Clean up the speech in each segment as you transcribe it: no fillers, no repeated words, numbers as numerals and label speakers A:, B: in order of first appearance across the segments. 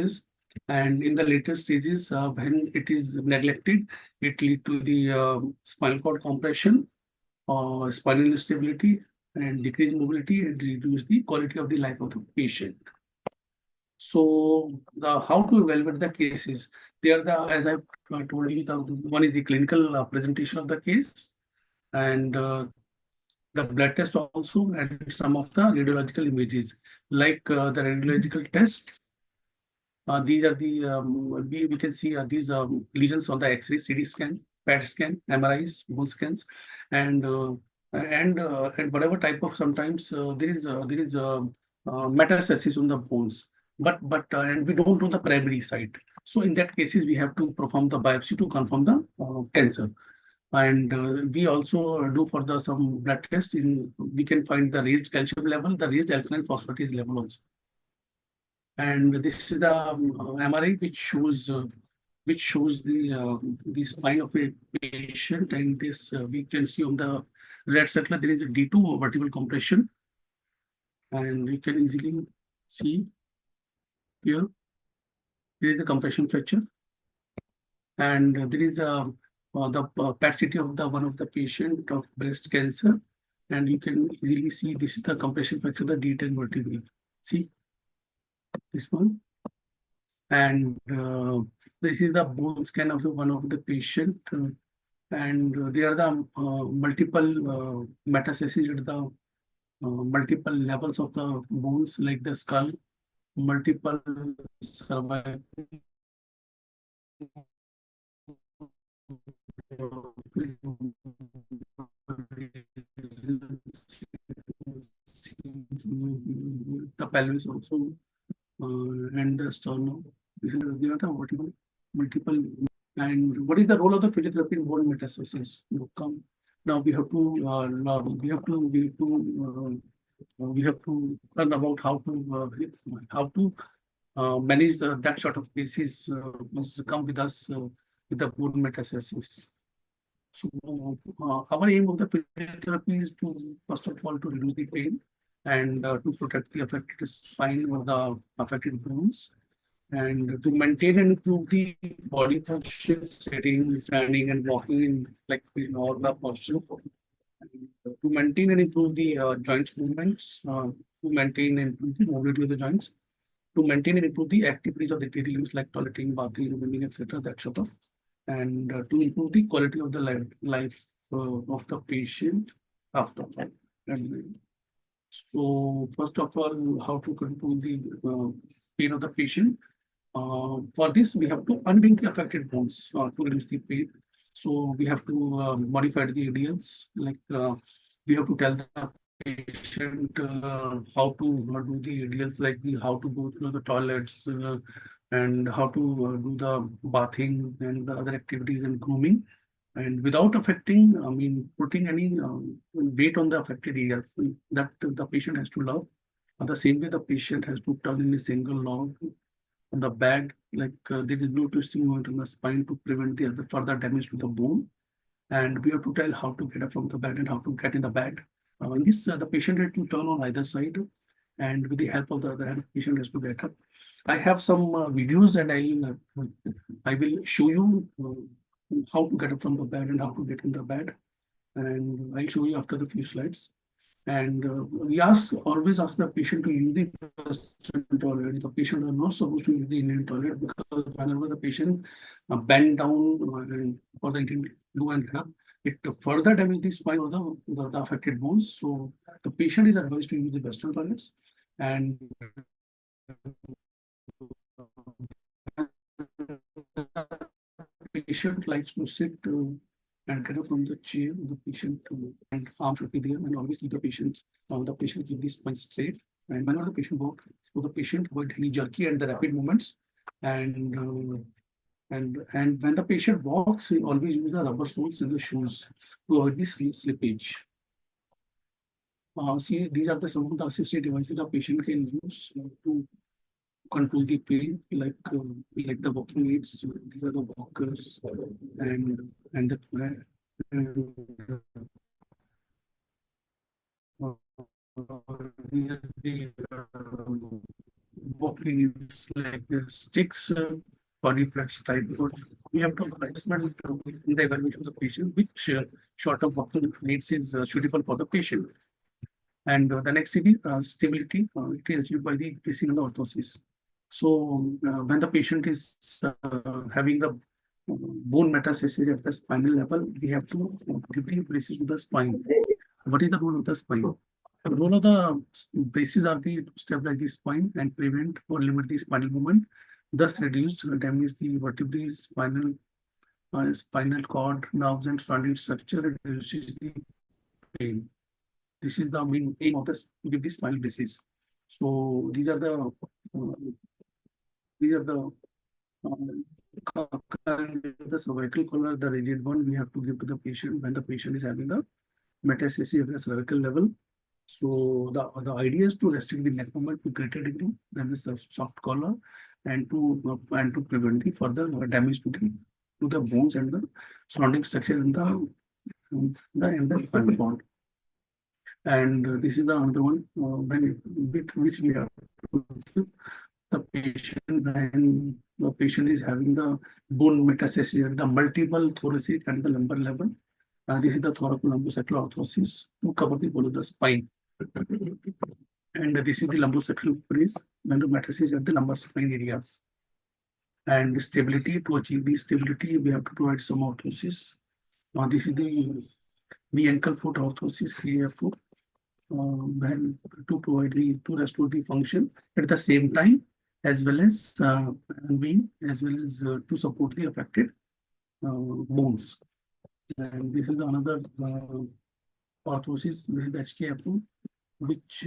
A: illness. And in the later stages, when it is neglected, it lead to the spinal cord compression, spinal instability, and decreased mobility, and reduce the quality of the life of the patient. So the how to evaluate the cases? They are the, as I've told you, the one is the clinical presentation of the case, and the blood test also, and some of the radiological images, like the radiological test. These are the we can see these lesions on the X-ray, CT scan, PET scan, MRIs, bone scans, and and whatever type of, sometimes there is metastasis on the bones, but and we don't know the primary site. So in that cases, we have to perform the biopsy to confirm the cancer. And we also do for the some blood test. In we can find the raised calcium level, the raised alkaline phosphatase level also. And this is the MRI which shows the spine of a patient, and this we can see on the red circle there is a D2 vertebral compression, and we can easily see here there is a compression fracture, and there is the PET CT of the one of the patient of breast cancer, and you can easily see this is the compression fracture, the D10 vertebrae. See this one. And this is the bone scan of the one of the patient, and there are the multiple metastases at the multiple levels of the bones, like the skull, multiple cervical, the pelvis also, and the sternum. There are the multiple. And what is the role of the physiotherapy in bone metastasis? Now we have to learn about how to manage that sort of cases which come with us with the bone metastasis. So our aim of the physiotherapy is to, first of all, to reduce the pain, and to protect the affected spine or the affected bones, and to maintain and improve the body posture, sitting, standing, and walking in, like in all the posture. And, to maintain and improve the joints movements, to maintain and improve the mobility of the joints, to maintain and improve the activities of the daily lives, like toileting, bathing, swimming, etc., that sort of, and to improve the quality of the life of the patient after that. And so, first of all, how to control the pain of the patient. For this, we have to unlink the affected bones to reduce the pain. So we have to modify the ideals, like we have to tell the patient how to do the ideals, like how to go to the toilets, and how to do the bathing and the other activities and grooming, and without affecting, I mean, putting any weight on the affected areas that the patient has to love. The same way, the patient has to turn in a single log on the bed, like there is no twisting moment in the spine to prevent the other further damage to the bone. And we have to tell how to get up from the bed and how to get in the bed. In this, the patient has to turn on either side, and with the help of the other hand, the patient has to get up. I have some videos, and I will show you how to get up from the bed and how to get in the bed, and I'll show you after the few slides. And we always ask the patient to use the Western toilet. The patient are not supposed to use the Indian toilet, because whenever the patient bend down for the Indian do and get up, it further damages the spine or the affected bones. So the patient is advised to use the Western toilets, and patient likes to sit and get up from the chair. The patient and arm should be there, and always keep the patient keep the spine straight. And whenever the patient walks, so the patient avoid any jerky and the rapid movements. And and when the patient walks, he always use the rubber soles in the shoes to avoid the slippage. See, these are some of the assisted devices the patient can use to control the pain, like the walking aids. These are the walkers, and the these are the walking is like sticks, quadriplex type. We have to assessment in the evaluation of the patient which sort of walking needs is suitable for the patient. And the next thing is stability. It is achieved by the placing of the orthosis. So when the patient is having the bone metastasis at the spinal level, we have to give the braces to the spine. What is the role of the spine? The role of the braces are the to stabilize the spine and prevent or limit the spinal movement, thus reduce damage the vertebrae, spinal cord, nerves, and surrounding structure, reduces the pain. This is the main aim of this with the spinal braces. So these are the the cervical collar, the rigid one we have to give to the patient when the patient is having the metastasis at the cervical level. So the idea is to restrict the neck movement to greater degree than the soft collar, and to prevent the further damage to the bones and the surrounding structure in the spinal cord. And this is the another one which we have to give the patient when the patient is having the bone metastasis at the multiple thoracic and the lumbar level. This is the thoracolumbocervical orthosis to cover the whole of the spine. And this is the lumbocervical brace when the metastasis at the lumbar spine areas. And stability, to achieve the stability, we have to provide some orthosis. This is the knee ankle foot orthosis here for when to provide to restore the function at the same time, as well as to support the affected bones. And this is another orthosis. This is the HKF2, which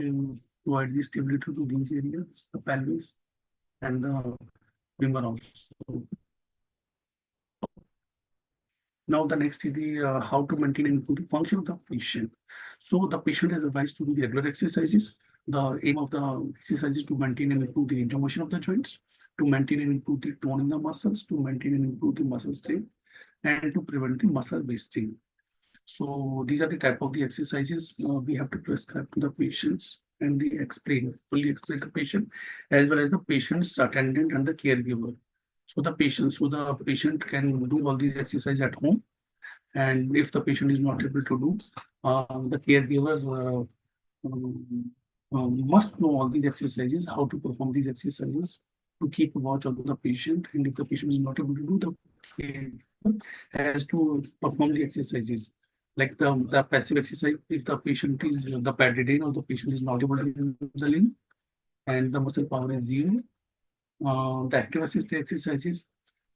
A: provide the stability to these areas, the pelvis and the femur also. Now the next is the how to maintain and improve the function of the patient. So the patient is advised to do the regular exercises. The aim of the exercise is to maintain and improve the range of motion of the joints, to maintain and improve the tone in the muscles, to maintain and improve the muscle strength, and to prevent the muscle wasting. So these are the type of the exercises we have to prescribe to the patients and fully explain the patient as well as the patient's attendant and the caregiver. So the patient can do all these exercises at home, and if the patient is not able to do, the caregiver must know all these exercises, how to perform these exercises to keep a watch on the patient. And if the patient is not able to do, the caregiver has to perform the exercises. Like the passive exercise, if the patient is the bedridden or the patient is not able to do the limb and the muscle power is zero, the active assisted exercises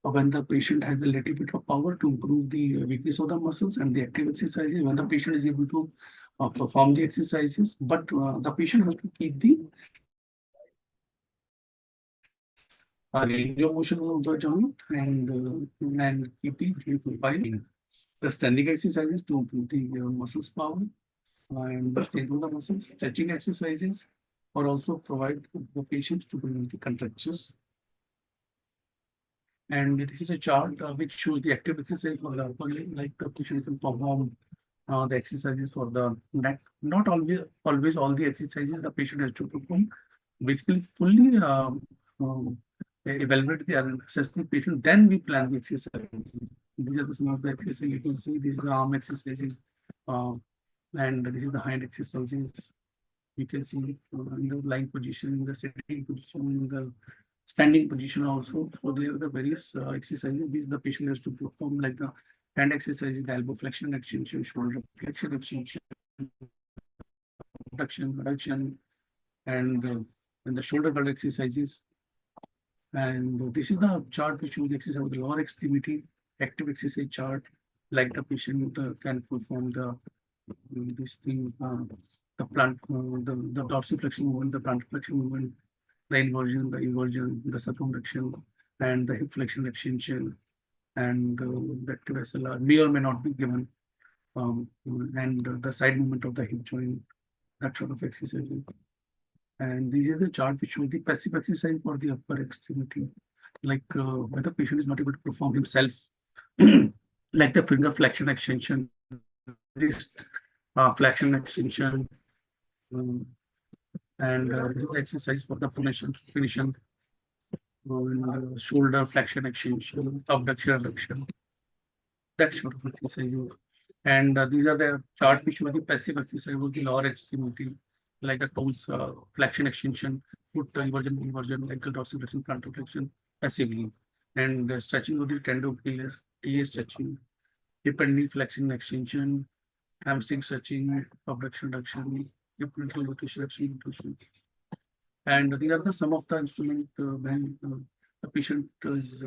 A: when the patient has a little bit of power to improve the weakness of the muscles, and the active exercises when the patient is able to perform the exercises, but the patient has to keep the range of motion of the joint and keep the profile. The standing exercises to improve the muscles power and strengthen the muscles. Stretching exercises or also provide the patients to prevent the contractures. And this is a chart which shows the active exercise for the upper limb, like the patient can perform the exercises for the neck. Not always all the exercises the patient has to perform. Basically, fully evaluate the assess the patient, then we plan the exercises. These are some of the exercises you can see. These are the arm exercises, and this is the hand exercises. You can see in the lying position, in the sitting position, in the standing position also. So there are the various exercises which the patient has to perform, like the hand exercises, the elbow flexion extension, shoulder flexion extension, reduction, and the shoulder guard exercises. And this is the chart which shows the exercise of the lower extremity, active exercise chart, like the patient can perform this thing, the dorsiflexion movement, the plantar flexion movement, the inversion, the circumflexion, and the hip flexion extension, and the active SLR may or may not be given, and the side movement of the hip joint, that sort of exercise. And this is the chart which shows the passive exercise for the upper extremity, like when the patient is not able to perform himself, like the finger flexion extension, wrist flexion extension, um, And this is exercise for the pronation, shoulder flexion, extension, abduction, adduction, that sort of exercise. And these are the chart which show the passive exercise of the lower extremity, like the toes, flexion, extension, foot inversion, ankle dorsiflexion, plantar flexion, passively. And stretching of the tendon, TA stretching, hip and knee flexion, extension, hamstring stretching, abduction, adduction, hip little rotation, rotation. And these are the some of the instrument when the patient is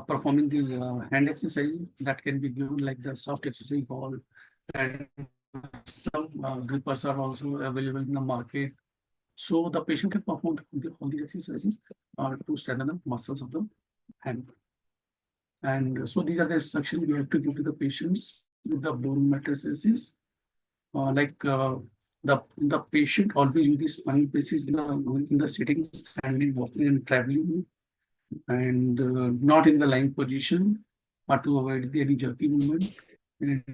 A: performing the hand exercises that can be given like the soft exercise ball, and some grippers are also available in the market. So the patient can perform all these exercises to strengthen the muscles of the hand. And so these are the instructions we have to give to the patients with the bone metastasis. Like the patient always use the spinal basis in the sitting, standing, walking, and traveling, and not in the lying position, or to avoid any jerky movement. And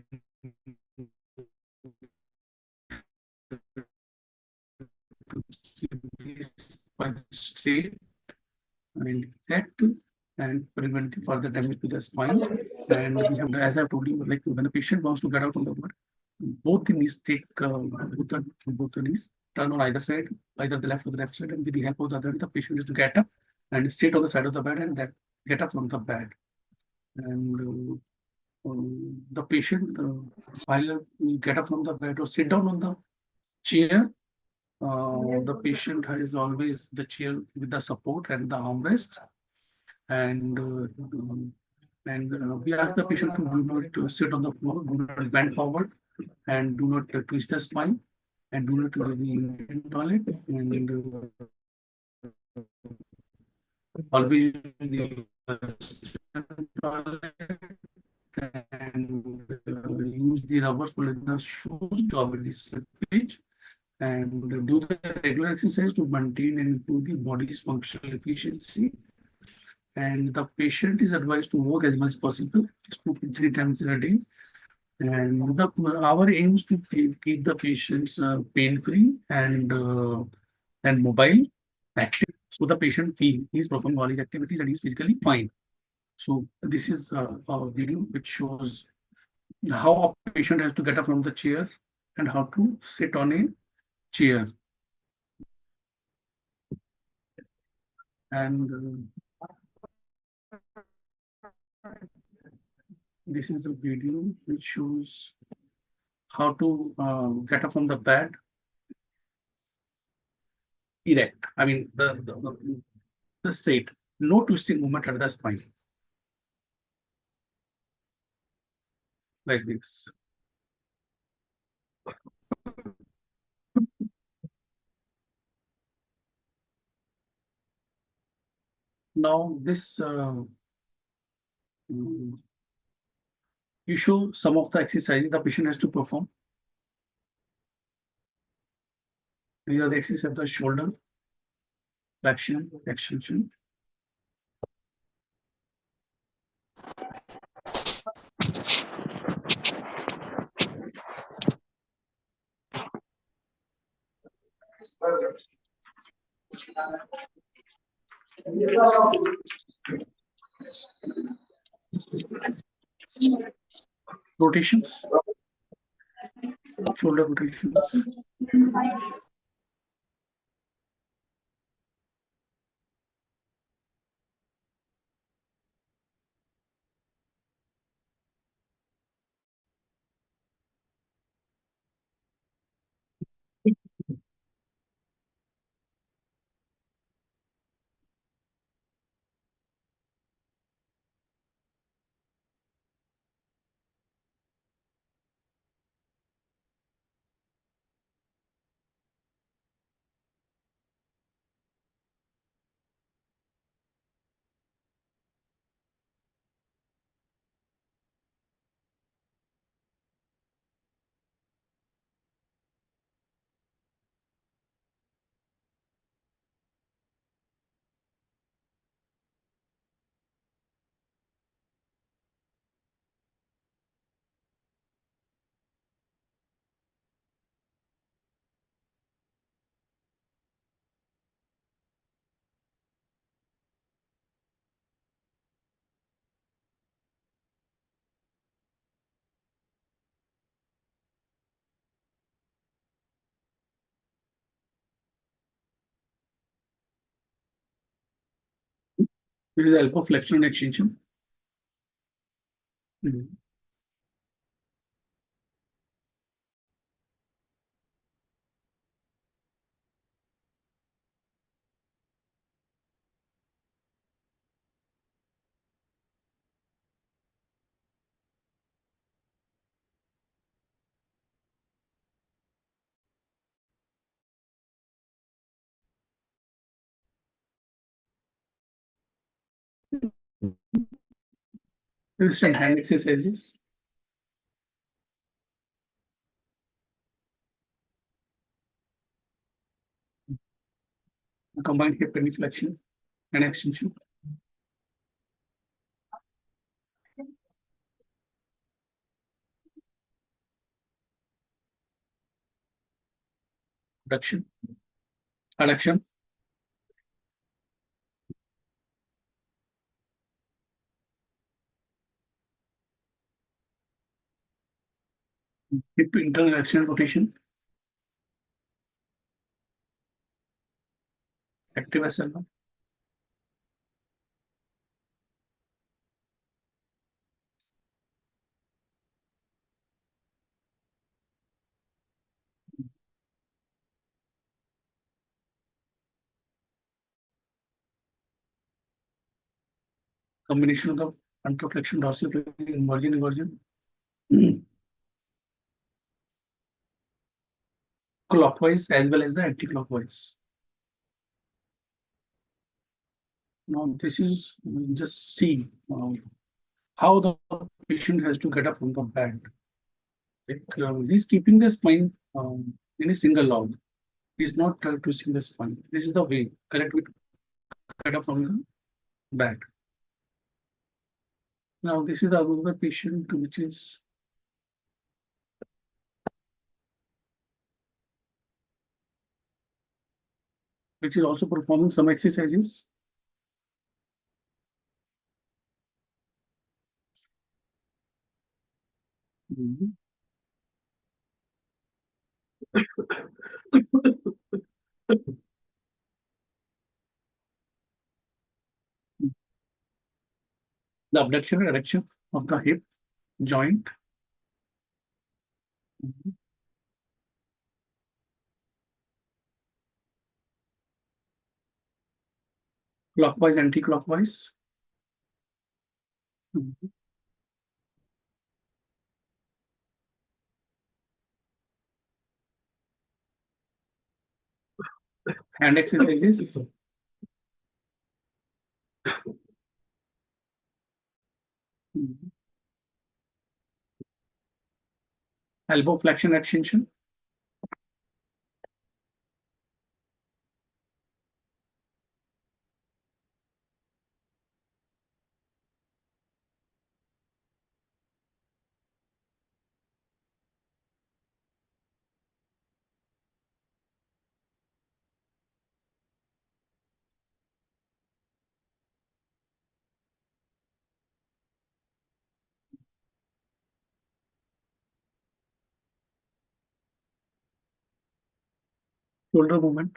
A: to keep this spine straight and erect and prevent the further damage to the spine. And we have, as I've told you, like when the patient wants to get out of the bed, both the knees take both the knees, turn on either side, either the left or the left side, and with the help of the other, the patient is to get up and sit on the side of the bed and then get up from the bed. And the patient, while get up from the bed or sit down on the chair, the patient has always the chair with the support and the armrest. And we ask the patient to do not sit on the floor, do not bend forward, and do not twist the spine, and do not go in the toilet, and always use the toilet, and use the rubber sole in the shoes to avoid the slippage, and do the regular exercise to maintain and improve the body's functional efficiency. And the patient is advised to walk as much as possible, just 2 to 3 times in a day. And our aim is to keep the patients pain-free and mobile, active, so the patient feel he's performing all his activities and he's physically fine. So this is a video which shows how a patient has to get up from the chair and how to sit on a chair. And this is a video which shows how to get up from the bed erect. I mean, the straight, no twisting movement at the spine, like this. Now, this mm, you show some of the exercises the patient has to perform. These are the exercises of the shoulder, flexion, extension. Rotations, shoulder rotations. It is elbow flexion and extension. Mhm. Wrist and hand exercises. Combined hip and flexion and extension. Adduction. Adduction. Hip internal external rotation. Active SLR. Combination of the anteroflexion, dorsiflexion, inversion, inversion. Clockwise as well as the anti-clockwise. Now this is just see how the patient has to get up from the bed. Like, he's keeping the spine in a single log. He's not twisting the spine. This is the way, correct way to get up from the bed. Now this is another patient which is also performing some exercises. Mhm. The abduction and adduction of the hip joint. Mhm. Clockwise, anti-clockwise. Mhm. Hand exercises. Mhm. Elbow flexion extension. Shoulder movement.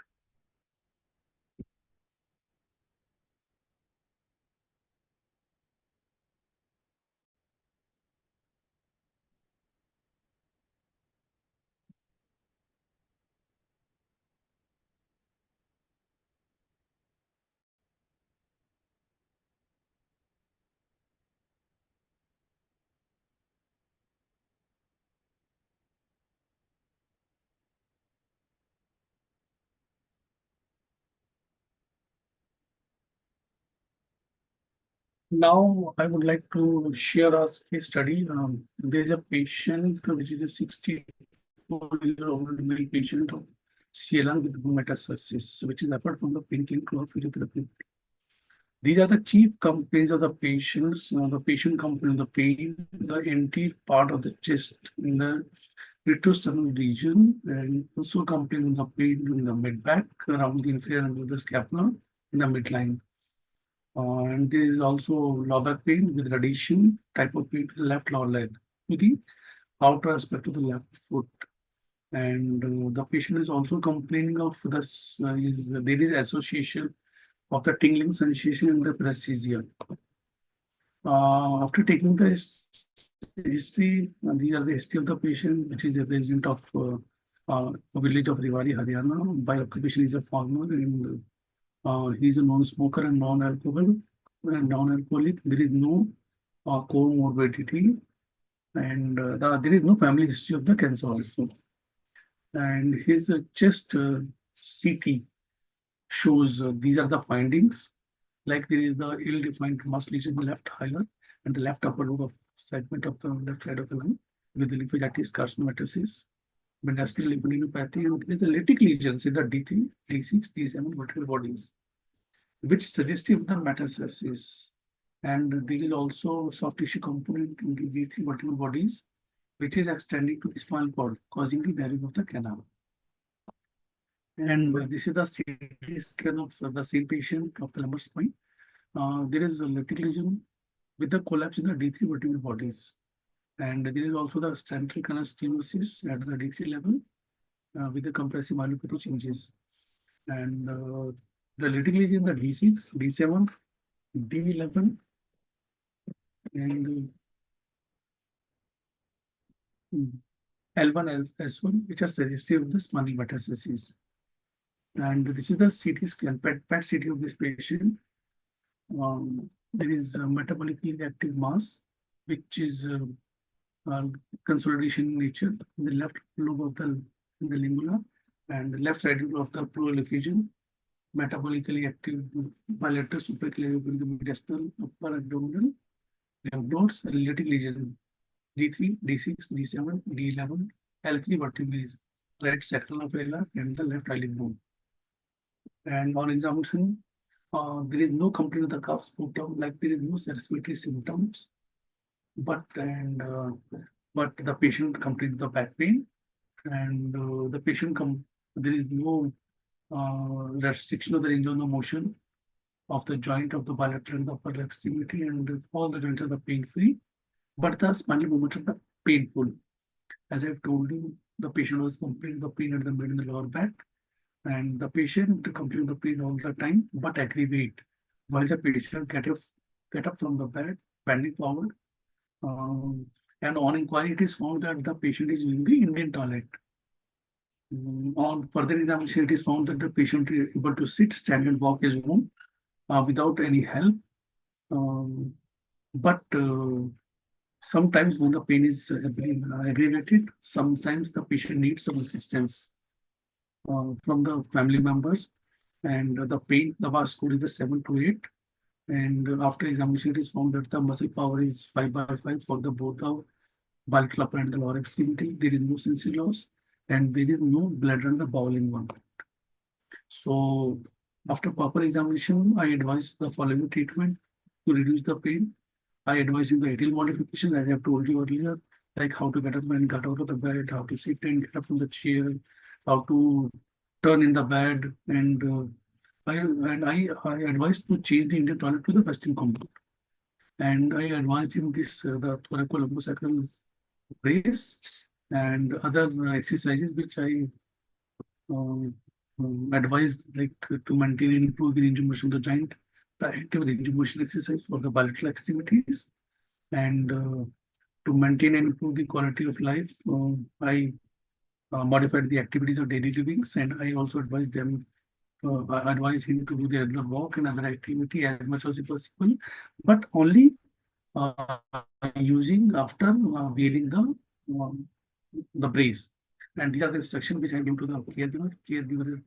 A: Now, I would like to share a case study. There is a patient which is a 64-year-old male patient of CLN with metastasis, which is referred from the pain clinic for physiotherapy. These are the chief complaints of the patients. The patient complains of the pain, the empty part of the chest in the retrosternal region, and also complain of the pain in the mid back around the inferior and the scapula in the midline. And there is also lower back pain with radiation type of pain to the left lower leg, to the outer aspect of the left foot. And the patient is also complaining of this, there is association of the tingling sensation in the paresthesia. After taking the history, these are the history of the patient, which is a resident of a village of Rewari, Haryana. By occupation, is a farmer, and he is a non-smoker and non-alcoholic. There is no comorbidity, and there is no family history of the cancer also. And his chest CT shows these are the findings. Like there is the ill-defined mass lesion in the left hilar and the left upper lobe of segment of the left side of the lung with the lymphangitis carcinomatosis, mediastinal lymphadenopathy, and there is a lytic lesions in the D3, D6, D7 vertebral bodies, which suggestive of the metastasis. And there is also soft tissue component in the D3 vertebral bodies, which is extending to the spinal cord, causing the narrowing of the canal. And this is the CT scan of the same patient of the lumbar spine. There is a lytic lesion with the collapse in the D3 vertebral bodies. And there is also the central canal stenosis at the D3 level with the compressive myelopathy changes. And the lytic lesion in the D6, D7, D11, and L1, S1, which are suggestive of the spinal metastasis. And this is the CT scan, PET CT of this patient. There is a metabolically active mass, which is consolidation in nature in the left lobe of the lingula and the left side of the pleural effusion. Metabolically active bilateral supraclavicular mediastinal upper abdominal lymph nodes, lytic lesion D3, D6, D7, D11, L3 vertebrae, right sacral of velar and the left eyelid bone. And on examination, there is no complaint of the cuff sputum, like there is no respiratory symptoms, but the patient complained of the back pain, and the patient there is no restriction of the range of the motion of the joint of the bilateral and the upper extremity, and all the joints are pain-free, but the spinal movements are painful. As I've told you, the patient was complaining of the pain at the mid and the lower back, and the patient complained of the pain all the time, but aggravate while the patient get up from the bed, bending forward. And on inquiry, it is found that the patient is using the Indian toilet. On further examination, it is found that the patient is able to sit, stand, and walk his own without any help. But sometimes when the pain is aggravated, sometimes the patient needs some assistance from the family members, and the pain, the VAS score is 7 to 8. And after examination, it is found that the muscle power is 5/5 for the both the bilateral upper and the lower extremity. There is no sensory loss, and there is no blood in the bowel involvement. So after proper examination, I advise the following treatment to reduce the pain. I advise in the aerial modification, as I have told you earlier, like how to get up and get out of the bed, how to sit and get up from the chair, how to turn in the bed, and I advise to change the Indian toilet to the Western comfort. And I advised him this the thoracolumbosacral brace and other exercises which I advised, like to maintain and improve the range of motion of the joint, the active range of motion exercise for the bilateral extremities, and to maintain and improve the quality of life, I modified the activities of daily livings, and I also advised them. I advise him to do the regular walk and other activity as much as possible, but only using after wearing the brace. And these are the instructions which I gave to the caregiver. Caregiver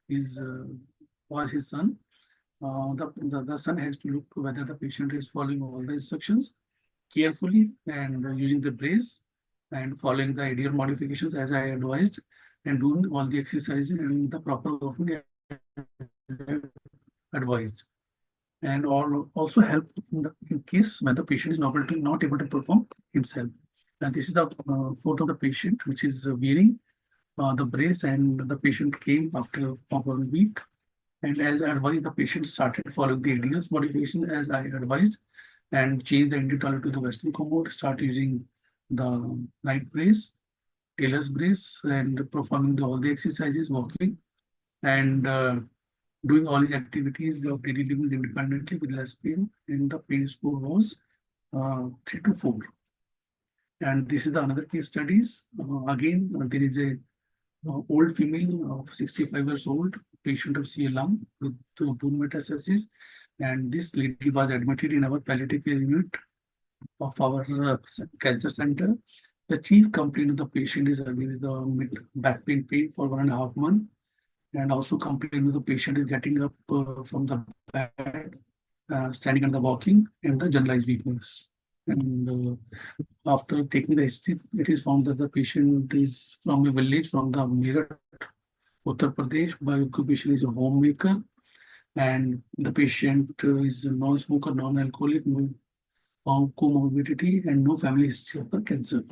A: is was his son. The son has to look whether the patient is following all the instructions carefully and using the brace and following the ideal modifications as I advised, and doing all the exercises and the proper walking advised. And also help in case when the patient is not able to perform himself. And this is the photo of the patient, which is wearing the brace, and the patient came after 1 week. And as I advised, the patient started following the ideals modification as I advised, and changed the Indian toilet to the Western commode, start using the night brace, Taylor's brace, and performing all the exercises, walking. And doing all his activities of daily living independently with less pain, and the pain score was 3 to 4. And this is the another case studies. Again, there is a old female of 65 years old, patient of CA lung with bone metastasis. And this lady was admitted in our palliative care unit of our cancer center. The chief complaint of the patient is again the mid back pain for 1.5 months. And also complaint of the patient is getting up from the bed, standing and the walking, and the generalized weakness. And after taking the history, it is found that the patient is from a village from the Meerut, Uttar Pradesh. By occupation is a homemaker, and the patient is a non-smoker, non-alcoholic, no comorbidity, and no family history of the cancer.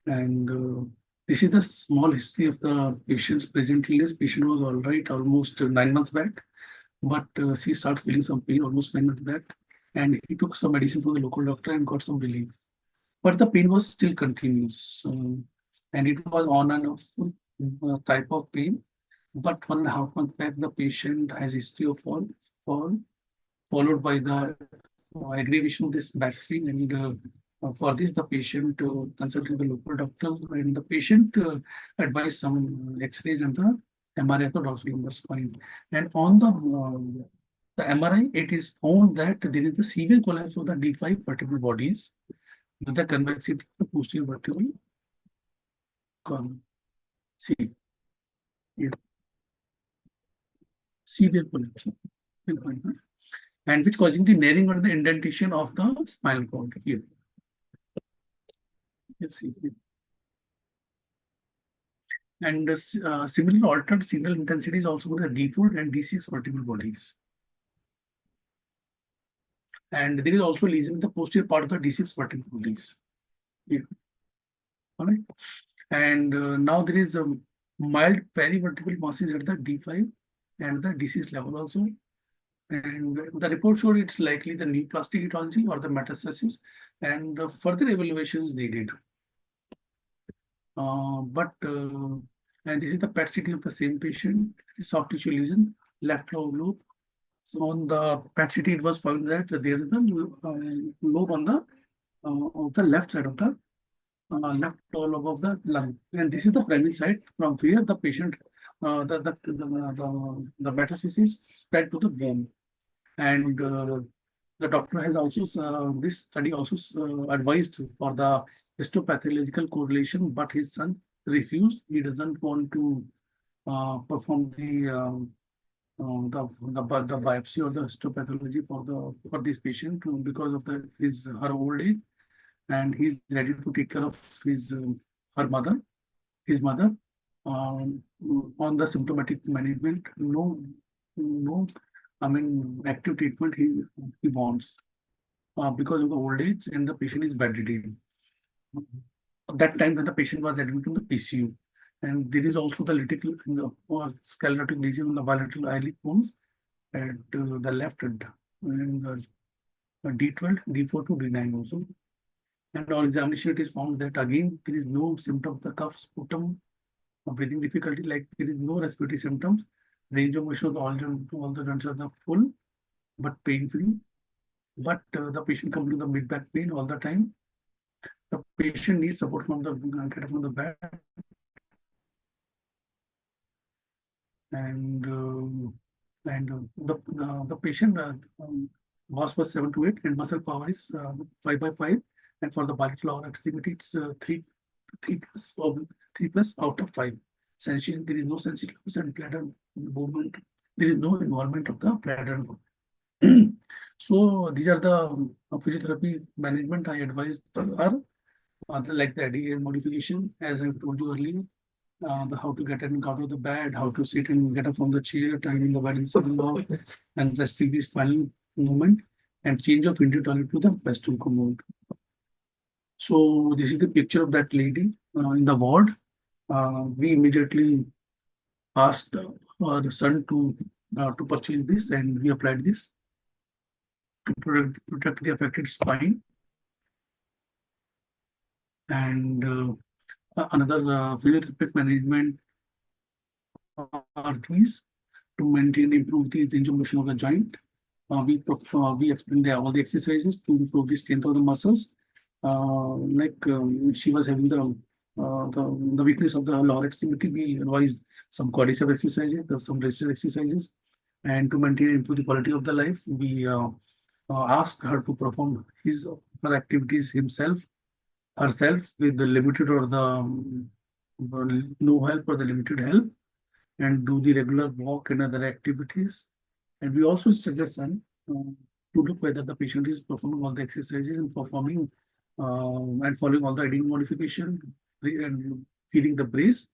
A: And this is the small history of the patient's present illness. Patient was all right almost 9 months back, but she started feeling some pain almost 9 months back, and he took some medicine from the local doctor and got some relief. But the pain was still continuous, and it was on and off type of pain. But 1.5 months back, the patient has history of fall followed by the aggravation of this back pain. And for this, the patient consulted the local doctor, and the patient advised some X-rays and the MRI of the dorsal spine. And on the MRI, it is found that there is the severe collapse of the D5 vertebral bodies with the convexity of the posterior vertebral column. See, yeah, severe collapse. And which causing the narrowing or the indentation of the spinal cord here. You see. And similar altered signal intensity is also the D4 and D6 vertebral bodies. And there is also lesion in the posterior part of the D6 vertebral bodies. Yeah. All right. And now there is a mild perivertebral masses at the D5 and the D6 level also. And the report showed it's likely the neoplastic etiology or the metastasis, and further evaluation is needed. And this is the PET CT of the same patient, soft tissue lesion, left lobe. So on the PET CT, it was found that there is a lobe on the left side of the left lobe of the lung, and this is the primary site from where the patient the metastasis spread to the bone. And the doctor has also, this study also advised for the histopathological correlation, but his son refused. He doesn't want to perform the biopsy or the histopathology for this patient because of her old age, and he's ready to take care of his mother, on the symptomatic management. No, I mean, active treatment he wants because of the old age, and the patient is bedridden. At that time when the patient was admitted to the PCU, and there is also the little sclerotic lesion on the bilateral eyelid bones at the left end, and the D12, D4 to D9 also. And on examination, it is found that again there is no symptom of the cough, sputum, breathing difficulty, like there is no respiratory symptoms. Range of motion of all the joints are the full but pain-free. But the patient comes to the mid-back pain all the time. The patient needs support from the get up from the bed, and the patient was 7 to 8, and muscle power is 5 by 5, and for the bilateral extremity it's 3 plus or 3 plus out of 5. Sensation, there is no sensitivity and bladder movement. There is no involvement of the bladder. So these are the physiotherapy management I advised her, like the ADA modification, as I told you earlier, the how to get out of the bed, how to sit and get up from the chair, turning the bed inside out, and resting the spinal movement, and change of Indian toilet to the Western commode. So this is the picture of that lady in the ward. We immediately asked our son to purchase this, and we applied this to protect the affected spine. And another physiotherapeutic management are these. to maintain and improve the range of motion of the joint. We explain all the exercises to improve the strength of the muscles. She was having the weakness of the lower extremity. We advised some quadricep exercises, some resistance exercises, and to maintain and improve the quality of the life, we asked her to perform her activities herself with the limited or the no help or the limited help, and do the regular walk and other activities. And we also suggest to look whether the patient is performing all the exercises and performing and following all the eating modification and feeding the brace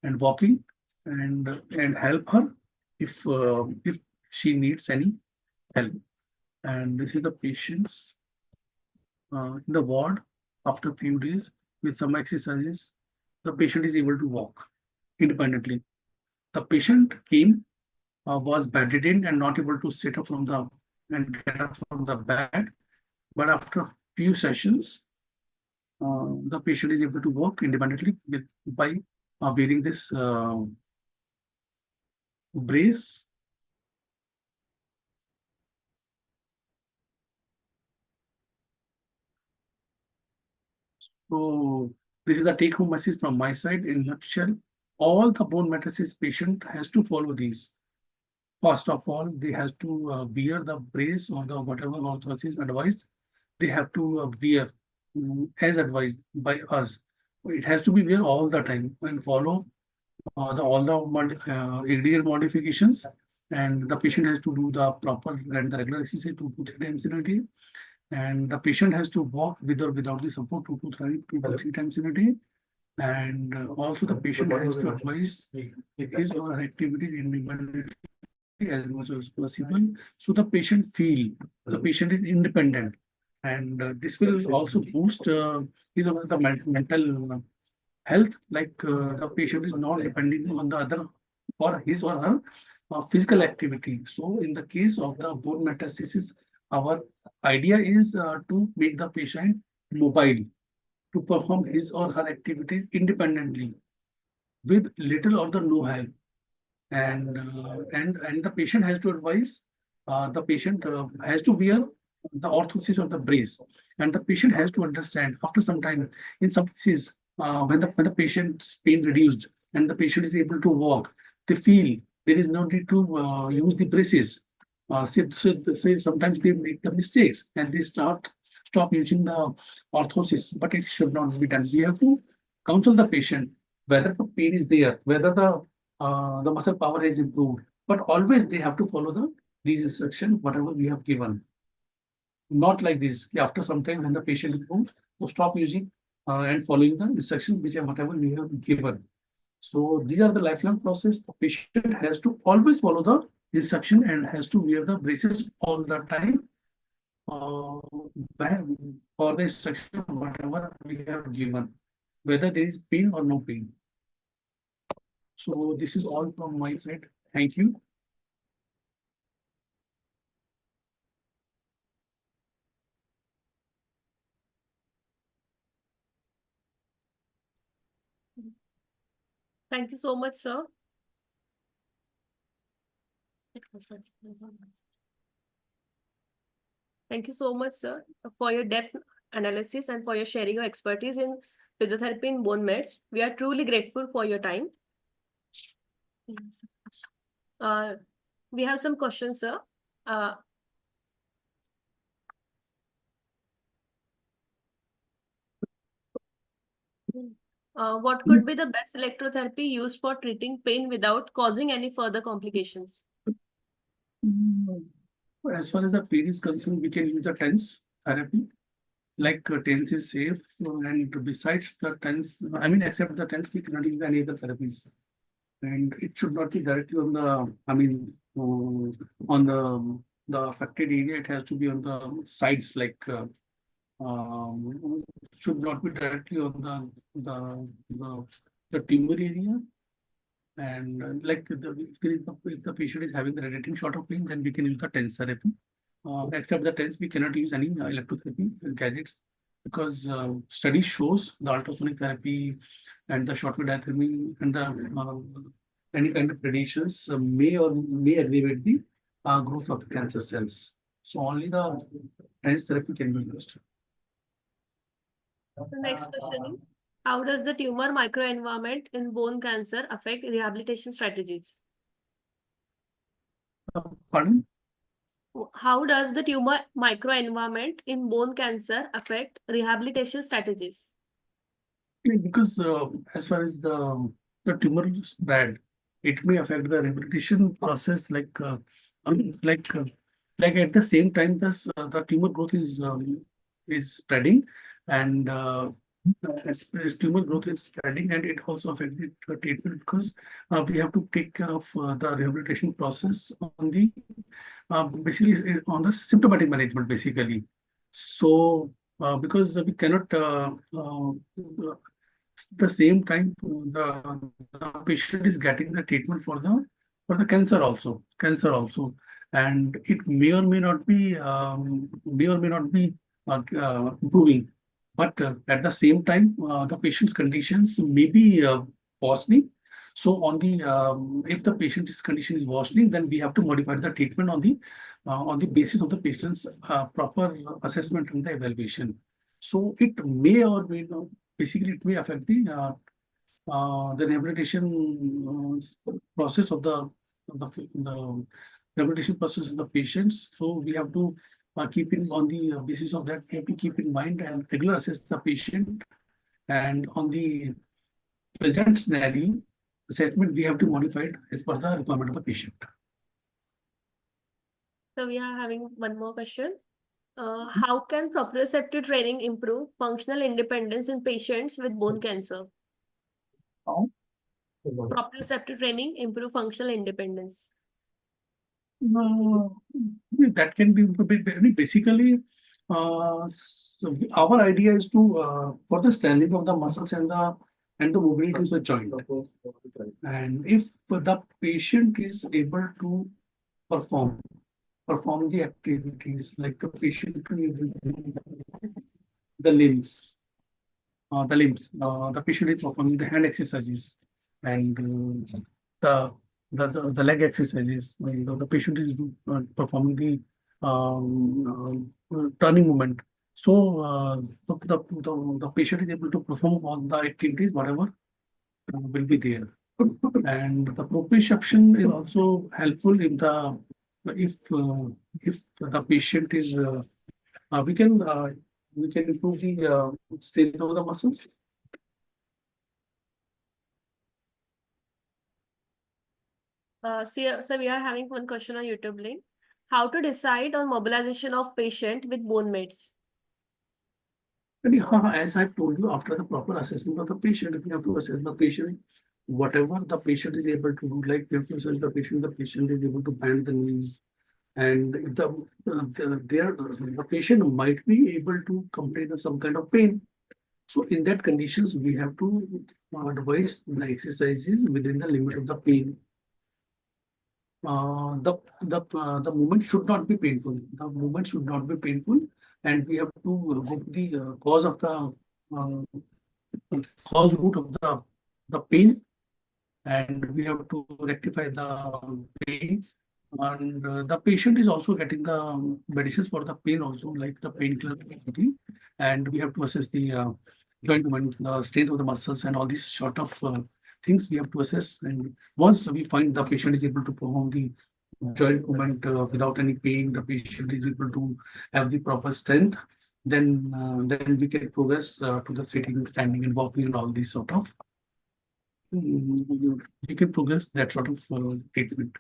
A: and walking, and help her if she needs any help. And this is the patients in the ward. After a few days with some exercises, the patient is able to walk independently. The patient came, was bedridden and not able to sit up and get up from the bed. But after a few sessions, the patient is able to walk independently by wearing this brace. So this is the take-home message from my side in a nutshell. All the bone metastasis patient has to follow these. First of all, they have to wear the brace or the whatever orthosis advised. They have to wear as advised by us. It has to be wear all the time and follow all the ADL modifications. And the patient has to do the proper and the regular exercise 2 to 3 times in a day. And the patient has to walk with or without the support 2 to 3 times in a day. And also the patient has to advise his or her activities independently as much as possible, so the patient is independent, and this will also boost his or the mental health. The patient is not depending on the other for his or her physical activity. So in the case of the bone metastasis, our idea is to make the patient mobile, to perform his or her activities independently with little or the no help. And the patient has to advise, the patient has to wear the orthosis or the brace, and the patient has to understand after some time. In some cases, when the patient's pain reduced and the patient is able to walk, they feel there is no need to use the braces. Say sometimes they make the mistakes and they stop using the orthosis, but it should not be done. We have to counsel the patient whether the pain is there, whether the muscle power has improved, but always they have to follow these instructions, whatever we have given. Not like this. After some time, when the patient improves, to stop using and following the instructions whatever we have given. So these are the lifelong process. The patient has to always follow the instruction and has to wear the braces all the time uh, for the instruction whatever we have given, whether there is pain or no pain. So this is all from my side. Thank you.
B: Thank you so much, sir. Thank you so much, sir, for your depth analysis and for your sharing your expertise in physiotherapy in bone meds. We are truly grateful for your time. We have some questions, sir. What could be the best electrotherapy used for treating pain without causing any further complications?
A: As far as the pain is concerned, we can use the TENS therapy. TENS is safe, and besides the TENS, except the TENS, we cannot use any other therapies. And it should not be directly on the affected area. It has to be on the sides, should not be directly on the tumor area. And if the patient is having the radiating short of pain, then we can use the TENS therapy. Except the TENS, we cannot use any electrotherapy gadgets, because study shows the ultrasonic therapy and the shortwave diathermy and the any kind of radiations may aggravate the growth of the cancer cells. So only the TANS therapy can be used.
B: The next question is, how does the tumor microenvironment in bone cancer affect rehabilitation strategies?
A: Pardon?
B: How does the tumor microenvironment in bone cancer affect rehabilitation strategies?
A: Because as far as the tumor spread, it may affect the rehabilitation process um, like uh, like at the same time the tumor growth is spreading, and as tumor growth is spreading, and it also affects the treatment, because we have to take care of the rehabilitation process on the basically on the symptomatic management basically. So because we cannot the same time the patient is getting the treatment for the cancer also, and it may or may not be improving, but at the same time the patient's conditions may be worsening. So if the patient's condition is worsening, then we have to modify the treatment on the basis of the patient's proper assessment and the evaluation. So it may or may not, basically it may affect the rehabilitation process the rehabilitation process of the patients. So we have to keep in on the basis of that, we have to keep in mind and regular assess the patient, and on the present scenario assessment we have to modify it as per the requirement of the patient.
B: So we are having one more question. How can proprioceptive training improve functional independence in patients with bone cancer?
A: How?
B: Proprioceptive training improve functional independence.
A: That can be basically our idea is to for the strengthening of the muscles and the mobility of the joint. And if the patient is able to perform the activities, like the patient can able to do the limbs, the patient is performing the hand exercises, and the leg exercises. The patient is performing the turning movement. So the patient is able to perform all the activities, whatever will be there. And the proprioception is also helpful if the patient is we can improve the strength of the muscles.
B: So we are having one question on YouTube link. How to decide on mobilization of patient with bone mates?
A: As I've told you, after the proper assessment of the patient, we have to assess the patient, whatever the patient is able to do, like we have to assess the patient is able to bend the knees, and if the patient might be able to complain of some kind of pain. So in that conditions, we have to advise the exercises within the limit of the pain. The movement should not be painful. The movement should not be painful, and we have to go to the cause root of the pain, and we have to rectify the pain. And the patient is also getting the medicines for the pain also, like the painkiller, and we have to assess the joint movement, the strength of the muscles, and all these sort of things we have to assess. And once we find the patient is able to perform the joint movement without any pain, the patient is able to have the proper strength, then we can progress to the sitting, standing, and walking, and all these sort of. We can progress that sort of treatment.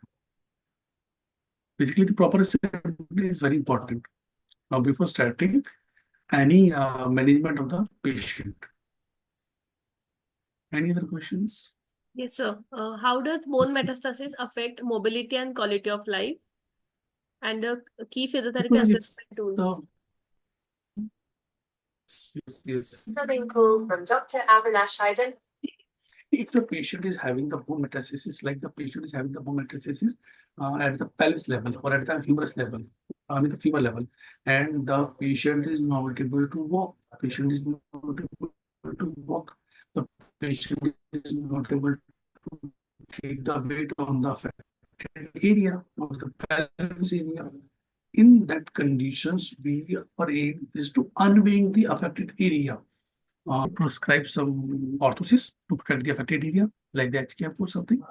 A: Basically, the proper assessment is very important before starting any management of the patient. Any other questions?
B: Yes, sir. How does bone metastasis affect mobility and quality of life? And key physiotherapy
A: Because
B: assessment tools.
A: Yes.
C: Incoming call from Dr. Avinash Identity.
A: If the patient is having the bone metastasis, like the patient is having the bone metastasis at the pelvis level or at the humerus level, the femur level, and the patient is not able to walk, the patient is not able to walk, the patient is not able to take the weight on the affected area or the pelvis area. In that conditions, our aim is to unveil the affected area. Prescribe some orthosis to protect the affected area, like the HKF or something.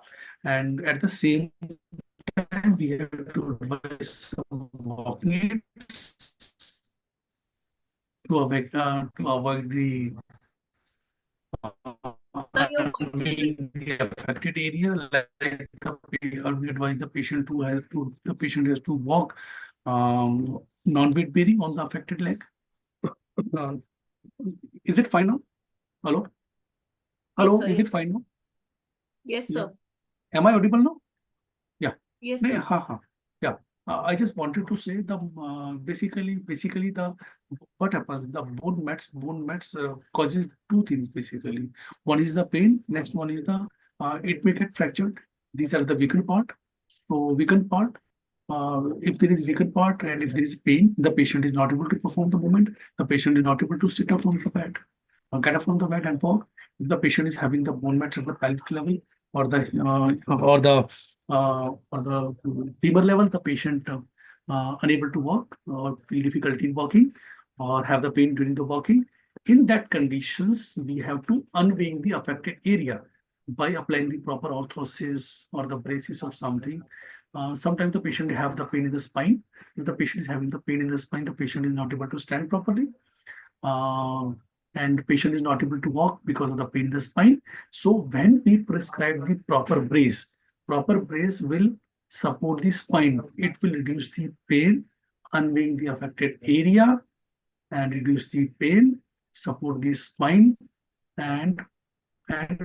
A: And at the same time, we have to advise some walking aids to avoid the
B: Sir, your voice is
A: unveiling the affected area. Like we advise the patient to walk non-weight bearing on the affected leg. Uh, is it fine now? Hello? Hello,
B: sir,
A: is it
B: yes.
A: fine now?
B: Yes, sir.
A: Am I audible now?
B: Yes,
A: No,
B: sir.
A: yeah. I just wanted to say the basically the what happens, the bone mats causes two things basically. One is the pain. Next one is the it may get fractured. These are the weakened part. So weakened part. If there is weakened part and if there is pain, the patient is not able to perform the movement. The patient is not able to sit up from the bed, get up from the bed and walk. If the patient is having the bone mats at the pelvic level or the femur level, the patient unable to walk or feel difficulty in walking or have the pain during the walking. In that conditions, we have to unveil the affected area by applying the proper orthosis or the braces or something. Sometimes the patient have the pain in the spine. If the patient is having the pain in the spine, the patient is not able to stand properly. And the patient is not able to walk because of the pain in the spine. So when we prescribe the proper brace will support the spine. It will reduce the pain, unveiling the affected area and reduce the pain, support the spine and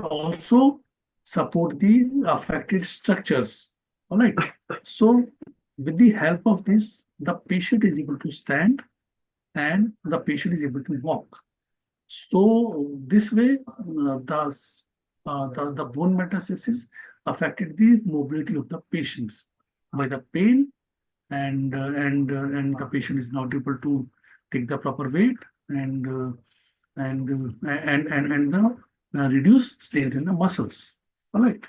A: also support the affected structures. All right. So with the help of this, the patient is able to stand and the patient is able to walk. So this way, the bone metastasis affected the mobility of the patients by the pain, and the patient is not able to take the proper weight and reduce strength in the muscles. All right.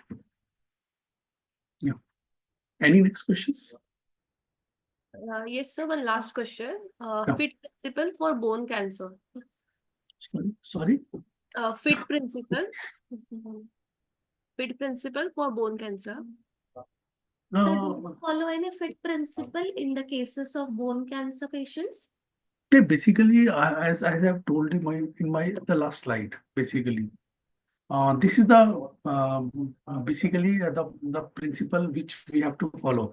A: Yeah. Any next questions?
B: Yes, sir. One last question.
A: Yeah.
B: Fit principle for bone cancer.
A: Sorry.
B: Fit principle. Fit principle for bone cancer.
D: Sir, do you follow any fit principle in the cases of bone cancer patients?
A: Basically, as I have told you in the last slide, basically, this is the basically the principle which we have to follow.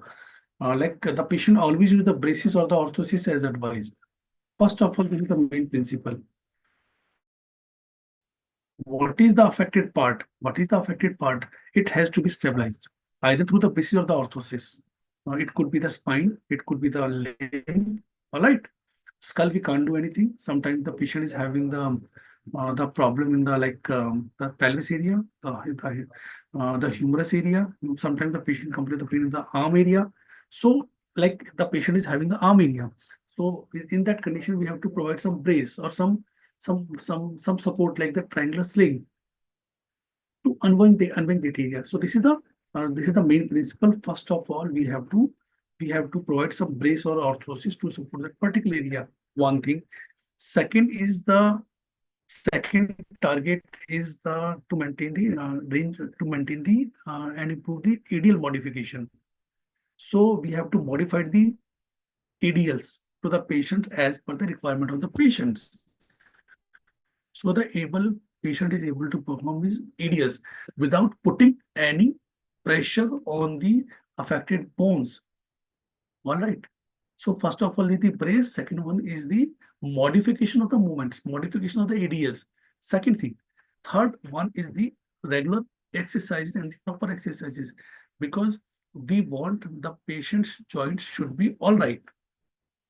A: Like the patient always use the braces or the orthosis as advised. First of all, this is the main principle. What is the affected part? It has to be stabilized either through the braces or the orthosis. It could be the spine, it could be the limb. All right. Skull, we can't do anything. Sometimes the patient is having the problem in the pelvis area, the humerus area. Sometimes the patient comes with the pain in the arm area. So, like the patient is having the arm area. So, in that condition, we have to provide some brace or some support like the triangular sling to unwind that area. So, this is the main principle. First of all, we have to provide some brace or orthosis to support that particular area. One thing. Second target is to maintain the range, to maintain the and improve the ideal modification. So we have to modify the ideals to the patients as per the requirement of the patients. So the patient is able to perform his ideals without putting any pressure on the affected bones. All right. So first of all is the brace. Second one is the modification of the movements, modification of the ADLs. Second thing. Third one is the regular exercises and the proper exercises, because we want the patient's joints should be all right.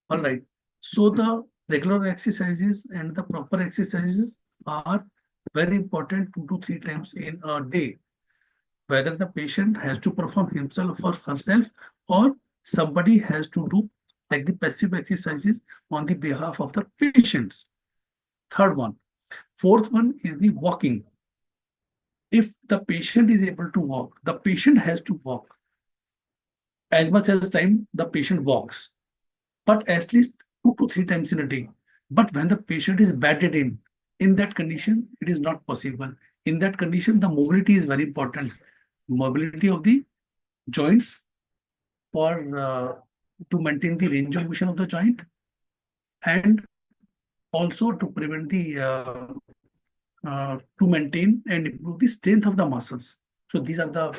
A: All right. So the regular exercises and the proper exercises are very important 2 to 3 times in a day. Whether the patient has to perform himself or herself, or somebody has to do like the passive exercises on the behalf of the patients. Third one. Fourth one is the walking. if the patient is able to walk, the patient has to walk as much as time the patient walks, but at least 2 to 3 times in a day. But when the patient is bedded in that condition, it is not possible. In that condition, the mobility is very important. Mobility of the joints for to maintain the range of motion of the joint, and also to prevent the to maintain and improve the strength of the muscles. So these are the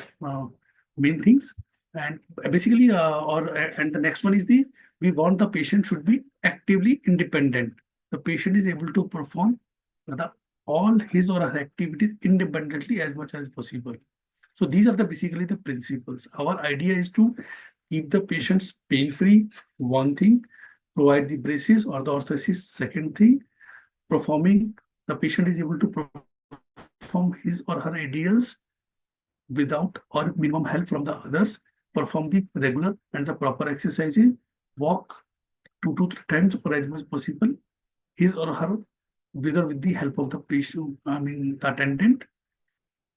A: main things. And basically, and the next one is we want the patient should be actively independent. The patient is able to perform all his or her activities independently as much as possible. So these are basically the principles. Our idea is to keep the patients pain-free, one thing, provide the braces or the orthosis, second thing, performing, the patient is able to perform his or her ideals without or minimum help from the others, perform the regular and the proper exercises, walk 2 to 3 times or as much possible, his or her, whether with the help of the patient, the attendant.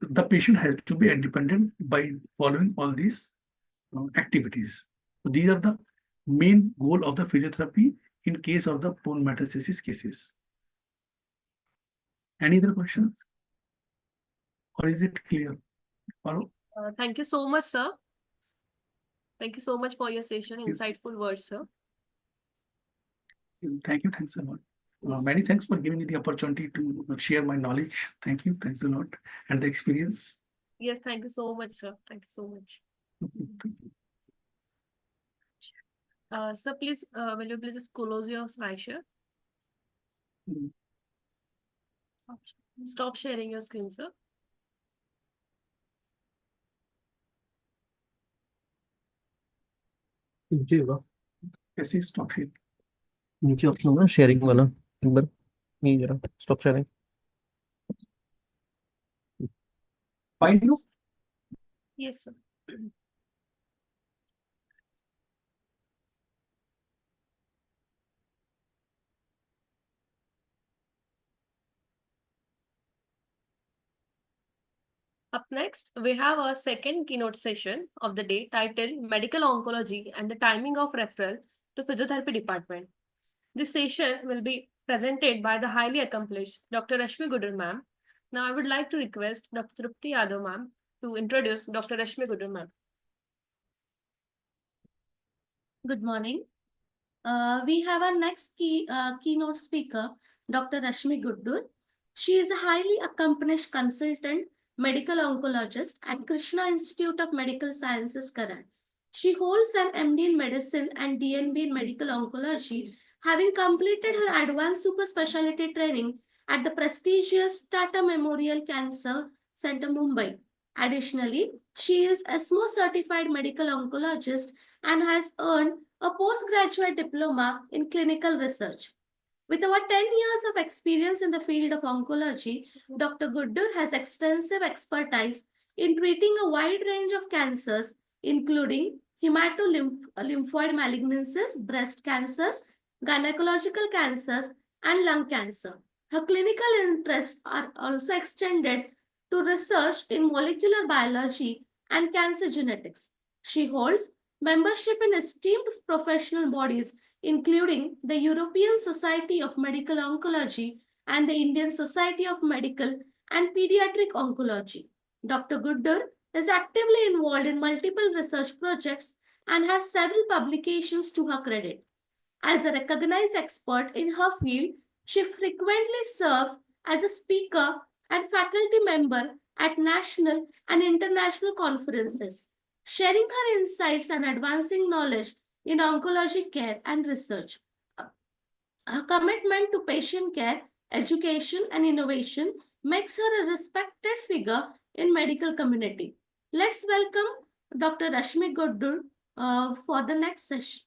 A: The patient has to be independent by following all these activities. So these are the main goal of the physiotherapy in case of the bone metastasis cases. Any other questions? Or is it clear? Or
B: Thank you so much, sir. Thank you so much for your session. Insightful words, sir.
A: thank you, thanks a lot. Many thanks for giving me the opportunity to share my knowledge. Thank you, thanks a lot, and the experience.
B: Yes, thank you so much, sir. Thank you so much. Sir, please, will you please just close your slide share?
A: Mm.
B: Stop sharing your screen, sir.
E: नीचे होगा
A: कैसे stop here?
E: नीचे option होगा sharing वाला एक बार नहीं जरा stop sharing
A: Fine, no?
B: Yes, sir. Up next, we have our second keynote session of the day titled Medical Oncology and the Timing of Referral to Physiotherapy Department. This session will be presented by the highly accomplished Dr. Rashmi Gudur ma'am. Now I would like to request Dr. Trupti Yadav ma'am to introduce Dr. Rashmi Gudur ma'am.
D: Good morning. We have our next keynote speaker, Dr. Rashmi Guddur. She is a highly accomplished consultant medical oncologist at Krishna Institute of Medical Sciences, Karan. She holds an MD in medicine and DNB in medical oncology, having completed her advanced super specialty training at the prestigious Tata Memorial Cancer Center, Mumbai. Additionally, she is ESMO certified medical oncologist and has earned a postgraduate diploma in clinical research. With over 10 years of experience in the field of oncology, Dr. Guddur has extensive expertise in treating a wide range of cancers, including hematolymphoid malignancies, breast cancers, gynecological cancers, and lung cancer. Her clinical interests are also extended to research in molecular biology and cancer genetics. She holds membership in esteemed professional bodies, including the European Society of Medical Oncology and the Indian Society of Medical and Pediatric Oncology. Dr. Guddur is actively involved in multiple research projects and has several publications to her credit. As a recognized expert in her field, she frequently serves as a speaker and faculty member at national and international conferences, sharing her insights and advancing knowledge in oncology care and research. Her commitment to patient care, education, and innovation makes her a respected figure in medical community. Let's welcome Dr. Rashmi Guddur for the next session.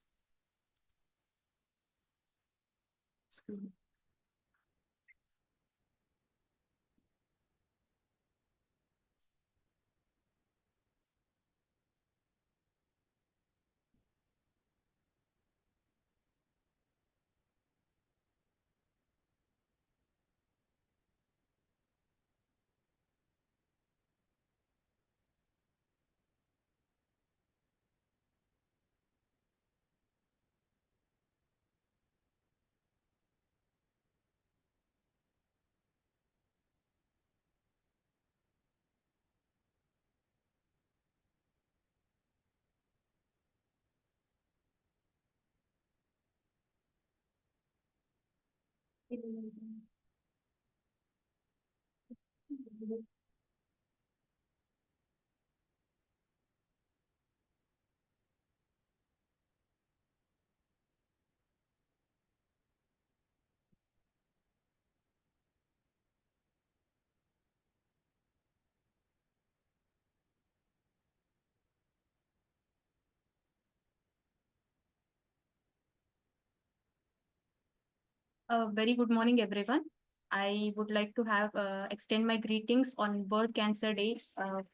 F: Very good morning, everyone. I would like to have extend my greetings on World Cancer Day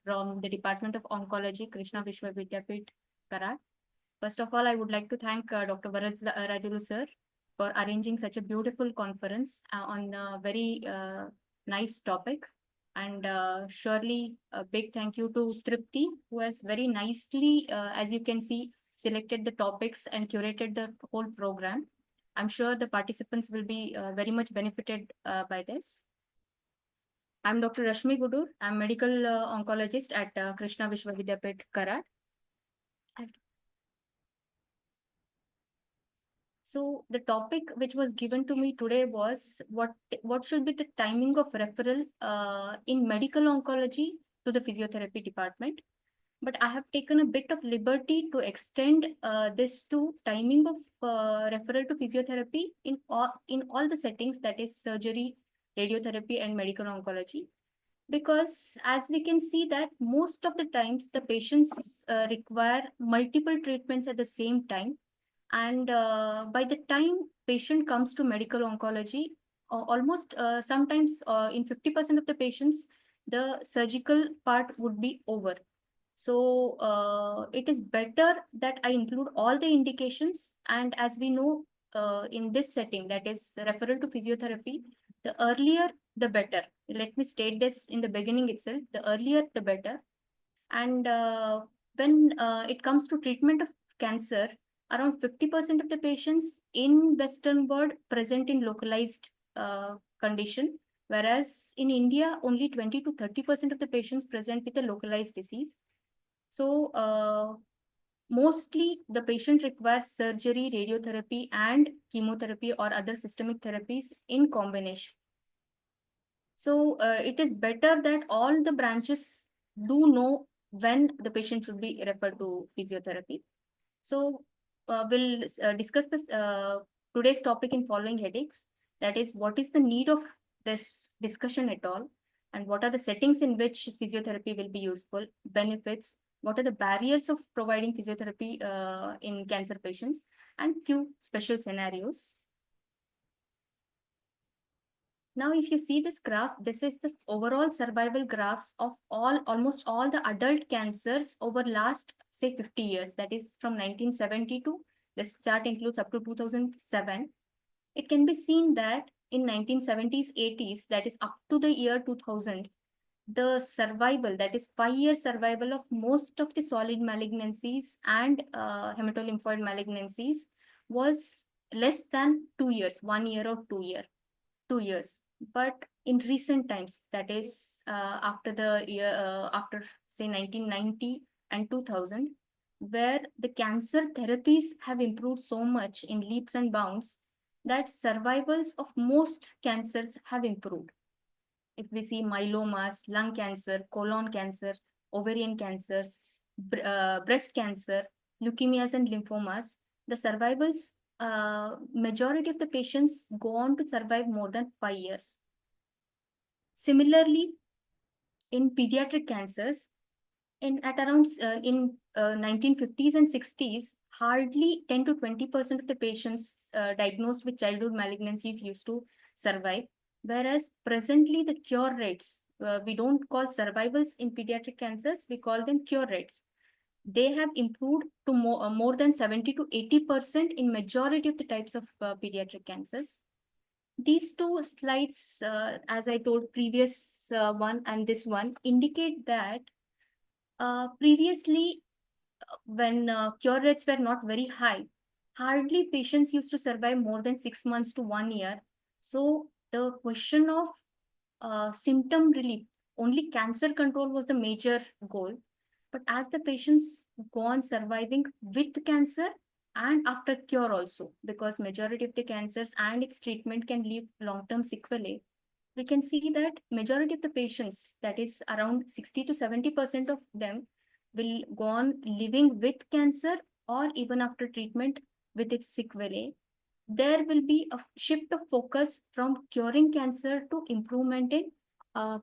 F: from the Department of Oncology, Krishna Vishwavidyapit, Karat. First of all, I would like to thank Dr. Rajulu sir for arranging such a beautiful conference on a very nice topic. And surely a big thank you to Tripti, who has very nicely, as you can see, selected the topics and curated the whole program. I'm sure the participants will be very much benefited by this. I'm Dr. Rashmi Gudur. I'm medical oncologist at Krishna Vishwavidyapit, Karat. So the topic which was given to me today was what should be the timing of referral in medical oncology to the physiotherapy department. But I have taken a bit of liberty to extend this to timing of referral to physiotherapy in all the settings, that is surgery, radiotherapy, and medical oncology. Because as we can see that most of the times the patients require multiple treatments at the same time. And by the time patient comes to medical oncology, almost sometimes in 50% of the patients, the surgical part would be over. So it is better that I include all the indications. And as we know, in this setting, that is referral to physiotherapy, the earlier, the better. Let me state this in the beginning itself, the earlier, the better. And when it comes to treatment of cancer, around 50% of the patients in Western world present in localized condition, whereas in India, only 20 to 30% of the patients present with a localized disease. So mostly the patient requires surgery, radiotherapy, and chemotherapy or other systemic therapies in combination. So it is better that all the branches do know when the patient should be referred to physiotherapy. So we'll discuss this today's topic in following headings. That is, what is the need of this discussion at all, and what are the settings in which physiotherapy will be useful, benefits, what are the barriers of providing physiotherapy in cancer patients, and few special scenarios. Now, if you see this graph, this is the overall survival graphs of almost all the adult cancers over last, say, 50 years. That is from 1972. This chart includes up to 2007. It can be seen that in 1970s, 80s, that is up to the year 2000, the survival, that is 5-year survival of most of the solid malignancies and hematolymphoid malignancies was less than 2 years, 1 year or 2 years. But in recent times, that is after the year, after say 1990 and 2000, where the cancer therapies have improved so much in leaps and bounds that survivals of most cancers have improved. If we see myelomas, lung cancer, colon cancer, ovarian cancers, breast cancer, leukemias and lymphomas, the survivals, majority of the patients go on to survive more than 5 years. Similarly, in pediatric cancers, at around 1950s and 60s, hardly 10 to 20% of the patients diagnosed with childhood malignancies used to survive. Whereas presently the cure rates, we don't call survivals in pediatric cancers, we call them cure rates. They have improved to more than 70 to 80% in majority of the types of pediatric cancers. These two slides, as I told previous one and this one, indicate that previously when cure rates were not very high, hardly patients used to survive more than 6 months to 1 year. So the question of symptom relief, only cancer control was the major goal. But as the patients go on surviving with cancer, and after cure also, because majority of the cancers and its treatment can leave long-term sequelae. We can see that majority of the patients, that is around 60 to 70% of them, will go on living with cancer or even after treatment with its sequelae. There will be a shift of focus from curing cancer to improvement in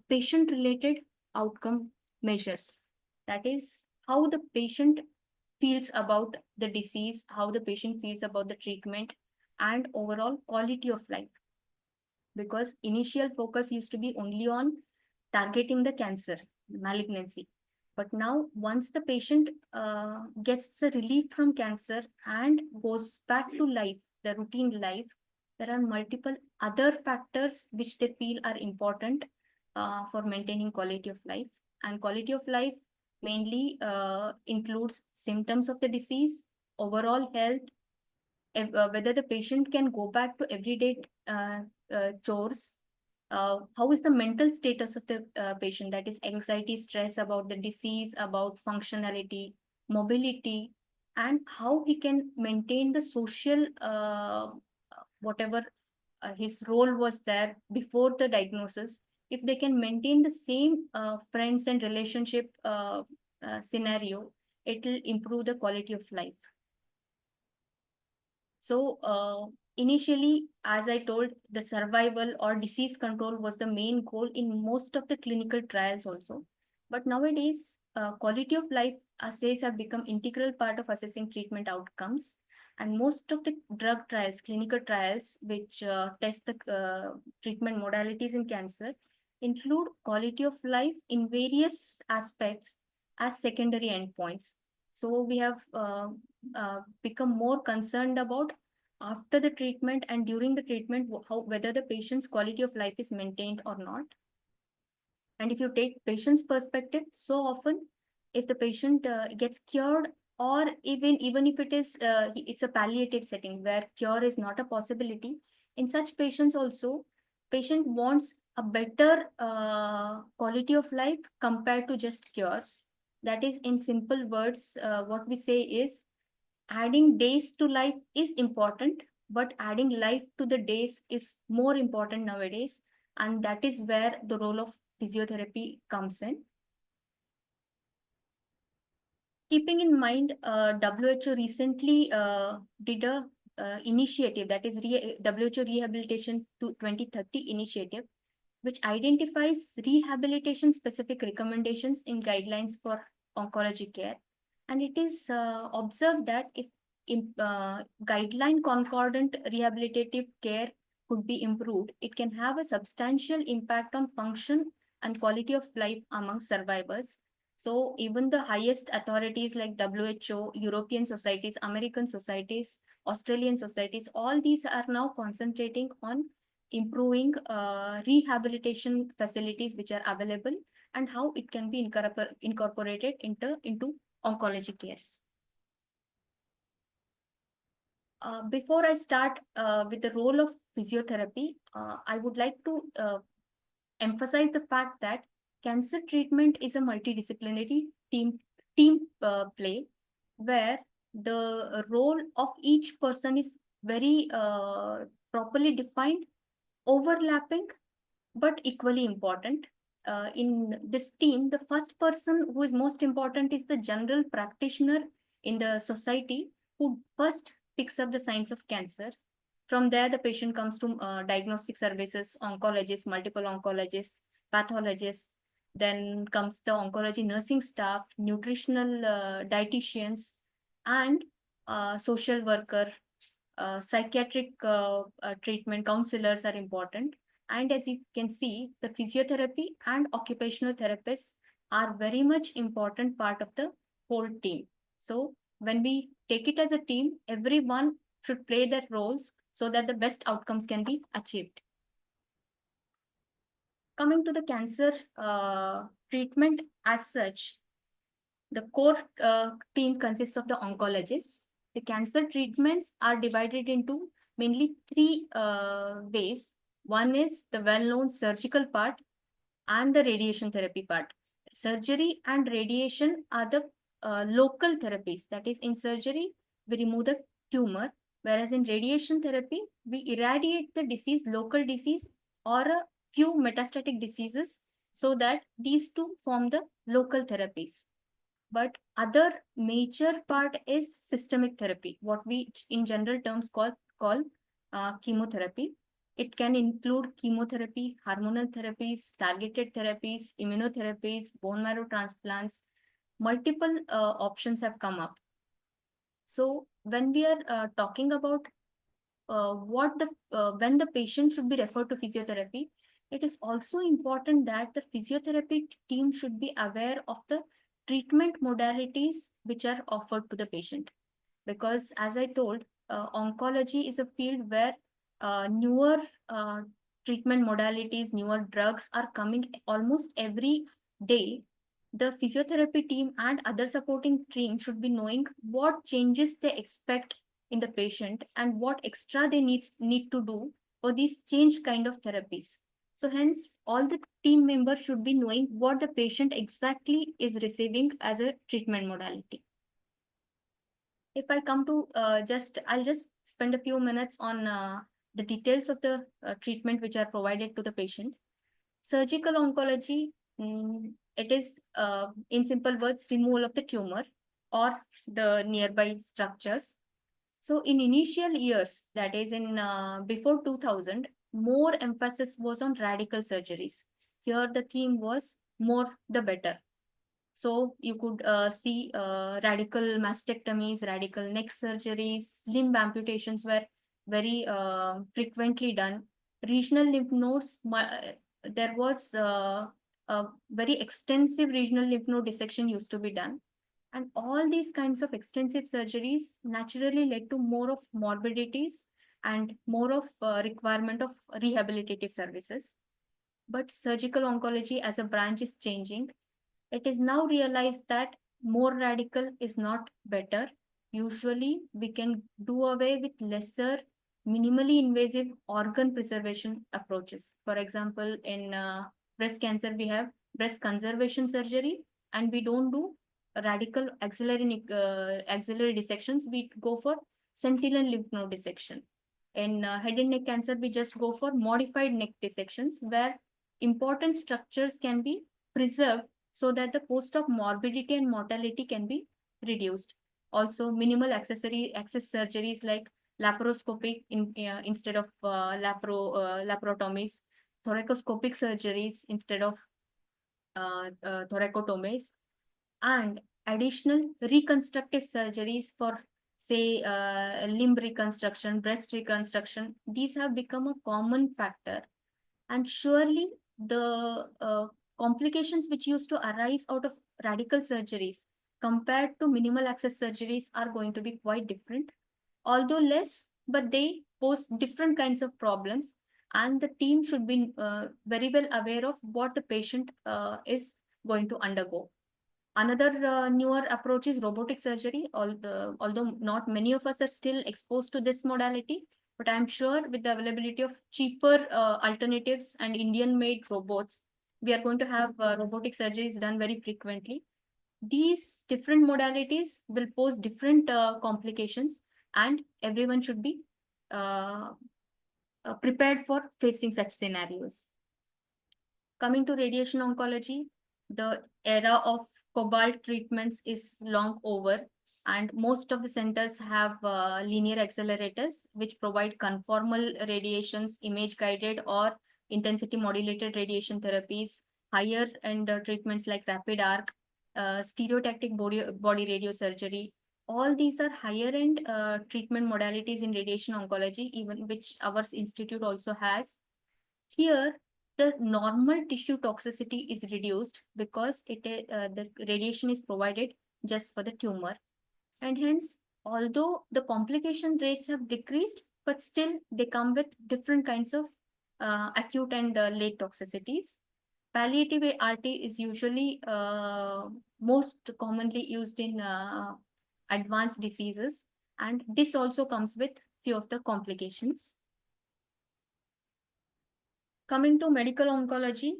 F: patient-related outcome measures. That is how the patient feels about the disease, how the patient feels about the treatment, and overall quality of life. Because initial focus used to be only on targeting the cancer, malignancy. But now, once the patient gets the relief from cancer and goes back to life, the routine life, there are multiple other factors which they feel are important for maintaining quality of life. And quality of life mainly includes symptoms of the disease, overall health, whether the patient can go back to everyday chores, how is the mental status of the patient, that is anxiety, stress about the disease, about functionality, mobility, and how he can maintain the social, whatever his role was there before the diagnosis. If they can maintain the same friends and relationship scenario, it will improve the quality of life. So initially, as I told, the survival or disease control was the main goal in most of the clinical trials also. But nowadays, quality of life assays have become integral part of assessing treatment outcomes. And most of the drug trials, clinical trials, which test the treatment modalities in cancer, include quality of life in various aspects as secondary endpoints. So we have become more concerned about after the treatment and during the treatment, whether the patient's quality of life is maintained or not. And if you take patient's perspective, so often if the patient gets cured, or even if it is it's a palliative setting where cure is not a possibility, in such patients also, patient wants a better quality of life compared to just cures. That is, in simple words, what we say is adding days to life is important, but adding life to the days is more important nowadays. And that is where the role of physiotherapy comes in. Keeping in mind, WHO recently did a initiative, that is WHO Rehabilitation to 2030 initiative, which identifies rehabilitation specific recommendations in guidelines for oncology care. And it is observed that if guideline concordant rehabilitative care could be improved, it can have a substantial impact on function and quality of life among survivors. So even the highest authorities like WHO, European societies, American societies, Australian societies, all these are now concentrating on improving rehabilitation facilities which are available and how it can be incorporated into oncology cares. Before I start with the role of physiotherapy, I would like to emphasize the fact that cancer treatment is a multidisciplinary team play, where the role of each person is very properly defined, overlapping, but equally important. In this team, the first person who is most important is the general practitioner in the society, who first picks up the signs of cancer. From there, the patient comes to diagnostic services, oncologists, multiple oncologists, pathologists. Then comes the oncology nursing staff, nutritional dietitians, and social worker, psychiatric treatment counselors are important. And as you can see, the physiotherapy and occupational therapists are very much important part of the whole team. So when we take it as a team, everyone should play their roles so that the best outcomes can be achieved. Coming to the cancer treatment as such, the core team consists of the oncologists. The cancer treatments are divided into mainly three ways. One is the well-known surgical part and the radiation therapy part. Surgery and radiation are the local therapies. That is, in surgery, we remove the tumor, whereas in radiation therapy, we irradiate the disease, local disease, or a few metastatic diseases, so that these two form the local therapies. But other major part is systemic therapy, what we in general terms call chemotherapy. It can include chemotherapy, hormonal therapies, targeted therapies, immunotherapies, bone marrow transplants. Multiple options have come up. So when we are talking about when the patient should be referred to physiotherapy, it is also important that the physiotherapy team should be aware of the treatment modalities which are offered to the patient. Because as I told, oncology is a field where newer treatment modalities, newer drugs are coming almost every day. The physiotherapy team and other supporting team should be knowing what changes they expect in the patient and what extra they need to do for these change kind of therapies. So hence, all the team members should be knowing what the patient exactly is receiving as a treatment modality. If I come to I'll just spend a few minutes on the details of the treatment which are provided to the patient. Surgical oncology, it is in simple words, removal of the tumor or the nearby structures. So in initial years, that is in before 2000, more emphasis was on radical surgeries. Here the theme was more the better. So you could see radical mastectomies, radical neck surgeries, limb amputations were very frequently done. Regional lymph nodes, there was a very extensive regional lymph node dissection used to be done. And all these kinds of extensive surgeries naturally led to more of morbidities and more of requirement of rehabilitative services. But surgical oncology as a branch is changing. It is now realized that more radical is not better. Usually, we can do away with lesser, minimally invasive organ preservation approaches. For example, in breast cancer, we have breast conservation surgery, and we don't do radical axillary dissections. We go for sentinel lymph node dissection. In head and neck cancer, we just go for modified neck dissections, where important structures can be preserved so that the post-op morbidity and mortality can be reduced. Also, minimal access surgeries like laparoscopic instead of laparotomies, thoracoscopic surgeries instead of thoracotomies, and additional reconstructive surgeries for, say, limb reconstruction, breast reconstruction. These have become a common factor. And surely the complications which used to arise out of radical surgeries compared to minimal access surgeries are going to be quite different, although less, but they pose different kinds of problems, and the team should be very well aware of what the patient is going to undergo. Another newer approach is robotic surgery, although not many of us are still exposed to this modality, but I'm sure with the availability of cheaper alternatives and Indian-made robots, we are going to have robotic surgeries done very frequently. These different modalities will pose different complications, and everyone should be prepared for facing such scenarios. Coming to radiation oncology, the era of cobalt treatments is long over, and most of the centers have linear accelerators which provide conformal radiations, image guided or intensity modulated radiation therapies, higher end treatments like rapid arc, stereotactic body radiosurgery. All these are higher end treatment modalities in radiation oncology, even which our institute also has. Here, the normal tissue toxicity is reduced because the radiation is provided just for the tumor. And hence, although the complication rates have decreased, but still they come with different kinds of acute and late toxicities. Palliative RT is usually most commonly used in advanced diseases, and this also comes with few of the complications. Coming to medical oncology,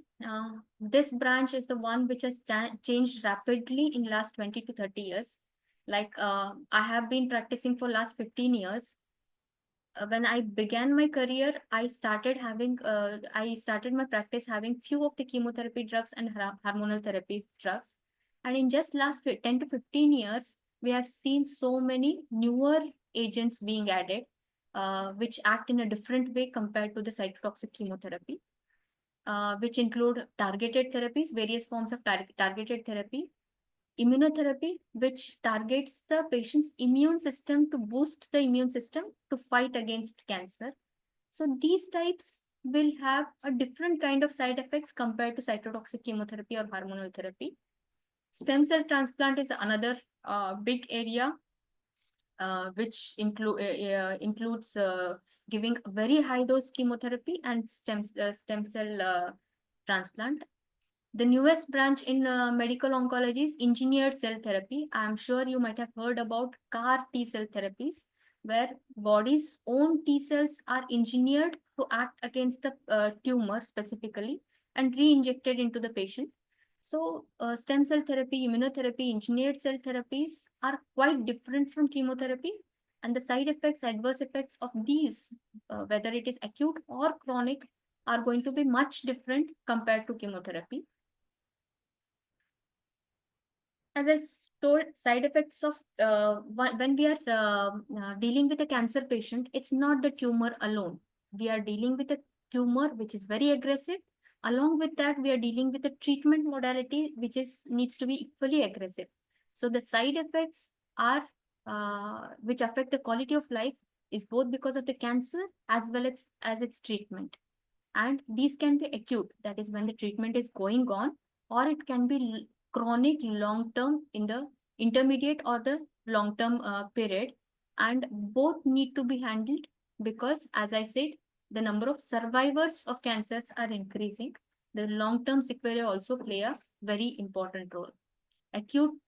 F: this branch is the one which has changed rapidly in last 20 to 30 years. Like I have been practicing for last 15 years. When I began my career, I started my practice having few of the chemotherapy drugs and hormonal therapy drugs. And in just last 10 to 15 years, we have seen so many newer agents being added, which act in a different way compared to the cytotoxic chemotherapy, which include targeted therapies, various forms of targeted therapy, immunotherapy, which targets the patient's immune system to boost the immune system to fight against cancer. So these types will have a different kind of side effects compared to cytotoxic chemotherapy or hormonal therapy. Stem cell transplant is another big area, which includes giving very high dose chemotherapy and stem cell transplant. The newest branch in medical oncology is engineered cell therapy. I'm sure you might have heard about CAR T cell therapies, where body's own T cells are engineered to act against the tumor specifically and re-injected into the patient. So stem cell therapy, immunotherapy, engineered cell therapies are quite different from chemotherapy. And the side effects, adverse effects of these, whether it is acute or chronic, are going to be much different compared to chemotherapy. As I told, side effects of when we are dealing with a cancer patient, it's not the tumor alone. We are dealing with a tumor which is very aggressive. Along with that, we are dealing with a treatment modality which needs to be equally aggressive. So the side effects are which affect the quality of life is both because of the cancer as well as its treatment. And these can be acute, that is when the treatment is going on, or it can be chronic long-term in the intermediate or the long-term period. And both need to be handled because, as I said, the number of survivors of cancers are increasing. The long-term sequelae also play a very important role. Acute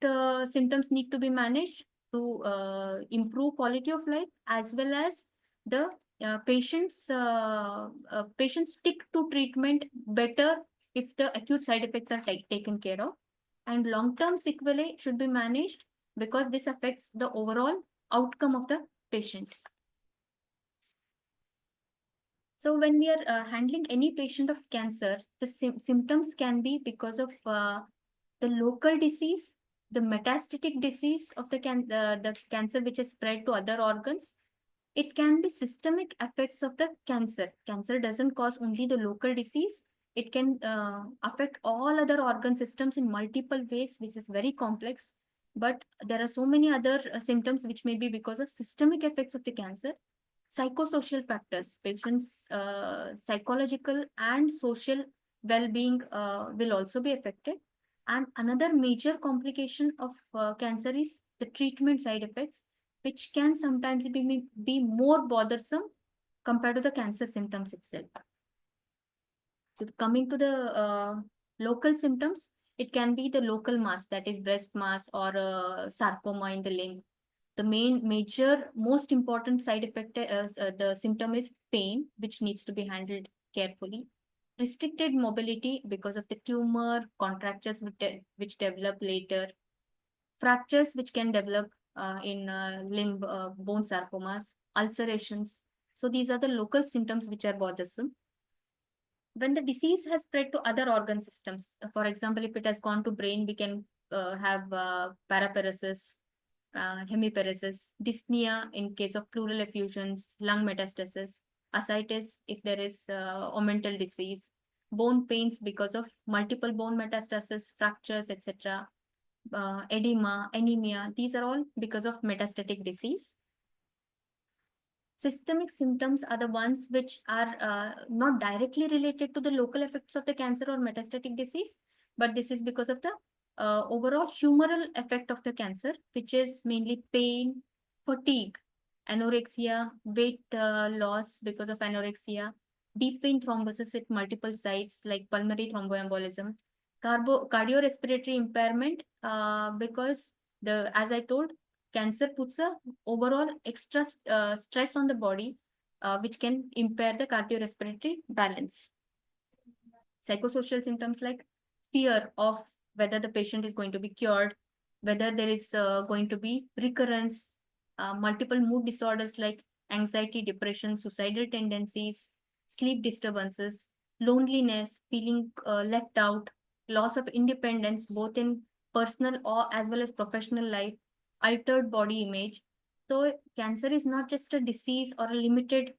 F: symptoms need to be managed to improve quality of life, as well as the patients stick to treatment better if the acute side effects are taken care of. And long-term sequelae should be managed because this affects the overall outcome of the patient. So when we are handling any patient of cancer, the symptoms can be because of the local disease, the metastatic disease of the cancer which is spread to other organs. It can be systemic effects of the cancer. Cancer doesn't cause only the local disease. It can affect all other organ systems in multiple ways, which is very complex. But there are so many other symptoms which may be because of systemic effects of the cancer. Psychosocial factors, patients' psychological and social well-being will also be affected. And another major complication of cancer is the treatment side effects, which can sometimes be more bothersome compared to the cancer symptoms itself. So coming to the local symptoms, it can be the local mass, that is breast mass or sarcoma in the limb. The most important side effect, the symptom is pain, which needs to be handled carefully. Restricted mobility because of the tumor, contractures which develop later, fractures which can develop in limb bone sarcomas, ulcerations. So these are the local symptoms which are bothersome. When the disease has spread to other organ systems, for example, if it has gone to brain, we can have paraparesis, hemiparesis, dyspnea in case of pleural effusions, lung metastasis, ascites if there is omental disease, bone pains because of multiple bone metastasis, fractures, etc., edema, anemia. These are all because of metastatic disease. Systemic symptoms are the ones which are not directly related to the local effects of the cancer or metastatic disease, but this is because of the overall humoral effect of the cancer, which is mainly pain, fatigue, anorexia, weight loss because of anorexia, deep vein thrombosis at multiple sites like pulmonary thromboembolism, cardiorespiratory impairment because as I told, cancer puts a overall extra stress on the body, which can impair the cardiorespiratory balance. Psychosocial symptoms like fear of whether the patient is going to be cured, whether there is going to be recurrence, multiple mood disorders like anxiety, depression, suicidal tendencies, sleep disturbances, loneliness, feeling left out, loss of independence, both in personal or as well as professional life, altered body image. So cancer is not just a disease or a limited,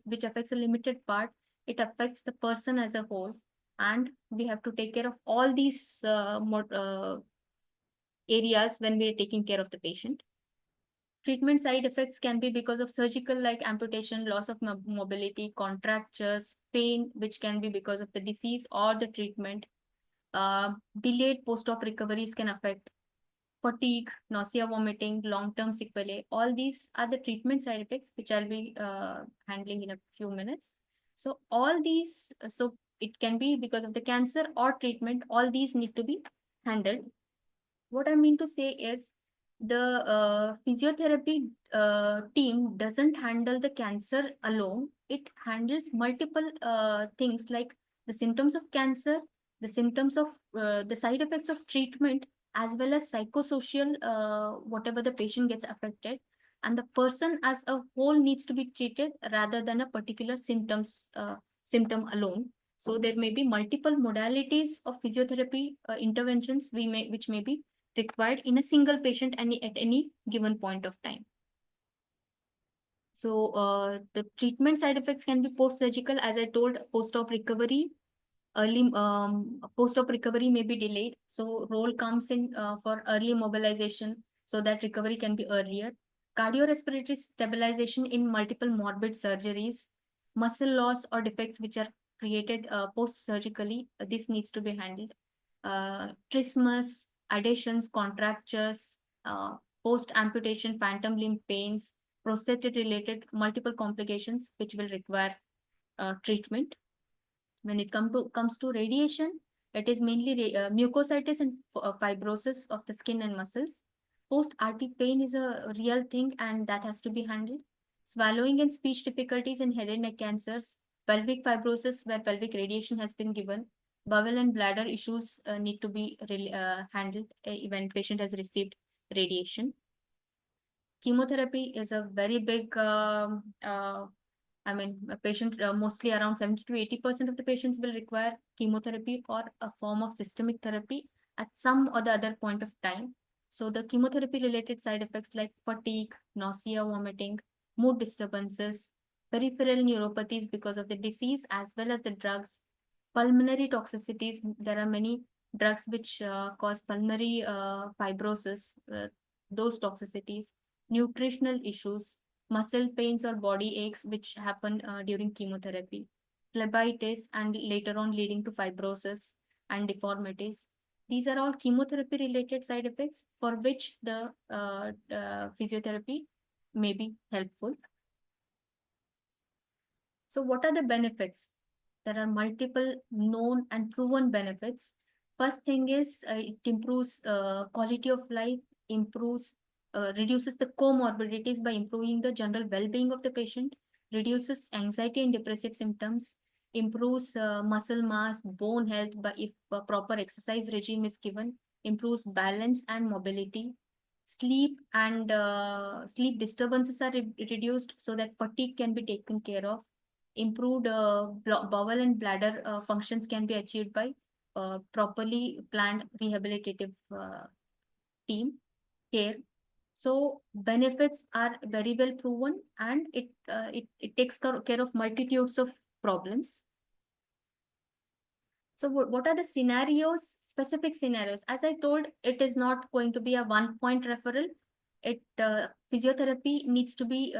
F: which affects a limited part. It affects the person as a whole, and we have to take care of all these areas when we are taking care of the patient. Treatment side effects can be because of surgical like amputation, loss of mobility, contractures, pain, which can be because of the disease or the treatment. Delayed post-op recoveries can affect fatigue, nausea, vomiting, long-term sequelae. All these are the treatment side effects, which I'll be handling in a few minutes. So all these, so it can be because of the cancer or treatment, all these need to be handled. What I mean to say is the physiotherapy team doesn't handle the cancer alone. It handles multiple things like the symptoms of cancer, the symptoms of the side effects of treatment, as well as psychosocial, whatever the patient gets affected. And the person as a whole needs to be treated rather than a particular symptom alone. So there may be multiple modalities of physiotherapy interventions which may be required in a single patient at any given point of time. So the treatment side effects can be post-surgical, as I told, post-op recovery. Early post-op recovery may be delayed. So role comes in for early mobilization so that recovery can be earlier. Cardiorespiratory stabilization in multiple morbid surgeries, muscle loss or defects which are created post-surgically, this needs to be handled. Trismus, adhesions, contractures, post-amputation, phantom limb pains, prosthetic-related multiple complications which will require treatment. When it comes to radiation, it is mainly mucositis and fibrosis of the skin and muscles. Post-RT pain is a real thing and that has to be handled. Swallowing and speech difficulties in head and neck cancers, pelvic fibrosis where pelvic radiation has been given, bowel and bladder issues need to be handled when patient has received radiation. Chemotherapy is a very big a patient, mostly around 70 to 80% of the patients will require chemotherapy or a form of systemic therapy at some or the other point of time. So the chemotherapy related side effects like fatigue, nausea, vomiting, mood disturbances, peripheral neuropathies because of the disease as well as the drugs, pulmonary toxicities. There are many drugs which cause pulmonary fibrosis, those toxicities, nutritional issues, muscle pains or body aches which happen during chemotherapy, phlebitis and later on leading to fibrosis and deformities. These are all chemotherapy related side effects for which the physiotherapy may be helpful. So what are the benefits? There are multiple known and proven benefits. First thing is it improves quality of life, reduces the comorbidities by improving the general well-being of the patient, reduces anxiety and depressive symptoms, improves muscle mass, bone health by if a proper exercise regime is given, improves balance and mobility. Sleep and sleep disturbances are reduced so that fatigue can be taken care of. Improved bowel and bladder functions can be achieved by properly planned rehabilitative team care. So benefits are very well proven and it takes care of multitudes of problems. So what are the scenarios, specific scenarios? As I told, it is not going to be a one-point referral. Physiotherapy needs to be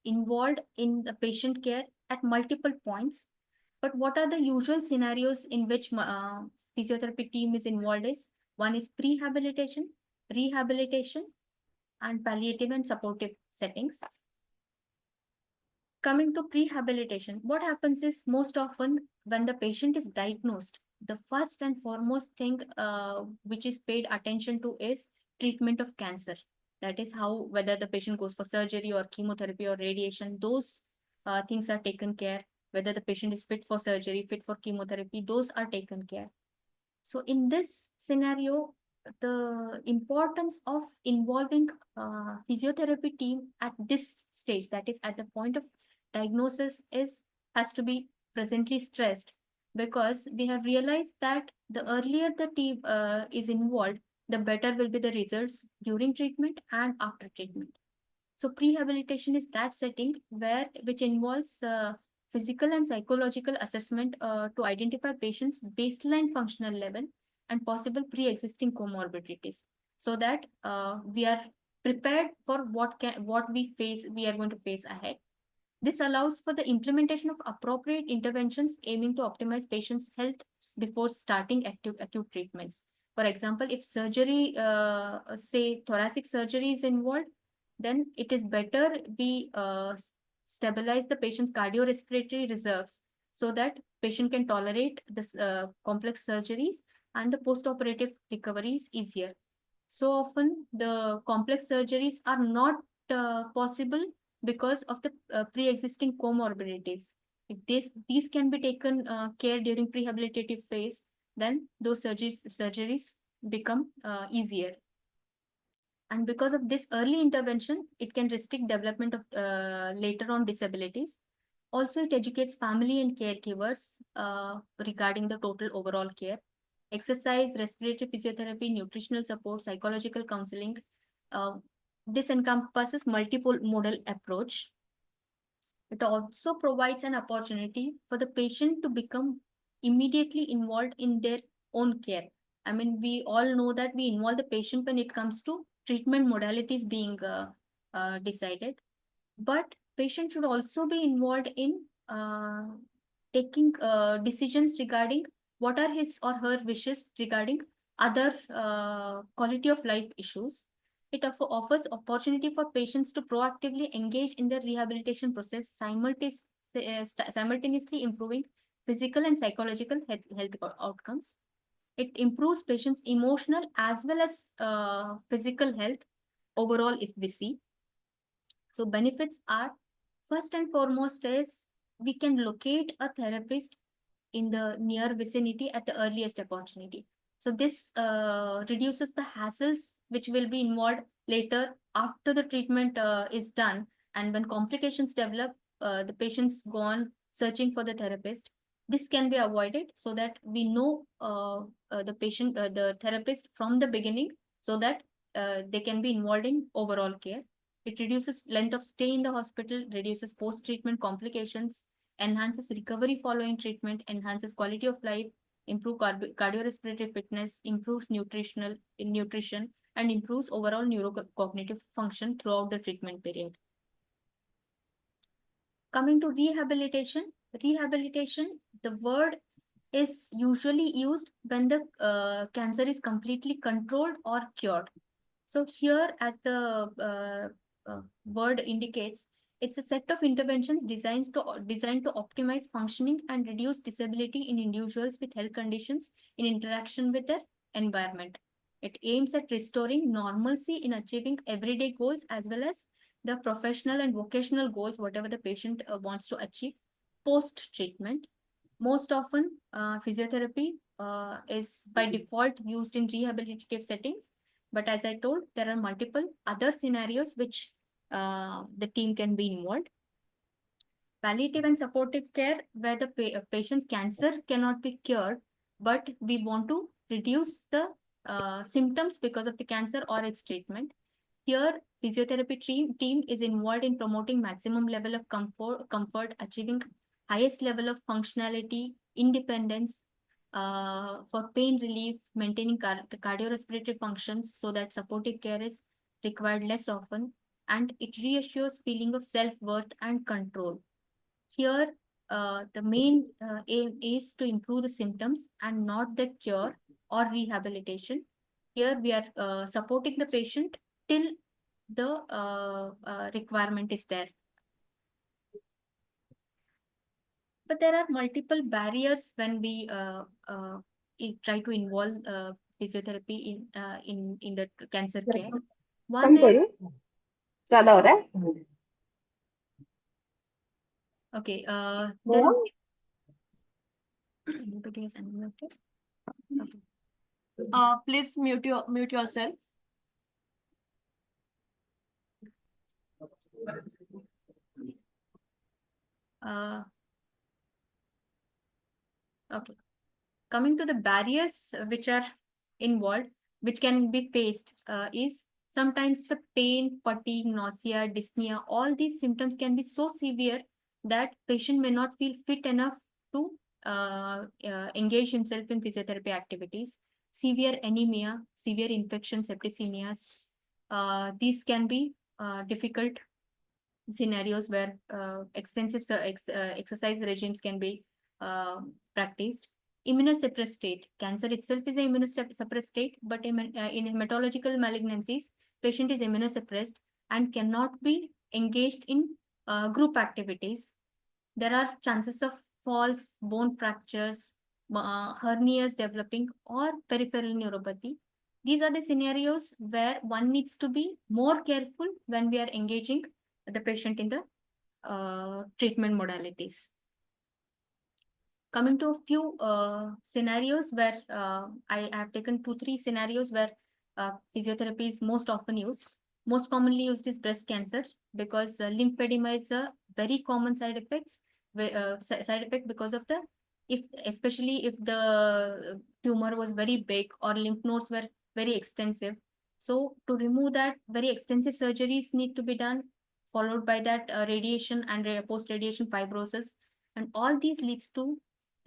F: involved in the patient care at multiple points. But what are the usual scenarios in which physiotherapy team is involved is? One is prehabilitation, rehabilitation, and palliative and supportive settings. Coming to prehabilitation, what happens is most often when the patient is diagnosed, the first and foremost thing which is paid attention to is treatment of cancer. That is how whether the patient goes for surgery or chemotherapy or radiation, those things are taken care. Whether the patient is fit for surgery, fit for chemotherapy, those are taken care. So in this scenario, the importance of involving physiotherapy team at this stage, that is at the point of diagnosis, has to be presently stressed, because we have realized that the earlier the team is involved, the better will be the results during treatment and after treatment. So prehabilitation is that setting which involves physical and psychological assessment to identify patients' baseline functional level and possible pre-existing comorbidities, so that we are prepared for what we are going to face ahead. This allows for the implementation of appropriate interventions aiming to optimize patients' health before starting acute treatments. For example, if surgery, say thoracic surgery is involved, then it is better we stabilize the patient's cardiorespiratory reserves, so that patient can tolerate this complex surgeries and the post-operative recovery is easier. So often the complex surgeries are not possible because of the pre-existing comorbidities. If these can be taken care during prehabilitative phase, then those surgeries become easier. And because of this early intervention, it can restrict development of later on disabilities. Also, it educates family and caregivers regarding the total overall care. Exercise, respiratory physiotherapy, nutritional support, psychological counseling. This encompasses multiple modal approach. It also provides an opportunity for the patient to become immediately involved in their own care. I mean, we all know that we involve the patient when it comes to treatment modalities being decided, but patient should also be involved in taking decisions regarding what are his or her wishes regarding other quality of life issues. It offers opportunity for patients to proactively engage in their rehabilitation process, simultaneously improving physical and psychological health outcomes. It improves patients' emotional as well as physical health overall, if we see. So benefits are, first and foremost, is we can locate a therapist in the near vicinity at the earliest opportunity. So this reduces the hassles which will be involved later after the treatment is done, and when complications develop, the patient's gone searching for the therapist. This can be avoided so that we know the therapist from the beginning, so that they can be involved in overall care. It reduces length of stay in the hospital, reduces post-treatment complications, enhances recovery following treatment, enhances quality of life, improve cardiorespiratory fitness, improves nutrition, and improves overall neurocognitive function throughout the treatment period. Coming to rehabilitation, the word is usually used when the cancer is completely controlled or cured. So here, as the word indicates, it's a set of interventions designed to optimize functioning and reduce disability in individuals with health conditions in interaction with their environment. It aims at restoring normalcy in achieving everyday goals as well as the professional and vocational goals, whatever the patient wants to achieve post-treatment. Most often, physiotherapy is by default used in rehabilitative settings. But as I told, there are multiple other scenarios which the team can be involved. Palliative and supportive care, where the patient's cancer cannot be cured, but we want to reduce the symptoms because of the cancer or its treatment. Here, physiotherapy team is involved in promoting maximum level of comfort, achieving highest level of functionality, independence, for pain relief, maintaining cardiorespiratory functions, so that supportive care is required less often, and it reassures feeling of self-worth and control. Here, the main aim is to improve the symptoms and not the cure or rehabilitation. Here, we are supporting the patient till the requirement is there. But there are multiple barriers when we try to involve physiotherapy in the cancer care. One is, okay, anybody has unmuted? Okay.
B: Please mute yourself.
F: Okay. Coming to the barriers which are involved, which can be faced, is sometimes the pain, fatigue, nausea, dyspnea, all these symptoms can be so severe that patient may not feel fit enough to engage himself in physiotherapy activities. Severe anemia, severe infection, septicemias, these can be difficult scenarios where extensive exercise regimes can be practiced. Immunosuppressed state. Cancer itself is a immunosuppressed state, but in hematological malignancies, patient is immunosuppressed and cannot be engaged in group activities. There are chances of falls, bone fractures, hernias developing, or peripheral neuropathy. These are the scenarios where one needs to be more careful when we are engaging the patient in the treatment modalities. Coming to a few scenarios where I have taken 2-3 scenarios where physiotherapy is most often used. Most commonly used is breast cancer because lymphedema is a very common side effect because of especially if the tumor was very big or lymph nodes were very extensive. So to remove that, very extensive surgeries need to be done, followed by that radiation and post-radiation fibrosis. And all these leads to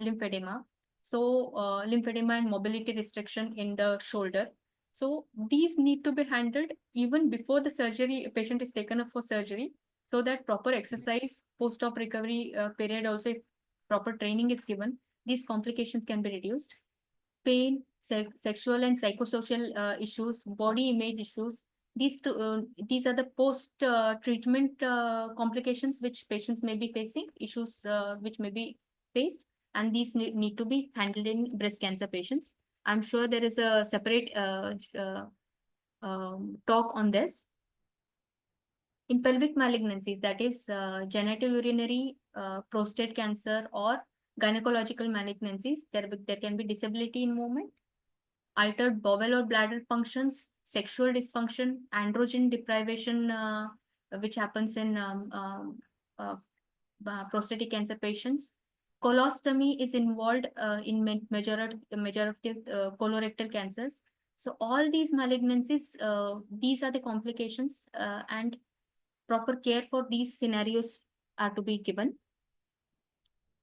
F: lymphedema. So lymphedema and mobility restriction in the shoulder. So these need to be handled even before the surgery, a patient is taken up for surgery, so that proper exercise, post-op recovery period also, if proper training is given, these complications can be reduced. Pain, sexual and psychosocial issues, body image issues, these are the post-treatment complications which patients may be facing, issues which may be faced, and these need to be handled in breast cancer patients. I'm sure there is a separate talk on this. In pelvic malignancies, that is genitourinary prostate cancer or gynecological malignancies, there can be disability in movement, altered bowel or bladder functions, sexual dysfunction, androgen deprivation, which happens in prostatic cancer patients. Colostomy is involved in majority colorectal cancers. So all these malignancies, these are the complications, and proper care for these scenarios are to be given.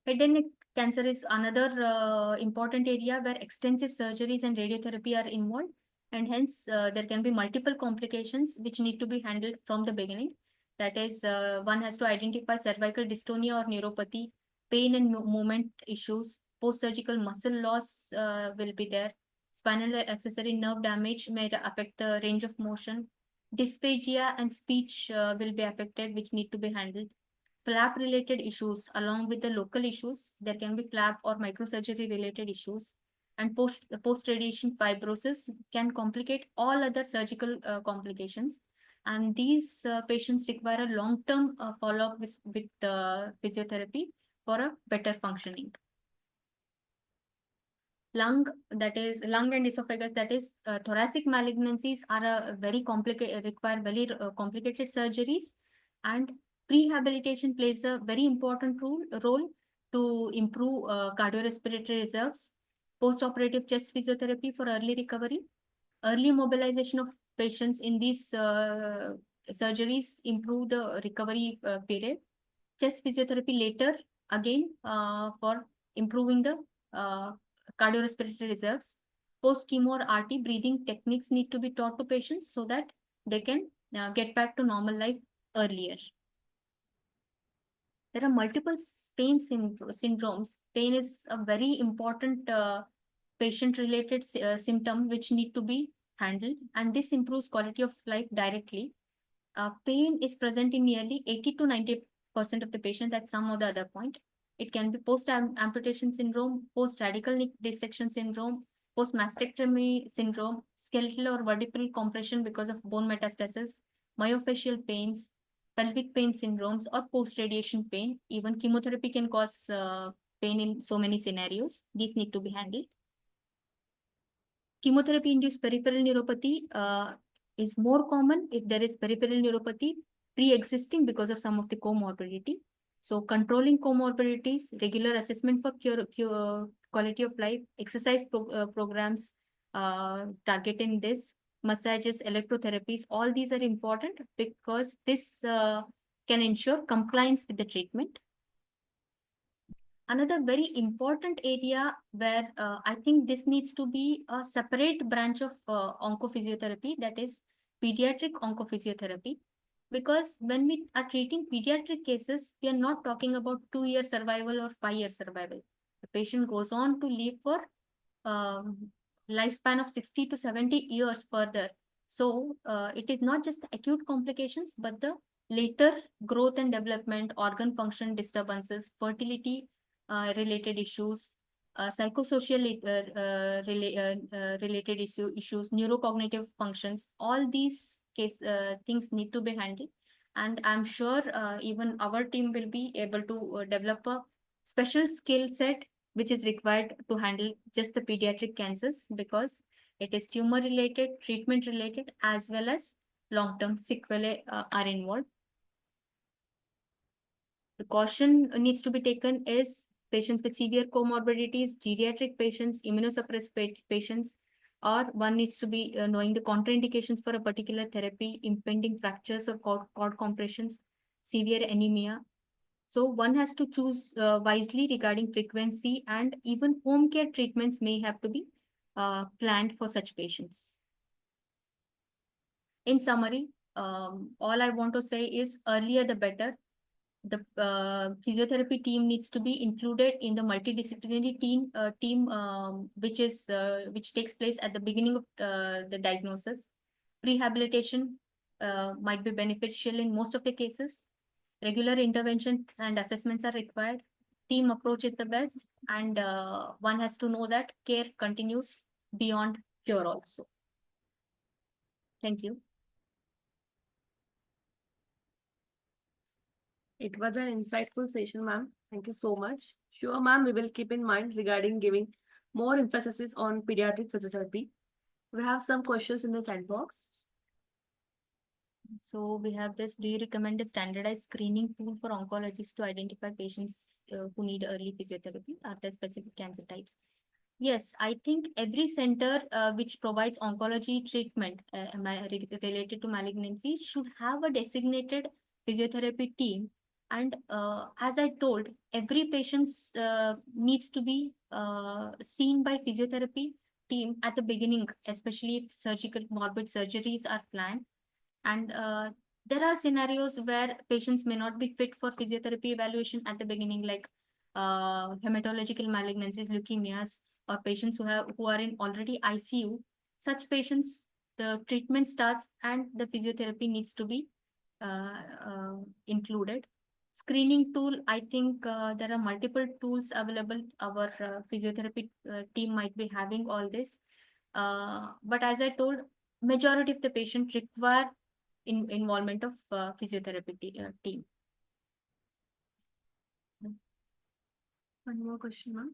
F: Head and neck cancer is another important area where extensive surgeries and radiotherapy are involved, and hence there can be multiple complications which need to be handled from the beginning. That is, one has to identify cervical dystonia or neuropathy, pain and movement issues, post-surgical muscle loss will be there. Spinal accessory nerve damage may affect the range of motion. Dysphagia and speech will be affected, which need to be handled. Flap related issues along with the local issues, there can be flap or microsurgery related issues, and post radiation fibrosis can complicate all other surgical complications, and these patients require a long-term follow-up with physiotherapy for a better functioning. Lung and esophagus, that is thoracic malignancies are a very complicated, require very complicated surgeries, and rehabilitation plays a very important role to improve cardiorespiratory reserves, post-operative chest physiotherapy for early recovery, early mobilization of patients in these surgeries improve the recovery period, chest physiotherapy later again for improving the cardiorespiratory reserves. Post-chemo or RT breathing techniques need to be taught to patients so that they can get back to normal life earlier. There are multiple pain syndromes. Pain is a very important patient-related symptom which need to be handled, and this improves quality of life directly. Pain is present in nearly 80 to 90% of the patients at some or the other point. It can be post-amputation syndrome, post-radical neck dissection syndrome, post-mastectomy syndrome, skeletal or vertebral compression because of bone metastasis, myofascial pains, pelvic pain syndromes, or post-radiation pain. Even chemotherapy can cause pain in so many scenarios. These need to be handled. chemotherapy-induced peripheral neuropathy is more common if there is peripheral neuropathy pre-existing because of some of the comorbidity. So controlling comorbidities, regular assessment for quality of life, exercise programs targeting this, massages, electrotherapies, all these are important because this can ensure compliance with the treatment. Another very important area where I think this needs to be a separate branch of oncophysiotherapy, that is pediatric oncophysiotherapy. Because when we are treating pediatric cases, we are not talking about 2-year survival or 5-year survival. The patient goes on to live for lifespan of 60 to 70 years further. So it is not just the acute complications, but the later growth and development, organ function disturbances, fertility related issues, psychosocial related issues, neurocognitive functions, all these things need to be handled. And I'm sure even our team will be able to develop a special skill set which is required to handle just the pediatric cancers, because it is tumor related, treatment related, as well as long-term sequelae are involved. The caution needs to be taken is patients with severe comorbidities, geriatric patients, immunosuppressed patients, or one needs to be knowing the contraindications for a particular therapy, impending fractures or cord compressions, severe anemia. So one has to choose wisely regarding frequency, and even home care treatments may have to be planned for such patients. In summary, all I want to say is earlier the better. The physiotherapy team needs to be included in the multidisciplinary team which takes place at the beginning of the diagnosis. Rehabilitation might be beneficial in most of the cases. Regular interventions and assessments are required. Team approach is the best, and one has to know that care continues beyond cure also. Thank you.
B: It was an insightful session, ma'am. Thank you so much. Sure, ma'am, we will keep in mind regarding giving more emphasis on pediatric physiotherapy. We have some questions in the chat box.
F: So we have this: do you recommend a standardized screening tool for oncologists to identify patients who need early physiotherapy? Are there specific cancer types? Yes, I think every center which provides oncology treatment related to malignancies should have a designated physiotherapy team. And as I told, every patient needs to be seen by physiotherapy team at the beginning, especially if surgical morbid surgeries are planned. And there are scenarios where patients may not be fit for physiotherapy evaluation at the beginning, like hematological malignancies, leukemias, or patients who are in already ICU. Such patients, the treatment starts and the physiotherapy needs to be included. Screening tool, I think there are multiple tools available. Our physiotherapy team might be having all this. But as I told, majority of the patient require involvement of physiotherapy team.
B: One more question, ma'am.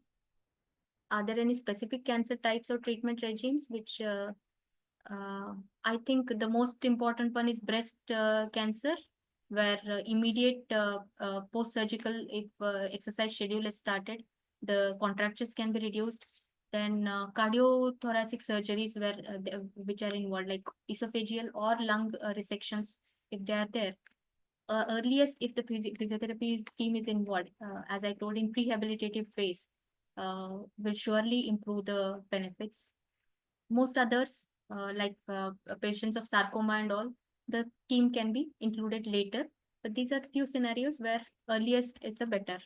F: Are there any specific cancer types or treatment regimes which I think the most important one is breast cancer, where immediate post-surgical, if exercise schedule is started, the contractures can be reduced. Then cardiothoracic surgeries which are involved, like esophageal or lung resections, if they are there. Earliest, if the physiotherapy team is involved, as I told, in rehabilitative phase, will surely improve the benefits. Most others, like patients of sarcoma and all, the team can be included later. But these are few scenarios where earliest is the better.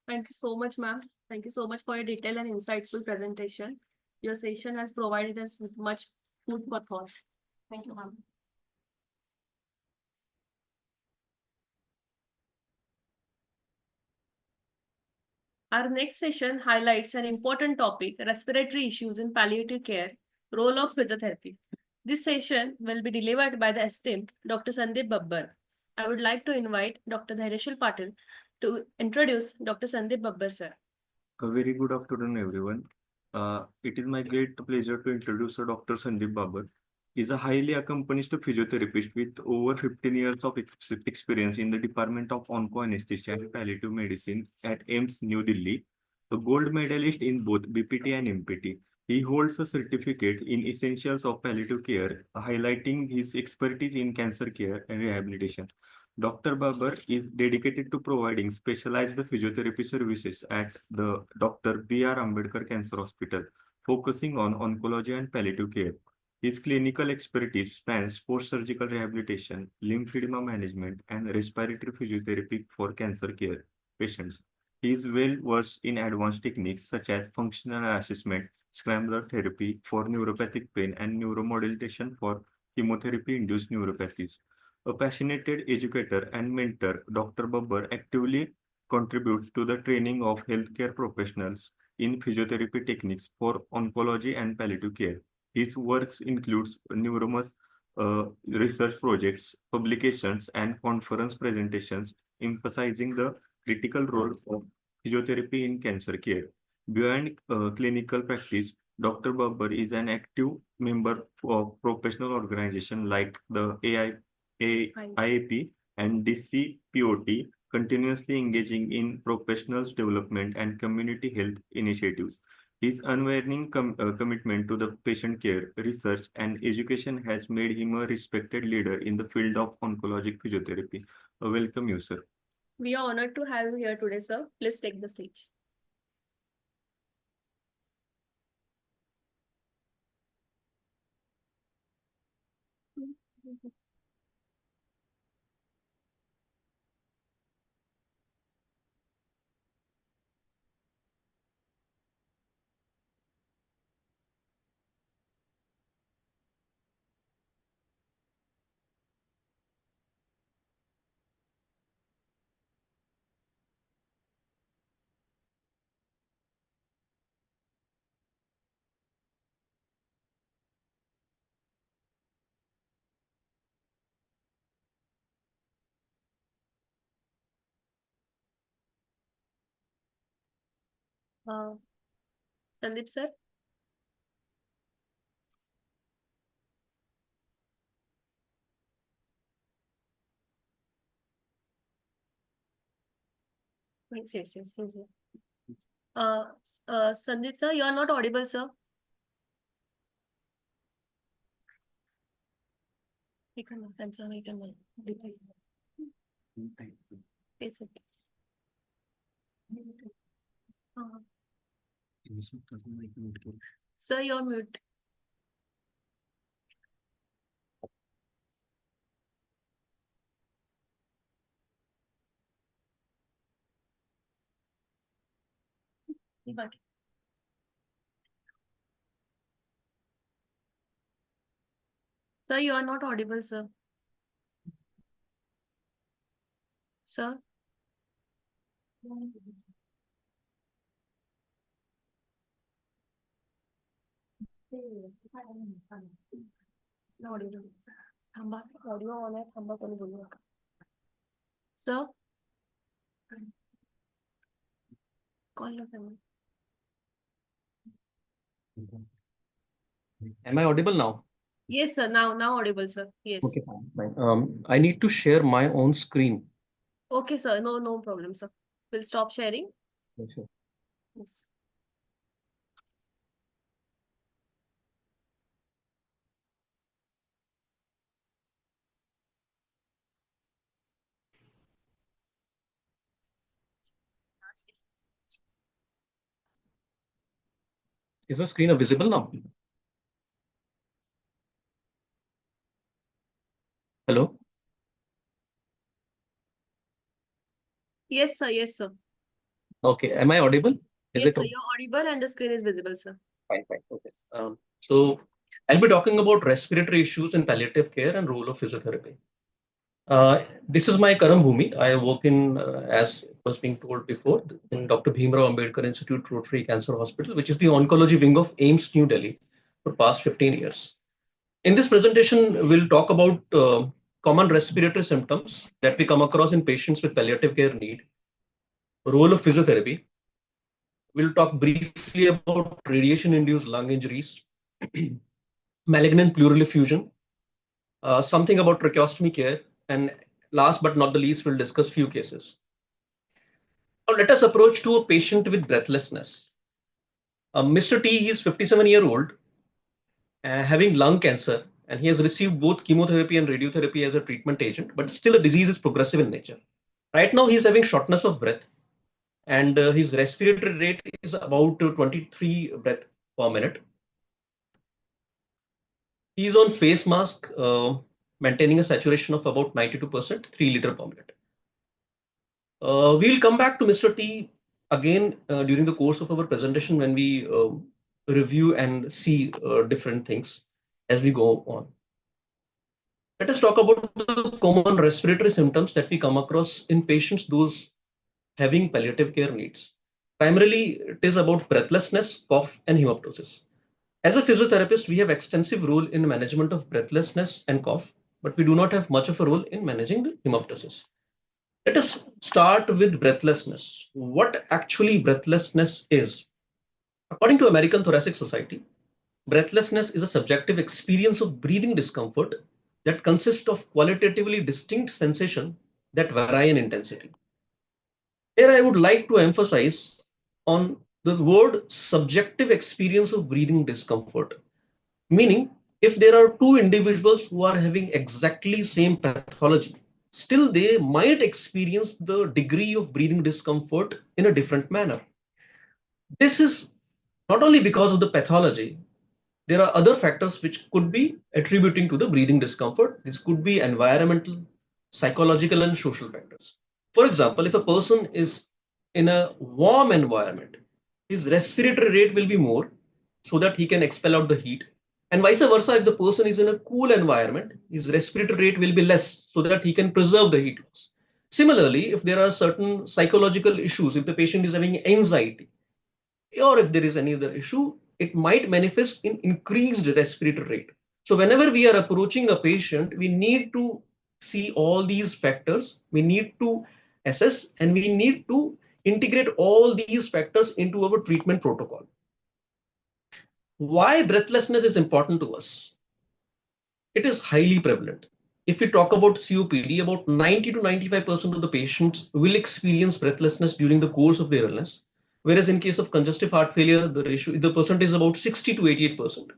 B: Thank you so much, ma'am. Thank you so much for your detailed and insightful presentation. Your session has provided us with much food for thought. Thank you, ma'am. Our next session highlights an important topic: respiratory issues in palliative care, role of physiotherapy. This session will be delivered by the esteemed Dr. Sandeep Babbar. I would like to invite Dr. Dhaireshwar Patil to introduce Dr. Sandeep Babbar, sir.
G: A very good afternoon, everyone. It is my great pleasure to introduce Dr. Sandeep Babar. He is a highly accomplished physiotherapist with over 15 years of experience in the Department of Onco Anesthesia and Palliative Medicine at AIMS, New Delhi. A gold medalist in both BPT and MPT. He holds a certificate in Essentials of Palliative Care, highlighting his expertise in cancer care and rehabilitation. Dr. Babar is dedicated to providing specialized physiotherapy services at the Dr. B.R. Ambedkar Cancer Hospital, focusing on oncology and palliative care. His clinical expertise spans post-surgical rehabilitation, lymphedema management, and respiratory physiotherapy for cancer care patients. He is well versed in advanced techniques such as functional assessment, scrambler therapy for neuropathic pain, and neuromodulation for chemotherapy-induced neuropathies. A passionate educator and mentor, Dr. Babbar actively contributes to the training of healthcare professionals in physiotherapy techniques for oncology and palliative care. His works includes numerous research projects, publications, and conference presentations emphasizing the critical role of physiotherapy in cancer care. Beyond clinical practice, Dr. Babbar is an active member of professional organizations like the IAP and DCPOT, continuously engaging in professional development and community health initiatives. His unwavering commitment to the patient care, research, and education has made him a respected leader in the field of oncologic physiotherapy. Welcome you, sir.
B: We are honored to have you here today, sir. Please take the stage. Sandeep, sir. Yes. Sandeep, sir, you are not audible, sir. Yes, sir. Sir, you're mute. Sir, you are not audible, sir. Sir. थांबा audio on आहे थांबा कोणी बोलू नका sir call
E: Am I audible now?
B: Yes, sir. Now audible, sir. Yes.
E: Okay, fine. I need to share my own screen.
B: Okay, sir. No problem, sir. We'll stop sharing.
E: Yes, sir.
B: Yes.
E: Is the screen visible now? Hello?
B: Yes, sir. Yes, sir.
E: Okay, am I audible?
B: Yes, sir. You're audible and the screen is visible, sir.
E: Fine. Okay. So I'll be talking about respiratory issues in palliative care and role of physiotherapy. This is my Karam Bhumi. I work in, as was being told before, in Dr. Bhimrao Ambedkar Institute Rotary Cancer Hospital, which is the oncology wing of AIMS New Delhi for past 15 years. In this presentation, we'll talk about common respiratory symptoms that we come across in patients with palliative care need, role of physiotherapy, We'll talk briefly about radiation-induced lung injuries, malignant pleural effusion, something about tracheostomy care, and last but not the least, we'll discuss few cases. Now let us approach to a patient with breathlessness. Mr. T, he is 57-year-old, having lung cancer, and he has received both chemotherapy and radiotherapy as a treatment agent, but still the disease is progressive in nature. Right now, he's having shortness of breath, and his respiratory rate is about 23 breath per minute. He is on face mask, maintaining a saturation of about 92%, 3 liter per minute. We'll come back to Mr. T again during the course of our presentation when we review and see different things as we go on. Let us talk about the common respiratory symptoms that we come across in patients, those having palliative care needs. Primarily, it is about breathlessness, cough, and hemoptysis. As a physiotherapist, we have extensive role in management of breathlessness and cough, but we do not have much of a role in managing the hemoptysis. Let us start with breathlessness. What actually breathlessness is? According to American Thoracic Society, breathlessness is a subjective experience of breathing discomfort that consists of qualitatively distinct sensations that vary in intensity. Here I would like to emphasize on the word subjective experience of breathing discomfort, meaning if there are two individuals who are having exactly same pathology, still they might experience the degree of breathing discomfort in a different manner. This is not only because of the pathology, there are other factors which could be attributing to the breathing discomfort. This could be environmental, psychological, and social factors. For example, if a person is in a warm environment, his respiratory rate will be more so that he can expel out the heat. And vice versa, if the person is in a cool environment, his respiratory rate will be less so that he can preserve the heat loss. Similarly, if there are certain psychological issues, if the patient is having anxiety, or if there is any other issue, it might manifest in increased respiratory rate. So whenever we are approaching a patient, we need to see all these factors. We need to assess and we need to integrate all these factors into our treatment protocol. Why breathlessness is important to us? It is highly prevalent. If we talk about COPD, about 90 to 95% of the patients will experience breathlessness during the course of their illness. Whereas in case of congestive heart failure, the percentage is about 60 to 88%.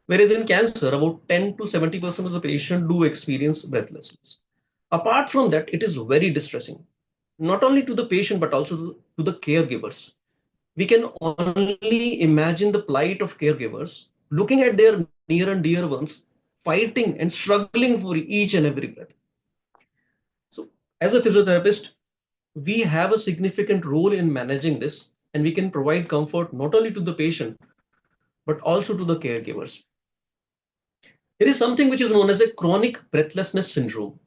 E: Whereas in cancer, about 10 to 70% of the patient do experience breathlessness. Apart from that, it is very distressing, not only to the patient, but also to the caregivers. We can only imagine the plight of caregivers looking at their near and dear ones, fighting and struggling for each and every breath. So as a physiotherapist, we have a significant role in managing this, and we can provide comfort not only to the patient, but also to the caregivers. There is something which is known as a chronic breathlessness syndrome.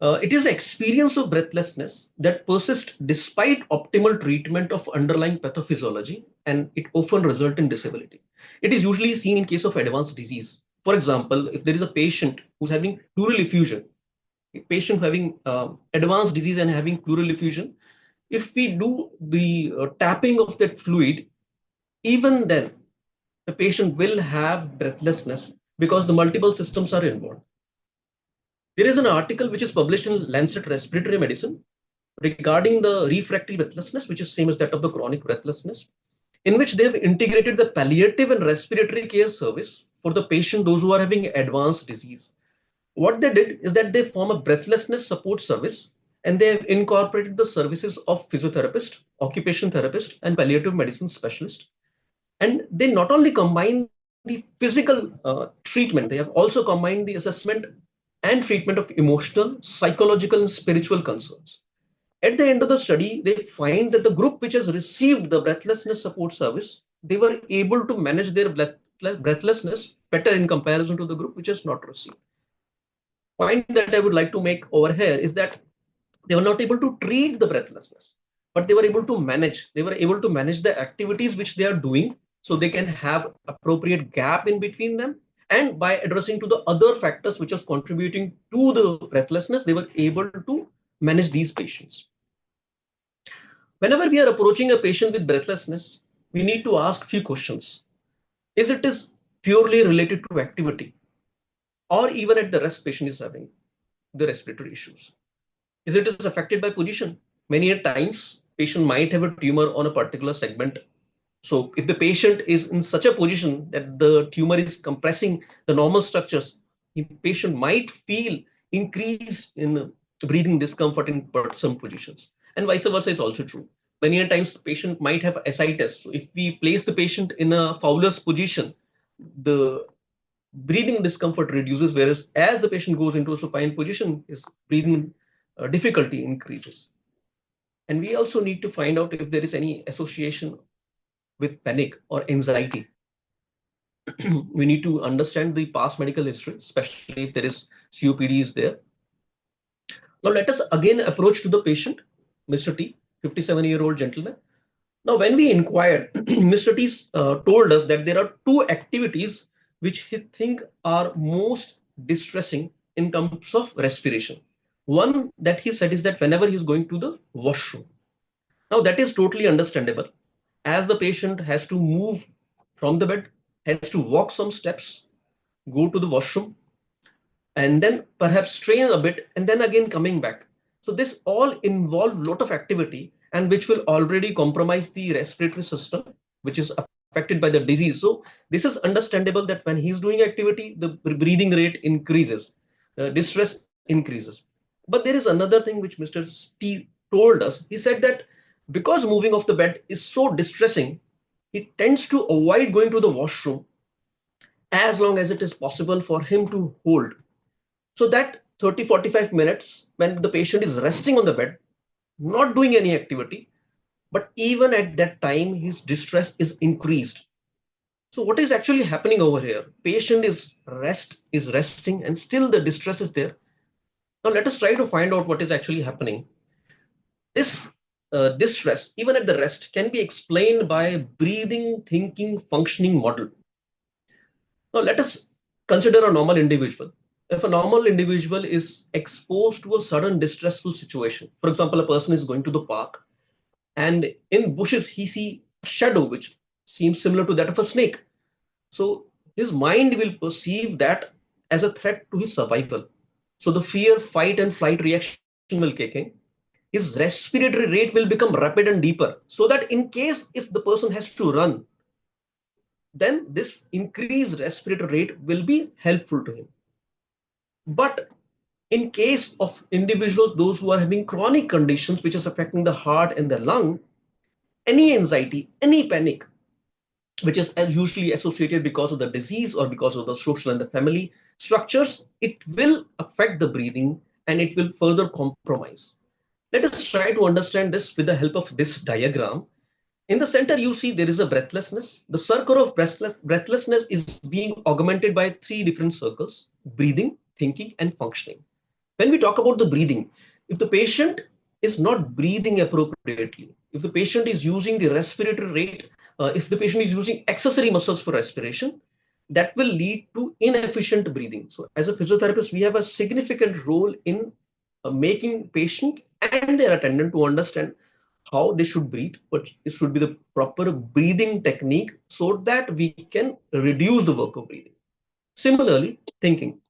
E: It is an experience of breathlessness that persists despite optimal treatment of underlying pathophysiology, and it often results in disability. It is usually seen in case of advanced disease. For example, if there is a patient who's having pleural effusion, a patient having advanced disease and having pleural effusion, if we do the tapping of that fluid, even then the patient will have breathlessness because the multiple systems are involved. There is an article which is published in Lancet Respiratory Medicine regarding the refractory breathlessness, which is same as that of the chronic breathlessness, in which they have integrated the palliative and respiratory care service for the patient, those who are having advanced disease. What they did is that they form a breathlessness support service, and they have incorporated the services of physiotherapist, occupational therapist, and palliative medicine specialist. And they not only combine the physical treatment, they have also combined the assessment and treatment of emotional, psychological, and spiritual concerns. At the end of the study, they find that the group which has received the breathlessness support service, they were able to manage their breathlessness better in comparison to the group which has not received. Point that I would like to make over here is that they were not able to treat the breathlessness, but they were able to manage. They were able to manage the activities which they are doing so they can have appropriate gap in between them. And by addressing to the other factors which are contributing to the breathlessness, they were able to manage these patients. Whenever we are approaching a patient with breathlessness, we need to ask few questions. Is it purely related to activity, or even at the rest patient is having the respiratory issues? Is it affected by position? Many a times patient might have a tumor on a particular segment. So if the patient is in such a position that the tumor is compressing the normal structures, the patient might feel increase in breathing discomfort in some positions, and vice versa is also true. Many a times the patient might have ascites. So if we place the patient in a Fowler's position, the breathing discomfort reduces, whereas as the patient goes into a supine position, his breathing difficulty increases. And we also need to find out if there is any association with panic or anxiety. We need to understand the past medical history, especially if there is COPD is there. Now let us again approach to the patient, Mr. T, 57-year-old gentleman. Now when we inquired, Mr. T told us that there are two activities which he think are most distressing in terms of respiration. One that he said is that whenever he's going to the washroom. Now that is totally understandable, as the patient has to move from the bed, has to walk some steps, go to the washroom, and then perhaps strain a bit, and then again coming back. So this all involve a lot of activity, and which will already compromise the respiratory system, which is affected by the disease. So this is understandable that when he's doing activity, the breathing rate increases, distress increases. But there is another thing which Mr. T told us. He said that because moving off the bed is so distressing, he tends to avoid going to the washroom as long as it is possible for him to hold. So that 30-45 minutes when the patient is resting on the bed, not doing any activity, but even at that time, his distress is increased. So what is actually happening over here? Patient is resting, and still the distress is there. Now let us try to find out what is actually happening. This distress, even at the rest, can be explained by a breathing, thinking, functioning model. Now let us consider a normal individual. If a normal individual is exposed to a sudden distressful situation, for example, a person is going to the park and in bushes he sees a shadow which seems similar to that of a snake. So his mind will perceive that as a threat to his survival. So the fear, fight, and flight reaction will kick in. His respiratory rate will become rapid and deeper, so that in case if the person has to run, then this increased respiratory rate will be helpful to him. But in case of individuals, those who are having chronic conditions which is affecting the heart and the lung, any anxiety, any panic, which is usually associated because of the disease or because of the social and the family structures, it will affect the breathing and it will further compromise. Let us try to understand this with the help of this diagram. In the center, you see there is a breathlessness. The circle of breathlessness is being augmented by three different circles: breathing, thinking, and functioning. When we talk about the breathing, if the patient is not breathing appropriately, if the patient is using the respiratory rate, if the patient is using accessory muscles for respiration, that will lead to inefficient breathing. So as a physiotherapist, we have a significant role in making patient and their attendant to understand how they should breathe, but it should be the proper breathing technique so that we can reduce the work of breathing. Similarly, thinking.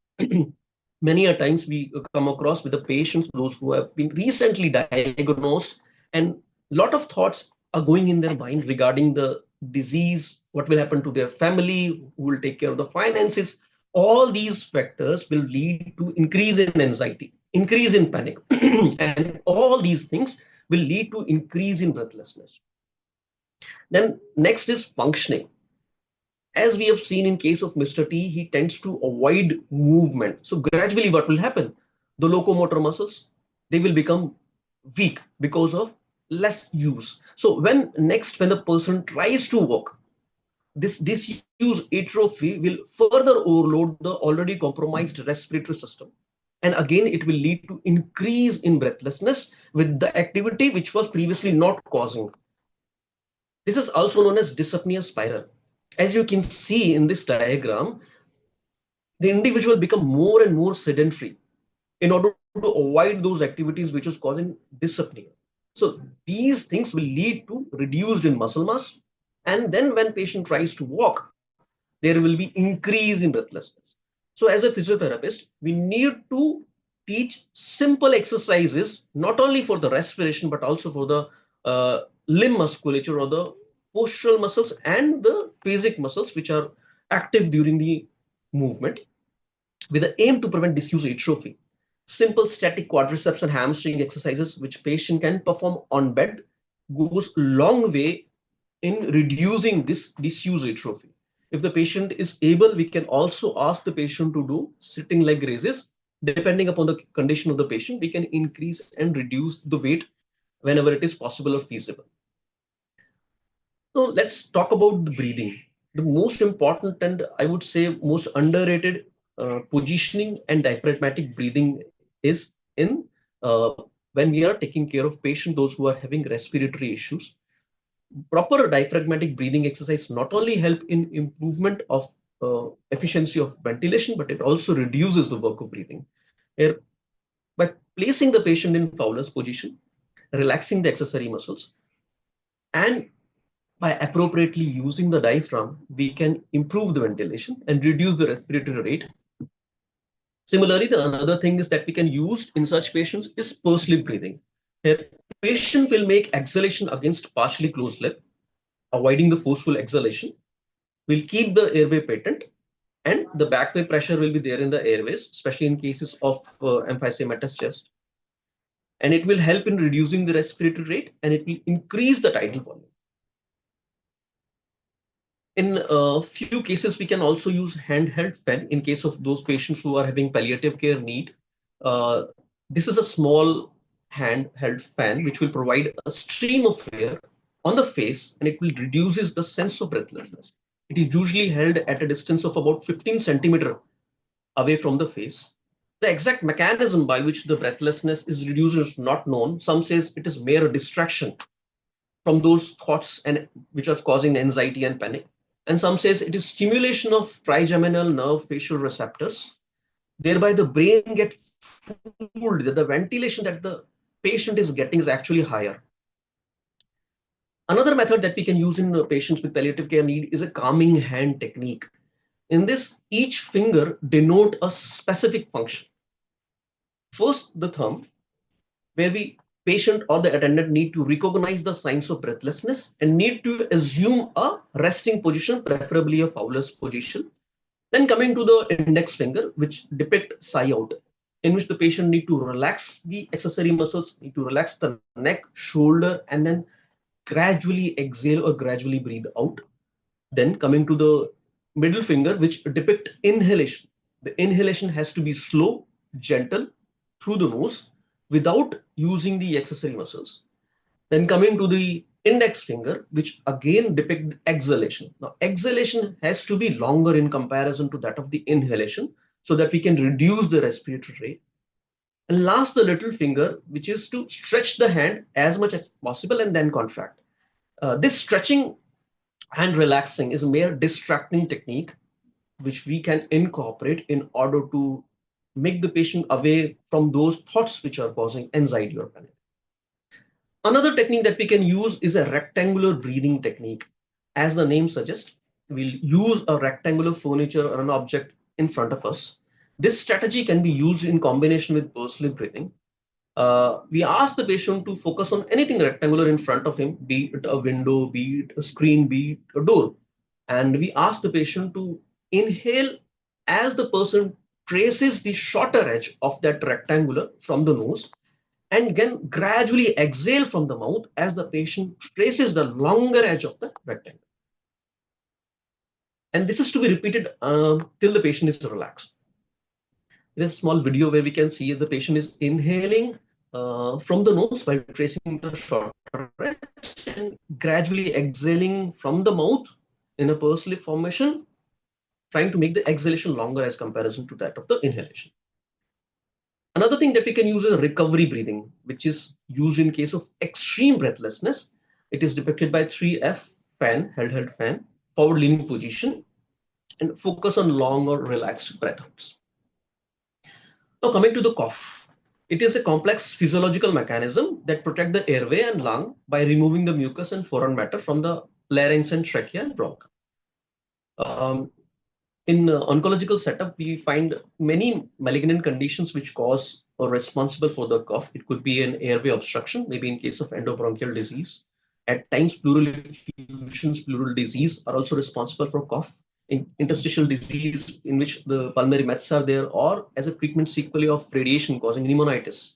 E: Many a times we come across with the patients, those who have been recently diagnosed, and a lot of thoughts are going in their mind regarding the disease, what will happen to their family, who will take care of the finances. All these factors will lead to increase in anxiety, increase in panic, and all these things will lead to increase in breathlessness. Then next is functioning. As we have seen in case of Mr. T, he tends to avoid movement. So gradually what will happen? The locomotor muscles, they will become weak because of less use. So when the person tries to walk, this disuse atrophy will further overload the already compromised respiratory system. And again, it will lead to increase in breathlessness with the activity which was previously not causing. This is also known as dyspnea spiral. As you can see in this diagram, the individual become more and more sedentary in order to avoid those activities which is causing dyspnea. So these things will lead to reduced in muscle mass. And then when patient tries to walk, there will be increase in breathlessness. So as a physiotherapist, we need to teach simple exercises, not only for the respiration, but also for the limb musculature or the postural muscles and the basic muscles, which are active during the movement, with the aim to prevent disuse atrophy. Simple static quadriceps and hamstring exercises, which patient can perform on bed, goes long way in reducing this disuse atrophy. If the patient is able, we can also ask the patient to do sitting leg raises. Depending upon the condition of the patient, we can increase and reduce the weight whenever it is possible or feasible. So let's talk about the breathing. The most important and I would say most underrated positioning and diaphragmatic breathing is in when we are taking care of patients, those who are having respiratory issues. Proper diaphragmatic breathing exercise not only help in improvement of efficiency of ventilation, but it also reduces the work of breathing. Here, by placing the patient in Fowler's position, relaxing the accessory muscles, and by appropriately using the diaphragm, we can improve the ventilation and reduce the respiratory rate. Similarly, the another thing is that we can use in such patients is pursed lip breathing. Here, patient will make exhalation against partially closed lip, avoiding the forceful exhalation, will keep the airway patent, and the backway pressure will be there in the airways, especially in cases of emphysematous chest. And it will help in reducing the respiratory rate, and it will increase the tidal volume. In a few cases, we can also use handheld fan in case of those patients who are having palliative care need. This is a small handheld fan which will provide a stream of air on the face, and it will reduces the sense of breathlessness. It is usually held at a distance of about 15 centimeter away from the face. The exact mechanism by which the breathlessness is reduced is not known. Some says it is mere distraction from those thoughts and which are causing anxiety and panic. And some says it is stimulation of trigeminal nerve facial receptors. Thereby the brain gets fooled that the ventilation that the patient is getting is actually higher. Another method that we can use in patients with palliative care need is a calming hand technique. In this, each finger denote a specific function. First, the thumb, where we patient or the attendant need to recognize the signs of breathlessness and need to assume a resting position, preferably a Fowler's position. Then coming to the index finger, which depict sigh out, in which the patient need to relax the accessory muscles, need to relax the neck, shoulder, and then gradually exhale or gradually breathe out. Then coming to the middle finger, which depict inhalation. The inhalation has to be slow, gentle, through the nose, without using the accessory muscles. Then coming to the index finger, which again depict exhalation. Now, exhalation has to be longer in comparison to that of the inhalation, so that we can reduce the respiratory rate. And last, the little finger, which is to stretch the hand as much as possible and then contract. This stretching and relaxing is a mere distracting technique, which we can incorporate in order to make the patient away from those thoughts which are causing anxiety or panic. Another technique that we can use is a rectangular breathing technique. As the name suggests, we'll use a rectangular furniture or an object in front of us. This strategy can be used in combination with pursed lip breathing. We ask the patient to focus on anything rectangular in front of him, be it a window, be it a screen, be it a door. And we ask the patient to inhale as the person traces the shorter edge of that rectangular from the nose, and then gradually exhale from the mouth as the patient traces the longer edge of the rectangle. And this is to be repeated till the patient is relaxed. There is a small video where we can see the patient is inhaling from the nose by tracing the shorter edge and gradually exhaling from the mouth in a pursed lip formation, trying to make the exhalation longer as comparison to that of the inhalation. Another thing that we can use is recovery breathing, which is used in case of extreme breathlessness. It is depicted by 3F fan, held fan, forward leaning position, and focus on long or relaxed breath outs. Now coming to the cough. It is a complex physiological mechanism that protects the airway and lung by removing the mucus and foreign matter from the larynx and trachea and bronchi. In oncological setup, we find many malignant conditions which cause or responsible for the cough. It could be an airway obstruction, maybe in case of endobronchial disease. At times, pleural effusions, pleural disease are also responsible for cough. In interstitial disease, in which the pulmonary mets are there, or as a treatment sequelae of radiation causing pneumonitis,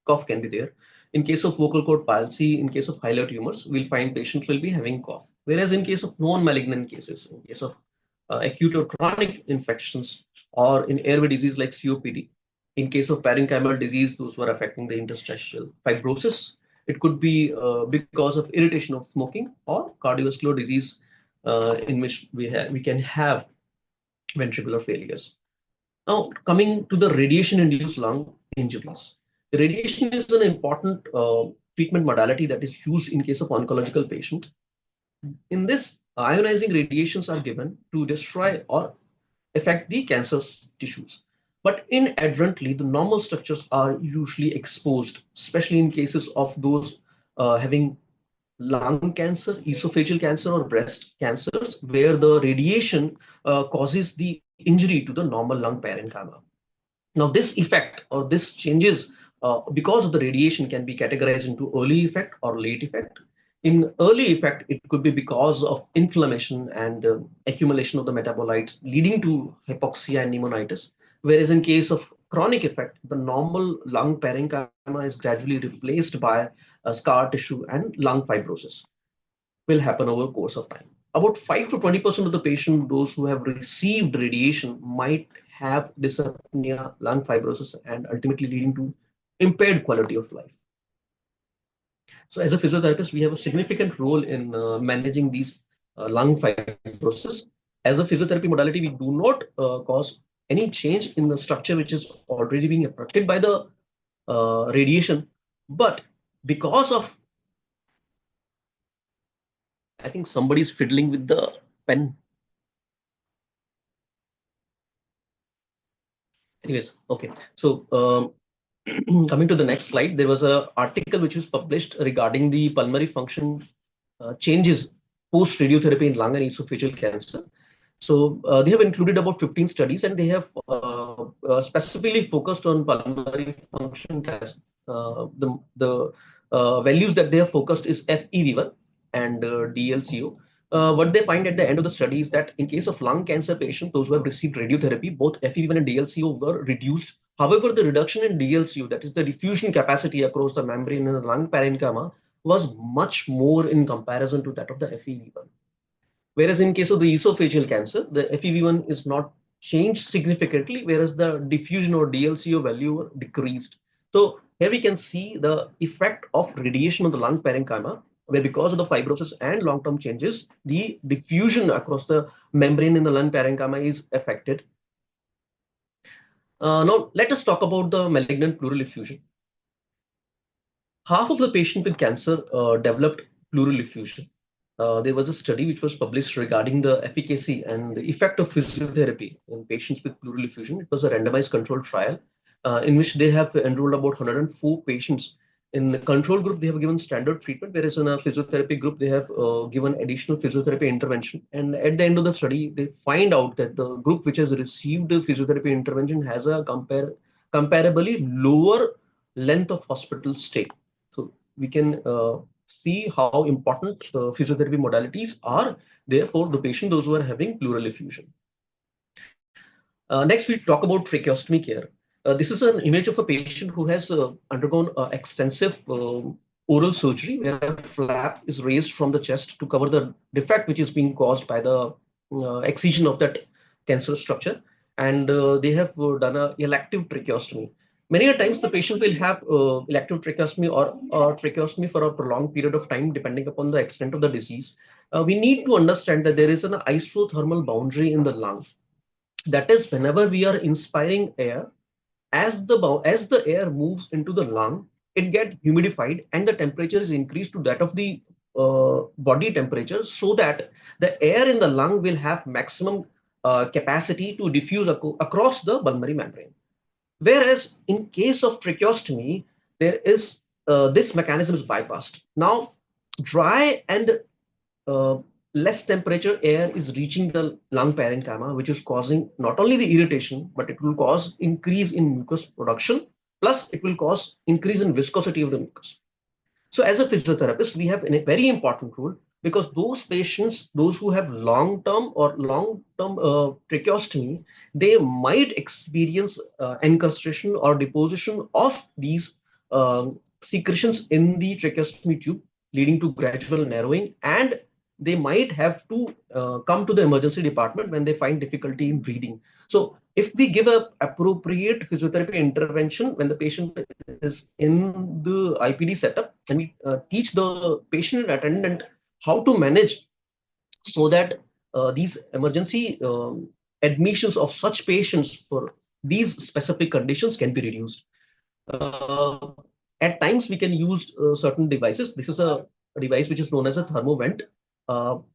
E: cough can be there. In case of vocal cord palsy, in case of hilar tumors, we'll find patients will be having cough. Whereas in case of non-malignant cases, in case of acute or chronic infections, or in airway disease like COPD, in case of parenchymal disease, those who are affecting the interstitial fibrosis, it could be because of irritation of smoking, or cardiovascular disease in which we can have ventricular failures. Now, coming to the radiation-induced lung injuries. Radiation is an important treatment modality that is used in case of oncological patients. In this, ionizing radiations are given to destroy or affect the cancerous tissues. But inadvertently, the normal structures are usually exposed, especially in cases of those having lung cancer, esophageal cancer, or breast cancers, where the radiation causes the injury to the normal lung parenchyma. Now, this effect or this changes because of the radiation can be categorized into early effect or late effect. In early effect, it could be because of inflammation and accumulation of the metabolites leading to hypoxia and pneumonitis. Whereas in case of chronic effect, the normal lung parenchyma is gradually replaced by scar tissue and lung fibrosis will happen over the course of time. About 5 to 20% of the patient, those who have received radiation, might have dysapnea, lung fibrosis, and ultimately leading to impaired quality of life. So as a physiotherapist, we have a significant role in managing these lung fibrosis. As a physiotherapy modality, we do not cause any change in the structure which is already being affected by the radiation. But because of, I think somebody's fiddling with the pen. Anyways, okay. So coming to the next slide, there was an article which was published regarding the pulmonary function changes post radiotherapy in lung and esophageal cancer. So they have included about 15 studies, and they have specifically focused on pulmonary function tests. The values that they have focused is FEV1 and DLCO. What they find at the end of the study is that in case of lung cancer patients, those who have received radiotherapy, both FEV1 and DLCO were reduced. However, the reduction in DLCO, that is the diffusion capacity across the membrane in the lung parenchyma, was much more in comparison to that of the FEV1. Whereas in case of the esophageal cancer, the FEV1 is not changed significantly, whereas the diffusion or DLCO value were decreased. So here we can see the effect of radiation on the lung parenchyma, where because of the fibrosis and long-term changes, the diffusion across the membrane in the lung parenchyma is affected. Now let us talk about the malignant pleural effusion. Half of the patients with cancer developed pleural effusion. There was a study which was published regarding the efficacy and the effect of physiotherapy in patients with pleural effusion. It was a randomized controlled trial in which they have enrolled about 104 patients. In the control group, they have given standard treatment, whereas in a physiotherapy group, they have given additional physiotherapy intervention. And at the end of the study, they find out that the group which has received physiotherapy intervention has a comparably lower length of hospital stay. So we can see how important physiotherapy modalities are there for the patient, those who are having pleural effusion. Next, we talk about tracheostomy care. This is an image of a patient who has undergone extensive oral surgery, where a flap is raised from the chest to cover the defect which is being caused by the excision of that cancerous structure. And they have done an elective tracheostomy. Many a times the patient will have elective tracheostomy or tracheostomy for a prolonged period of time, depending upon the extent of the disease. We need to understand that there is an isothermal boundary in the lung. That is, whenever we are inspiring air, as the air moves into the lung, it gets humidified and the temperature is increased to that of the body temperature, so that the air in the lung will have maximum capacity to diffuse across the pulmonary membrane. Whereas in case of tracheostomy, there is this mechanism is bypassed. Now, dry and less temperature air is reaching the lung parenchyma, which is causing not only the irritation, but it will cause increase in mucus production. Plus, it will cause increase in viscosity of the mucus. So as a physiotherapist, we have a very important role, because those patients, those who have long-term tracheostomy, they might experience incrustation or deposition of these secretions in the tracheostomy tube, leading to gradual narrowing, and they might have to come to the emergency department when they find difficulty in breathing. So if we give a appropriate physiotherapy intervention when the patient is in the IPD setup, and we teach the patient attendant how to manage, so that these emergency admissions of such patients for these specific conditions can be reduced. Uh, at times we can use certain devices. This is a device which is known as a thermovent.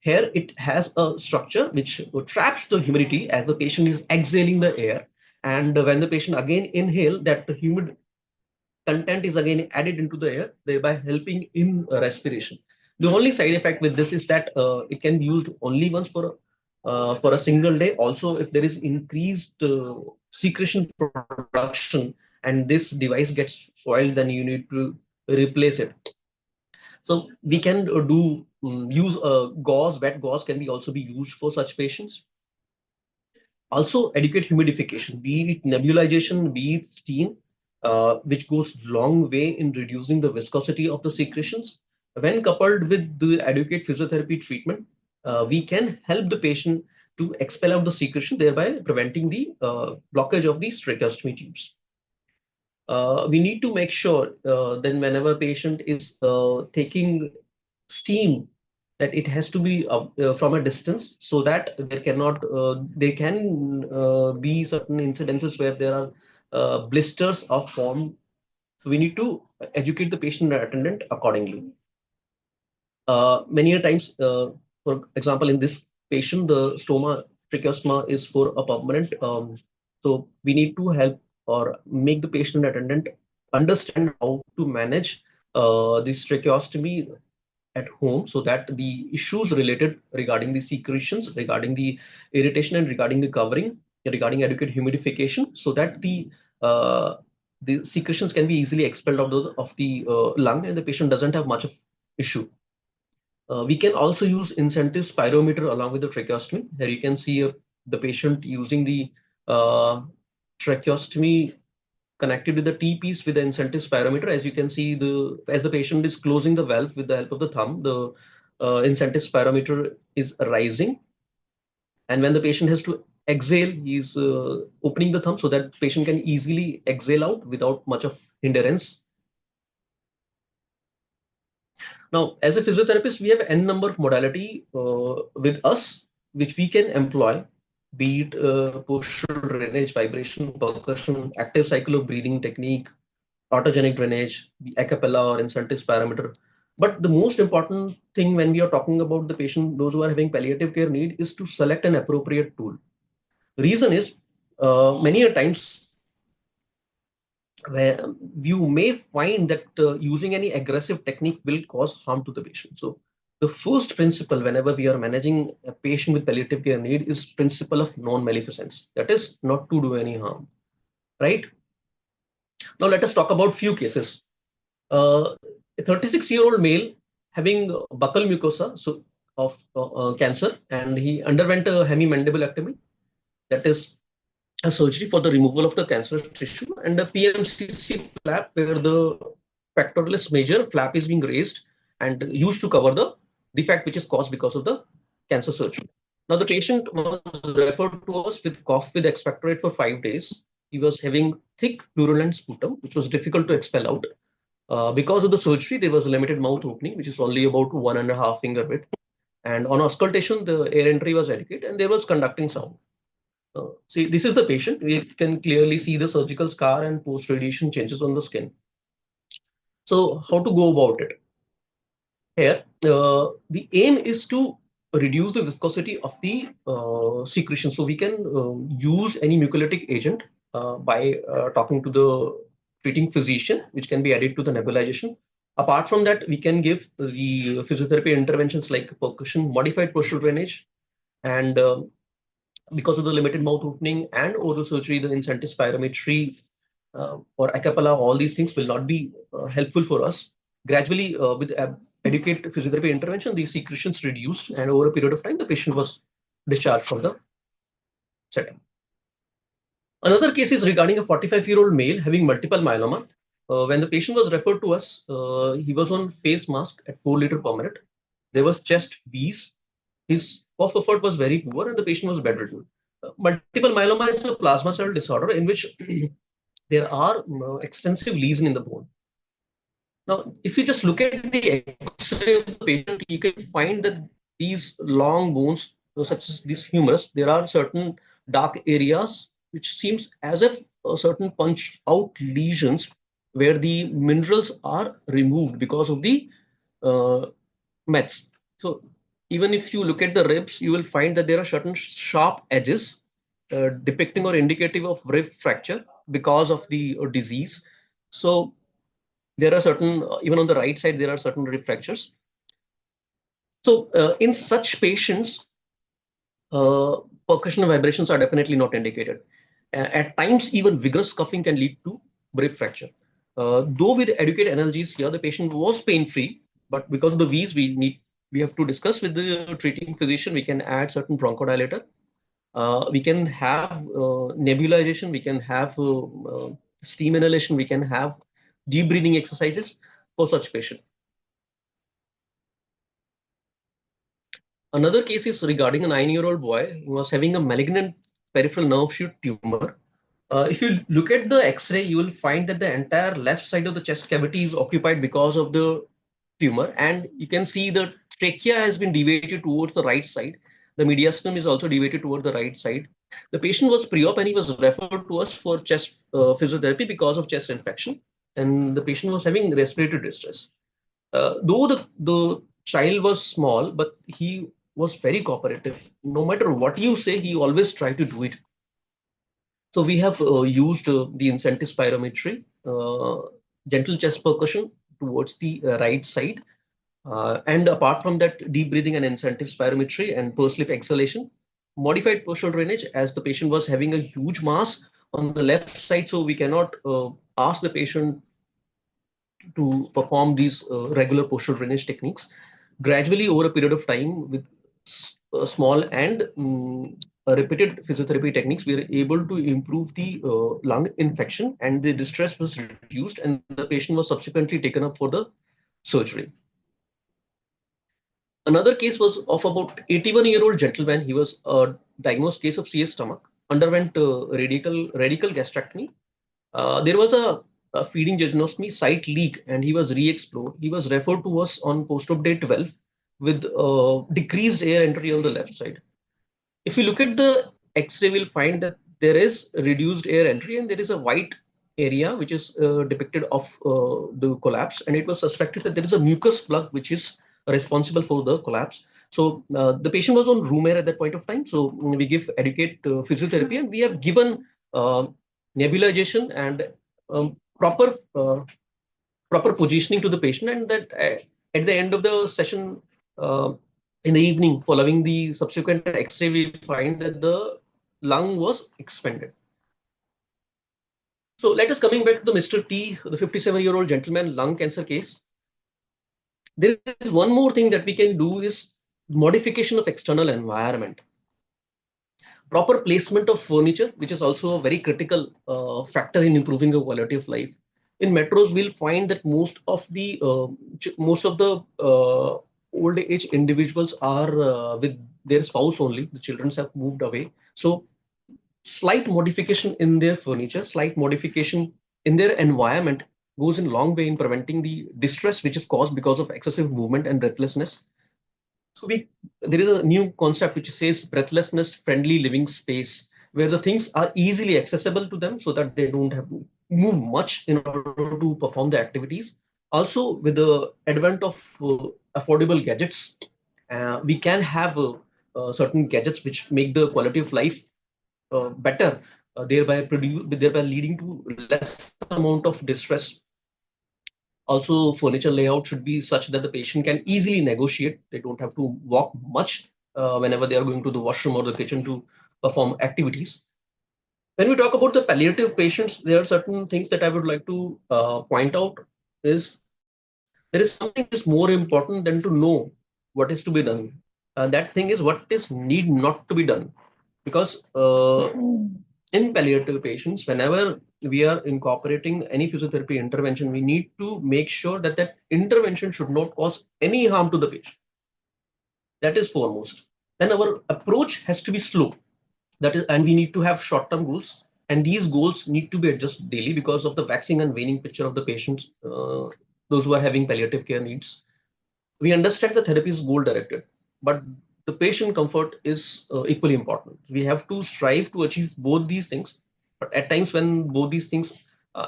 E: Here it has a structure which traps the humidity as the patient is exhaling the air, and when the patient again inhale, that the humid content is again added into the air, thereby helping in respiration. The only side effect with this is that it can be used only once for a single day. Also, if there is increased secretion production and this device gets soiled, then you need to replace it. So we can use gauze, wet gauze can be also be used for such patients. Also, adequate humidification, be it nebulization, be it steam, which goes long way in reducing the viscosity of the secretions. When coupled with the adequate physiotherapy treatment, we can help the patient to expel out the secretion, thereby preventing the blockage of the tracheostomy tubes. We need to make sure then whenever patient is taking steam, that it has to be from a distance, so that there can be certain incidences where there are blisters of form. So we need to educate the patient and attendant accordingly. Many a times, for example, in this patient, the tracheostoma is for a permanent. So we need to help or make the patient and attendant understand how to manage this tracheostomy at home, so that the issues related regarding the secretions, regarding the irritation, and regarding the covering, regarding adequate humidification, so that the secretions can be easily expelled of the lung, and the patient doesn't have much of issue. We can also use incentive spirometer along with the tracheostomy. Here you can see the patient using the tracheostomy connected with the T-piece with the incentive spirometer. As you can see, as the patient is closing the valve with the help of the thumb, the incentive spirometer is rising. And when the patient has to exhale, he's opening the thumb so that the patient can easily exhale out without much of hindrance. Now, as a physiotherapist, we have n number of modality with us, which we can employ, be it postural drainage, vibration, percussion, active cycle of breathing technique, autogenic drainage, the a cappella or incentive spirometer. But the most important thing when we are talking about the patient, those who are having palliative care need, is to select an appropriate tool. The reason is many a times where you may find that using any aggressive technique will cause harm to the patient. So the first principle whenever we are managing a patient with palliative care need is principle of non-maleficence. That is, not to do any harm, right? Now let us talk about few cases. A 36-year-old male having buccal mucosa of cancer, and he underwent a hemimandibulectomy, that is a surgery for the removal of the cancerous tissue, and a PMCC flap where the pectoralis major flap is being raised and used to cover the defect which is caused because of the cancer surgery. Now the patient was referred to us with cough with expectorate for 5 days. He was having thick purulent sputum, which was difficult to expel out. Because of the surgery, there was a limited mouth opening, which is only about 1.5 finger width. And on auscultation, the air entry was adequate and there was conducting sound. See, this is the patient. We can clearly see the surgical scar and post-radiation changes on the skin. So how to go about it? Here, the aim is to reduce the viscosity of the secretion. So we can use any mucolytic agent by talking to the treating physician, which can be added to the nebulization. Apart from that, we can give the physiotherapy interventions like percussion, modified postural drainage, and because of the limited mouth opening and oral surgery, the incentive spirometry or a cappella, all these things will not be helpful for us. Gradually, with adequate physiotherapy intervention, these secretions reduced, and over a period of time, the patient was discharged from the setting. Another case is regarding a 45-year-old male having multiple myeloma. When the patient was referred to us, he was on face mask at 4 liters per minute. There was chest wheeze. His cough effort was very poor, and the patient was bedridden. Multiple myeloma is a plasma cell disorder in which there are extensive lesions in the bone. Now, if you just look at the X-ray of the patient, you can find that these long bones, such as this humerus, there are certain dark areas which seems as if certain punched out lesions where the minerals are removed because of the mets. So even if you look at the ribs, you will find that there are certain sharp edges depicting or indicative of rib fracture because of the disease. So there are certain, even on the right side, there are certain rib fractures. So in such patients, percussion vibrations are definitely not indicated. At times, even vigorous cuffing can lead to rib fracture. Though with adequate analgesics here, the patient was pain-free, but because of the wheeze, we have to discuss with the treating physician. We can add certain bronchodilator. We can have nebulization. We can have steam inhalation. We can have deep breathing exercises for such patient. Another case is regarding a 9-year-old boy who was having a malignant peripheral nerve sheath tumor. If you look at the X-ray, you will find that the entire left side of the chest cavity is occupied because of the tumor, and you can see the trachea has been deviated towards the right side. The mediastinum is also deviated toward the right side. The patient was pre-op and he was referred to us for chest physiotherapy because of chest infection, and the patient was having respiratory distress. Though the child was small, but he was very cooperative. No matter what you say, he always tried to do it. So we have used the incentive spirometry, gentle chest percussion towards the right side. And apart from that, deep breathing and incentive spirometry and pursed lip exhalation, modified postural drainage as the patient was having a huge mass on the left side. So we cannot ask the patient to perform these regular postural drainage techniques. Gradually, over a period of time, with small and repeated physiotherapy techniques, we were able to improve the lung infection, and the distress was reduced, and the patient was subsequently taken up for the surgery. Another case was of about 81-year-old gentleman. He was a diagnosed case of CS stomach, underwent radical gastrectomy. There was a feeding jejunostomy site leak, and he was re-explored. He was referred to us on post-op day 12 with decreased air entry on the left side. If you look at the X-ray, we'll find that there is reduced air entry, and there is a white area which is depicted of the collapse, and it was suspected that there is a mucus plug which is responsible for the collapse. So the patient was on room air at that point of time. So we give adequate physiotherapy, and we have given nebulization and proper positioning to the patient, and that at the end of the session in the evening following the subsequent X-ray, we find that the lung was expanded. So let us coming back to the Mr. T, the 57-year-old gentleman lung cancer case. There is one more thing that we can do is modification of external environment. Proper placement of furniture, which is also a very critical factor in improving the quality of life. In metros, we'll find that most of the old age individuals are with their spouse only. The children have moved away. So slight modification in their furniture, slight modification in their environment goes in long way in preventing the distress which is caused because of excessive movement and breathlessness. So there is a new concept which says breathlessness friendly living space, where the things are easily accessible to them so that they don't have to move much in order to perform the activities. Also, with the advent of affordable gadgets, we can have certain gadgets which make the quality of life better thereby leading to less amount of distress. Also, furniture layout should be such that the patient can easily negotiate. They don't have to walk much whenever they are going to the washroom or the kitchen to perform activities. When we talk about the palliative patients, there are certain things that I would like to point out. Is there is something which is more important than to know what is to be done. That thing is what is need not to be done. Because in palliative patients, whenever we are incorporating any physiotherapy intervention, we need to make sure that that intervention should not cause any harm to the patient. That is foremost. Then our approach has to be slow. That is, and we need to have short-term goals. And these goals need to be adjusted daily because of the waxing and waning picture of the patients, those who are having palliative care needs. We understand the therapy is goal-directed, but the patient comfort is equally important. We have to strive to achieve both these things, but at times when both these things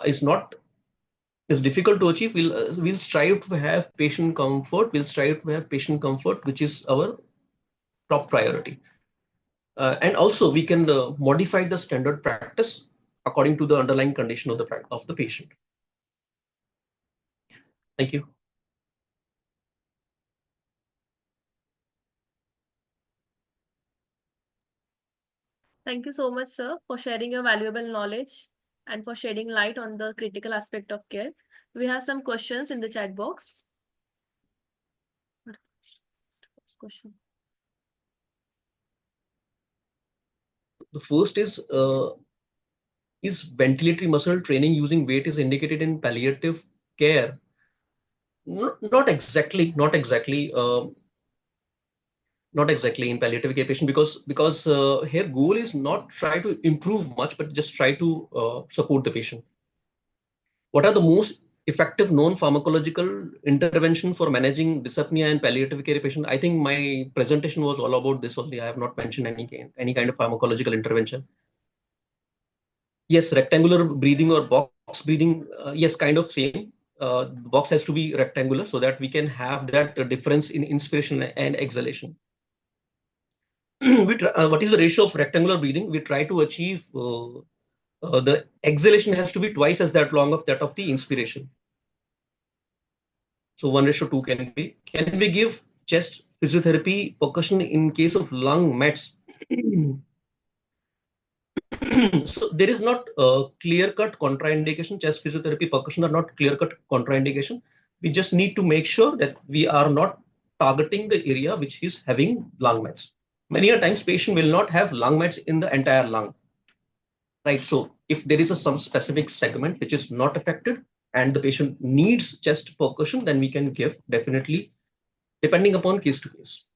E: is difficult to achieve, we'll strive to have patient comfort. We'll strive to have patient comfort, which is our top priority. And also, we can modify the standard practice according to the underlying condition of the patient. Thank you.
B: Thank you so much, sir, for sharing your valuable knowledge and for shedding light on the critical aspect of care. We have some questions in the chat box. First question.
E: The first is ventilatory muscle training using weight is indicated in palliative care? Not exactly. Not exactly in palliative care patient, because here goal is not try to improve much, but just try to support the patient. What are the most effective non-pharmacological intervention for managing dysapnea in palliative care patient? I think my presentation was all about this only. I have not mentioned any kind of pharmacological intervention. Yes, rectangular breathing or box breathing. Yes, kind of same. The box has to be rectangular so that we can have that difference in inspiration and exhalation. What is the ratio of rectangular breathing? We try to achieve the exhalation has to be twice as that long of that of the inspiration. So 1:2 can be. Can we give chest physiotherapy percussion in case of lung mets? So there is not a clear-cut contraindication. Chest physiotherapy percussion are not clear-cut contraindication. We just need to make sure that we are not targeting the area which is having lung mets. Many a times patient will not have lung mets in the entire lung, right? So if there is some specific segment which is not affected and the patient needs chest percussion, then we can give, definitely, depending upon case to case.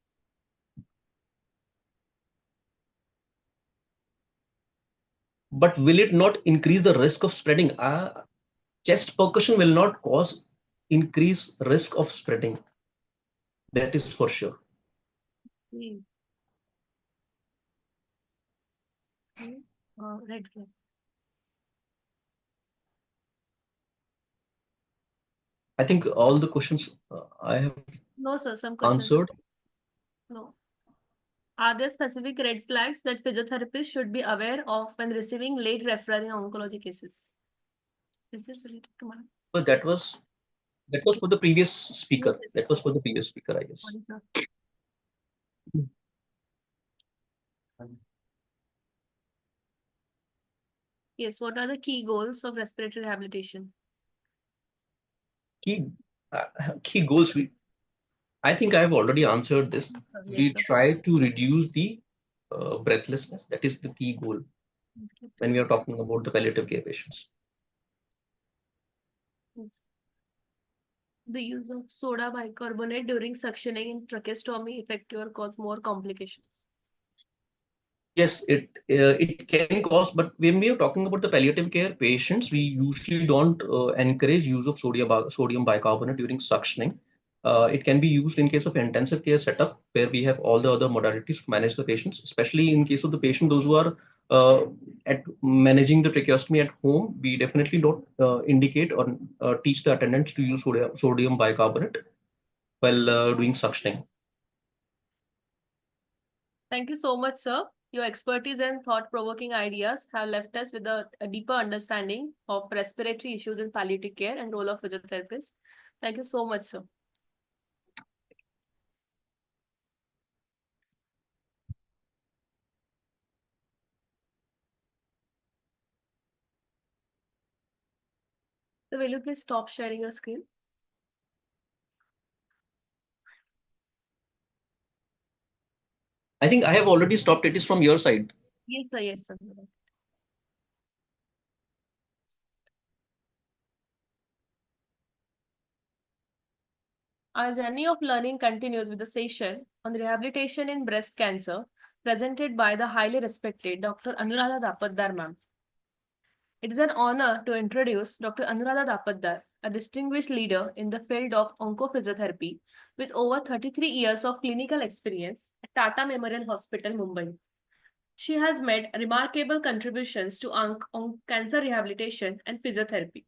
E: But will it not increase the risk of spreading? Chest percussion will not cause increased risk of spreading. That is for sure.
B: Red flag.
E: I think all the questions I have
B: No, sir, some questions.
E: answered.
B: No. Are there specific red flags that physiotherapists should be aware of when receiving late referral in oncology cases? Is this related to mine?
E: But that was for the previous speaker.
B: Yes,
E: That was for the previous speaker, I guess.
B: sorry, sir. Yes, what are the key goals of respiratory rehabilitation?
E: Key goals. I think I have already answered this.
B: Yes,
E: We
B: sir.
E: try to reduce the breathlessness. That is the key goal when we are talking about the palliative care patients.
B: Yes. The use of soda bicarbonate during suctioning in tracheostomy affect or cause more complications. Yes,
E: it can cause, but when we are talking about the palliative care patients, we usually don't encourage use of sodium bicarbonate during suctioning. It can be used in case of intensive care setup where we have all the other modalities to manage the patients, especially in case of the patient, those who are at managing the tracheostomy at home. We definitely don't indicate or teach the attendants to use sodium bicarbonate while doing suctioning.
B: Thank you so much, sir. Your expertise and thought-provoking ideas have left us with a deeper understanding of respiratory issues in palliative care and role of physiotherapists. Thank you so much, sir. So will you please stop sharing your screen?
E: I think I have already stopped. It is from your side.
B: Yes, sir. Yes, sir. Our journey of learning continues with a session on rehabilitation in breast cancer presented by the highly respected Dr. Anuradha Dapaddar ma'am. It is an honor to introduce Dr. Anuradha Dapaddar, a distinguished leader in the field of oncophysiotherapy with over 33 years of clinical experience at Tata Memorial Hospital, Mumbai. She has made remarkable contributions to cancer rehabilitation and physiotherapy,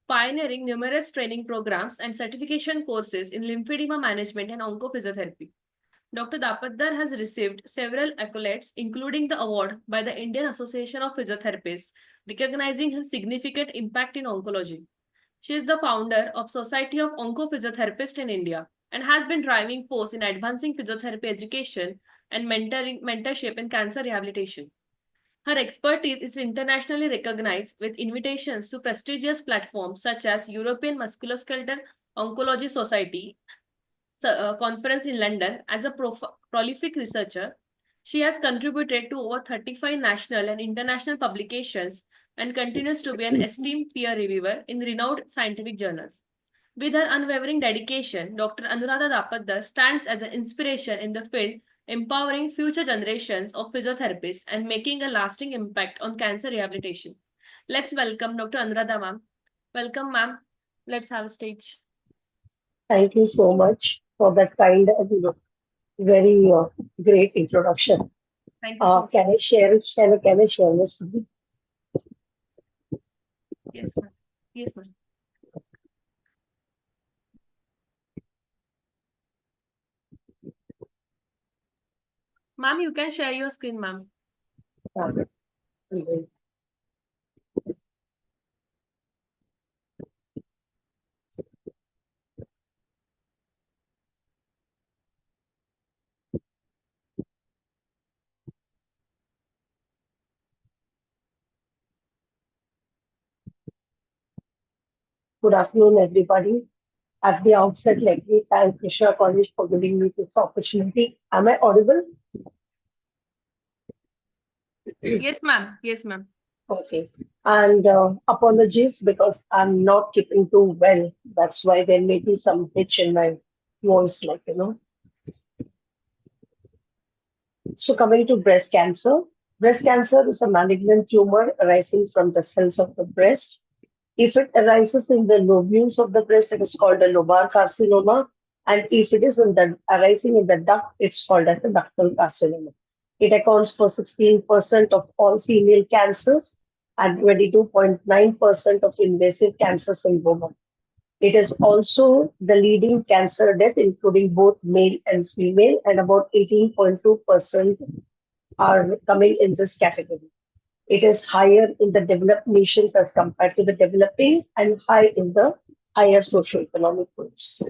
B: pioneering numerous training programs and certification courses in lymphedema management and oncophysiotherapy. Dr. Dapaddar has received several accolades, including the award by the Indian Association of Physiotherapists, recognizing her significant impact in oncology. She is the founder of Society of Oncophysiotherapists in India and has been driving force in advancing physiotherapy education and mentorship in cancer rehabilitation. Her expertise is internationally recognized with invitations to prestigious platforms such as European Musculoskeletal Oncology Society conference in London. As a prolific researcher, she has contributed to over 35 national and international publications and continues to be an esteemed peer reviewer in renowned scientific journals. With her unwavering dedication, Dr. Anuradha Dapaddar stands as an inspiration in the field, empowering future generations of physiotherapists and making a lasting impact on cancer rehabilitation. Let's welcome Dr. Anuradha ma'am. Welcome ma'am. Let's have a stage.
H: Thank you so much for that kind and very great introduction.
B: Thank you so much.
H: Can I share it? Can I share this?
B: Yes, ma'am. Yes, ma'am. Ma'am, you can share your screen, ma'am.
H: Good afternoon, everybody. At the outset, let me thank Krishna College for giving me this opportunity. Am I audible?
B: Yes, ma'am. Yes, ma'am.
H: Okay. And apologies because I'm not keeping too well. That's why there may be some pitch in my voice, So coming to breast cancer. Breast cancer is a malignant tumor arising from the cells of the breast. If it arises in the lobules of the breast, it is called a lobar carcinoma. And if it is arising in the duct, it's called as a ductal carcinoma. It accounts for 16% of all female cancers and 22.9% of invasive cancers in women. It is also the leading cancer death, including both male and female, and about 18.2% are coming in this category. It is higher in the developed nations as compared to the developing and high in the higher socioeconomic groups.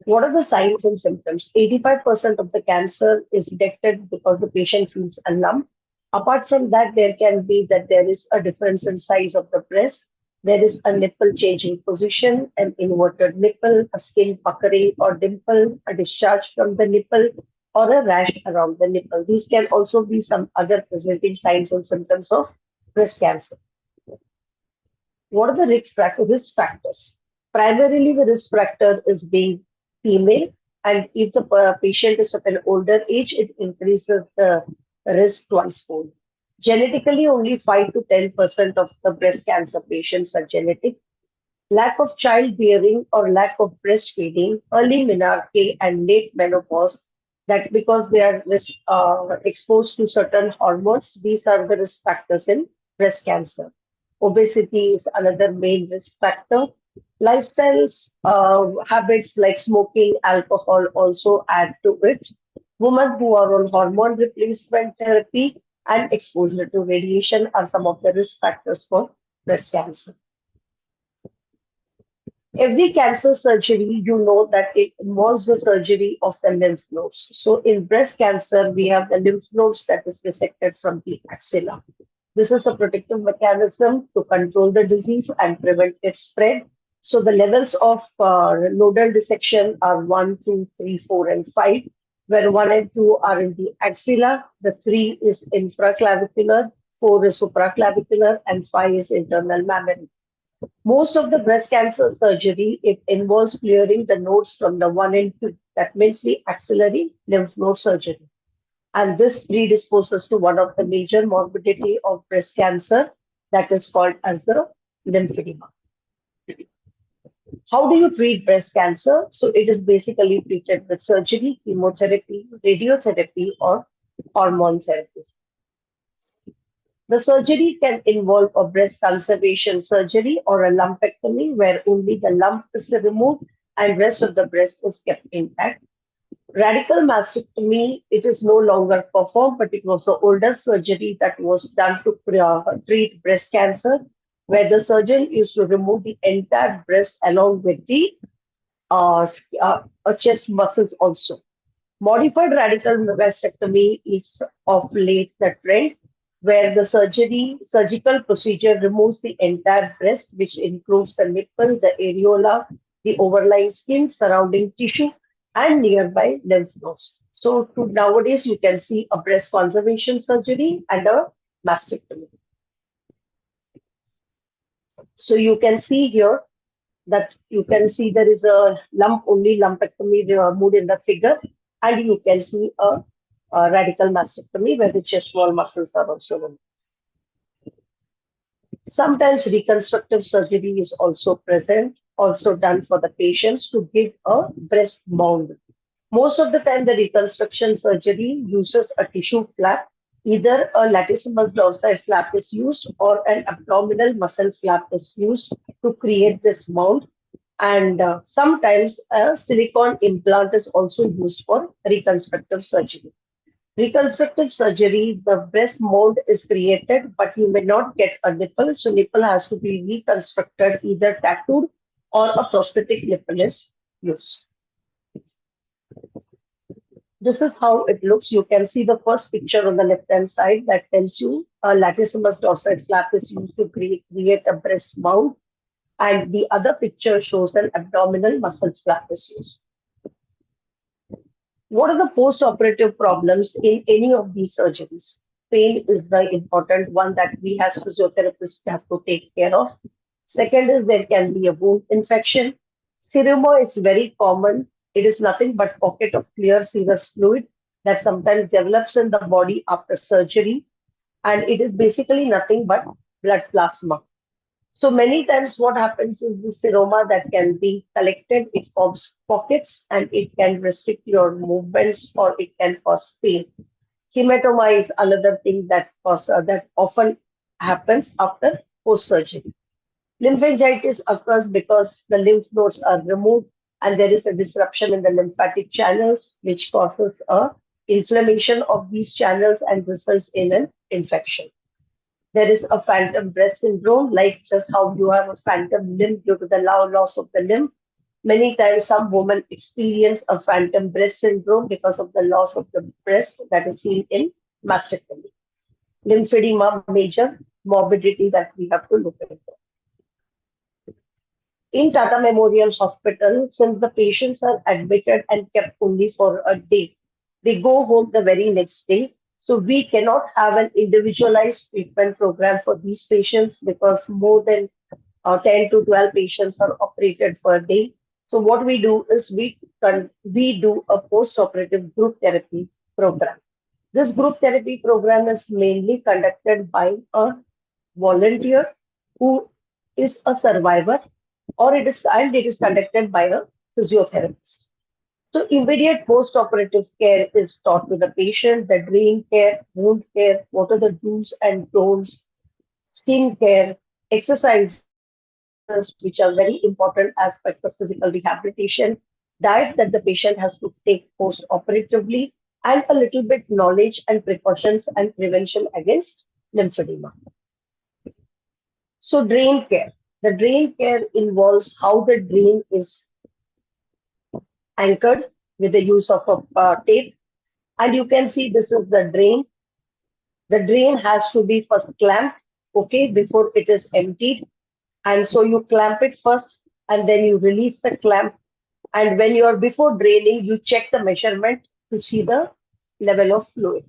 H: What are the signs and symptoms? 85% of the cancer is detected because the patient feels a lump. Apart from that, there can be that there is a difference in size of the breast. There is a nipple changing position, an inverted nipple, a skin puckering or dimple, a discharge from the nipple, or a rash around the nipple. These can also be some other presenting signs and symptoms of breast cancer. What are the risk factors? Primarily, the risk factor is being female, and if the patient is of an older age, it increases the risk twice-fold. Genetically, only 5 to 10% of the breast cancer patients are genetic. Lack of childbearing or lack of breastfeeding, early menarche and late menopause, that because they are exposed to certain hormones, these are the risk factors in breast cancer. Obesity is another main risk factor. Lifestyles, habits like smoking, alcohol also add to it. Women who are on hormone replacement therapy and exposure to radiation are some of the risk factors for breast cancer. Every cancer surgery, you know that it involves the surgery of the lymph nodes. So in breast cancer, we have the lymph nodes that is resected from the axilla. This is a protective mechanism to control the disease and prevent its spread. So the levels of nodal dissection are 1, 2, 3, 4, and 5, where 1 and 2 are in the axilla, the 3 is infraclavicular, 4 is supraclavicular, and 5 is internal mammary. Most of the breast cancer surgery, it involves clearing the nodes from the 1 and 2. That means the axillary lymph node surgery. And this predisposes to one of the major morbidity of breast cancer that is called as the lymphedema. How do you treat breast cancer? So it is basically treated with surgery, chemotherapy, radiotherapy, or hormone therapy. The surgery can involve a breast conservation surgery or a lumpectomy where only the lump is removed and rest of the breast is kept intact. Radical mastectomy, it is no longer performed, but it was the oldest surgery that was done to treat breast cancer, where the surgeon used to remove the entire breast along with the chest muscles also. Modified radical mastectomy is of late the trend, where the surgical procedure removes the entire breast, which includes the nipple, the areola, the overlying skin, surrounding tissue, and nearby lymph nodes. So nowadays you can see a breast conservation surgery and a mastectomy. So you can see here that you can see there is a only lumpectomy removed in the figure, and you can see a radical mastectomy where the chest wall muscles are also removed. Sometimes reconstructive surgery is also present, also done for the patients to give a breast mound. Most of the time, the reconstruction surgery uses a tissue flap. Either a latissimus dorsi flap is used or an abdominal muscle flap is used to create this mound. And sometimes a silicone implant is also used for reconstructive surgery. Reconstructive surgery, the breast mold is created, but you may not get a nipple. So nipple has to be reconstructed, either tattooed or a prosthetic nipple is used. This is how it looks. You can see the first picture on the left-hand side that tells you a latissimus dorsi flap is used to create a breast mound. And the other picture shows an abdominal muscle flap is used. What are the post-operative problems in any of these surgeries? Pain is the important one that we as physiotherapists have to take care of. Second is there can be a wound infection. Seroma is very common. It is nothing but pocket of clear serous fluid that sometimes develops in the body after surgery. And it is basically nothing but blood plasma. So many times what happens is the seroma that can be collected, it forms pockets and it can restrict your movements or it can cause pain. Hematoma is another thing that often happens after post-surgery. Lymphangitis occurs because the lymph nodes are removed and there is a disruption in the lymphatic channels, which causes a inflammation of these channels and results in an infection. There is a phantom breast syndrome, like just how you have a phantom limb due to the loss of the limb. Many times, some women experience a phantom breast syndrome because of the loss of the breast that is seen in mastectomy. Lymphedema, major morbidity that we have to look into. In Tata Memorial Hospital, since the patients are admitted and kept only for a day, they go home the very next day. So we cannot have an individualized treatment program for these patients because more than 10 to 12 patients are operated per day. So what we do is we do a post-operative group therapy program. This group therapy program is mainly conducted by a volunteer who is a survivor, or it is conducted by a physiotherapist. So immediate post-operative care is taught to the patient, the drain care, wound care, what are the do's and don'ts, skin care, exercise, which are very important aspects of physical rehabilitation, diet that the patient has to take post-operatively, and a little bit knowledge and precautions and prevention against lymphedema. So drain care. The drain care involves how the drain is anchored with the use of a tape. And you can see this is the drain. The drain has to be first clamped, okay, before it is emptied. And so you clamp it first and then you release the clamp. And when you are before draining, you check the measurement to see the level of fluid.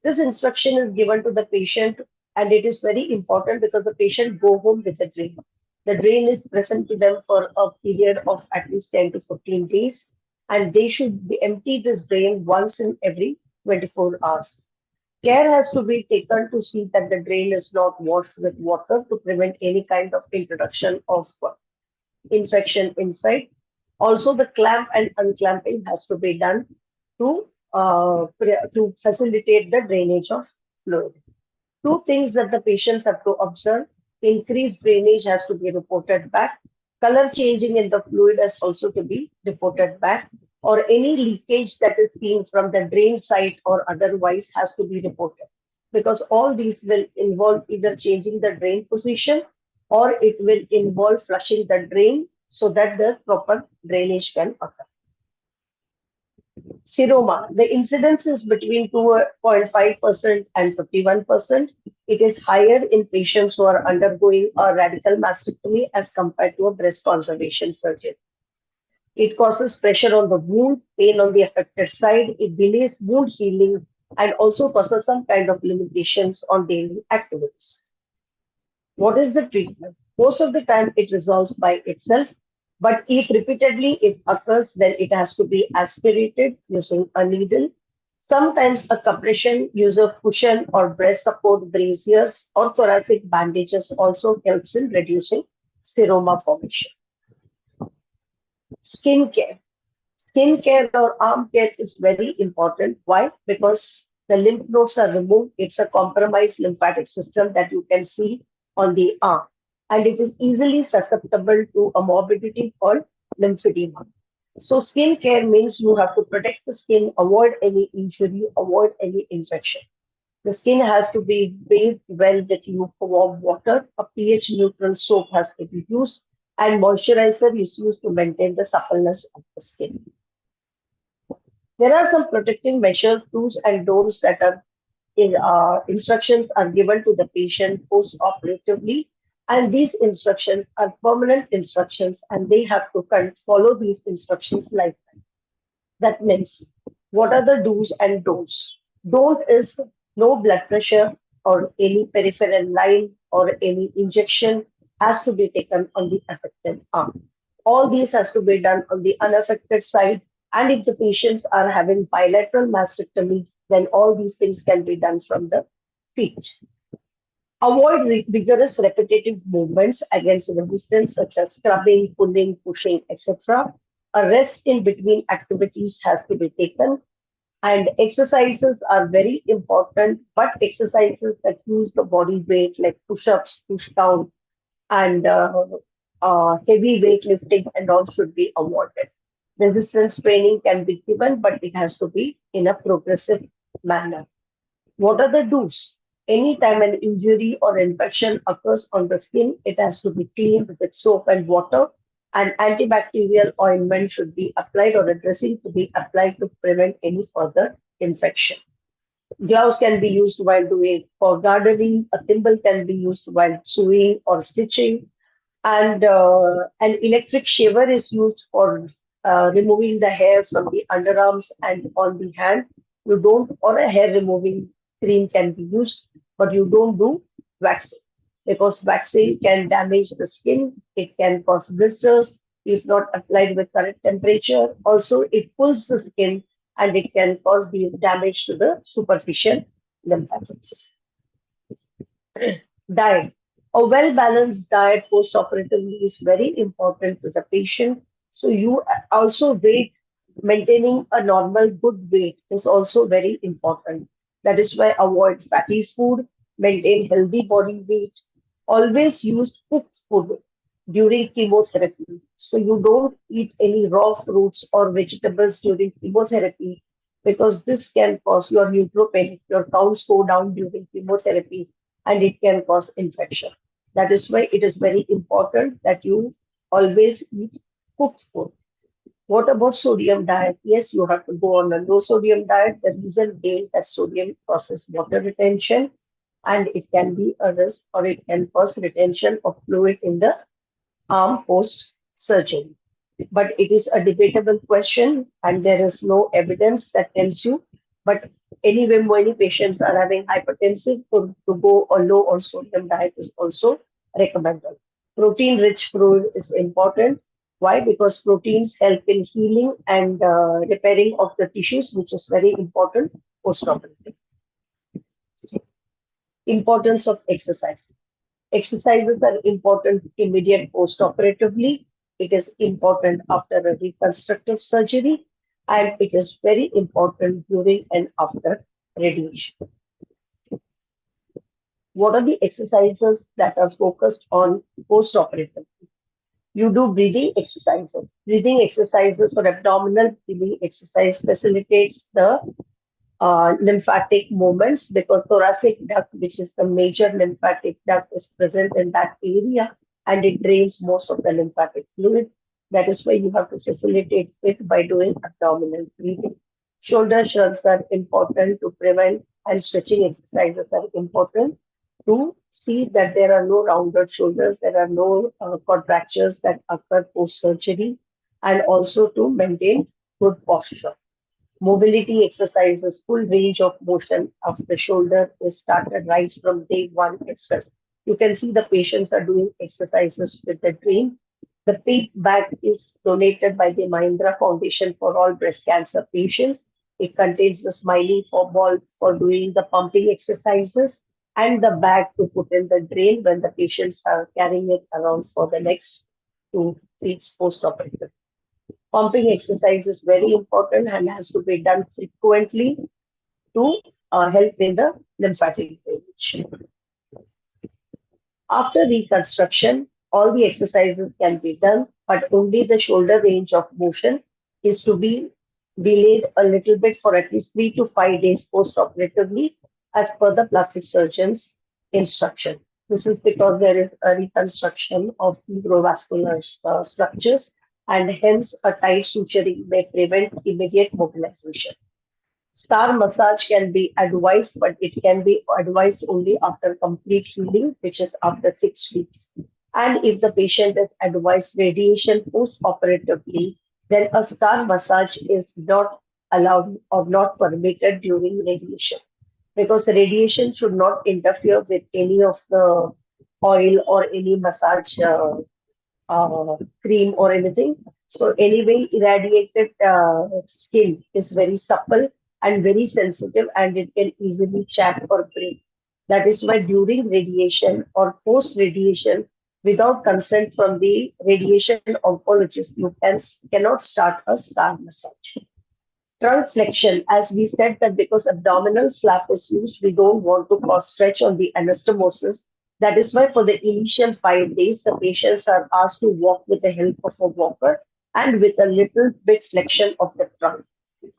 H: This instruction is given to the patient and it is very important because the patient go home with the drain. The drain is present to them for a period of at least 10 to 15 days and they should be empty this drain once in every 24 hours. Care has to be taken to see that the drain is not washed with water to prevent any kind of introduction of infection inside. Also, the clamp and unclamping has to be done to facilitate the drainage of fluid. Two things that the patients have to observe: increased drainage has to be reported back. Color changing in the fluid has also to be reported back, or any leakage that is seen from the drain site or otherwise has to be reported, because all these will involve either changing the drain position or it will involve flushing the drain so that the proper drainage can occur. Seroma, the incidence is between 2.5% and 51%. It is higher in patients who are undergoing a radical mastectomy as compared to a breast conservation surgery. It causes pressure on the wound, pain on the affected side, it delays wound healing, and also causes some kind of limitations on daily activities. What is the treatment? Most of the time it resolves by itself, but if repeatedly it occurs, then it has to be aspirated using a needle. Sometimes a compression, use of cushion or breast support braziers or thoracic bandages also helps in reducing seroma formation. Skin care. Skin care or arm care is very important. Why? Because the lymph nodes are removed. It's a compromised lymphatic system that you can see on the arm. And it is easily susceptible to a morbidity called lymphedema. So skin care means you have to protect the skin, avoid any injury, avoid any infection. The skin has to be bathed well with lukewarm water. A pH neutral soap has to be used, and moisturizer is used to maintain the suppleness of the skin. There are some protective measures, do's and don'ts that are instructions are given to the patient post-operatively, and these instructions are permanent instructions and they have to follow these instructions lifetime. That means, what are the do's and don'ts? Don't is no blood pressure or any peripheral line or any injection has to be taken on the affected arm. All these has to be done on the unaffected side. And if the patients are having bilateral mastectomy, then all these things can be done from the feet. Avoid vigorous repetitive movements against resistance such as scrubbing, pulling, pushing, etc. A rest in between activities has to be taken. And exercises are very important, but exercises that use the body weight like push-ups, push-down, and heavy weightlifting and all should be avoided. Resistance training can be given, but it has to be in a progressive manner. What are the do's? Anytime an injury or infection occurs on the skin, it has to be cleaned with soap and water, and antibacterial ointment should be applied or a dressing to be applied to prevent any further infection. Gloves can be used while doing for gardening, a thimble can be used while sewing or stitching, and an electric shaver is used for removing the hair from the underarms and on the hand. You don't, or a hair removing cream can be used, but you don't do waxing because waxing can damage the skin. It can cause blisters if not applied with correct temperature. Also, it pulls the skin and it can cause the damage to the superficial lymphatics. Diet. A well-balanced diet post-operatively is very important to the patient. So you also maintaining a normal good weight is also very important. That is why avoid fatty food, maintain healthy body weight, always use cooked food during chemotherapy. So you don't eat any raw fruits or vegetables during chemotherapy. because this can cause your neutropenic, your counts go down during chemotherapy, and it can cause infection. That is why it is very important that you always eat cooked food. What about sodium diet? Yes, you have to go on a low sodium diet. The reason being that sodium causes water retention, and it can be a risk, or it can cause retention of fluid in the arm post surgery. But it is a debatable question, and there is no evidence that tells you. But anyway, many patients are having hypertensive, to go a low on sodium diet is also recommended. Protein-rich food is important. Why? Because proteins help in healing and repairing of the tissues, which is very important post-operative. Importance of exercise. Exercises are important immediate post-operatively. It is important after a reconstructive surgery, and it is very important during and after radiation. What are the exercises that are focused on post-operative? You do breathing exercises. Breathing exercises or abdominal breathing exercise facilitates the lymphatic movements, because thoracic duct, which is the major lymphatic duct, is present in that area, and it drains most of the lymphatic fluid. That is why you have to facilitate it by doing abdominal breathing. Shoulder shrugs are important to prevent, and stretching exercises are important to see that there are no rounded shoulders, there are no contractures that occur post-surgery, and also to maintain good posture. Mobility exercises, full range of motion of the shoulder is started right from day one itself. You can see the patients are doing exercises with the drain. The PEEP bag is donated by the Mahindra Foundation for all breast cancer patients. It contains the smiley for ball for doing the pumping exercises, and the bag to put in the drain when the patients are carrying it around for the next 2 weeks post-operative. Pumping exercise is very important and has to be done frequently to help in the lymphatic drainage. After reconstruction, all the exercises can be done, but only the shoulder range of motion is to be delayed a little bit for at least 3 to 5 days post-operatively, as per the plastic surgeon's instruction. This is because there is a reconstruction of neurovascular structures, and hence a tight suturing may prevent immediate mobilization. Scar massage can be advised, but it can be advised only after complete healing, which is after 6 weeks. And if the patient is advised radiation post-operatively, then a scar massage is not allowed or not permitted during radiation, because radiation should not interfere with any of the oil or any massage cream or anything. So anyway, irradiated skin is very supple and very sensitive, and it can easily crack or break. That is why during radiation or post-radiation, without consent from the radiation oncologist, you cannot start a scar massage. Trunk flexion, as we said that because abdominal flap is used, we don't want to cause stretch on the anastomosis. That is why for the initial 5 days, the patients are asked to walk with the help of a walker and with a little bit flexion of the trunk.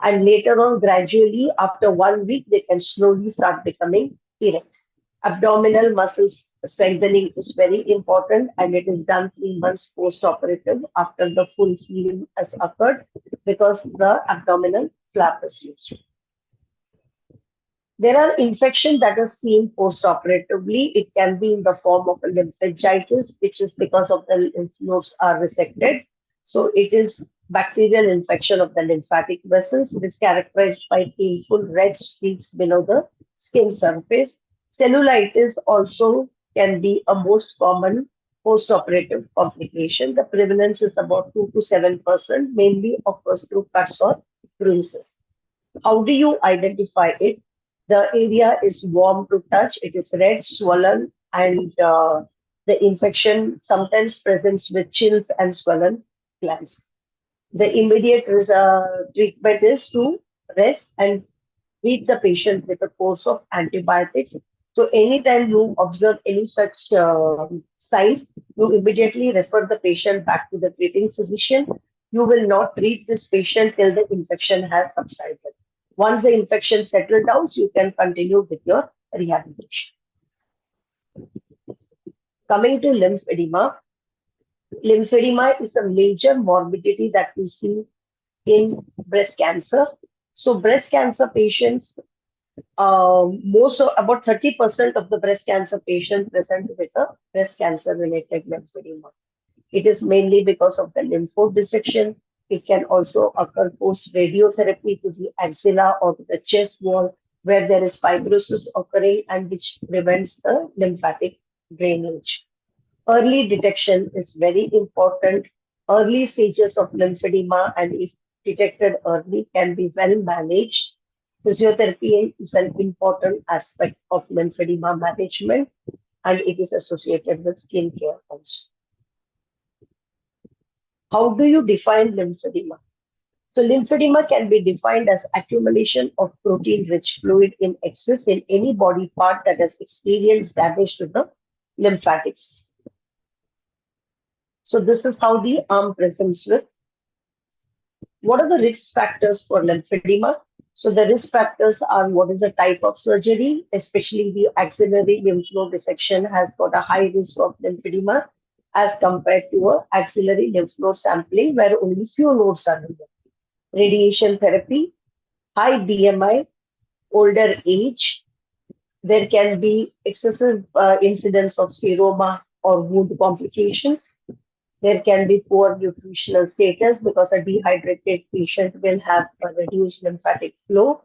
H: And later on, gradually, after 1 week, they can slowly start becoming erect. Abdominal muscles strengthening is very important, and it is done 3 months post-operative after the full healing has occurred, because the abdominal flap is used. There are infections that are seen post-operatively. It can be in the form of a lymphangitis, which is because of the lymph nodes are resected. So it is bacterial infection of the lymphatic vessels. It is characterized by painful red streaks below the skin surface. Cellulitis also can be a most common post-operative complication. The prevalence is about 2 to 7%, mainly occurs through cuts or bruises. How do you identify it? The area is warm to touch, it is red, swollen, and the infection sometimes presents with chills and swollen glands. The immediate treatment is to rest and treat the patient with a course of antibiotics. So anytime you observe any such signs, you immediately refer the patient back to the treating physician. You will not treat this patient till the infection has subsided. Once the infection settles down, you can continue with your rehabilitation. Coming to lymphedema. Lymphedema is a major morbidity that we see in breast cancer. So breast cancer patients, about 30% of the breast cancer patients present with a breast cancer related lymphedema. It is mainly because of the lymph node dissection. It can also occur post radiotherapy to the axilla or to the chest wall where there is fibrosis occurring and which prevents the lymphatic drainage. Early detection is very important. Early stages of lymphedema, and if detected early, can be well managed. Physiotherapy is an important aspect of lymphedema management, and it is associated with skin care also. How do you define lymphedema? So lymphedema can be defined as accumulation of protein-rich fluid in excess in any body part that has experienced damage to the lymphatic system. So this is how the arm presents with. What are the risk factors for lymphedema? So the risk factors are what is the type of surgery, especially the axillary lymph node dissection has got a high risk of lymphedema as compared to a axillary lymph node sampling where only few nodes are needed. Radiation therapy, high BMI, older age, there can be excessive incidence of seroma or wound complications. There can be poor nutritional status because a dehydrated patient will have a reduced lymphatic flow.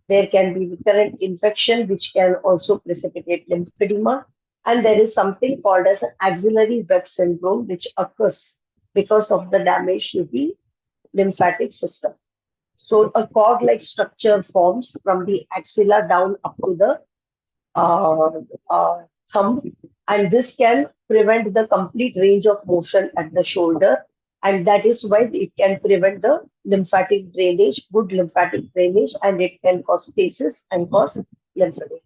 H: There can be recurrent infection, which can also precipitate lymphedema. And there is something called as an axillary web syndrome, which occurs because of the damage to the lymphatic system. So a cord-like structure forms from the axilla down up to the thumb, and this can prevent the complete range of motion at the shoulder, and that is why it can prevent the lymphatic drainage, good lymphatic drainage, and it can cause stasis and cause lymphedema.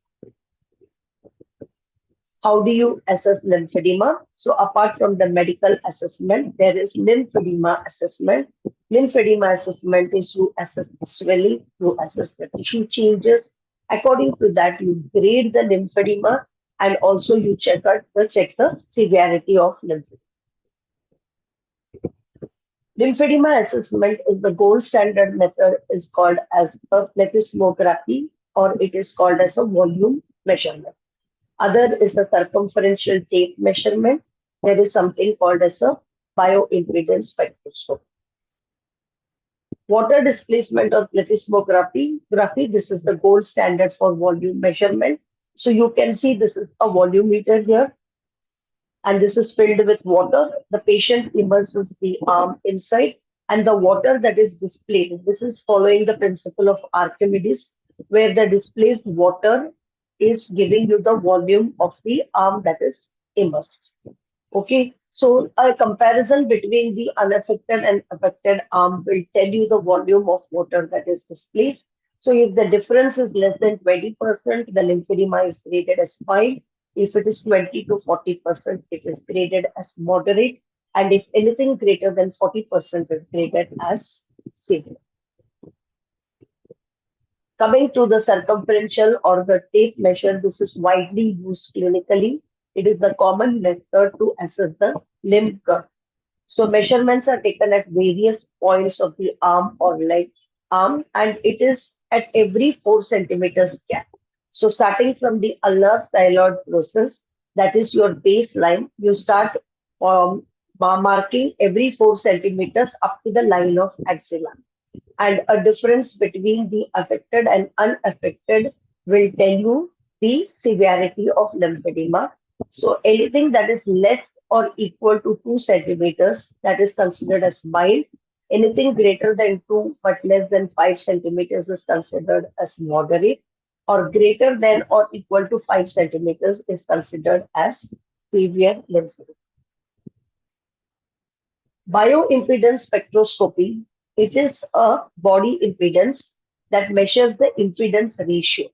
H: How do you assess lymphedema? So apart from the medical assessment, there is lymphedema assessment. Lymphedema assessment is you assess the swelling, you assess the tissue changes. According to that, you grade the lymphedema and also you check the severity of lymphedema. Lymphedema assessment is the gold standard method is called as a plethysmography, or it is called as a volume measurement. Other is a circumferential tape measurement. There is something called as a bioimpedance spectroscope. Water displacement or plethysmography, this is the gold standard for volume measurement. So you can see this is a volumeter here, and this is filled with water. The patient immerses the arm inside, and the water that is displayed, this is following the principle of Archimedes, where the displaced water is giving you the volume of the arm that is immersed. Okay, so a comparison between the unaffected and affected arm will tell you the volume of water that is displaced. So if the difference is less than 20%, the lymphedema is graded as mild. If it is 20 to 40%, it is graded as moderate. And if anything greater than 40% is graded as severe. Coming to the circumferential or the tape measure, this is widely used clinically. It is the common method to assess the limb curve. So measurements are taken at various points of the arm or leg arm, and it is at every 4 centimeters gap. So starting from the ulnar styloid process, that is your baseline, you start marking every 4 centimeters up to the line of axilla. And a difference between the affected and unaffected will tell you the severity of lymphedema. So anything that is less or equal to 2 centimeters, that is considered as mild. Anything greater than 2 but less than 5 centimeters is considered as moderate, or greater than or equal to 5 centimeters is considered as severe lymphedema. Bioimpedance spectroscopy, it is a body impedance that measures the impedance ratio.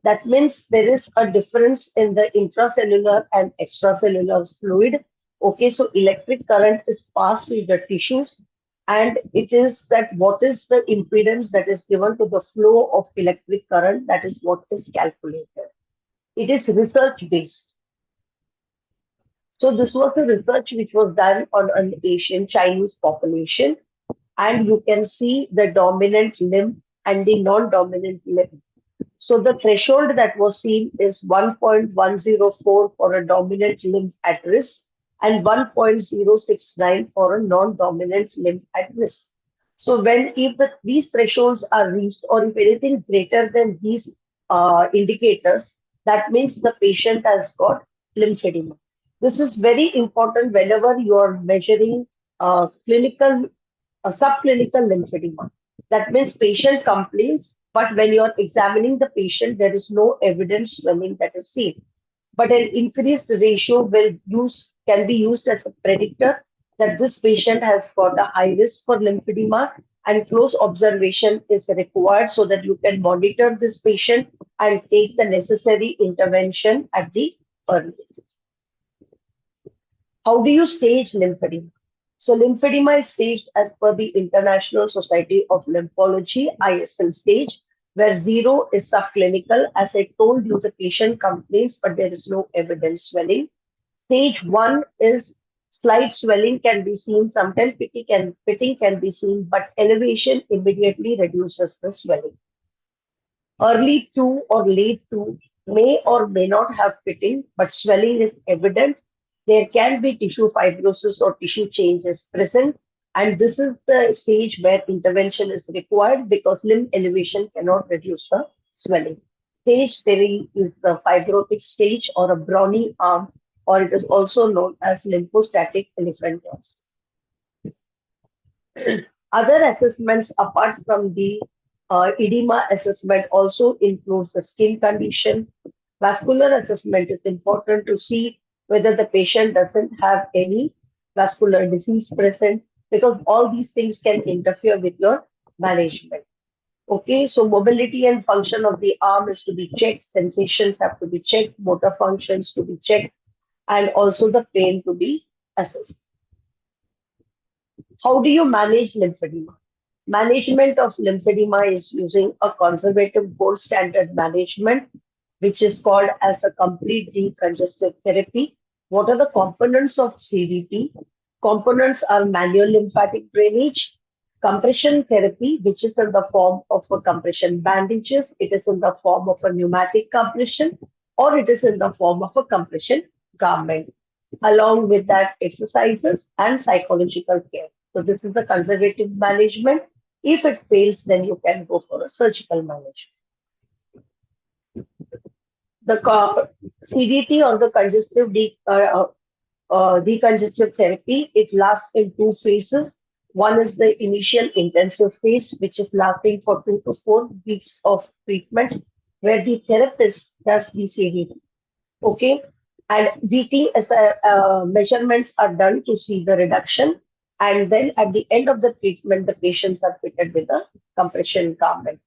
H: That means there is a difference in the intracellular and extracellular fluid. Okay, so electric current is passed through the tissues. And it is that what is the impedance that is given to the flow of electric current, that is what is calculated. It is research based. So this was a research which was done on an Asian Chinese population, and you can see the dominant limb and the non-dominant limb. So the threshold that was seen is 1.104 for a dominant limb at risk and 1.069 for a non-dominant limb at risk. So when if these thresholds are reached, or if anything greater than these indicators, that means the patient has got lymphedema. This is very important whenever you are measuring subclinical lymphedema. That means patient complains, but when you are examining the patient, there is no evidence swelling that is seen. But an increased ratio can be used as a predictor that this patient has got a high risk for lymphedema, and close observation is required so that you can monitor this patient and take the necessary intervention at the earliest. How do you stage lymphedema? So lymphedema is staged as per the International Society of Lymphology, ISL stage, where 0 is subclinical. As I told you, the patient complains, but there is no evidence swelling. Stage 1 is slight swelling can be seen, sometimes pitting can be seen, but elevation immediately reduces the swelling. Early 2 or late 2 may or may not have pitting, but swelling is evident. There can be tissue fibrosis or tissue changes present, and this is the stage where intervention is required because limb elevation cannot reduce the swelling. Stage 3 is the fibrotic stage or a brawny arm, or it is also known as lymphostatic elephantiasis. Other assessments apart from the edema assessment also includes the skin condition. Vascular assessment is important to see whether the patient doesn't have any vascular disease present, because all these things can interfere with your management. Okay, so mobility and function of the arm is to be checked, sensations have to be checked, motor functions to be checked, and also the pain to be assessed. How do you manage lymphedema? Management of lymphedema is using a conservative gold standard management, which is called as a complete decongestive therapy. What are the components of CDT? Components are manual lymphatic drainage, compression therapy, which is in the form of a compression bandages, it is in the form of a pneumatic compression, or it is in the form of a compression garment. Along with that, exercises and psychological care. So this is the conservative management. If it fails, then you can go for a surgical management. The CDT or the decongestive therapy, it lasts in 2 phases. One is the initial intensive phase, which is lasting for 2 to 4 weeks of treatment, where the therapist does the CDT. Okay, and VT measurements are done to see the reduction. And then at the end of the treatment, the patients are fitted with a compression garment.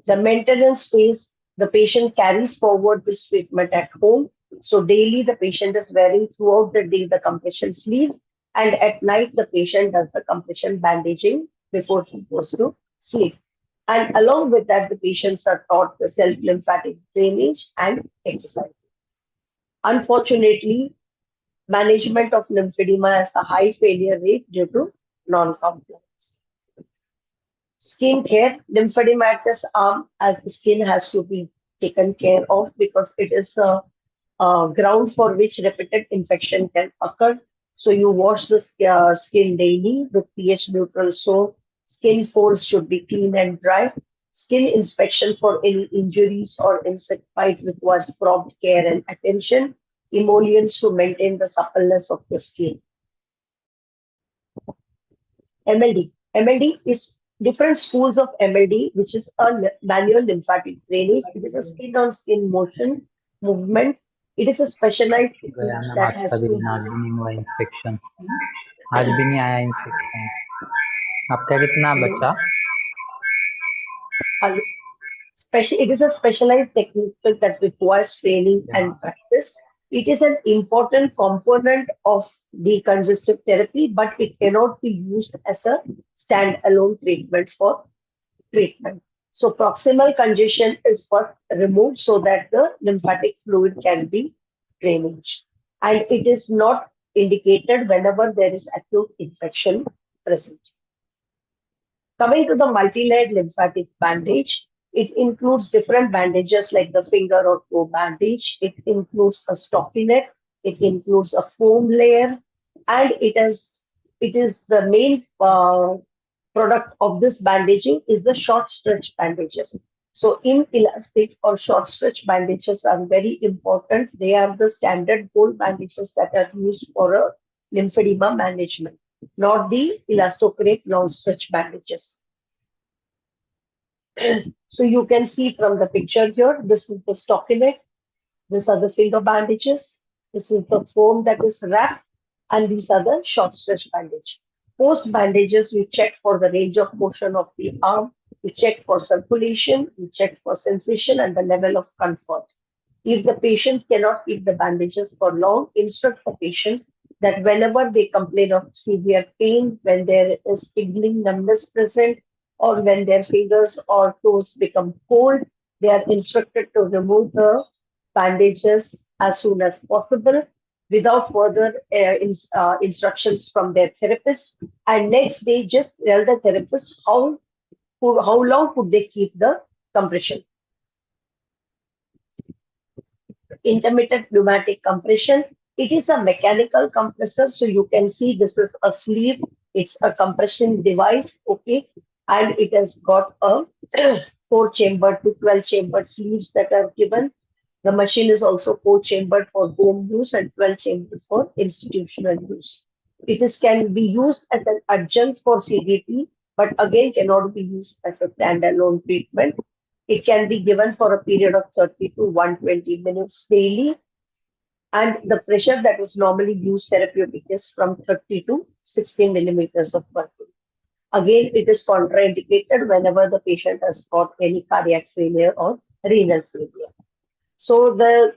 H: The maintenance phase, the patient carries forward this treatment at home. So daily, the patient is wearing throughout the day the compression sleeves, and at night, the patient does the compression bandaging before he goes to sleep. And along with that, the patients are taught the self-lymphatic drainage and exercise. Unfortunately, management of lymphedema has a high failure rate due to non-compliance. Skin care, lymphadematous arm, as the skin has to be taken care of because it is a ground for which repeated infection can occur. So you wash the skin daily with pH neutral soap. Skin folds should be clean and dry. Skin inspection for any injuries or insect bite requires prompt care and attention. Emollients to maintain the suppleness of the skin. MLD. MLD is different schools of MLD, which is a manual lymphatic drainage. It is a skin-on-skin movement. It is a specialized technique that has to
I: हुआ inspection आज भी नहीं आया inspection आपका कितना बच्चा
H: it is a specialized technique that requires training and practice. It is an important component of decongestive therapy, but it cannot be used as a standalone treatment for treatment. So proximal congestion is first removed so that the lymphatic fluid can be drainage. And it is not indicated whenever there is acute infection present. Coming to the multi-layered lymphatic bandage, it includes different bandages like the finger or toe bandage. It includes a stockinette. It includes a foam layer, and it is the main product of this bandaging is the short stretch bandages. So inelastic or short stretch bandages are very important. They are the standard gold bandages that are used for a lymphedema management, not the elastocrate long stretch bandages. So you can see from the picture here, this is the stockinette, these are the finger bandages, this is the foam that is wrapped, and these are the short stretch bandage. Post bandages, we check for the range of motion of the arm, we check for circulation, we check for sensation and the level of comfort. If the patients cannot keep the bandages for long, instruct the patients that whenever they complain of severe pain, when there is tingling numbness present, or when their fingers or toes become cold, they are instructed to remove the bandages as soon as possible without further instructions from their therapist. And next day, just tell the therapist how long could they keep the compression. Intermittent pneumatic compression. It is a mechanical compressor. So you can see this is a sleeve. It's a compression device. Okay. And it has got a 4-chambered to 12-chambered sleeves that are given. The machine is also 4-chambered for home use and 12-chambered for institutional use. Can be used as an adjunct for CDT, but again cannot be used as a standalone treatment. It can be given for a period of 30 to 120 minutes daily. And the pressure that is normally used therapeutic is from 30 to 60 millimeters of mercury. Again, it is contraindicated whenever the patient has got any cardiac failure or renal failure. So there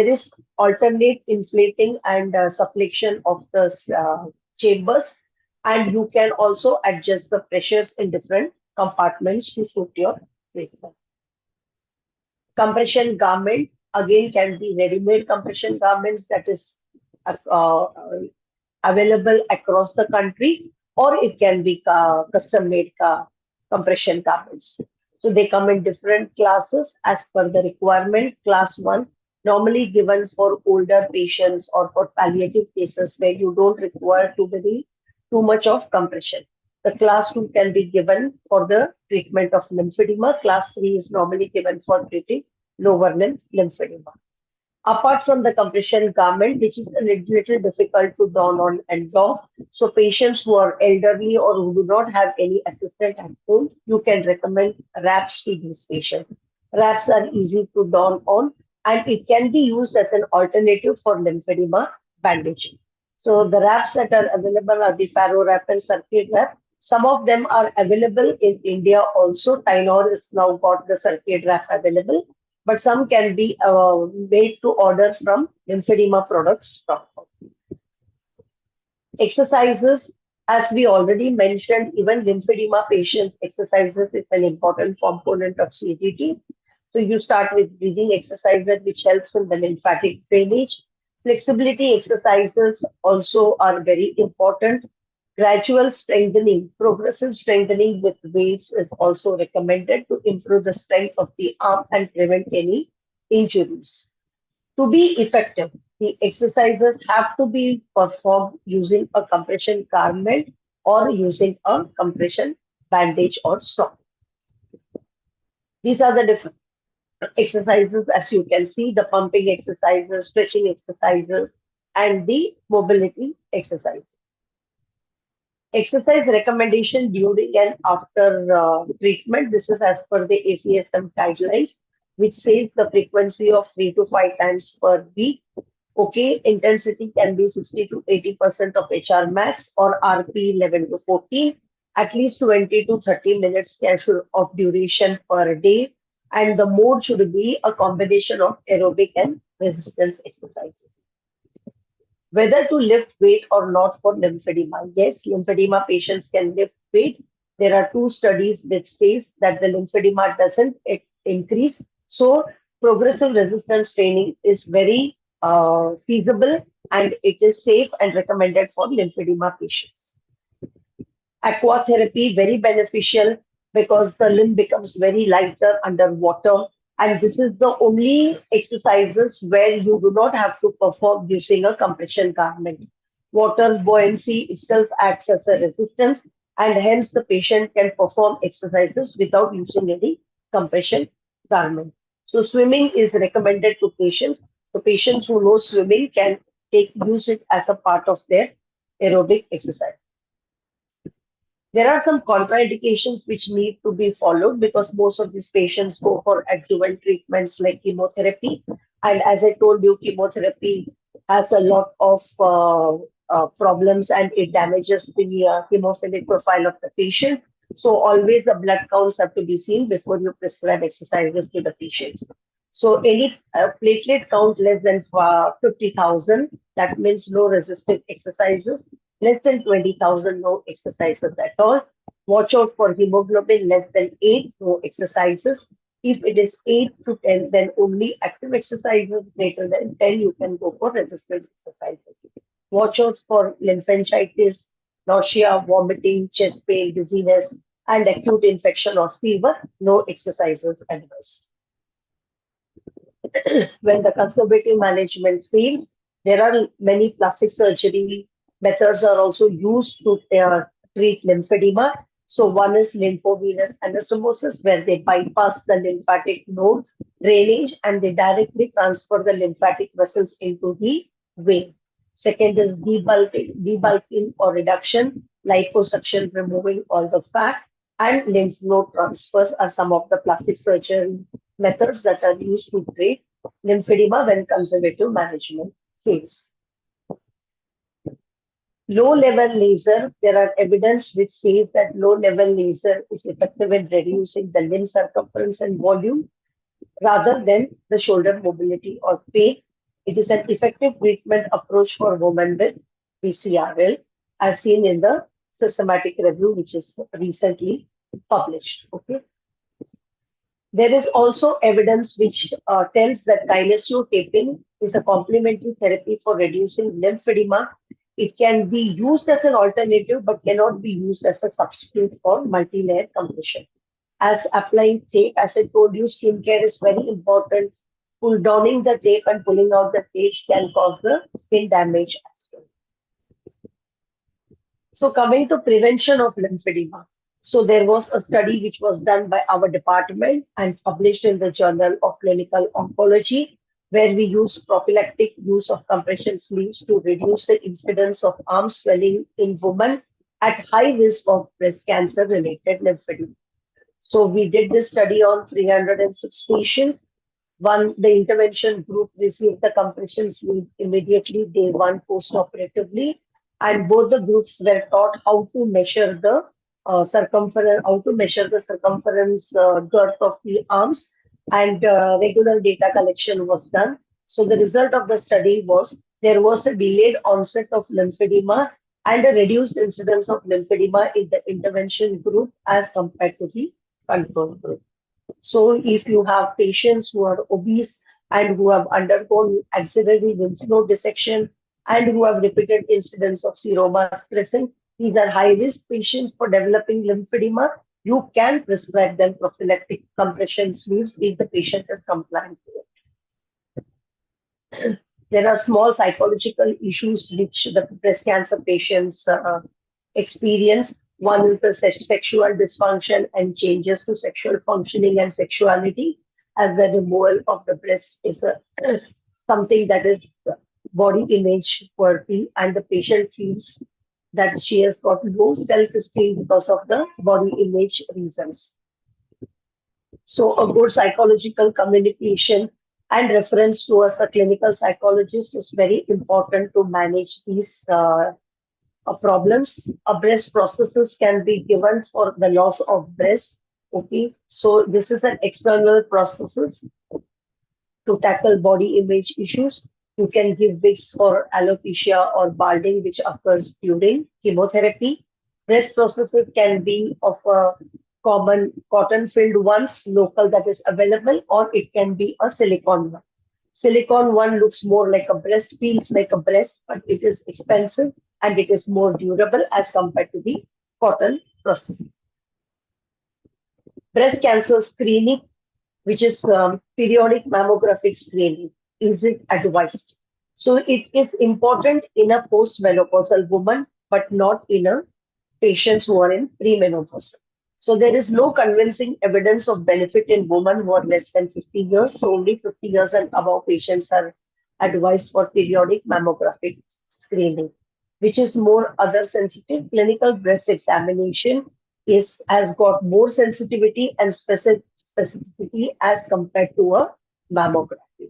H: is alternate inflating and sufflection of the chambers, and you can also adjust the pressures in different compartments to suit your treatment. Compression garment, again, can be ready-made compression garments that is available across the country, or it can be custom-made compression garments. So they come in different classes as per the requirement. Class 1, normally given for older patients or for palliative cases where you don't require too much of compression. The class 2 can be given for the treatment of lymphedema. Class 3 is normally given for treating lower limb lymphedema. Apart from the compression garment, which is a little difficult to don on and off, so patients who are elderly or who do not have any assistant at home, you can recommend wraps to these patients. Wraps are easy to don on, and it can be used as an alternative for lymphedema bandaging. So the wraps that are available are the Faro wrap and circuit wrap. Some of them are available in India also. Tylenol has now got the circuit wrap available, but some can be made to order from lymphedema products. Exercises, as we already mentioned, even lymphedema patients, exercises is an important component of CDT. So you start with breathing exercises, which helps in the lymphatic drainage. Flexibility exercises also are very important. Gradual strengthening, progressive strengthening with weights is also recommended to improve the strength of the arm and prevent any injuries. To be effective, the exercises have to be performed using a compression garment or using a compression bandage or strap. These are the different exercises, as you can see, the pumping exercises, stretching exercises, and the mobility exercises. Exercise recommendation during and after treatment. This is as per the ACSM guidelines, which says the frequency of 3 to 5 times per week. Okay, intensity can be 60 to 80% of HR max or RP 11 to 14. At least 20 to 30 minutes of duration per day. And the mode should be a combination of aerobic and resistance exercises. Whether to lift weight or not for lymphedema. Yes, lymphedema patients can lift weight. There are 2 studies which says that the lymphedema doesn't increase. So progressive resistance training is very feasible, and it is safe and recommended for lymphedema patients. Aquatherapy, very beneficial because the limb becomes very lighter underwater. And this is the only exercises where you do not have to perform using a compression garment. Water's buoyancy itself acts as a resistance, and hence the patient can perform exercises without using any compression garment. So swimming is recommended to patients. So patients who know swimming can use it as a part of their aerobic exercise. There are some contraindications which need to be followed because most of these patients go for adjuvant treatments like chemotherapy. And as I told you, chemotherapy has a lot of problems and it damages the hemophilic profile of the patient. So always the blood counts have to be seen before you prescribe exercises to the patients. So any platelet count less than 50,000, that means no resistant exercises. Less than 20,000, no exercises at all. Watch out for hemoglobin less than 8, no exercises. If it is 8 to 10, then only active exercises. Greater than 10, you can go for resistance exercises. Watch out for lymphangitis, nausea, vomiting, chest pain, dizziness, and acute infection or fever. No exercises advised. When the conservative management fails, there are many plastic surgery methods are also used to treat lymphedema. So one is lymphovenous anastomosis, where they bypass the lymphatic node drainage and they directly transfer the lymphatic vessels into the vein. Second is debulking or reduction, liposuction, removing all the fat, and lymph node transfers are some of the plastic surgery methods that are used to treat lymphedema when conservative management fails. Low-level laser, there are evidence which says that low-level laser is effective in reducing the limb circumference and volume rather than the shoulder mobility or pain. It is an effective treatment approach for women with PCRL, as seen in the systematic review, which is recently published. Okay. There is also evidence which tells that kinesiotaping is a complementary therapy for reducing lymphedema. It can be used as an alternative, but cannot be used as a substitute for multi-layer compression. As applying tape, as I told you, skincare is very important. Donning the tape and pulling out the tape can cause the skin damage as well. So coming to prevention of lymphedema. So there was a study which was done by our department and published in the Journal of Clinical Oncology, where we used prophylactic use of compression sleeves to reduce the incidence of arm swelling in women at high risk of breast cancer-related lymphedema. So we did this study on 306 patients. The intervention group received the compression sleeve immediately day 1 post-operatively, and both the groups were taught how to measure the circumference girth of the arms, and regular data collection was done. So the result of the study was there was a delayed onset of lymphedema and a reduced incidence of lymphedema in the intervention group as compared to the control group. So if you have patients who are obese and who have undergone axillary lymph node dissection and who have repeated incidents of seromas present, these are high-risk patients for developing lymphedema. You can prescribe them prophylactic compression sleeves if the patient is compliant to it. There are small psychological issues which the breast cancer patients experience. One is the sexual dysfunction and changes to sexual functioning and sexuality, as the removal of the breast is something that is body image worthy, and the patient feels that she has got low self-esteem because of the body image reasons. So a good psychological communication and reference towards a clinical psychologist is very important to manage these problems. A breast prosthesis can be given for the loss of breast Okay, so this is an external prosthesis to tackle body image issues. You can give wigs for alopecia or balding, which occurs during chemotherapy. Breast prosthesis can be of a common cotton-filled ones, local that is available, or it can be a silicone one. Silicone one looks more like a breast, feels like a breast, but it is expensive and it is more durable as compared to the cotton prosthesis. Breast cancer screening, which is periodic mammographic screening, is it advised? So it is important in a postmenopausal woman, but not in a patients who are in premenopausal. So there is no convincing evidence of benefit in women who are less than 50 years. So only 50 years and above patients are advised for periodic mammographic screening, which is more other sensitive. Clinical breast examination has got more sensitivity and specificity as compared to a mammography.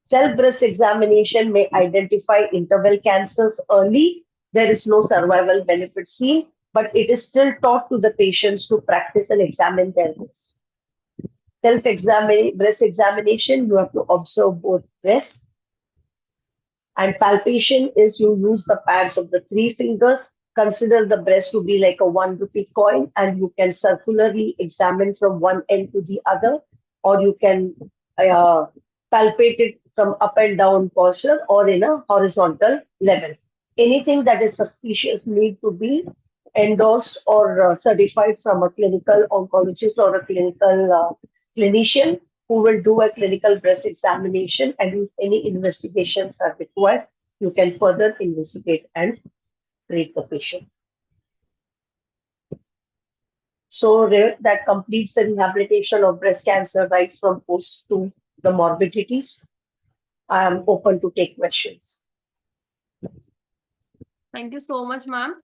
H: Self breast examination may identify interval cancers early. There is no survival benefit seen, but it is still taught to the patients to practice and examine their breast. Breast examination, you have to observe both breasts. And palpation is you use the pads of the 3 fingers. Consider the breast to be like a 1 rupee coin, and you can circularly examine from one end to the other, or you can palpate it from up and down posture or in a horizontal level. Anything that is suspicious need to be endorsed or certified from a clinical oncologist or a clinical clinician who will do a clinical breast examination, and if any investigations are required, you can further investigate and treat the patient. So that completes the rehabilitation of breast cancer right from post to the morbidities. I am open to take questions.
B: Thank you so much, ma'am.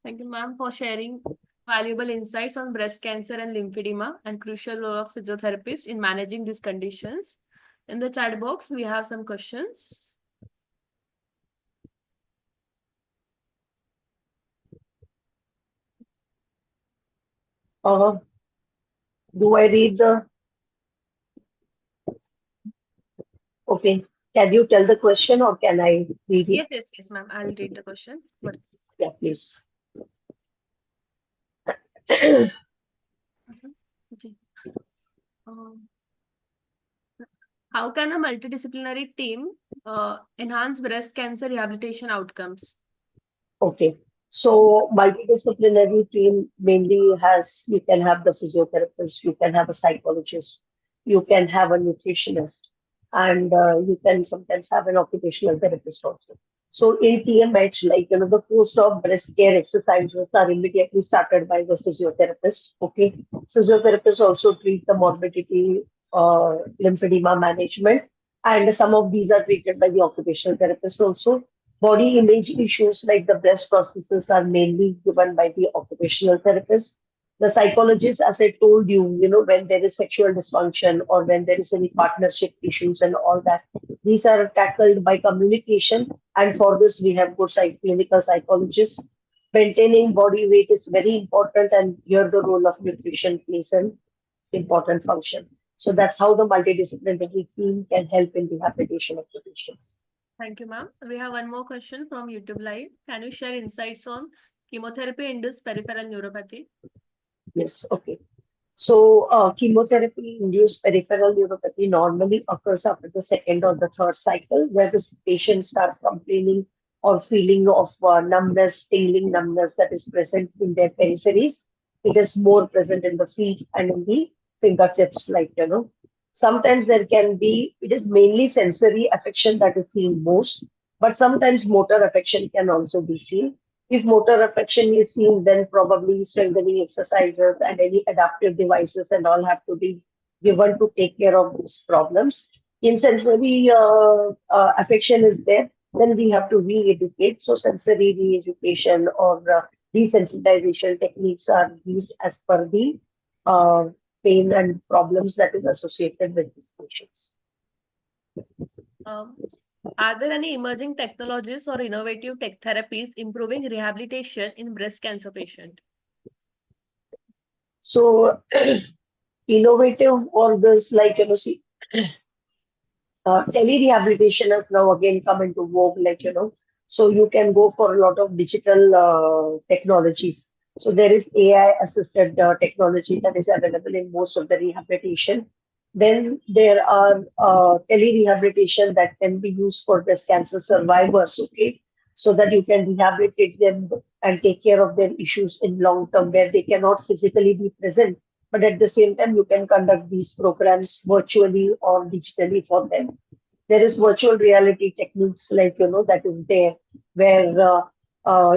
B: Thank you, ma'am, for sharing valuable insights on breast cancer and lymphedema and crucial role of physiotherapists in managing these conditions. In the chat box, we have some questions.
H: Do I read the? Okay. Can you tell the question or can I read it?
B: Yes, ma'am. I'll read the question.
H: Yeah, please.
B: Okay. How can a multidisciplinary team enhance breast cancer rehabilitation outcomes?
H: Okay. So multidisciplinary team mainly has, you can have the physiotherapist, you can have a psychologist, you can have a nutritionist, and you can sometimes have an occupational therapist also. So in TMH, like, the post-op breast care exercises are immediately started by the physiotherapist. Okay. Physiotherapists also treat the morbidity, lymphedema management, and some of these are treated by the occupational therapist also. Body image issues like the breast prosthesis are mainly given by the occupational therapist. The psychologist, as I told you, when there is sexual dysfunction or when there is any partnership issues and all that, these are tackled by communication. And for this, we have good clinical psychologists. Maintaining body weight is very important, and here the role of nutrition plays an important function. So that's how the multidisciplinary team can help in rehabilitation of the patients.
B: Thank you, ma'am. We have one more question from YouTube Live. Can you share insights on chemotherapy-induced peripheral neuropathy?
H: Yes, okay. So chemotherapy-induced peripheral neuropathy normally occurs after the 2nd or the 3rd cycle, where the patient starts complaining or feeling of numbness, tingling numbness that is present in their peripheries. It is more present in the feet and in the fingertips, Sometimes it is mainly sensory affection that is seen most, but sometimes motor affection can also be seen. If motor affection is seen, then probably strengthening exercises and any adaptive devices and all have to be given to take care of these problems. In sensory affection is there, then we have to re-educate. So sensory re-education or desensitization techniques are used as per the pain and problems that is associated with these patients.
B: Are there any emerging technologies or innovative tech therapies improving rehabilitation in breast cancer patient?
H: So innovative or this like, see, tele-rehabilitation has now again come into vogue, like, so you can go for a lot of digital technologies. So there is AI assisted technology that is available in most of the rehabilitation. Then there are tele-rehabilitation that can be used for breast cancer survivors, okay? So that you can rehabilitate them and take care of their issues in long term where they cannot physically be present. But at the same time, you can conduct these programs virtually or digitally for them. There is virtual reality techniques like, that is there where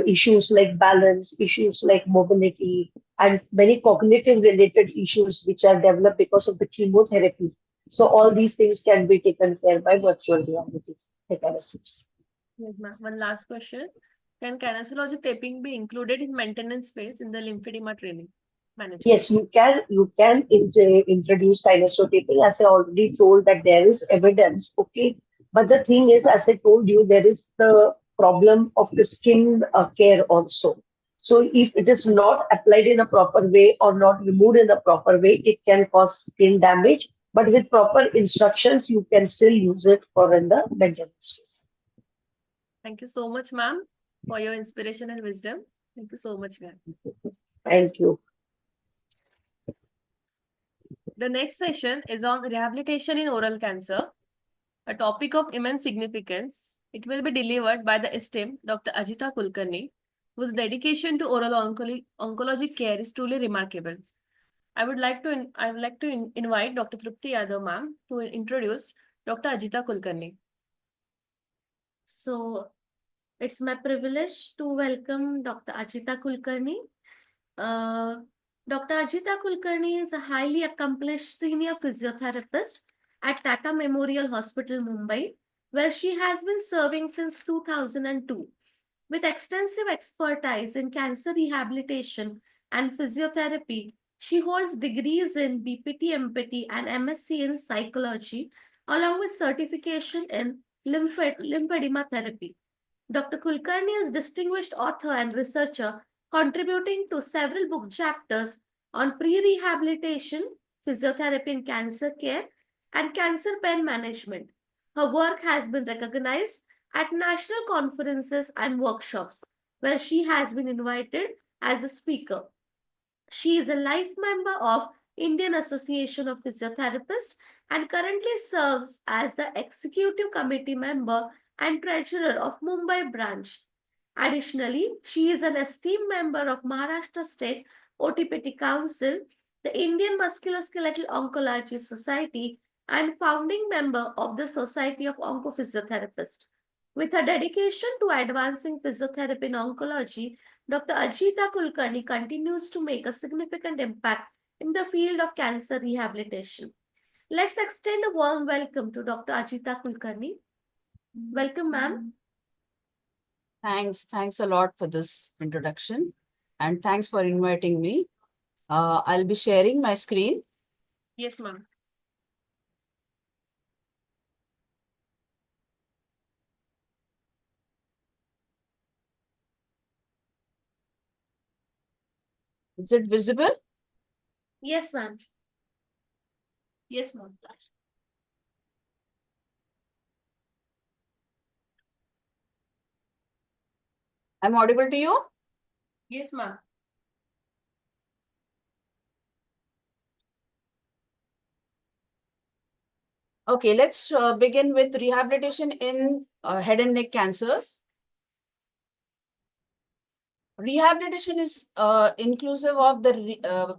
H: issues like balance, issues like mobility, and many cognitive related issues which are developed because of the chemotherapy. So all these things can be taken care by virtual reality mechanisms.
B: Yes, ma'am. One last question. Can kinesiology taping be included in maintenance phase in the lymphedema training management?
H: Yes, you can introduce kinesiotaping, as I already told that there is evidence, okay. But the thing is, as I told you, there is the problem of the skin care also. So if it is not applied in a proper way or not removed in a proper way, it can cause skin damage. But with proper instructions, you can still use it for in the maintenance phase.
B: Thank you so much, ma'am, for your inspiration and wisdom. Thank you so much, ma'am.
H: Thank you.
B: The next session is on rehabilitation in oral cancer, a topic of immense significance. It will be delivered by the esteemed Dr. Ajita Kulkarni, whose dedication to oral oncology care is truly remarkable. I would like to invite Dr. Trupti Yadav, ma'am, to introduce Dr. Ajita Kulkarni.
D: So it's my privilege to welcome Dr. Ajita Kulkarni. Dr. Ajita Kulkarni is a highly accomplished senior physiotherapist at Tata Memorial Hospital, Mumbai, where she has been serving since 2002. With extensive expertise in cancer rehabilitation and physiotherapy, she holds degrees in BPT, MPT, and MSc in psychology, along with certification in lymphedema therapy. Dr. Kulkarni is distinguished author and researcher, contributing to several book chapters on pre-rehabilitation, physiotherapy in cancer care, and cancer pain management. Her work has been recognized at national conferences and workshops, where she has been invited as a speaker. She is a life member of Indian Association of Physiotherapists and currently serves as the executive committee member and treasurer of Mumbai branch. Additionally, she is an esteemed member of Maharashtra State OTPT Council, the Indian Musculoskeletal Oncology Society, and founding member of the Society of Oncophysiotherapists. With her dedication to advancing physiotherapy in oncology, Dr. Ajita Kulkarni continues to make a significant impact in the field of cancer rehabilitation. Let's extend a warm welcome to Dr. Ajita Kulkarni. Welcome, ma'am.
J: Thanks a lot for this introduction, and thanks for inviting me. I'll be sharing my screen.
B: Yes, ma'am.
J: Is it visible?
D: Yes, ma'am.
B: Yes, ma'am.
J: I'm audible to you?
B: Yes, ma'am.
J: Okay, let's begin with rehabilitation in head and neck cancers. Rehabilitation is inclusive of the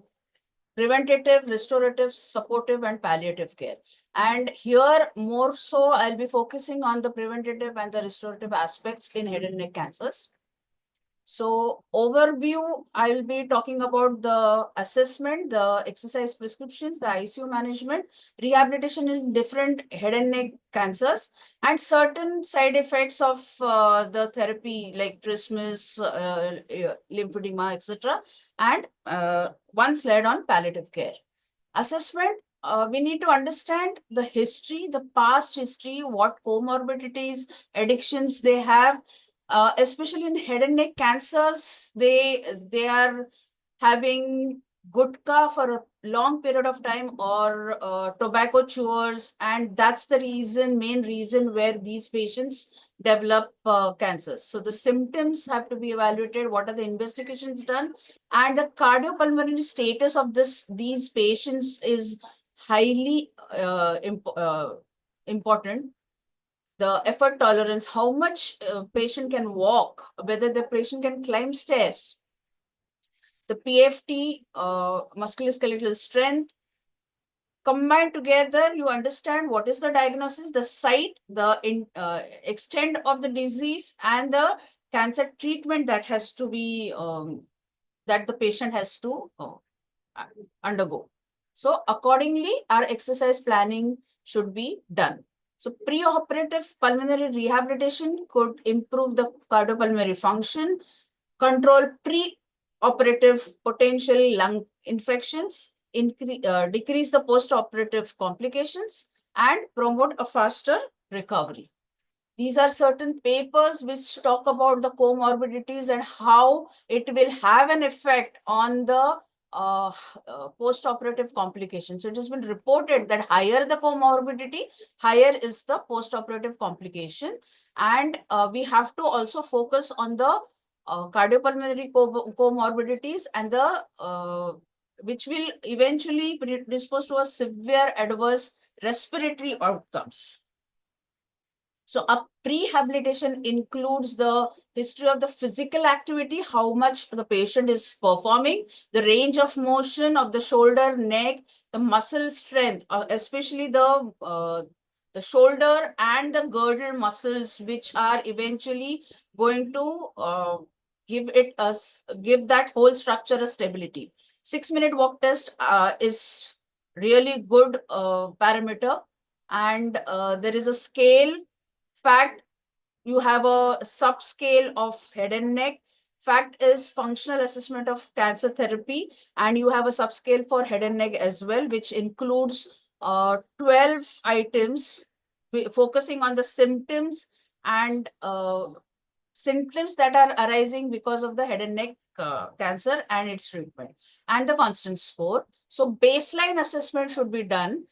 J: preventative, restorative, supportive, and palliative care. And here, more so, I'll be focusing on the preventative and the restorative aspects in head and neck cancers. So overview, I will be talking about the assessment, the exercise prescriptions, the ICU management, rehabilitation in different head and neck cancers, and certain side effects of the therapy like trismus, lymphedema, etc. And one slide on palliative care. Assessment, we need to understand the history, the past history, what comorbidities, addictions they have. Especially in head and neck cancers, they are having gutka for a long period of time or tobacco chewers, and that's the main reason where these patients develop cancers. So the symptoms have to be evaluated, what are the investigations done, and the cardiopulmonary status of these patients is highly important. The effort tolerance, how much patient can walk, whether the patient can climb stairs. The PFT, musculoskeletal strength. Combined together, you understand what is the diagnosis, the site, the extent of the disease, and the cancer treatment that has to be, that the patient has to undergo. So accordingly, our exercise planning should be done. So preoperative pulmonary rehabilitation could improve the cardiopulmonary function, control pre-operative potential lung infections, decrease the post-operative complications, and promote a faster recovery. These are certain papers which talk about the comorbidities and how it will have an effect on the post-operative complications. So it has been reported that higher the comorbidity, higher is the post-operative complication. And we have to also focus on the cardiopulmonary comorbidities and the which will eventually predispose to a severe adverse respiratory outcomes. So a prehabilitation includes the history of the physical activity, how much the patient is performing, the range of motion of the shoulder, neck, the muscle strength, especially the shoulder and the girdle muscles, which are eventually going to give that whole structure a stability. 6-minute walk test is really good parameter, and there is a scale. Fact, you have a subscale of head and neck. Fact is functional assessment of cancer therapy, and you have a subscale for head and neck as well, which includes 12 items focusing on the symptoms and symptoms that are arising because of the head and neck cancer and its treatment, and the constant score. So baseline assessment should be done.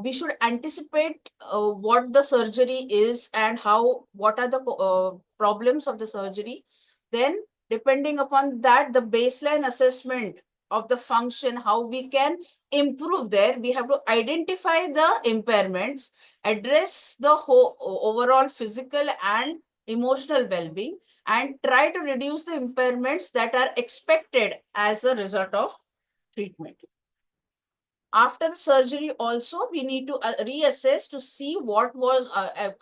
J: We should anticipate what the surgery is and what are the problems of the surgery. Then, depending upon that, the baseline assessment of the function, how we can improve there, we have to identify the impairments, address the whole overall physical and emotional well-being, and try to reduce the impairments that are expected as a result of treatment. After the surgery also, we need to reassess to see what was,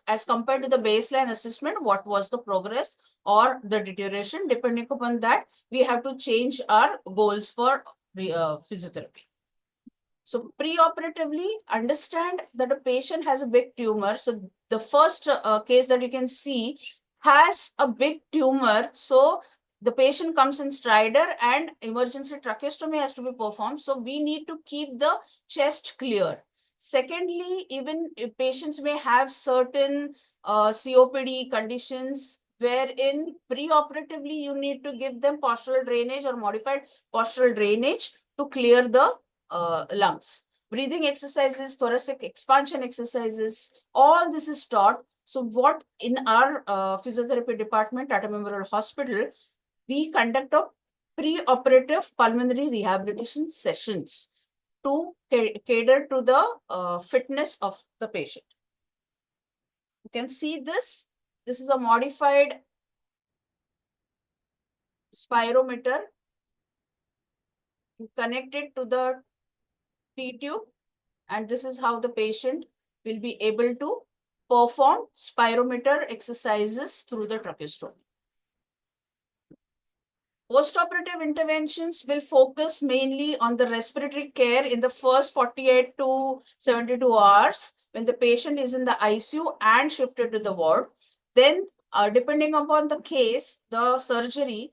J: as compared to the baseline assessment, what was the progress or the deterioration. Depending upon that, we have to change our goals for physiotherapy. So preoperatively, understand that a patient has a big tumor. So the first case that you can see has a big tumor. So the patient comes in stridor and emergency tracheostomy has to be performed. So we need to keep the chest clear. Secondly, even if patients may have certain COPD conditions wherein preoperatively you need to give them postural drainage or modified postural drainage to clear the lungs. Breathing exercises, thoracic expansion exercises, all this is taught. So what in our physiotherapy department at a Memorial Hospital, we conduct a pre-operative pulmonary rehabilitation sessions to cater to the fitness of the patient. You can see this. This is a modified spirometer. You connect it to the T-tube, and this is how the patient will be able to perform spirometer exercises through the tracheostomy. Post-operative interventions will focus mainly on the respiratory care in the first 48 to 72 hours when the patient is in the ICU and shifted to the ward. Then, depending upon the case, the surgery,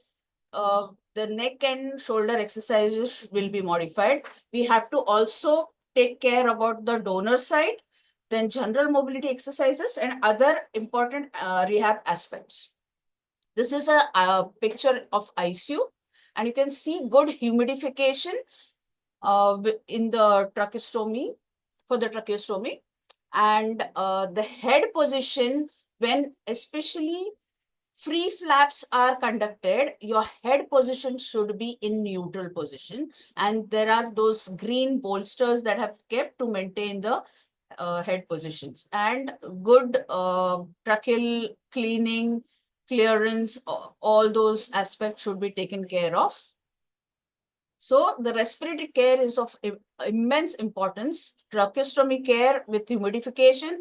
J: the neck and shoulder exercises will be modified. We have to also take care about the donor side, then general mobility exercises and other important rehab aspects. This is a picture of ICU, and you can see good humidification. in the tracheostomy, for the tracheostomy. And the head position, when especially free flaps are conducted, your head position should be in neutral position. And there are those green bolsters that have kept to maintain the head positions. And good tracheal cleaning, clearance, all those aspects should be taken care of. So the respiratory care is of immense importance. Tracheostomy care with humidification,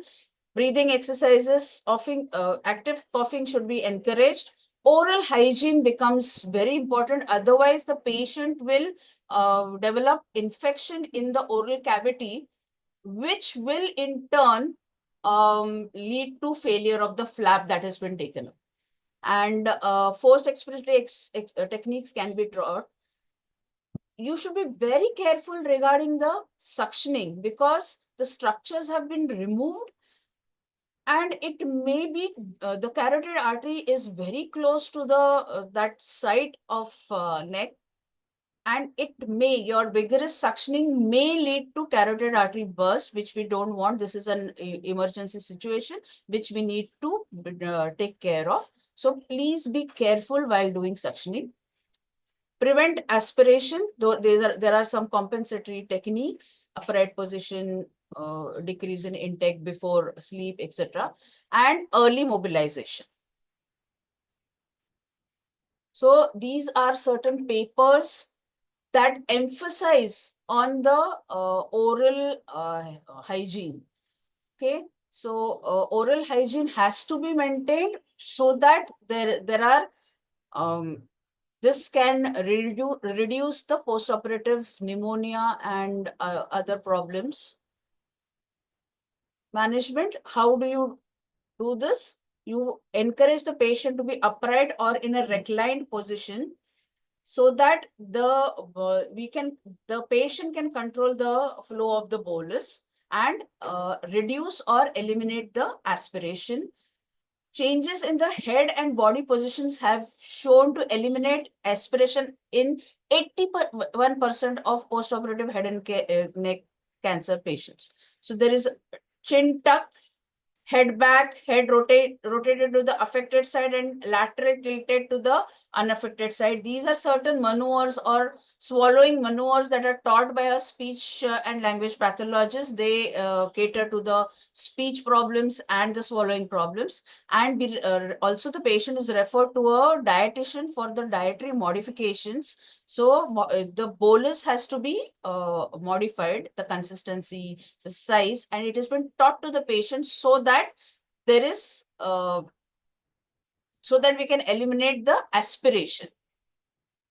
J: breathing exercises, active coughing should be encouraged. Oral hygiene becomes very important. Otherwise, the patient will develop infection in the oral cavity, which will in turn lead to failure of the flap that has been taken up. And forced expiratory techniques can be taught. You should be very careful regarding the suctioning because the structures have been removed, and it may be the carotid artery is very close to the that site of neck, and your vigorous suctioning may lead to carotid artery burst, which we don't want. This is an emergency situation which we need to take care of. So please be careful while doing suctioning. Prevent aspiration, though there are some compensatory techniques, upright position, decrease in intake before sleep, etc., and early mobilization. So these are certain papers that emphasize on the oral hygiene. Okay, so oral hygiene has to be maintained so that there are this can reduce the postoperative pneumonia and other problems. Management, how do you do this? You encourage the patient to be upright or in a reclined position so that the patient can control the flow of the bolus and reduce or eliminate the aspiration. Changes in the head and body positions have shown to eliminate aspiration in 81% of postoperative head and neck cancer patients. So there is chin tuck, head back, head rotated to the affected side and lateral tilted to the unaffected side. These are certain maneuvers or swallowing maneuvers that are taught by a speech and language pathologist. They cater to the speech problems and the swallowing problems. And also the patient is referred to a dietitian for the dietary modifications. So the bolus has to be modified, the consistency, the size, and it has been taught to the patient so that there is, so that we can eliminate the aspiration.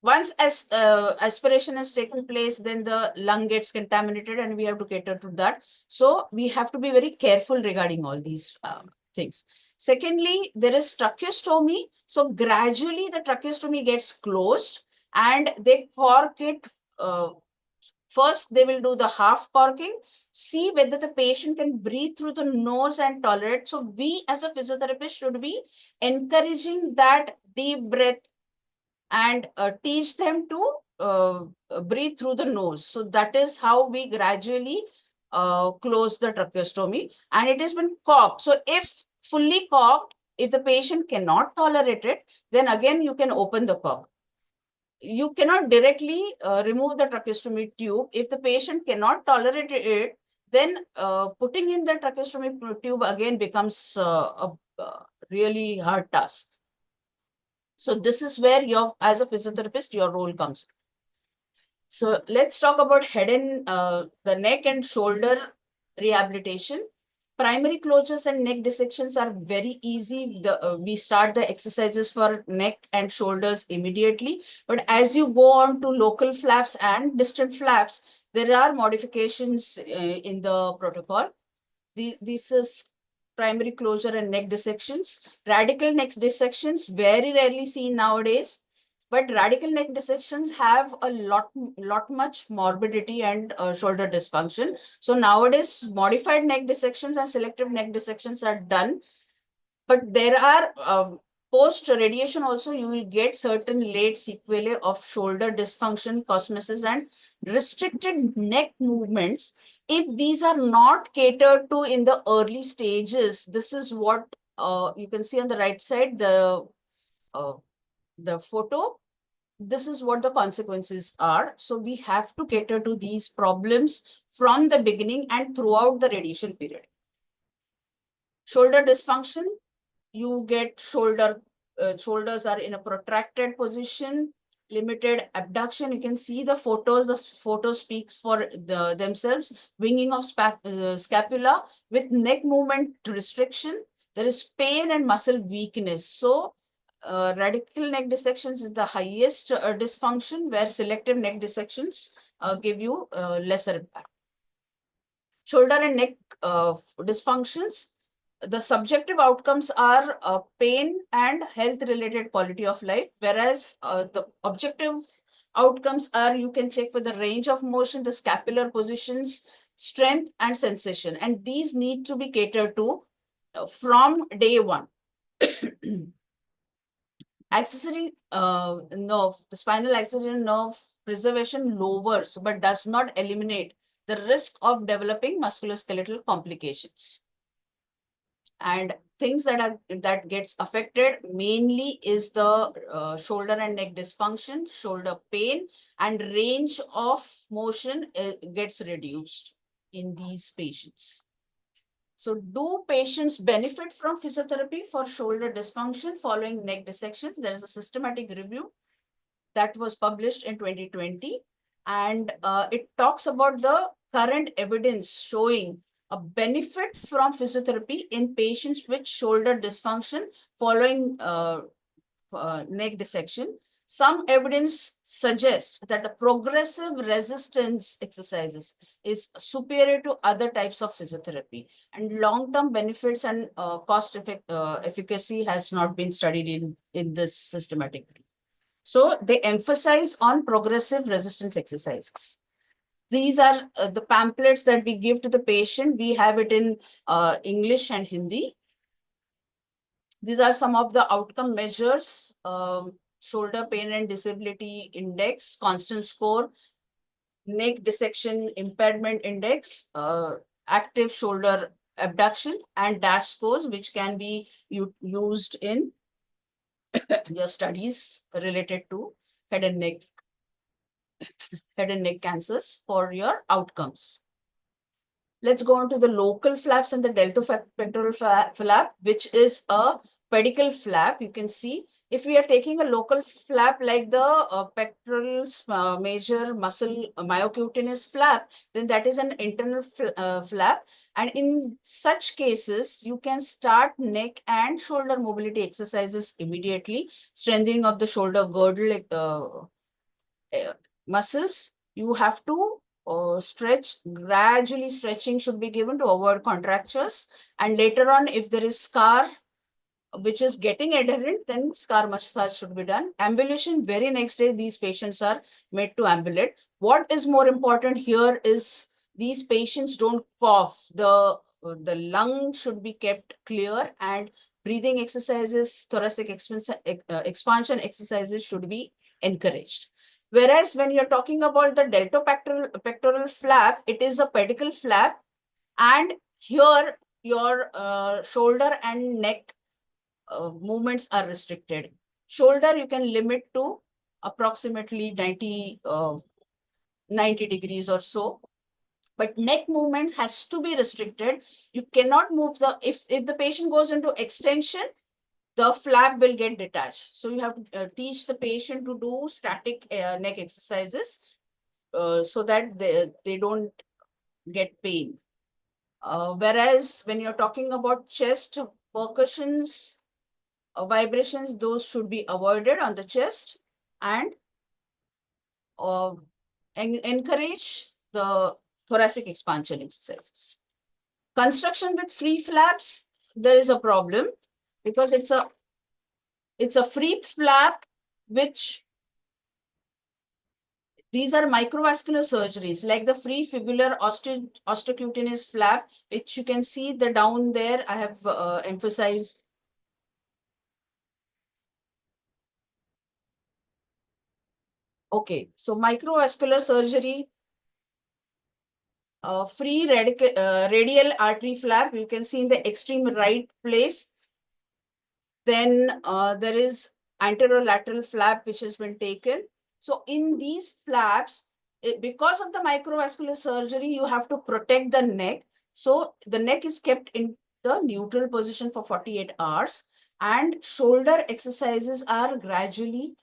J: Once aspiration has taken place, then the lung gets contaminated and we have to cater to that. So we have to be very careful regarding all these things. Secondly, there is tracheostomy. So gradually the tracheostomy gets closed and they cork it. First, they will do the half corking, see whether the patient can breathe through the nose and tolerate. So we as a physiotherapist should be encouraging that deep breath and teach them to breathe through the nose. So that is how we gradually close the tracheostomy, and it has been corked. So if fully corked, if the patient cannot tolerate it, then again you can open the cork. You cannot directly remove the tracheostomy tube. If the patient cannot tolerate it, then putting in the tracheostomy tube again becomes a really hard task. So this is where as a physiotherapist, your role comes. So let's talk about head and the neck and shoulder rehabilitation. Primary closures and neck dissections are very easy. We start the exercises for neck and shoulders immediately. But as you go on to local flaps and distant flaps, there are modifications in the protocol. This is primary closure and neck dissections. Radical neck dissections, very rarely seen nowadays. But radical neck dissections have a lot much morbidity and shoulder dysfunction. So nowadays, modified neck dissections and selective neck dissections are done. But there are post radiation also you will get certain late sequelae of shoulder dysfunction, cosmesis, and restricted neck movements. If these are not catered to in the early stages, this is what you can see on the right side, the photo. This is what the consequences are. So we have to cater to these problems from the beginning and throughout the radiation period. Shoulder dysfunction, you get shoulders are in a protracted position, limited abduction. You can see the photos speak for themselves. Winging of scapula with neck movement restriction. There is pain and muscle weakness. So radical neck dissections is the highest dysfunction, where selective neck dissections give you lesser impact. Shoulder and neck dysfunctions, the subjective outcomes are pain and health-related quality of life, whereas the objective outcomes are, you can check for the range of motion, the scapular positions, strength, and sensation. And these need to be catered to from day one. Accessory nerve, the spinal accessory nerve preservation lowers but does not eliminate the risk of developing musculoskeletal complications. And things that gets affected mainly is the shoulder and neck dysfunction, shoulder pain, and range of motion gets reduced in these patients. So do patients benefit from physiotherapy for shoulder dysfunction following neck dissections? There is a systematic review that was published in 2020, and it talks about the current evidence showing a benefit from physiotherapy in patients with shoulder dysfunction following neck dissection. Some evidence suggests that the progressive resistance exercises is superior to other types of physiotherapy, and long-term benefits and cost efficacy has not been studied in this systematic. So they emphasize on progressive resistance exercises. These are the pamphlets that we give to the patient. We have it in English and Hindi. These are some of the outcome measures. Shoulder pain and disability index, constant score, neck dissection impairment index, active shoulder abduction, and DASH scores, which can be used in your studies related to head and neck cancers for your outcomes. Let's go on to the local flaps and the deltopectoral flap, which is a pedicle flap. You can see if we are taking a local flap like the pectoral major muscle myocutaneous flap, then that is an internal flap. And in such cases, you can start neck and shoulder mobility exercises immediately, strengthening of the shoulder girdle muscles. You have to stretch, gradually stretching should be given to avoid contractures. And later on, if there is scar which is getting adherent, then scar massage should be done. Ambulation, very next day, these patients are made to ambulate. What is more important here is these patients don't cough. The lung should be kept clear, and breathing exercises, thoracic expansion exercises should be encouraged. Whereas when you're talking about the deltopectoral flap, it is a pedicle flap, and here your shoulder and neck movements are restricted. Shoulder you can limit to approximately 90 degrees or so, but neck movement has to be restricted. You cannot move if the patient goes into extension, the flap will get detached. So you have to teach the patient to do static neck exercises so that they don't get pain. Whereas when you're talking about chest percussions, vibrations, those should be avoided on the chest, and encourage the thoracic expansion exercises. Construction with free flaps, there is a problem because it's a free flap, which these are microvascular surgeries like the free fibular osteocutaneous flap, which you can see the down there. I have emphasized Okay, so microvascular surgery, free radial artery flap, you can see in the extreme right place. Then there is anterolateral flap which has been taken. So in these flaps, because of the microvascular surgery, you have to protect the neck. So the neck is kept in the neutral position for 48 hours, and shoulder exercises are gradually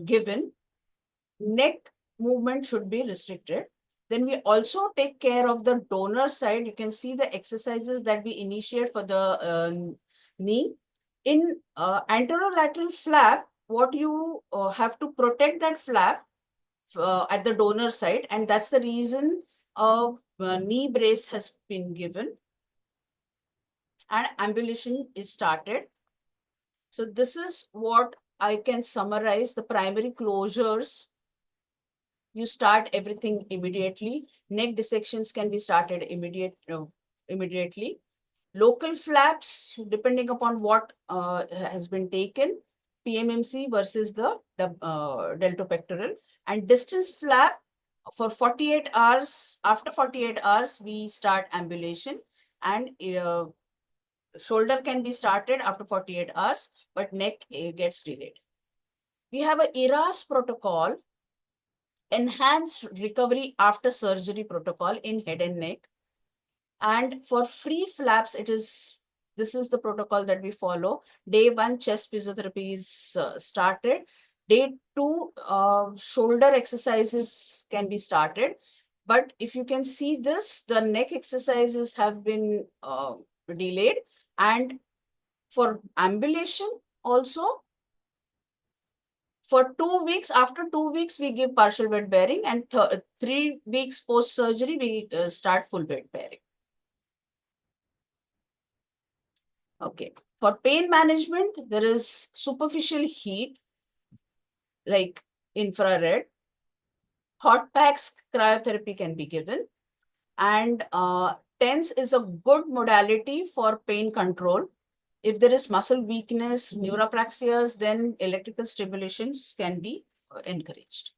J: given. Neck movement should be restricted. Then we also take care of the donor side. You can see the exercises that we initiate for the knee. In anterolateral flap, what you have to protect that flap at the donor side, and that's the reason knee brace has been given and ambulation is started. So this is what I can summarize the primary closures. You start everything immediately. Neck dissections can be started immediately. Local flaps, depending upon what has been taken, PMMC versus the deltopectoral, and distance flap for 48 hours. After 48 hours, we start ambulation, and shoulder can be started after 48 hours, but neck gets delayed. We have a ERAS protocol, enhanced recovery after surgery protocol in head and neck. And for free flaps, this is the protocol that we follow. Day 1, chest physiotherapy is started. Day 2, shoulder exercises can be started. But if you can see this, the neck exercises have been delayed. And for ambulation also, for 2 weeks, after 2 weeks, we give partial weight bearing, and 3 weeks post-surgery, we start full weight bearing. Okay, for pain management, there is superficial heat, like infrared. Hot packs cryotherapy can be given. And TENS is a good modality for pain control. If there is muscle weakness, neuropraxias, then electrical stimulations can be encouraged.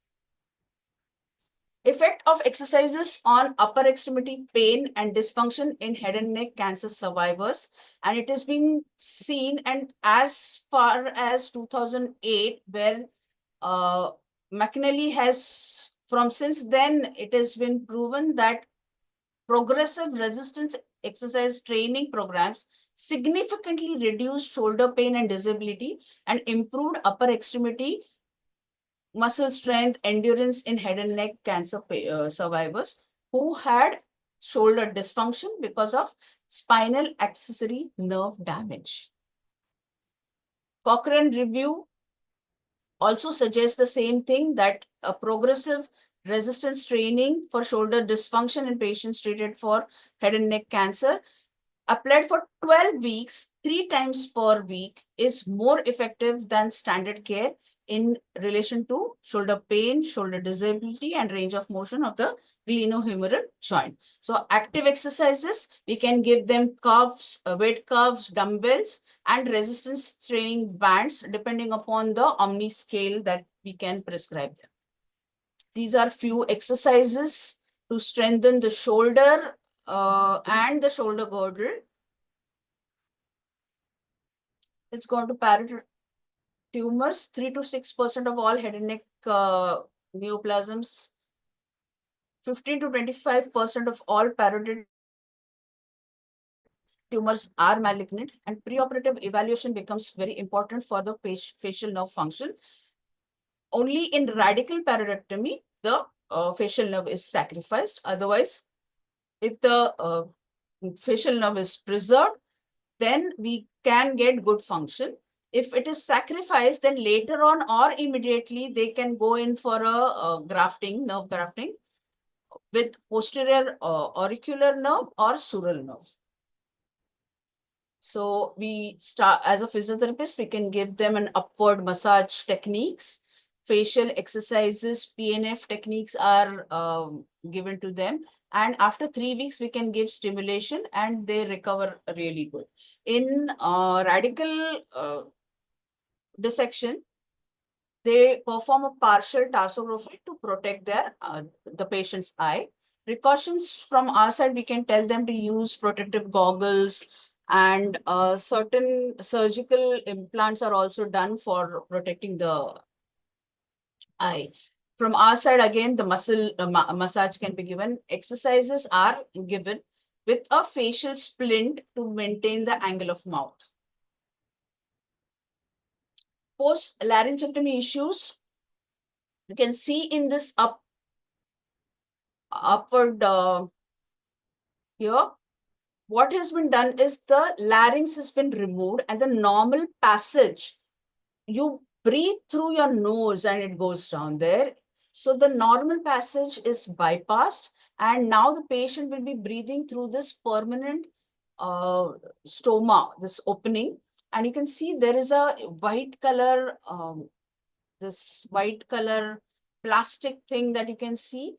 J: Effect of exercises on upper extremity pain and dysfunction in head and neck cancer survivors. And it has been seen, and as far as 2008, where McNally has, since then, it has been proven that progressive resistance exercise training programs significantly reduced shoulder pain and disability and improved upper extremity muscle strength, endurance in head and neck cancer survivors who had shoulder dysfunction because of spinal accessory nerve damage. Cochrane review also suggests the same thing, that a progressive resistance training for shoulder dysfunction in patients treated for head and neck cancer applied for 12 weeks, 3 times per week, is more effective than standard care in relation to shoulder pain, shoulder disability, and range of motion of the glenohumeral joint. So active exercises, we can give them cuffs, weight cuffs, dumbbells, and resistance training bands, depending upon the Omni scale that we can prescribe them. These are few exercises to strengthen the shoulder and the shoulder girdle. Let's go on to parotid tumors. 3 to 6% of all head and neck neoplasms, 15 to 25% of all parotid tumors are malignant, and preoperative evaluation becomes very important for the facial nerve function. Only in radical paroidectomy, the facial nerve is sacrificed. Otherwise, if the facial nerve is preserved, then we can get good function. If it is sacrificed, then later on or immediately they can go in for a grafting, nerve grafting with posterior auricular nerve or sural nerve. So we start, as a physiotherapist, we can give them an upward massage techniques. Facial exercises, PNF techniques are given to them. And after 3 weeks, we can give stimulation and they recover really good. In radical dissection, they perform a partial tarsography to protect their the patient's eye. Precautions from our side, we can tell them to use protective goggles, and certain surgical implants are also done for protecting the eye. From our side, again, the muscle massage can be given. Exercises are given with a facial splint to maintain the angle of mouth. Post laryngectomy issues, you can see in this upward here, what has been done is the larynx has been removed, and the normal passage, you breathe through your nose and it goes down there. So the normal passage is bypassed, and now the patient will be breathing through this permanent stoma, this opening. And you can see there is a white color, this white color plastic thing that you can see.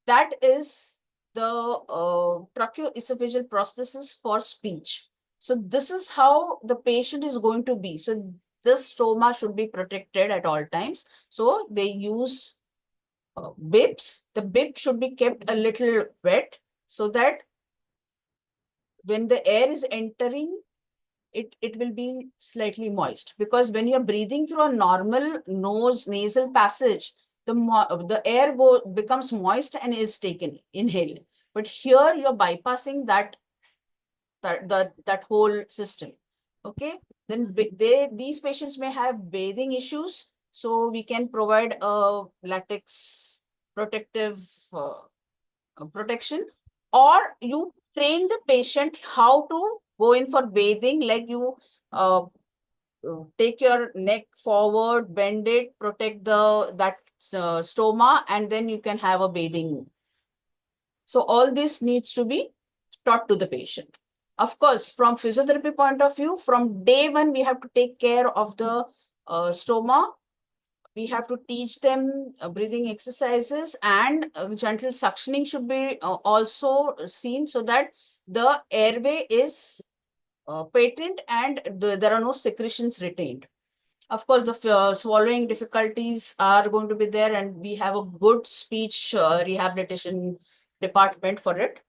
J: That is the tracheoesophageal prosthesis for speech. So this is how the patient is going to be. So this stoma should be protected at all times. So they use bibs. The bib should be kept a little wet so that when the air is entering, it will be slightly moist, because when you're breathing through a normal nasal passage, the air becomes moist and is taken, inhaled. But here you're bypassing that whole system. Okay, then these patients may have breathing issues, so we can provide a latex protective protection, or you train the patient how to go in for bathing, like you take your neck forward, bend it, protect that stoma, and then you can have a bathing. So all this needs to be taught to the patient. Of course, from physiotherapy point of view, from day one, we have to take care of the stoma. We have to teach them breathing exercises, and gentle suctioning should be also seen, so that the airway is patent and there are no secretions retained. Of course, the swallowing difficulties are going to be there, and we have a good speech rehabilitation department for it.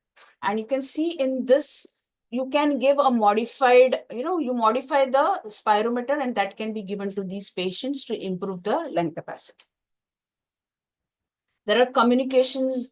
J: And you can see in this, you can give a modified, you modify the spirometer, and that can be given to these patients to improve the lung capacity. There are communications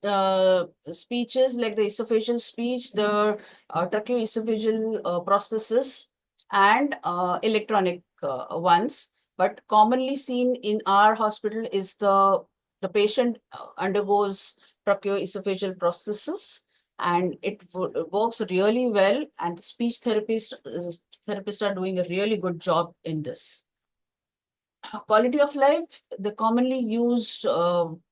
J: speeches like the esophageal speech, the tracheoesophageal prosthesis, and electronic ones. But commonly seen in our hospital is the patient undergoes tracheoesophageal prosthesis, and it works really well, and the speech therapists are doing a really good job in this. Quality of life, the commonly used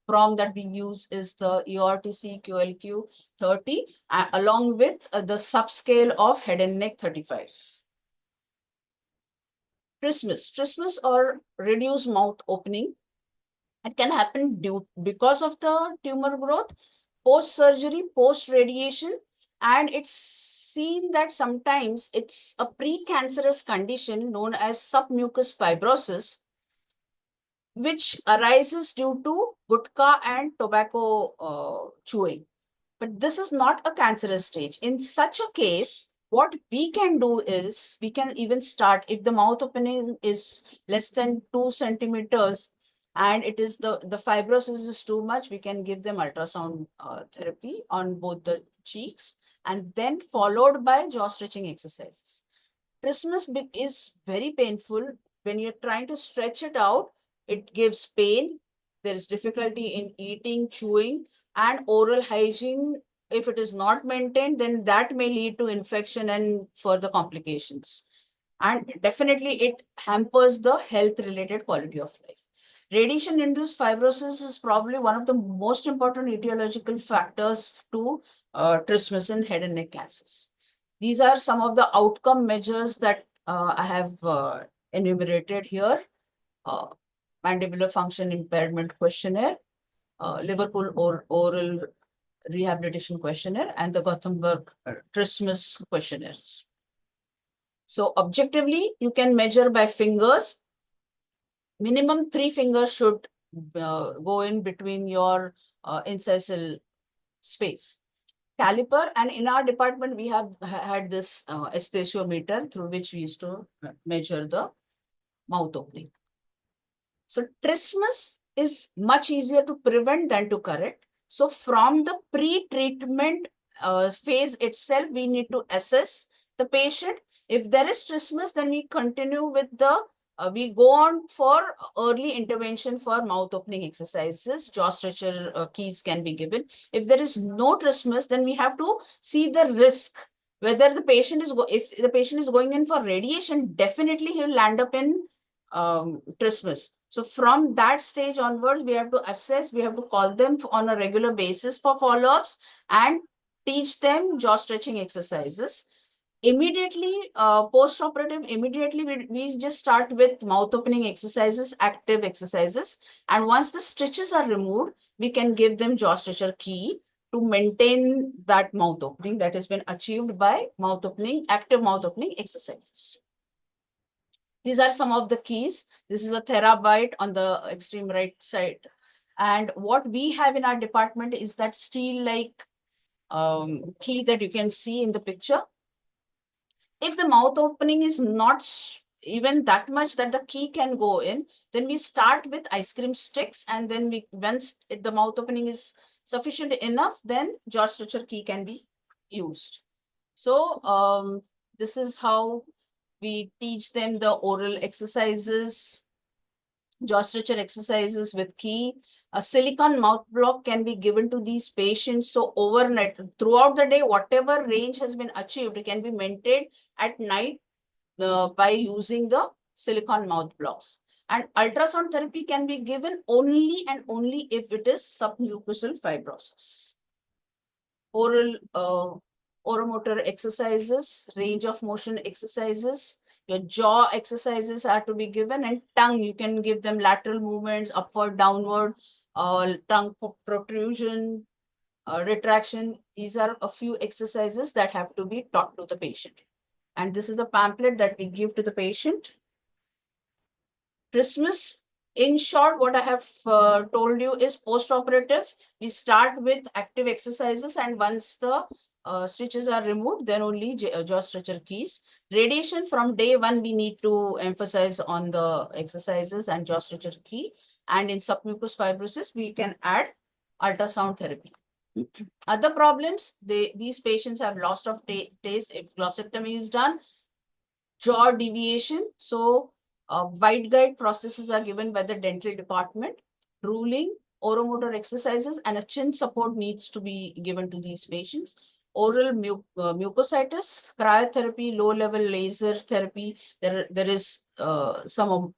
J: prong that we use is the EORTC QLQ 30, along with the subscale of head and neck 35. Trismus or reduced mouth opening. It can happen because of the tumor growth, post-surgery, post-radiation, and it's seen that sometimes it's a precancerous condition known as submucous fibrosis, which arises due to gutka and tobacco chewing. But this is not a cancerous stage. In such a case, what we can do is, we can even start, if the mouth opening is less than 2 centimeters, and it is the fibrosis is too much, we can give them ultrasound therapy on both the cheeks, and then followed by jaw stretching exercises. Trismus is very painful. When you're trying to stretch it out, it gives pain. There is difficulty in eating, chewing, and oral hygiene. If it is not maintained, then that may lead to infection and further complications. And definitely it hampers the health-related quality of life. Radiation-induced fibrosis is probably one of the most important etiological factors to trismus in head and neck cancers. These are some of the outcome measures that I have enumerated here. Mandibular function impairment questionnaire, Liverpool oral rehabilitation questionnaire, and the Gothenburg trismus questionnaires. So objectively, you can measure by fingers. minimum 3 fingers should go in between your incisal space. Caliper, and in our department we have had this aesthesiometer through which we used to measure the mouth opening. So trismus is much easier to prevent than to correct. So from the pre-treatment phase itself, we need to assess the patient. If there is trismus, then we continue with the, we go on for early intervention for mouth opening exercises. Jaw stretcher keys can be given. If there is no trismus, then we have to see the risk. Whether the patient is, if the patient is going in for radiation, definitely he will land up in trismus. So from that stage onwards, we have to assess, we have to call them on a regular basis for follow-ups and teach them jaw stretching exercises. Immediately, post-operative, immediately we just start with mouth opening exercises, active exercises. And once the stitches are removed, we can give them jaw stretcher key to maintain that mouth opening that has been achieved by mouth opening, active mouth opening exercises. These are some of the keys. This is a terabyte on the extreme right side. And what we have in our department is that steel-like key that you can see in the picture. If the mouth opening is not even that much that the key can go in, then we start with ice cream sticks, and then once the mouth opening is sufficient enough, then jaw stretcher key can be used. So this is how we teach them the oral exercises, jaw stretcher exercises with key. A silicone mouth block can be given to these patients. So overnight, throughout the day, whatever range has been achieved, it can be maintained at night by using the silicone mouth blocks. And ultrasound therapy can be given only and only if it is submucosal fibrosis. Oral oromotor exercises, range of motion exercises, your jaw exercises are to be given, and tongue, you can give them lateral movements, upward, downward, tongue protrusion, retraction. These are a few exercises that have to be taught to the patient. And this is the pamphlet that we give to the patient. Trismus, in short, what I have told you is post-operative. We start with active exercises, and once the stitches are removed, then only jaw stretcher keys. Radiation, from day one, we need to emphasize on the exercises and jaw stretcher key. And in submucous fibrosis, we can add ultrasound therapy. Other problems, these patients have loss of taste if glossectomy is done. Jaw deviation. So wide guide processes are given by the dental department. Drooling, oromotor exercises, and a chin support needs to be given to these patients. Oral mucositis, cryotherapy, low-level laser therapy. There is some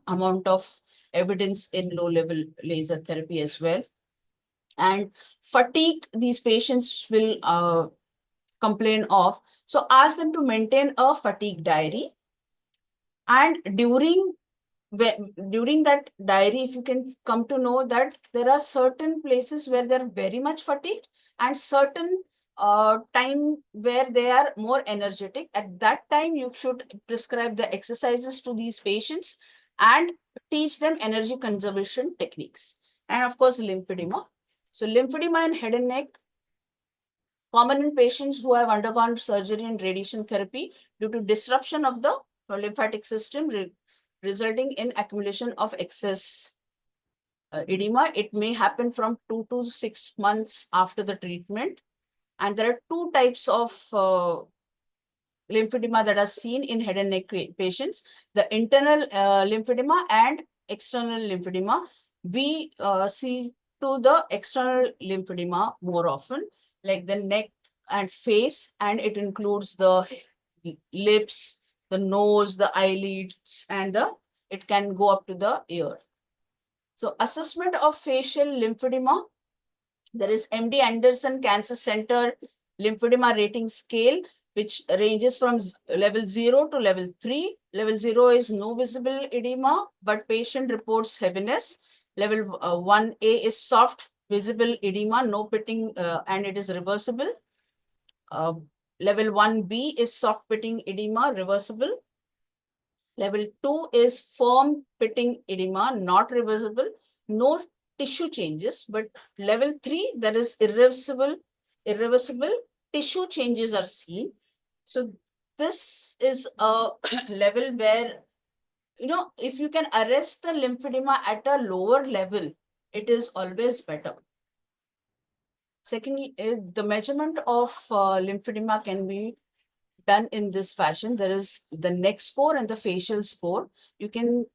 J: amount of evidence in low-level laser therapy as well. And fatigue, these patients will complain of. So ask them to maintain a fatigue diary. And during that diary, if you can come to know that there are certain places where they're very much fatigued and certain time where they are more energetic, at that time you should prescribe the exercises to these patients and teach them energy conservation techniques. And of course, lymphedema. So lymphedema in head and neck, common in patients who have undergone surgery and radiation therapy due to disruption of the lymphatic system, resulting in accumulation of excess edema. It may happen from 2 to 6 months after the treatment. And there are two types of lymphedema that are seen in head and neck patients: the internal lymphedema and external lymphedema. We see to the external lymphedema more often, like the neck and face, and it includes the lips, the nose, the eyelids, and it can go up to the ear. So assessment of facial lymphedema, there is MD Anderson Cancer Center lymphedema rating scale, which ranges from level 0 to level 3. Level 0 is no visible edema, but patient reports heaviness. Level 1A is soft visible edema, no pitting, and it is reversible. Level 1B is soft pitting edema, reversible. Level 2 is firm pitting edema, not reversible, no tissue changes. But level 3, there is irreversible tissue changes are seen. So this is a level where, if you can arrest the lymphedema at a lower level, it is always better. Secondly, the measurement of lymphedema can be done in this fashion. There is the neck score and the facial score. You can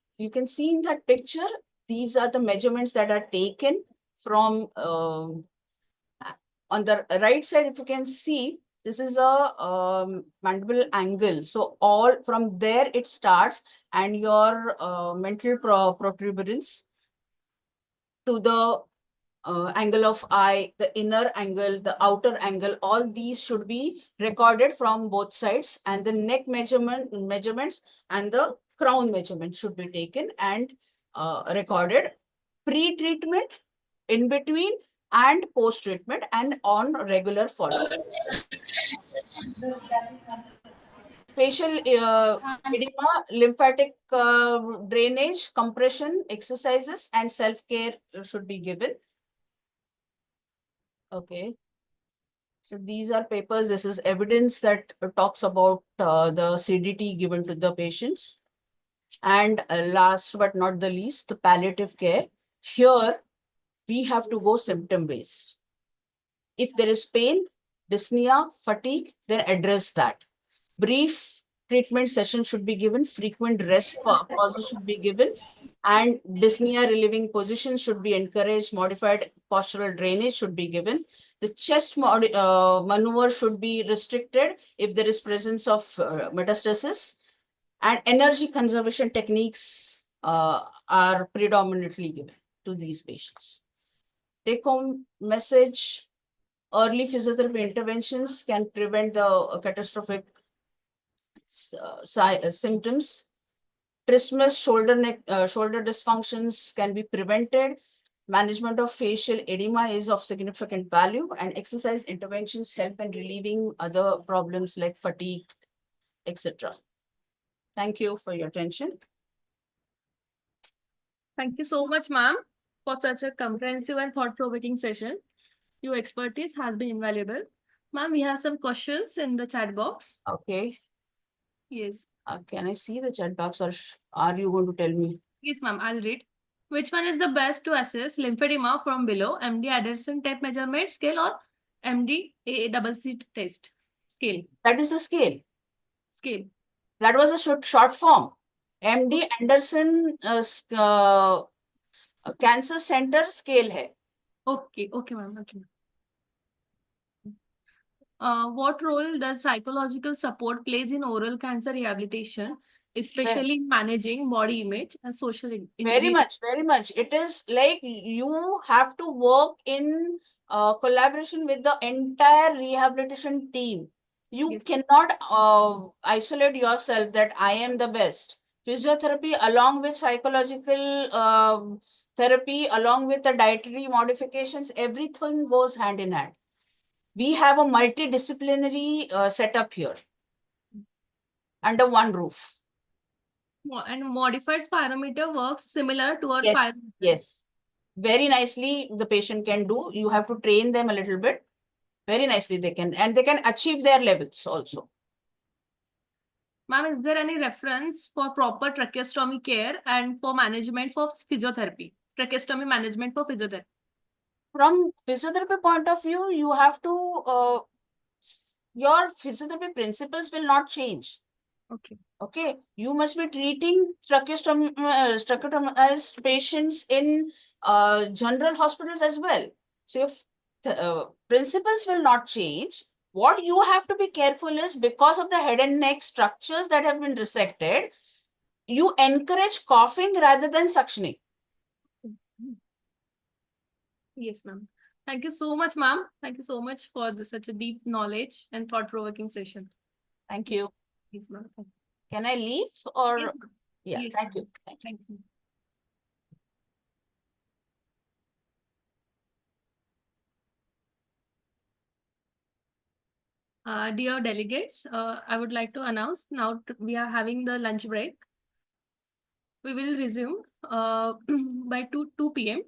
J: see in that picture, these are the measurements that are taken from on the right side. If you can see, this is a mandible angle. So all from there it starts, and your mental protuberance to the angle of eye, the inner angle, the outer angle, all these should be recorded from both sides, and the neck measurements and the crown measurement should be taken and recorded pre-treatment, in between, and post-treatment, and on regular follow-up. Facial edema, lymphatic drainage, compression, exercises, and self-care should be given. Okay. So these are papers. This is evidence that talks about the CDT given to the patients. And last but not the least, the palliative care. Here, we have to go symptom-based. If there is pain, dyspnea, fatigue, then address that. Brief treatment session should be given, frequent rest pauses should be given, and dyspnea relieving positions should be encouraged, modified postural drainage should be given. The chest maneuver should be restricted if there is presence of metastasis, and energy conservation techniques are predominantly given to these patients. Take home message: early physiotherapy interventions can prevent the catastrophic symptoms. Trismus, shoulder dysfunctions can be prevented. Management of facial edema is of significant value, and exercise interventions help in relieving other problems like fatigue, etc. Thank you for your attention.
B: Thank you so much, ma'am, for such a comprehensive and thought-provoking session. Your expertise has been invaluable. Ma'am, we have some questions in the chat box.
J: Okay.
B: Yes.
J: Can I see the chat box, or are you going to tell me?
B: Yes, ma'am, I'll read. Which one is the best to assess lymphedema from below? MD Anderson tape measurement scale or MD AACC test scale?
J: That is the scale.
B: Scale.
J: That was a short form. MD Anderson Cancer Center scale hai.
B: Okay, okay, ma'am. Okay. What role does psychological support plays in oral cancer rehabilitation, especially in managing body image and social
J: Very much. It is like you have to work in collaboration with the entire rehabilitation team. You cannot isolate yourself that I am the best. Physiotherapy along with psychological therapy, along with the dietary modifications, everything goes hand in hand. We have a multidisciplinary setup here under one roof.
B: And modified spirometer works similar to our
J: Yes, yes. Very nicely the patient can do. You have to train them a little bit. Very nicely they can, and they can achieve their levels also.
B: Ma'am, is there any reference for proper tracheostomy care and for management for physiotherapy? Tracheostomy management for physiotherapy.
J: From physiotherapy point of view, you have to, your physiotherapy principles will not change.
B: Okay.
J: Okay. You must be treating tracheotomized patients in general hospitals as well. So if the principles will not change, what you have to be careful is, because of the head and neck structures that have been resected, you encourage coughing rather than suctioning.
B: Yes, ma'am. Thank you so much, ma'am. Thank you so much for such a deep knowledge and thought-provoking session.
J: Thank you.
B: Yes, ma'am.
J: Can I leave, or?
B: Yes,
J: yeah,
B: yes,
J: thank you.
B: Thank you. Dear delegates, I would like to announce now we are having the lunch break. we will resume by 2 p.m.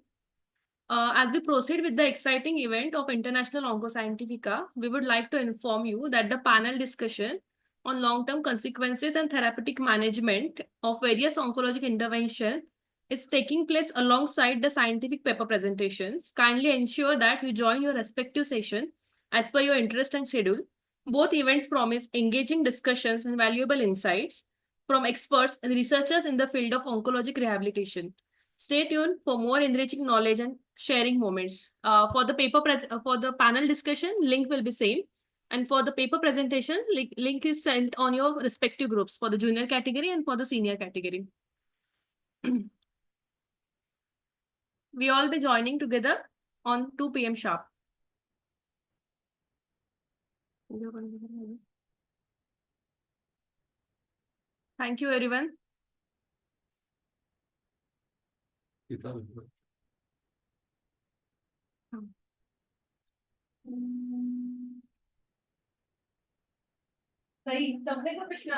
B: As we proceed with the exciting event of International Oncoscientifica, we would like to inform you that the panel discussion on long-term consequences and therapeutic management of various oncologic intervention is taking place alongside the scientific paper presentations. Kindly ensure that you join your respective session as per your interest and schedule. Both events promise engaging discussions and valuable insights from experts and researchers in the field of oncologic rehabilitation. Stay tuned for more enriching knowledge and sharing moments. For the panel discussion, link will be same. And for the paper presentation, link is sent on your respective groups for the junior category and for the senior category. We all be joining together on 2 p.m. sharp. Thank you, everyone. सही सबने को प्रश्न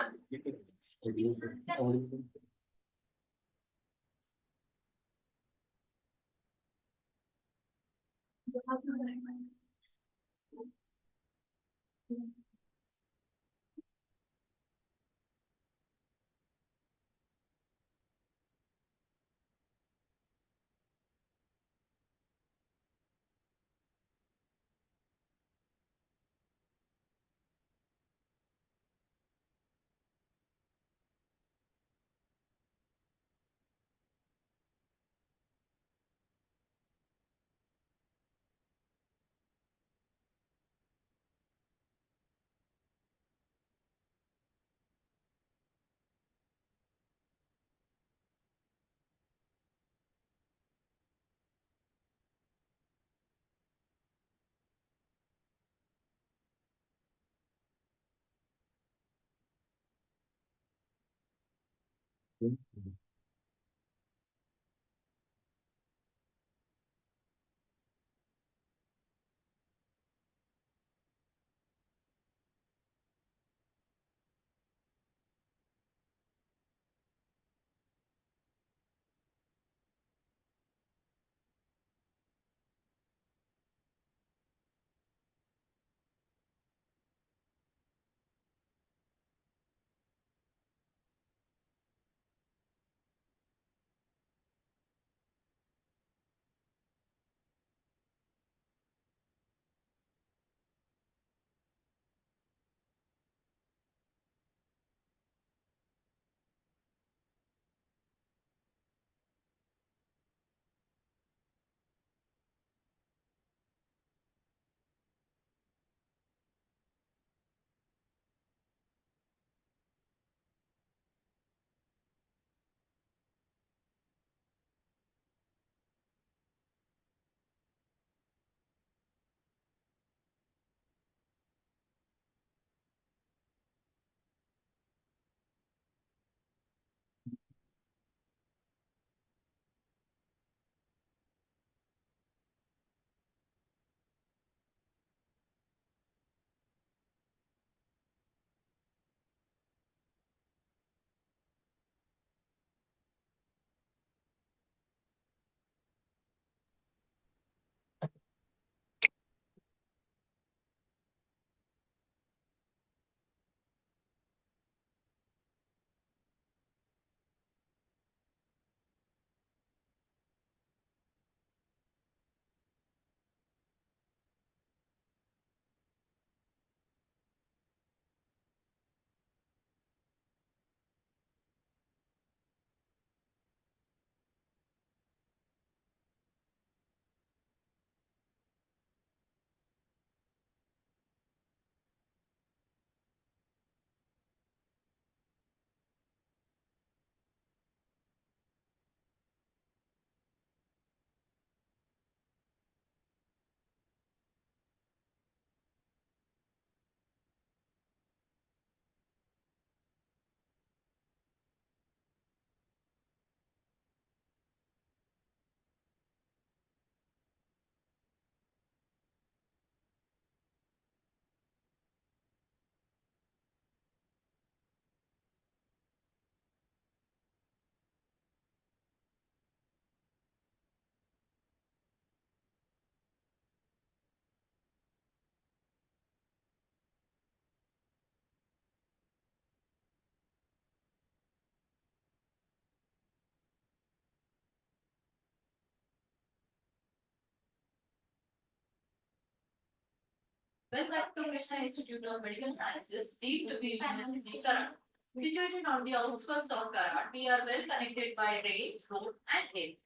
K: Welcome to Krishna Institute of Medical Sciences, deep to the University, Karan. Situated on the outskirts of Karan, we are well connected by rail, road, and air.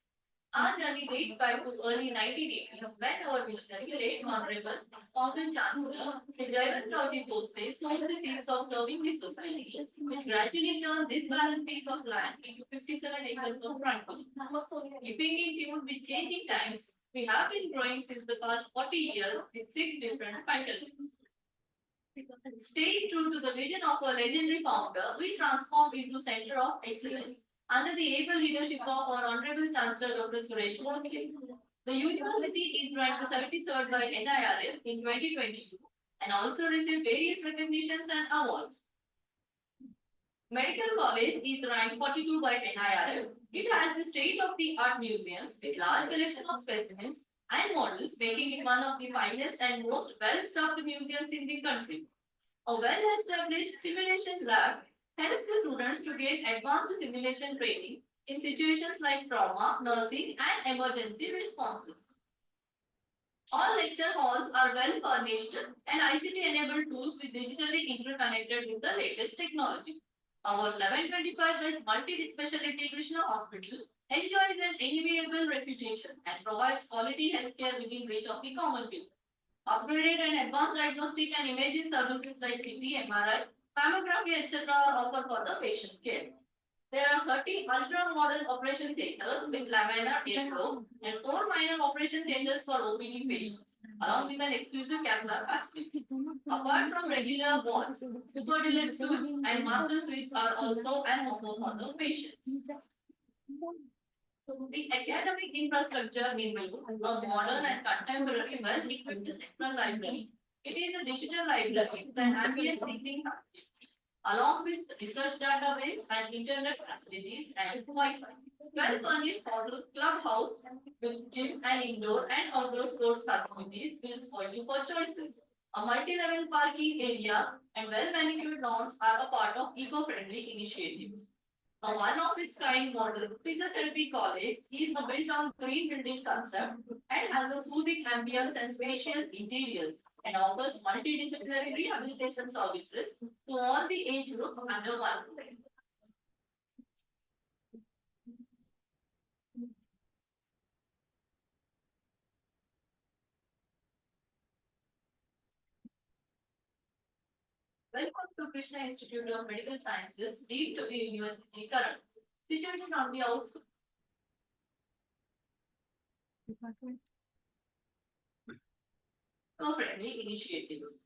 K: Our journey dates back to early 1980s when our visionary, late Honorable Founding Chancellor Vijayanthaji Bhosle sowed the seeds of serving the society, which gradually turned this barren piece of land into 57 acres of frontage. Keeping in tune with changing times, we have been growing since the past 40 years with 6 different faculties. Staying true to the vision of our legendary founder, we transformed into Center of Excellence under the able leadership of our Honorable Chancellor Dr. Suresh Bhosle. The university is ranked 73rd by NIRF in 2022 and also received various recognitions and awards. Medical College is ranked 42 by NIRF. It has the state-of-the-art museums with large collection of specimens and models, making it one of the finest and most well-staffed museums in the country. A well-established simulation lab helps the students to gain advanced simulation training in situations like trauma, nursing, and emergency responses. All lecture halls are well furnished and ICT-enabled tools with digitally interconnected with the latest technology. Our 1125-bed multi-specialty Krishna Hospital enjoys an enviable reputation and provides quality healthcare within reach of the common people. Upgraded and advanced diagnostic and imaging services like CT, MRI, mammography, etc. are offered for the patient care. There are 30 ultra-modern operation theaters with laminar airflow and 4 minor operation theaters for OPD patients, along with an exclusive cath lab facility. Apart from regular wards, super deluxe suites and master suites are also an offer for the patients. The academic infrastructure includes a modern and contemporary well-equipped central library. It is a digital library with an ambient seating facility, along with research database and internet facilities and Wi-Fi. Well-furnished models clubhouse with gym and indoor and outdoor sports facilities will spoil you for choices. A multi-level parking area and well-manicured lawns are a part of eco-friendly initiatives. A one-of-its-kind model Physiotherapy College is a built on green building concept and has a soothing ambience and spacious interiors and offers multidisciplinary rehabilitation services to all the age groups under one roof. Welcome to Krishna Institute of Medical Sciences, deep to the University, Karan. Situated on the outskirts. Eco-friendly initiatives.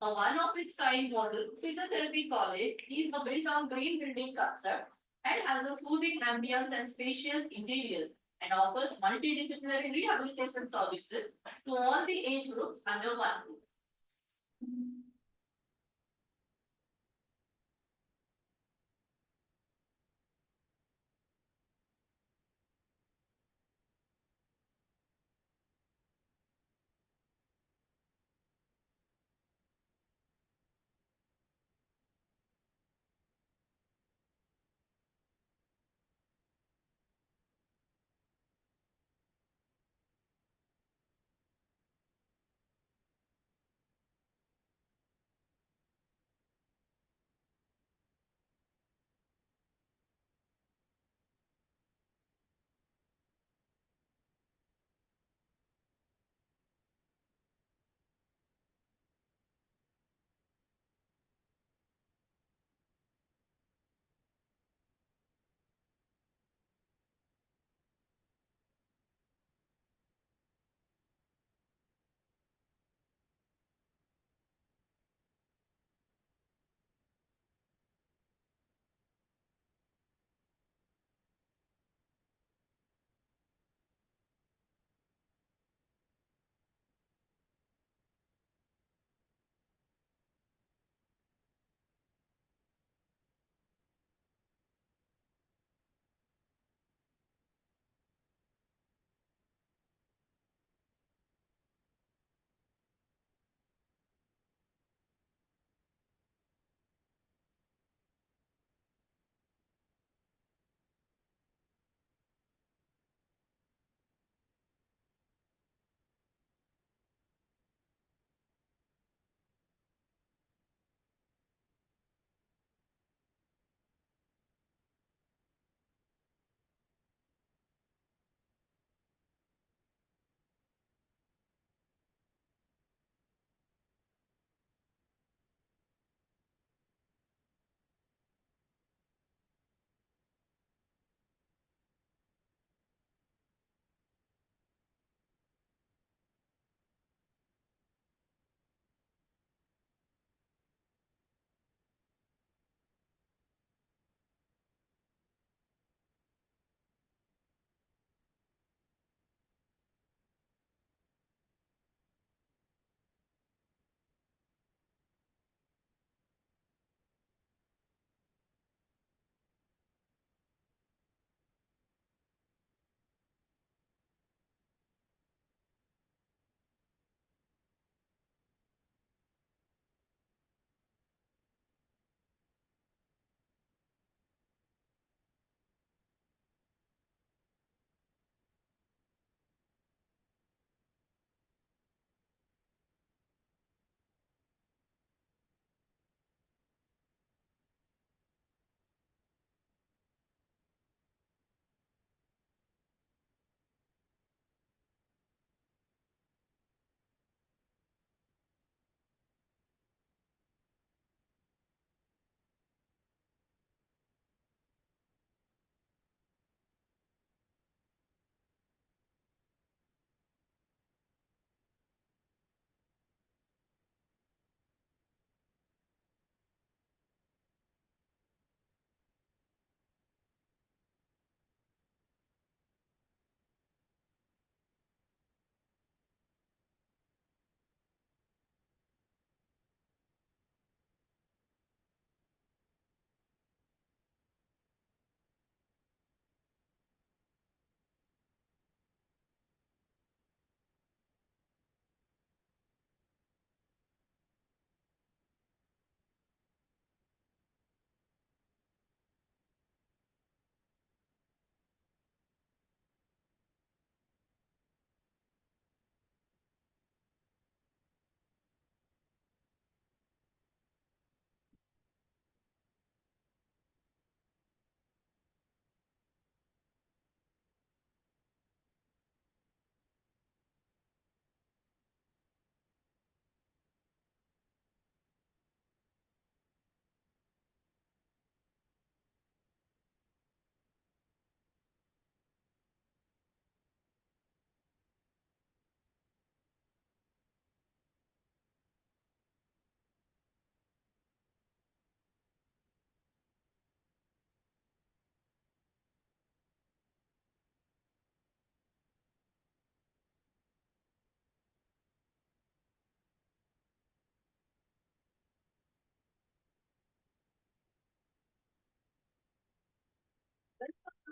K: A one-of-its-kind model Physiotherapy College is a built on green building concept and has a soothing ambience and spacious interiors and offers multidisciplinary rehabilitation services to all the age groups under one roof.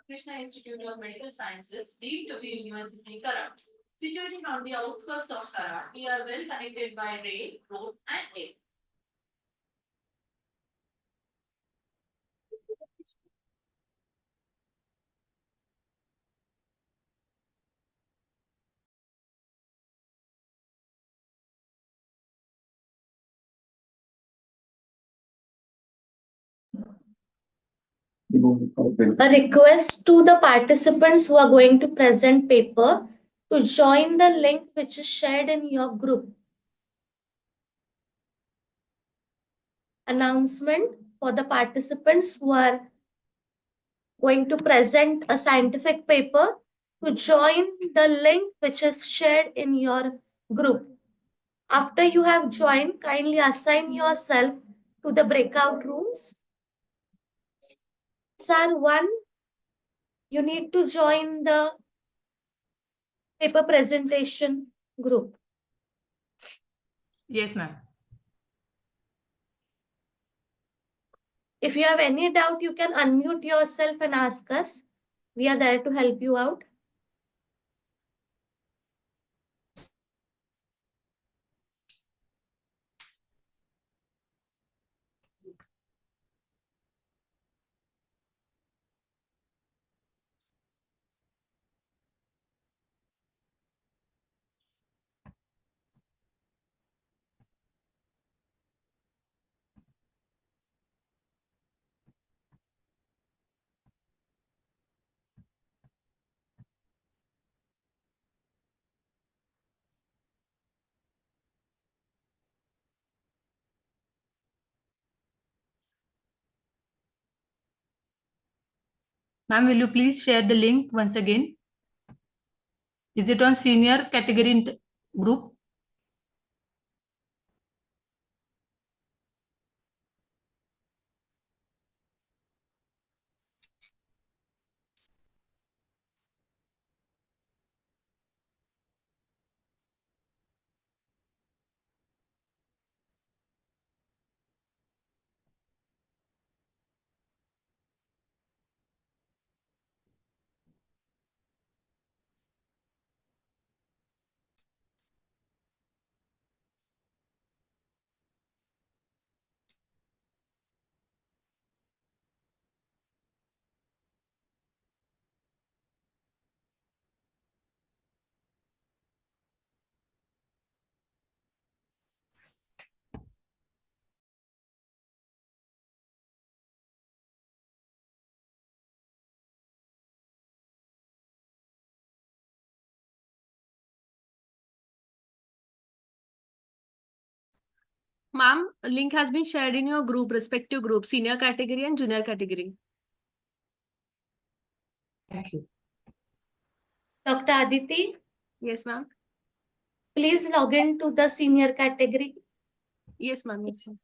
K: Krishna Institute of Medical Sciences, deemed to be University Karan. Situated on the outskirts of Karan, we are well connected by rail, road, and air.
D: A request to the participants who are going to present paper to join the link which is shared in your group. Announcement for the participants who are going to present a scientific paper to join the link which is shared in your group. After you have joined, kindly assign yourself to the breakout rooms. Sir, one, you need to join the paper presentation group.
L: Yes, ma'am.
D: If you have any doubt, you can unmute yourself and ask us. We are there to help you out.
L: Ma'am, will you please share the link once again? Is it on senior category group?
B: Ma'am, a link has been shared in your group, respective group, senior category and junior category.
L: Thank you.
D: Dr. Aditi,
B: Yes, ma'am.
D: please log in to the senior category.
B: Yes, ma'am. Yes, ma'am.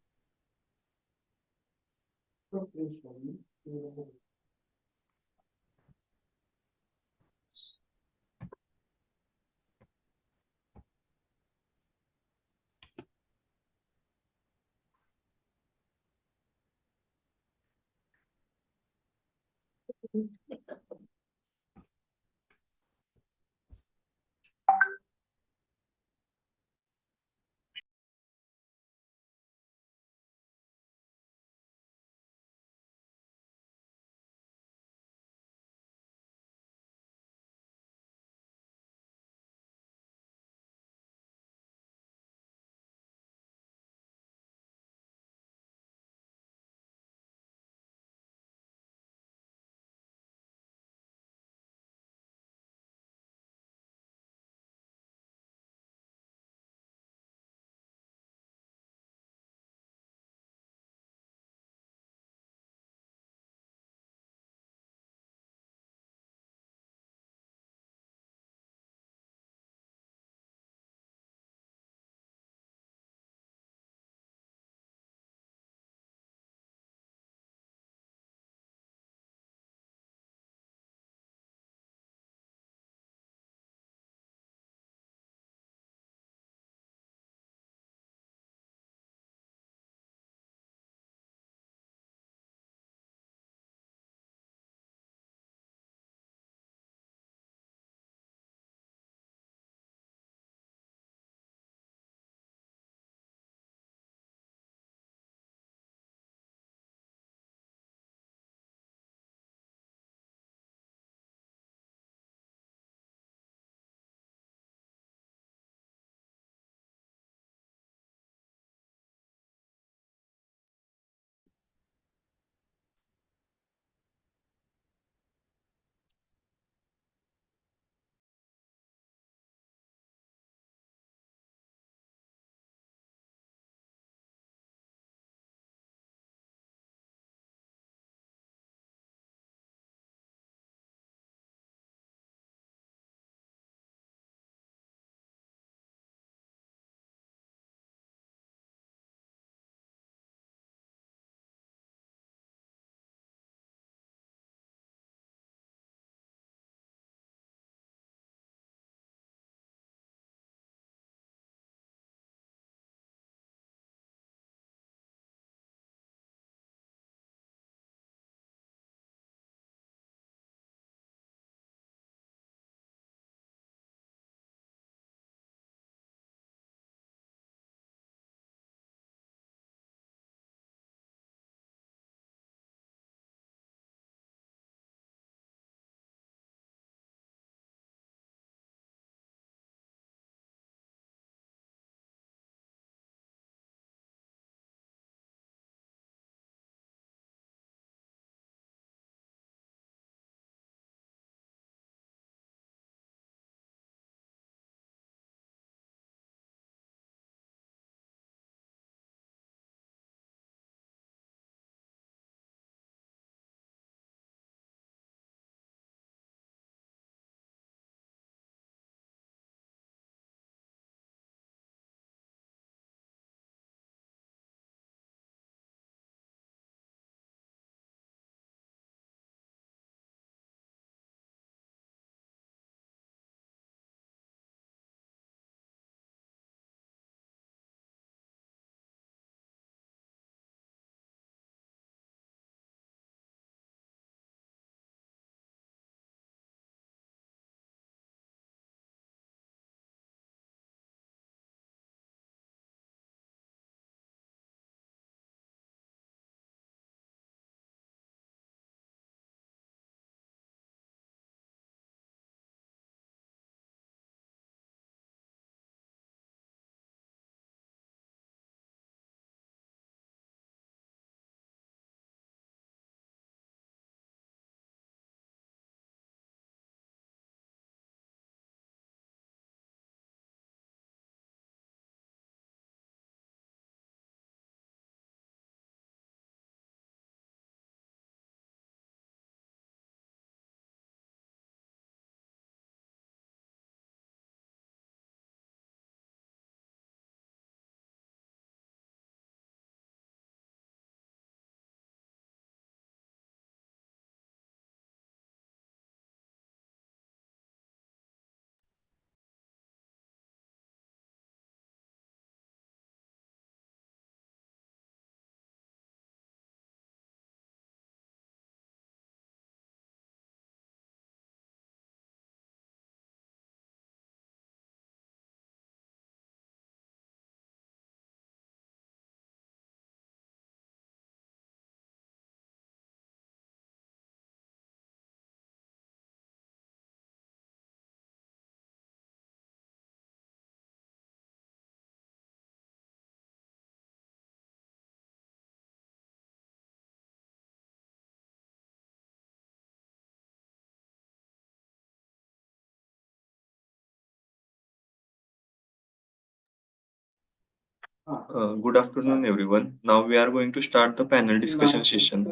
G: Good afternoon, everyone. Now we are going to start the panel discussion session.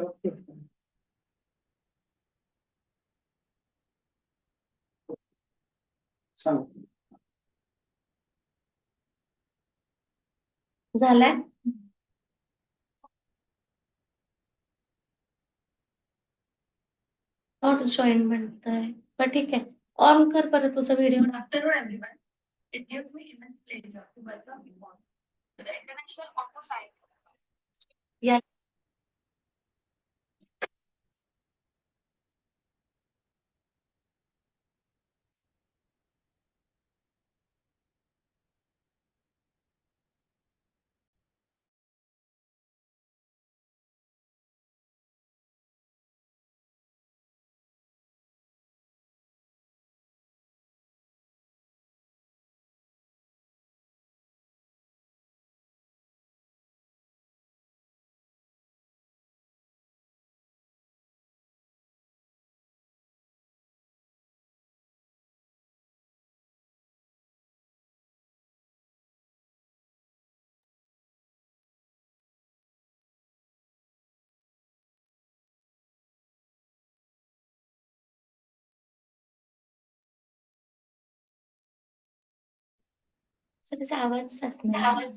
D: झालाय not join म्हणताय पण ठीक आहे on कर परत तुझा video
M: Afternoon, everyone. It gives me immense pleasure to welcome you all to the International Onco Scientific.
D: या sir त्याचा आवाज जात नाही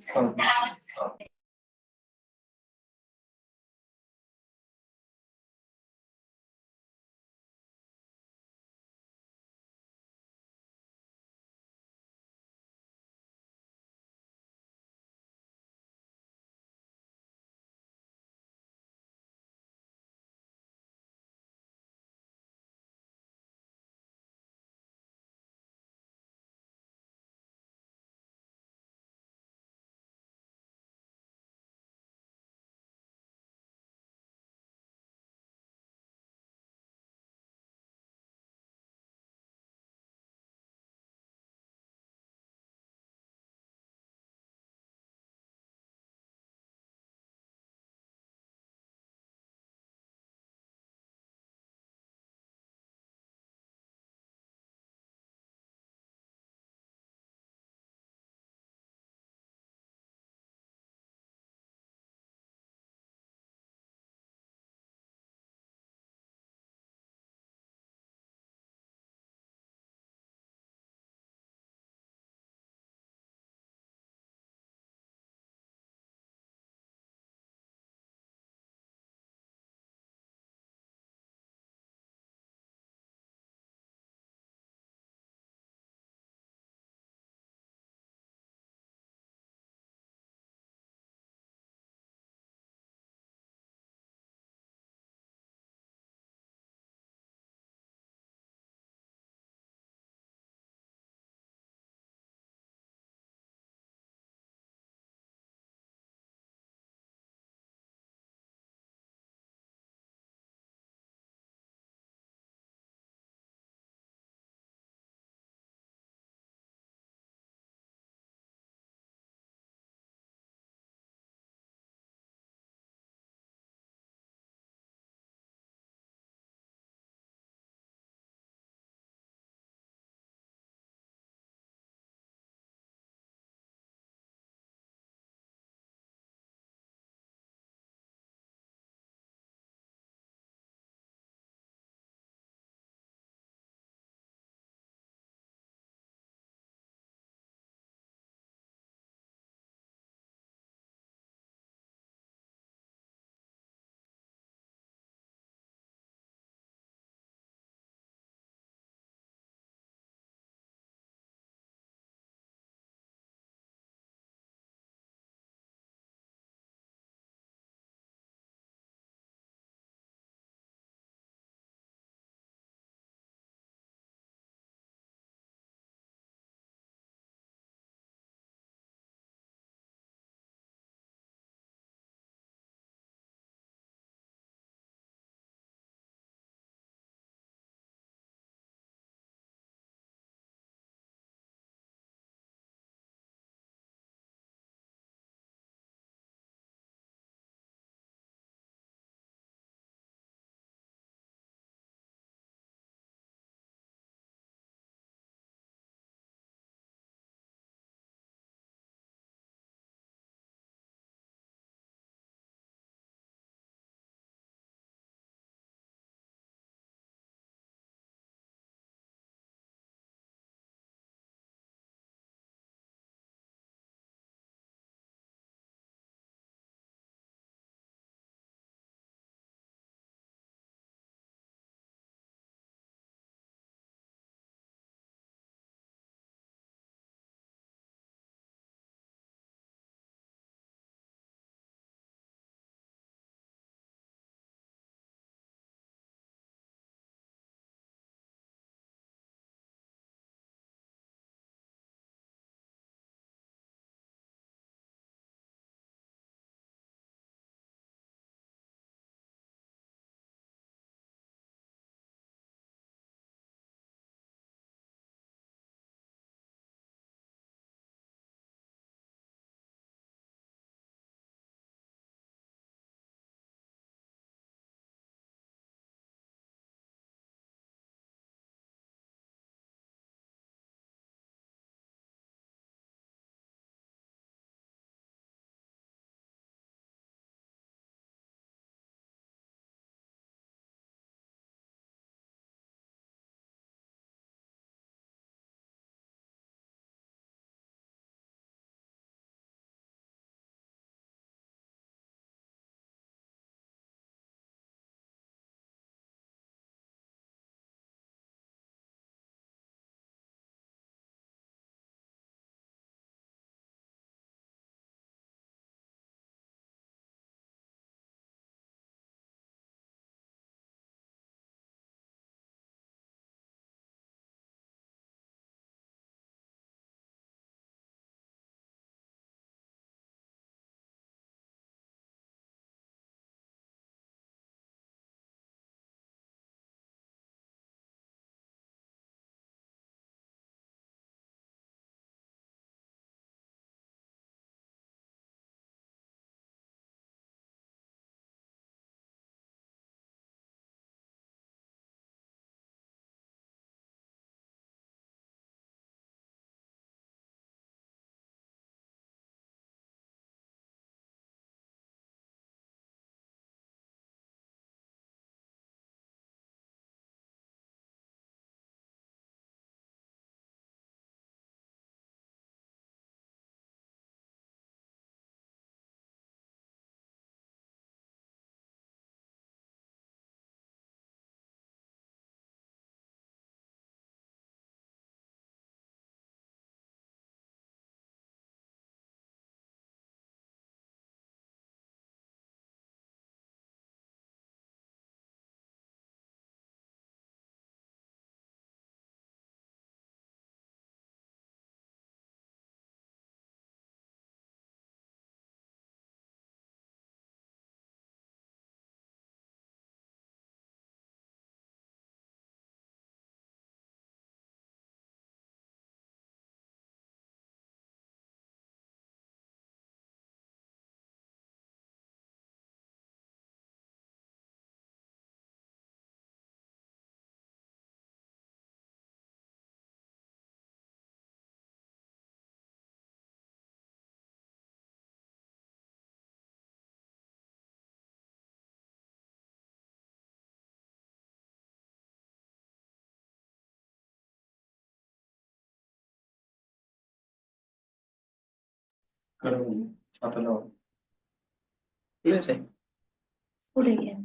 D: पुढे घ्या.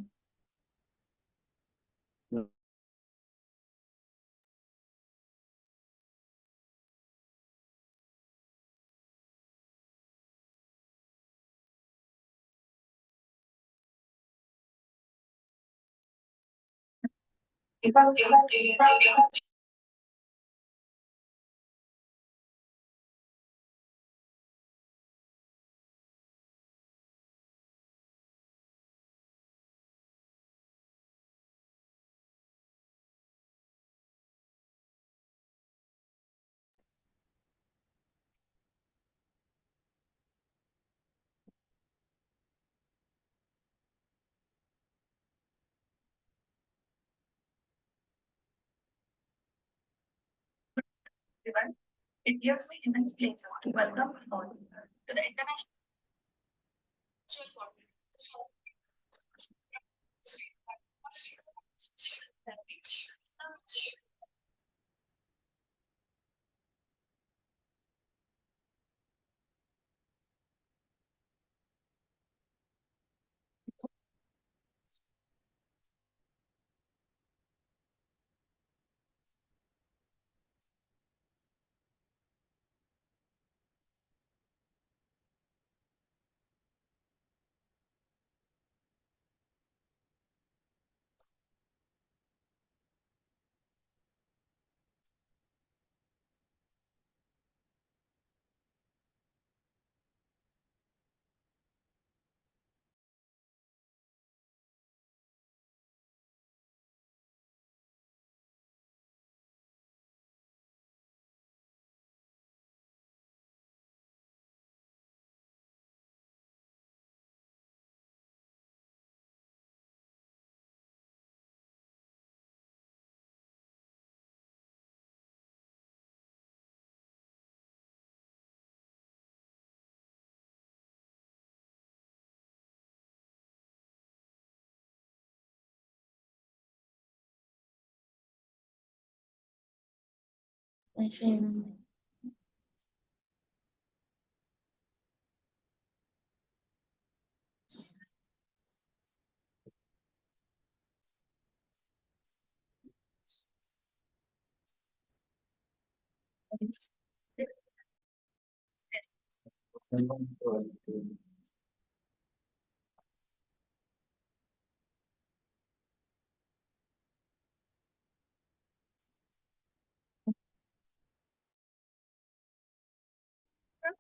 M: Everyone, it gives me immense pleasure to welcome you all to the International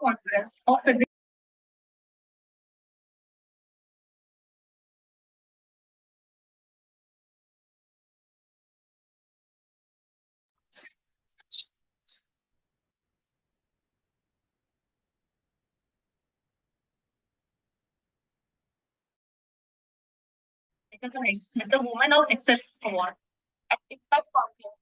M: Conference of the Women of Excellence Award at Impact Conference.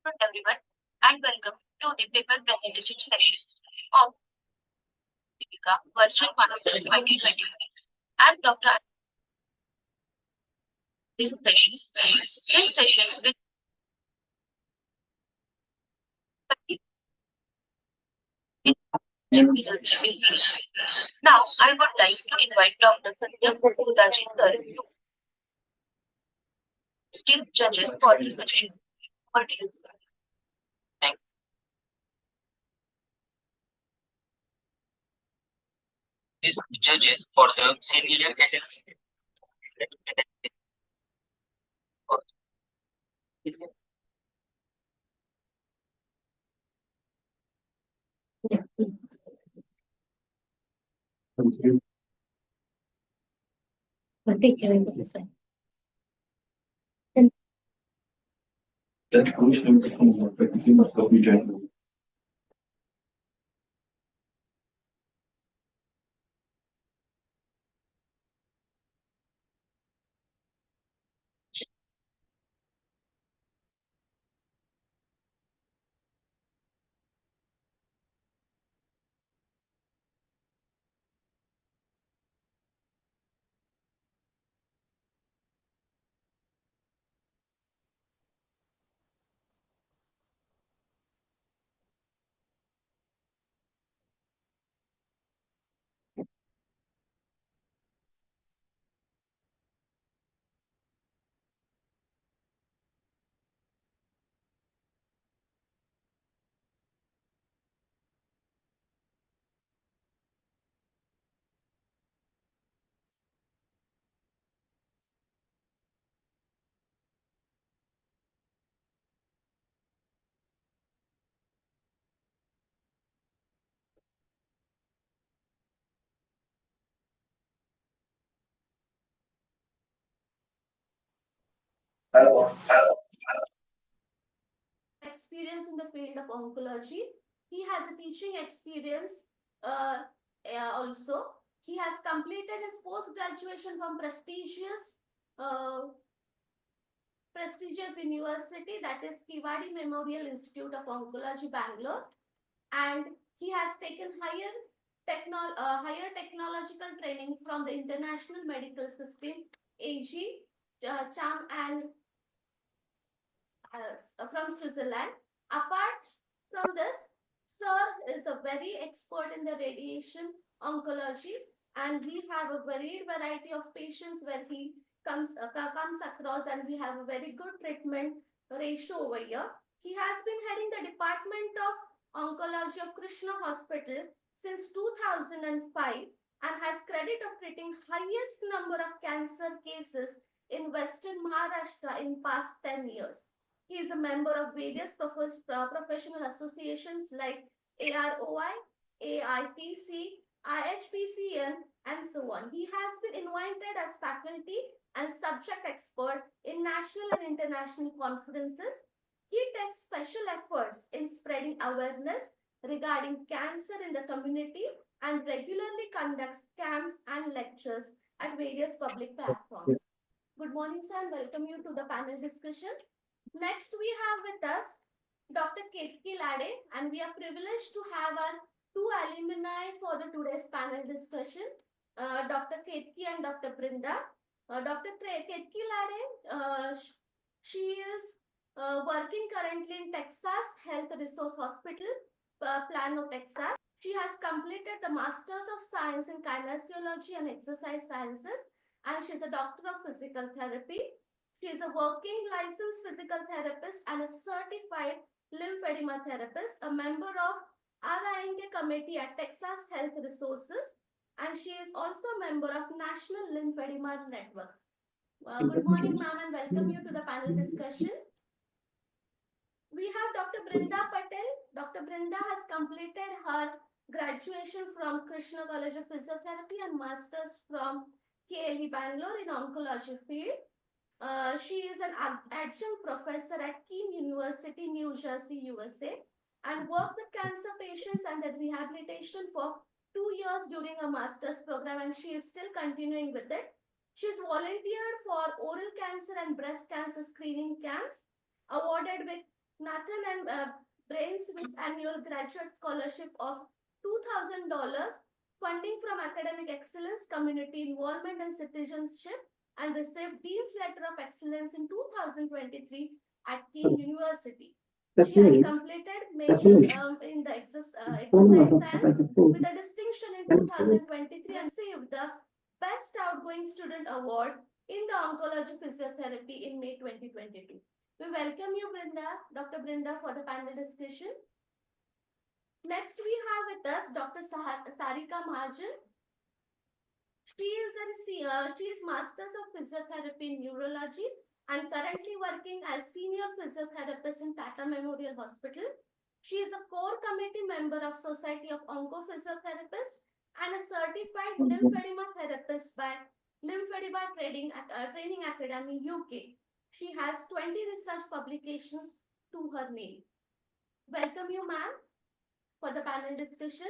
M: Good everyone, and welcome to the paper presentation session of Scientifica Virtual Conference 2020. I'm Dr. This session with now I would like to invite Dr. Sandhya sir to still judges for the session.
N: These judges for the senior category.
D: Experience in the field of oncology. He has a teaching experience also. He has completed his post-graduation from uh, prestigious university, that is Kivadi Memorial Institute of Oncology, Bangalore. And he has taken higher technological training from the International Medical System, AG, Cham, and from Switzerland. Apart from this, Sir is a very expert in the radiation oncology, and we have a varied variety of patients where he comes across, and we have a very good treatment ratio over here. He has been heading the Department of Oncology of Krishna Hospital since 2005 and has credit of treating highest number of cancer cases in Western Maharashtra in past 10 years. He is a member of various professional associations like AROI, AIPC, IHPCN, and so on. He has been invited as faculty and subject expert in national and international conferences. He takes special efforts in spreading awareness regarding cancer in the community and regularly conducts camps and lectures at various public platforms. Good morning, sir, and welcome you to the panel discussion. Next, we have with us Dr. Ketki Lade, and we are privileged to have our two alumni for the today's panel discussion, Dr. Ketki and Dr. Brinda. Dr. Ketki Lade, she is working currently in Texas Health Resource Hospital, Plano, Texas. She has completed the Masters of Science in Kinesiology and Exercise Sciences, and she's a Doctor of Physical Therapy. She is a working licensed physical therapist and a certified lymphedema therapist, a member of RINK committee at Texas Health Resources, and she is also a member of National Lymphedema Network. Good morning, ma'am, and welcome you to the panel discussion. We have Dr. Brinda Patel. Dr. Brinda has completed her graduation from Krishna College of Physiotherapy and Masters from KLE Bangalore in Oncology field. She is an adjunct professor at Keene University, New Jersey, USA, and worked with cancer patients and the rehabilitation for 2 years during a master's program, and she is still continuing with it. She is volunteered for oral cancer and breast cancer screening camps, awarded with Nathan and Brainsmith's annual graduate scholarship of $2,000, funding from academic excellence, community involvement, and citizenship, and received Dean's Letter of Excellence in 2023 at Keene University. She has completed major in the exercise science with a distinction in 2023 and received the Best Outgoing Student Award in the Oncology Physiotherapy in May 2022. We welcome you, Brinda, Dr. Brinda, for the panel discussion. Next, we have with us Dr. Sarika Mahajan. She is Masters of Physiotherapy in Neurology and currently working as Senior Physiotherapist in Tata Memorial Hospital. She is a core committee member of Society of Onco Physiotherapists and a certified lymphedema therapist by Lymphedema Training Academy, UK. She has 20 research publications to her name. Welcome you, ma'am, for the panel discussion.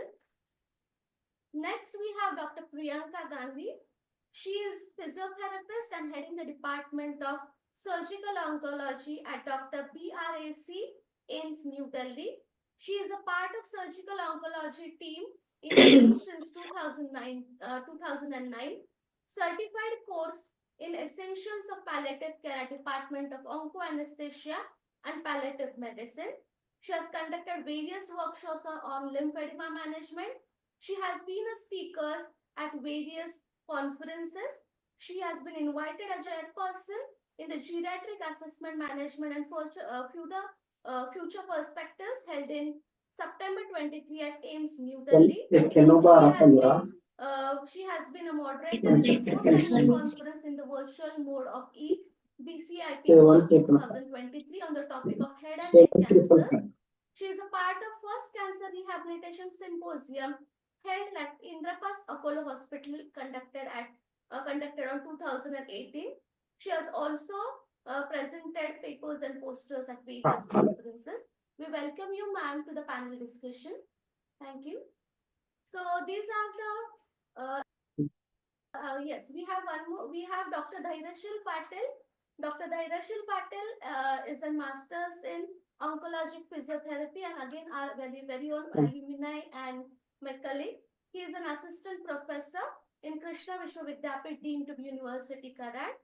D: Next, we have Dr. Priyanka Gandhi. She is physiotherapist and heading the Department of Surgical Oncology at Dr. BRAC, AIMS, New Delhi. She is a part of Surgical Oncology team in AIMS since 2009, certified course in Essentials of Palliative Care at Department of Onco Anesthesia and Palliative Medicine. She has conducted various workshops on lymphedema management. She has been a speaker at various conferences. She has been invited as a chairperson in the Geriatric Assessment Management and Future Perspectives held in September 23 at AIMS, New Delhi. She has been a moderator in the 4th annual conference in the virtual mode of BCIP 2023 on the topic of head and neck cancers. She is a part of first cancer rehabilitation symposium held at Indraprasth Apollo Hospital conducted on 2018. She has also presented papers and posters at various conferences. We welcome you, ma'am, to the panel discussion. Thank you. So these are the yes, we have one more. We have Dr. Dhairashil Patil. Dr. Dhairashil Patil is a master's in oncologic physiotherapy and again our very own alumni and my colleague. He is an assistant professor in Krishna Vishwavidyapit deemed to be University Karad.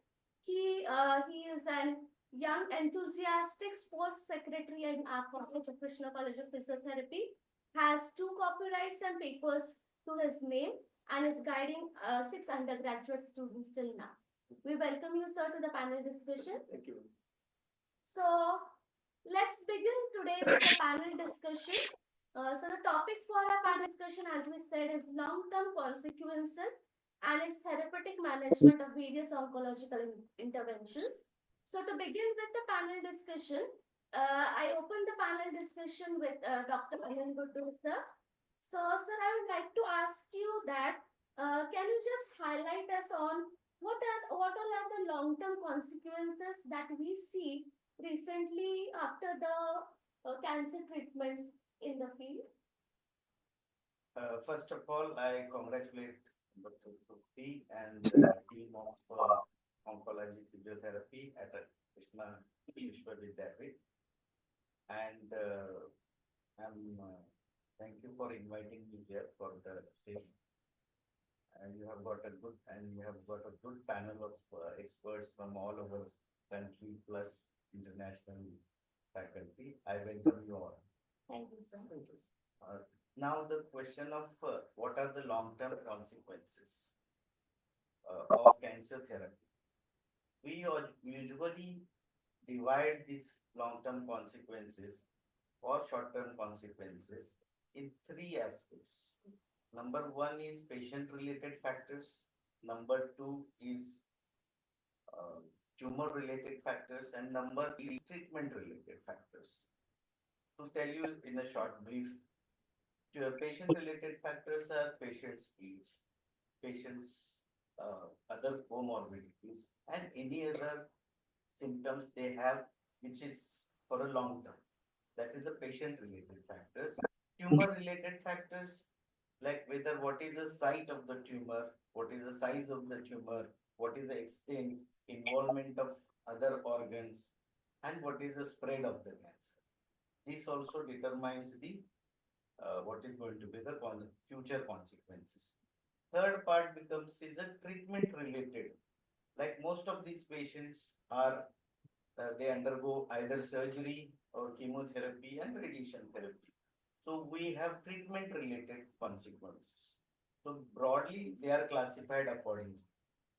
D: He is an young enthusiastic sports secretary in our college of Krishna College of Physiotherapy. Has 2 copyrights and papers to his name and is guiding 6 undergraduate students till now. We welcome you, sir, to the panel discussion.
A: Thank you.
D: So let's begin today with the panel discussion. So the topic for our panel discussion, as we said, is long-term consequences and its therapeutic management of various oncological interventions. So to begin with the panel discussion, I open the panel discussion with Dr. Anand Guddu, sir. So, sir, I would like to ask you that can you just highlight us on what all are the long-term consequences that we see recently after the cancer treatments in the field?
O: First of all, I congratulate Dr. Trupti and the team of Oncology Physiotherapy at Krishna Vishwavidyapit. And thank you for inviting me here for the same. And you have got a good panel of experts from all over country plus international faculty. I welcome you all.
D: Thank you, sir.
O: Now the question of what are the long-term consequences of cancer therapy? We usually divide these long-term consequences or short-term consequences in 3 aspects. Number 1 is patient-related factors. Number 2 is tumor-related factors, and number 3 is treatment-related factors. To tell you in a short brief, patient-related factors are patient's age, patient's other comorbidities, and any other symptoms they have, which is for a long term. That is the patient-related factors. Tumor-related factors, like what is the site of the tumor, what is the size of the tumor, what is the extent, involvement of other organs, and what is the spread of the cancer. This also determines the what is going to be the future consequences. Third part is a treatment related. Like most of these patients are, they undergo either surgery or chemotherapy and radiation therapy. So we have treatment related consequences. So broadly, they are classified accordingly.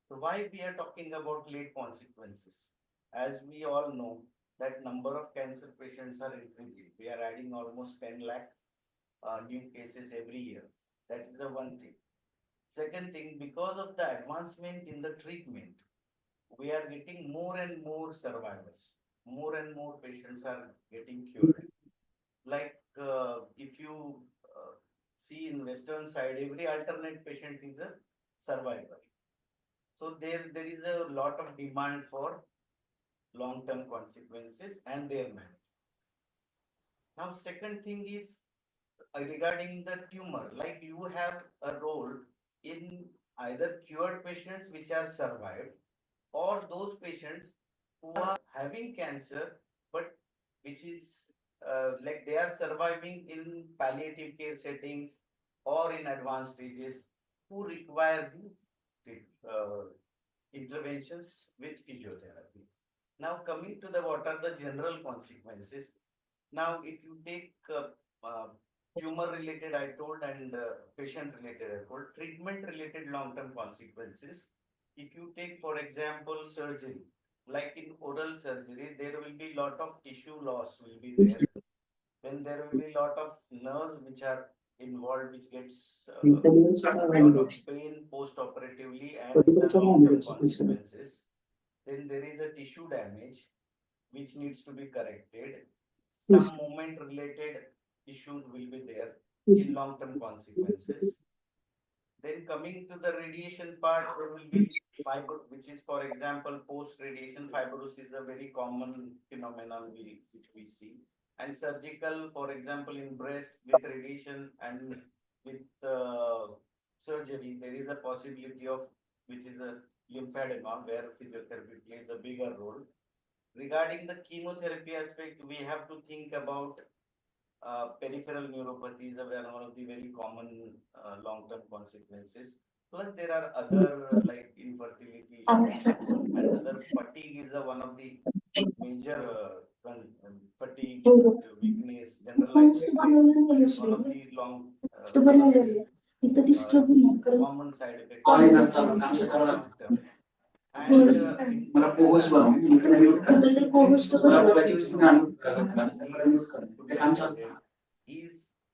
O: So why we are talking about late consequences? As we all know that number of cancer patients are increasing. We are adding almost 10 lakh new cases every year. That is the one thing. Second thing, because of the advancement in the treatment, we are getting more and more survivors. More and more patients are getting cured. Like if you see in Western side, every alternate patient is a survivor. So there is a lot of demand for long-term consequences and their management. Now, second thing is regarding the tumor, like you have a role in either cured patients which are survived or those patients who are having cancer, but which is like they are surviving in palliative care settings or in advanced stages who require the interventions with physiotherapy. Now coming to the what are the general consequences. Now if you take tumor related I told and patient related I told, treatment related long term consequences. If you take for example surgery, like in oral surgery, there will be lot of tissue loss will be there. Then there will be lot of nerves which are involved, which gets lot of pain post-operatively and the long-term consequences. Then there is a tissue damage which needs to be corrected. Some movement-related issues will be there in long-term consequences. Then coming to the radiation part, there will be fiber, which is for example, post-radiation fibrosis is a very common phenomenon which we see. And surgical, for example, in breast with radiation and with surgery, there is a possibility of, which is a lymphedema where physiotherapy plays a bigger role. Regarding the chemotherapy aspect, we have to think about peripheral neuropathy is one of the very common long-term consequences. Plus, there are other like infertility issues and other fatigue is one of the major fatigue, weakness, generalized weakness is one of the common side effects long term. Is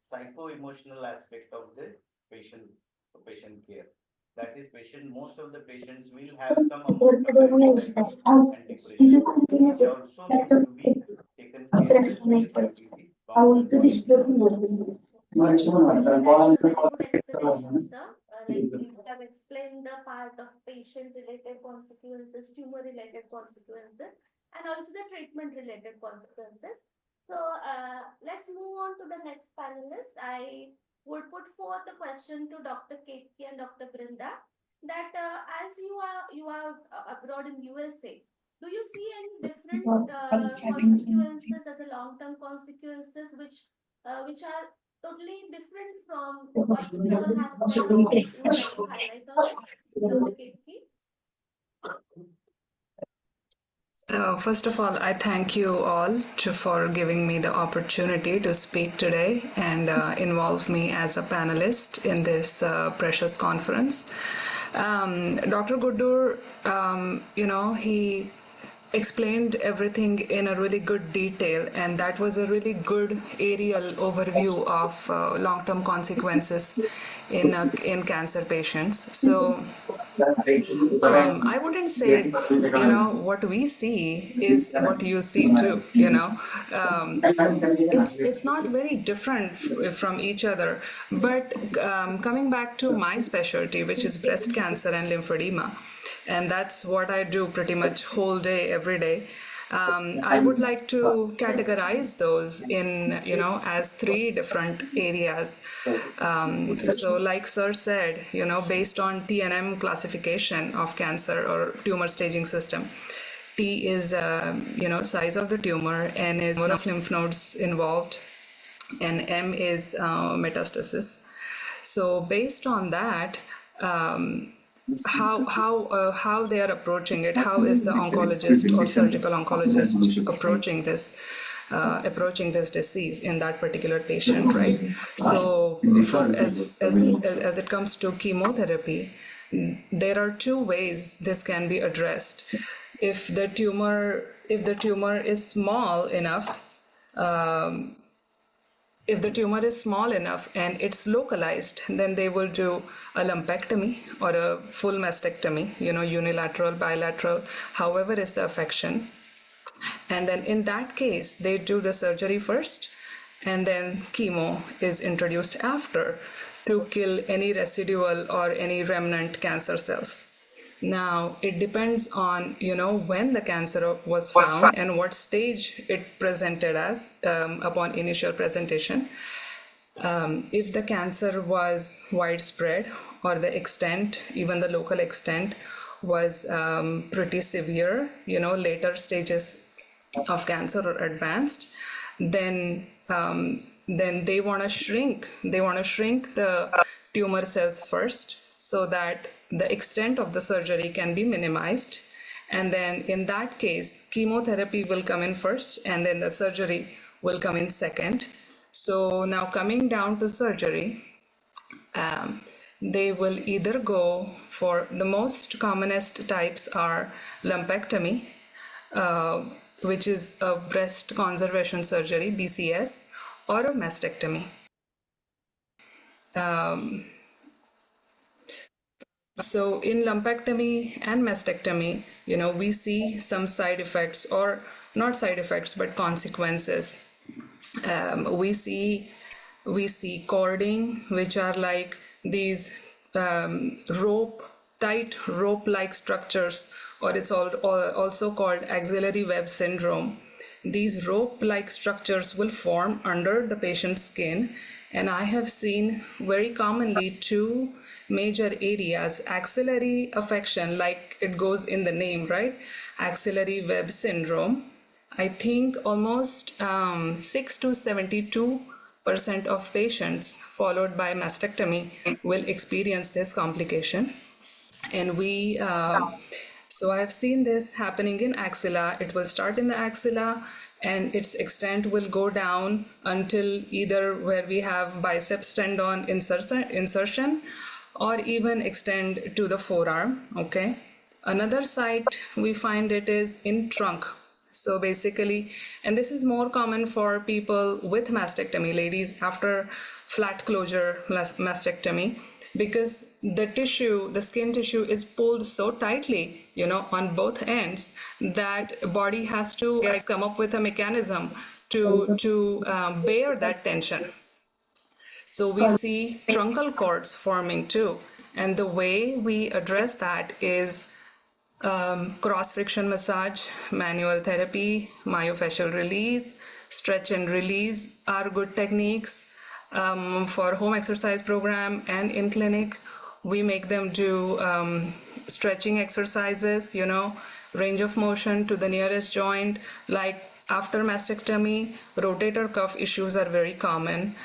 O: psycho-emotional aspect of the patient care. That is, most of the patients will have some amount of anxiety and depression, which also needs to be taken care by physiotherapy.
D: That's a very good explanation, sir. Like you have explained the part of patient-related consequences, tumor-related consequences, and also the treatment-related consequences. So let's move on to the next panelist. I would put forth the question to Dr. Ketki and Dr. Brinda that as you are abroad in USA, do you see any different consequences as a long-term consequences which are totally different from what sir has said? Would you like to highlight on it, Dr. Ketki?
P: First of all, I thank you all for giving me the opportunity to speak today and involve me as a panelist in this precious conference. Dr. Guddur, he explained everything in a really good detail, and that was a really good aerial overview of long-term consequences in cancer patients. So I wouldn't say what we see is what you see too. It's not very different from each other. But coming back to my specialty, which is breast cancer and lymphedema, and that's what I do pretty much whole day, every day. I would like to categorize those in, as 3 different areas. So like sir said, based on TNM classification of cancer or tumor staging system, T is, size of the tumor, N is number of lymph nodes involved, and M is metastasis. So based on that, how they are approaching it, how is the oncologist or surgical oncologist approaching this disease in that particular patient, right? So as it comes to chemotherapy, there are 2 ways this can be addressed. If the tumor is small enough, and it's localized, then they will do a lumpectomy or a full mastectomy, unilateral, bilateral, however is the affection. And then in that case, they do the surgery first, and then chemo is introduced after to kill any residual or any remnant cancer cells. Now, it depends on, when the cancer was found and what stage it presented as upon initial presentation. If the cancer was widespread or the extent, even the local extent, was pretty severe, later stages of cancer or advanced, then they want to shrink. They want to shrink the tumor cells first so that the extent of the surgery can be minimized. And then in that case, chemotherapy will come in first, and then the surgery will come in second. So now coming down to surgery, they will either go for the most commonest types are lumpectomy, which is a breast conservation surgery, BCS, or a mastectomy. So in lumpectomy and mastectomy, we see some side effects, or not side effects, but consequences. We see cording, which are like these tight rope-like structures, or it's also called axillary web syndrome. These rope-like structures will form under the patient's skin, and I have seen very commonly two major areas: axillary affection, like it goes in the name, right? Axillary web syndrome. I think almost 6 to 72% of patients followed by mastectomy will experience this complication. And so I've seen this happening in axilla. It will start in the axilla, and its extent will go down until either where we have biceps tendon insertion, or even extend to the forearm, okay? Another site we find it is in trunk. So basically, and this is more common for people with mastectomy, ladies after flat closure mastectomy, because the skin tissue is pulled so tightly, on both ends, that body has to come up with a mechanism to bear that tension. So we see truncal cords forming too. And the way we address that is cross-friction massage, manual therapy, myofascial release, stretch and release are good techniques. For home exercise program and in clinic, we make them do stretching exercises, range of motion to the nearest joint. Like after mastectomy, rotator cuff issues are very common.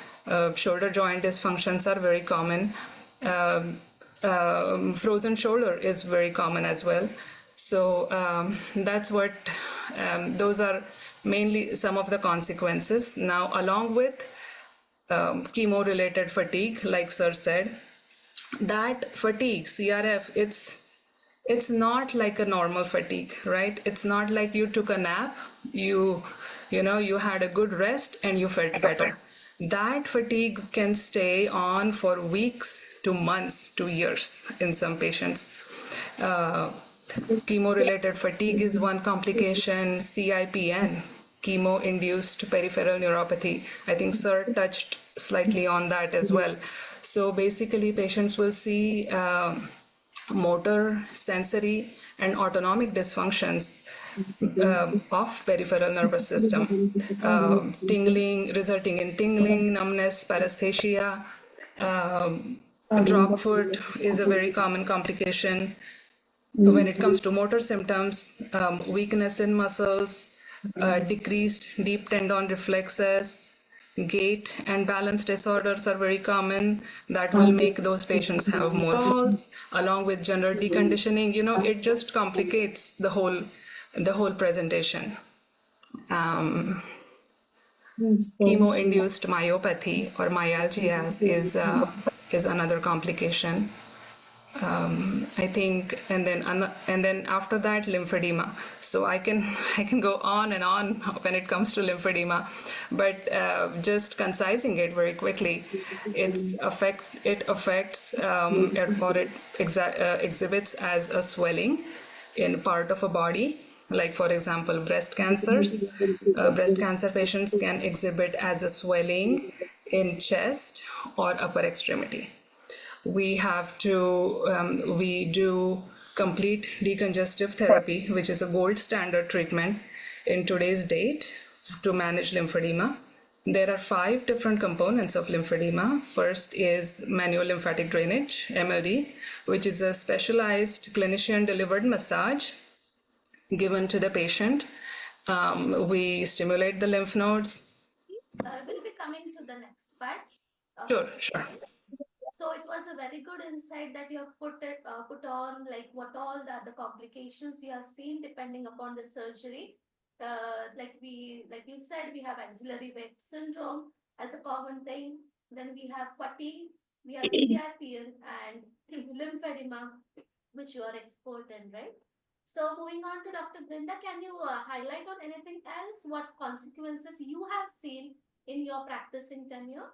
P: Shoulder joint dysfunctions are very common. Frozen shoulder is very common as well. So that's what, those are mainly some of the consequences. Now, along with chemo-related fatigue, like Sir said, that fatigue, CRF, it's not like a normal fatigue, right? It's not like you took a nap, you had a good rest and you felt better. That fatigue can stay on for weeks to months to years in some patients. Chemo-related fatigue is one complication. CIPN, chemo-induced peripheral neuropathy. I think Sir touched slightly on that as well. So basically, patients will see motor, sensory, and autonomic dysfunctions of peripheral nervous system, tingling, resulting in tingling, numbness, paresthesia. Drop foot is a very common complication. When it comes to motor symptoms, weakness in muscles, decreased deep tendon reflexes, gait and balance disorders are very common. That will make those patients have more falls, along with general deconditioning. It just complicates the whole presentation. Chemo-induced myopathy or myalgias is another complication. I think, and then after that, lymphedema. So I can go on and on when it comes to lymphedema, but just concising it very quickly, it affects or it exhibits as a swelling in part of a body like for example, breast cancers. Breast cancer patients can exhibit as a swelling in chest or upper extremity. We do complete decongestive therapy, which is a gold standard treatment in today's date to manage lymphedema. There are 5 different components of lymphedema. First is manual lymphatic drainage, MLD, which is a specialized clinician delivered massage given to the patient. We stimulate the lymph nodes.
D: We'll be coming to the next part.
P: Sure.
D: So it was a very good insight that you have put on, like what all the other complications you have seen depending upon the surgery. Like you said, we have axillary vein syndrome as a common thing. Then we have fatigue, we have CRPN and lymphedema, which you are expert in, right? So moving on to Dr. Brinda, can you highlight on anything else? What consequences you have seen in your practicing tenure?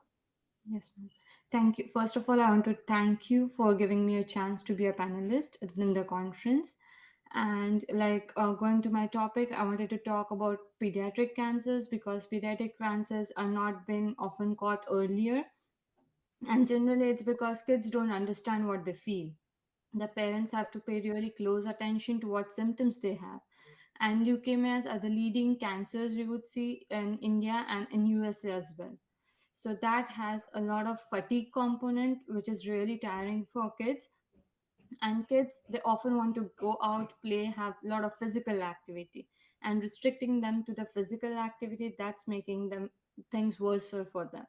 Q: Yes, ma'am. Thank you. First of all, I want to thank you for giving me a chance to be a panelist in the conference. And going to my topic, I wanted to talk about pediatric cancers because pediatric cancers are not been often caught earlier. And generally, it's because kids don't understand what they feel. The parents have to pay really close attention to what symptoms they have. And leukemias are the leading cancers we would see in India and in USA as well. So that has a lot of fatigue component, which is really tiring for kids. And kids, they often want to go out, play, have a lot of physical activity, and restricting them to the physical activity, that's making them things worse for them.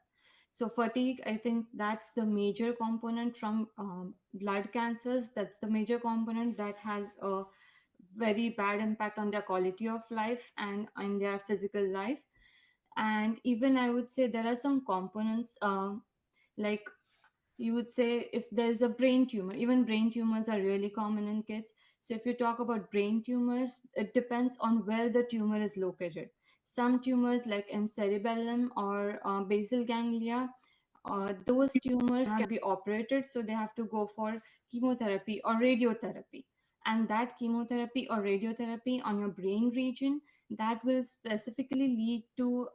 Q: So fatigue, I think that's the major component from blood cancers. That's the major component that has a very bad impact on their quality of life and in their physical life. And even I would say there are some components like you would say if there's a brain tumor, even brain tumors are really common in kids. So if you talk about brain tumors, it depends on where the tumor is located. Some tumors like in cerebellum or basal ganglia, those tumors can be operated, so they have to go for chemotherapy or radiotherapy. And that chemotherapy or radiotherapy on your brain region, that will specifically lead to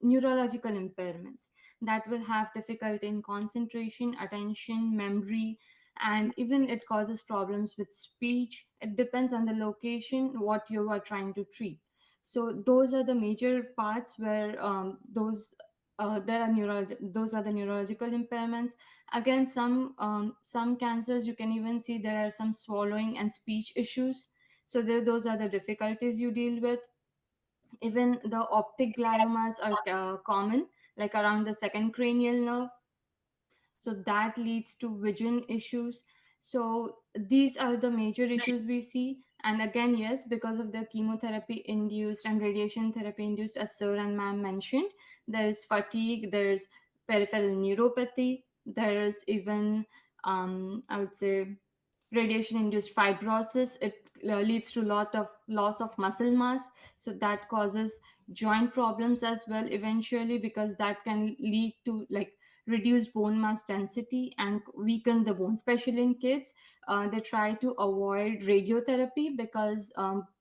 Q: neurological impairments, that will have difficulty in concentration, attention, memory, and even it causes problems with speech. It depends on the location what you are trying to treat. So those are the major parts where there are those are the neurological impairments. Again, some cancers you can even see there are some swallowing and speech issues. So those are the difficulties you deal with. Even the optic gliomas are common, like around the second cranial nerve. So that leads to vision issues. So these are the major issues we see. And again, yes, because of the chemotherapy induced and radiation therapy induced, as sir and ma'am mentioned, there's fatigue, there's peripheral neuropathy, there's even I would say radiation induced fibrosis. It leads to a lot of loss of muscle mass, so that causes joint problems as well eventually, because that can lead to like reduced bone mass density and weaken the bone, especially in kids. They try to avoid radiotherapy because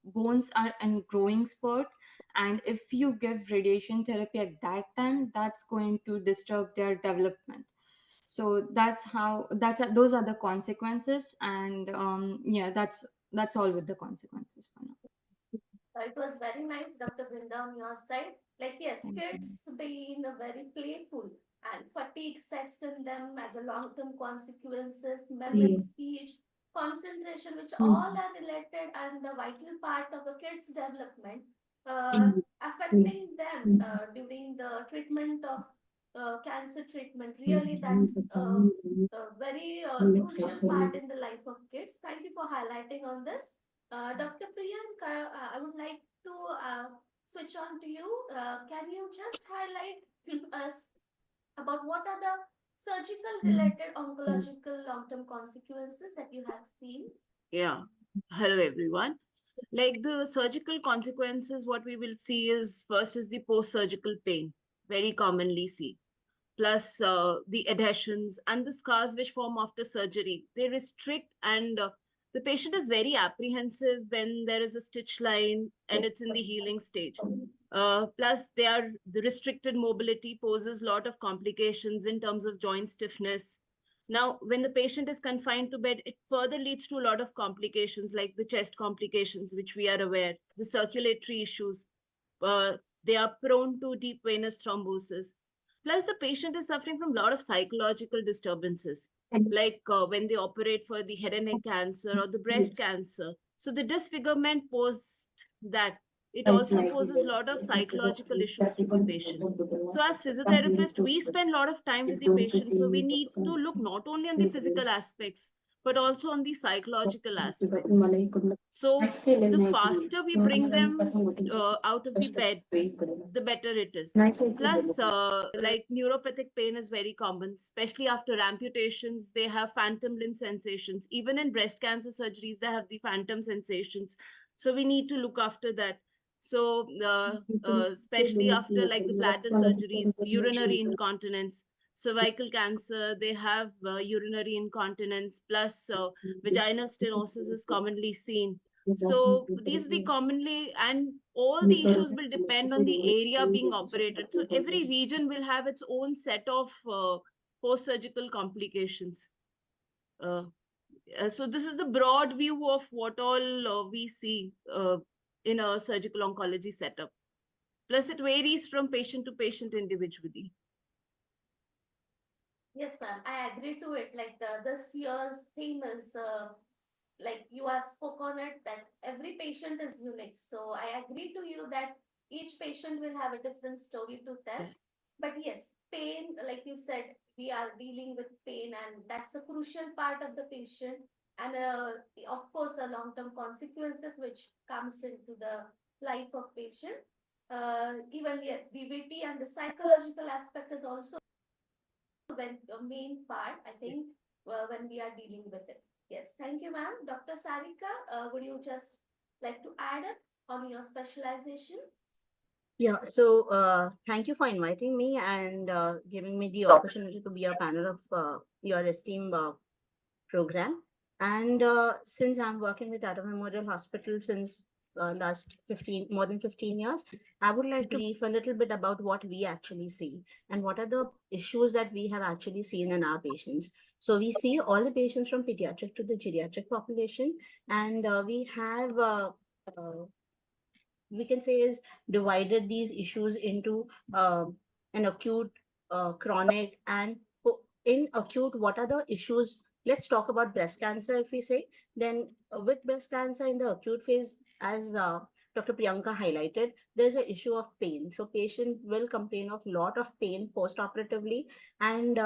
Q: bones are in growing spurt, and if you give radiation therapy at that time, that's going to disturb their development. So those are the consequences. And yeah, that's all with the consequences for now.
D: It was very nice, Dr. Brinda, on your side. Like, yes,
Q: Thank
D: kids being very playful and fatigue sets in them as a long-term consequences, memory, speech, concentration, which all are related and the vital part of the kid's development, affecting them during the treatment of cancer treatment. Really, that's a very crucial part in the life of kids. Thank you for highlighting on this. Dr. Priyanka, I would like to switch on to you. Can you just highlight us about what are the surgical related oncological long-term consequences that you have seen?
R: Yeah. Hello, everyone. Like the surgical consequences, what we will see is first is the post-surgical pain, very commonly seen. Plus the adhesions and the scars which form after surgery. They restrict and the patient is very apprehensive when there is a stitch line and it's in the healing stage. Plus, the restricted mobility poses a lot of complications in terms of joint stiffness. Now, when the patient is confined to bed, it further leads to a lot of complications like the chest complications, which we are aware, the circulatory issues. They are prone to deep venous thrombosis. Plus, the patient is suffering from a lot of psychological disturbances, like when they operate for the head and neck cancer or the breast cancer. So the disfigurement post that it also poses a lot of psychological issues to the patient. So as physiotherapists, we spend a lot of time with the patient. So we need to look not only on the physical aspects, but also on the psychological aspects. So the faster we bring them out of the bed, the better it is. Plus, like neuropathic pain is very common, especially after amputations. They have phantom limb sensations. Even in breast cancer surgeries, they have the phantom sensations. So we need to look after that. So especially after like the bladder surgeries, urinary incontinence, cervical cancer, they have urinary incontinence, plus vaginal stenosis is commonly seen. So these are the commonly, and all the issues will depend on the area being operated. So every region will have its own set of post-surgical complications. So this is the broad view of what all we see in a surgical oncology setup. Plus, it varies from patient to patient individually.
D: Yes, ma'am. I agree to it. Like this year's theme is like you have spoken on it that every patient is unique. So I agree to you that each patient will have a different story to tell. But yes, pain, like you said, we are dealing with pain, and that's a crucial part of the patient. And of course, a long-term consequences which comes into the life of patient. Even yes, DVT and the psychological aspect is also a main part, I think, when we are dealing with it. Yes, thank you, ma'am. Dr. Sarika, would you just like to add up on your specialization?
S: Yeah, so thank you for inviting me and giving me the opportunity to be a panel of your esteemed program. And since I'm working with Tata Memorial Hospital since last more than 15 years, I would like to brief a little bit about what we actually see and what are the issues that we have actually seen in our patients. So we see all the patients from pediatric to the geriatric population, and we have we can say is divided these issues into an acute, chronic, and in acute, what are the issues? Let's talk about breast cancer. If we say, then with breast cancer in the acute phase, as Dr. Priyanka highlighted, there's an issue of pain. So patient will complain of lot of pain post-operatively, and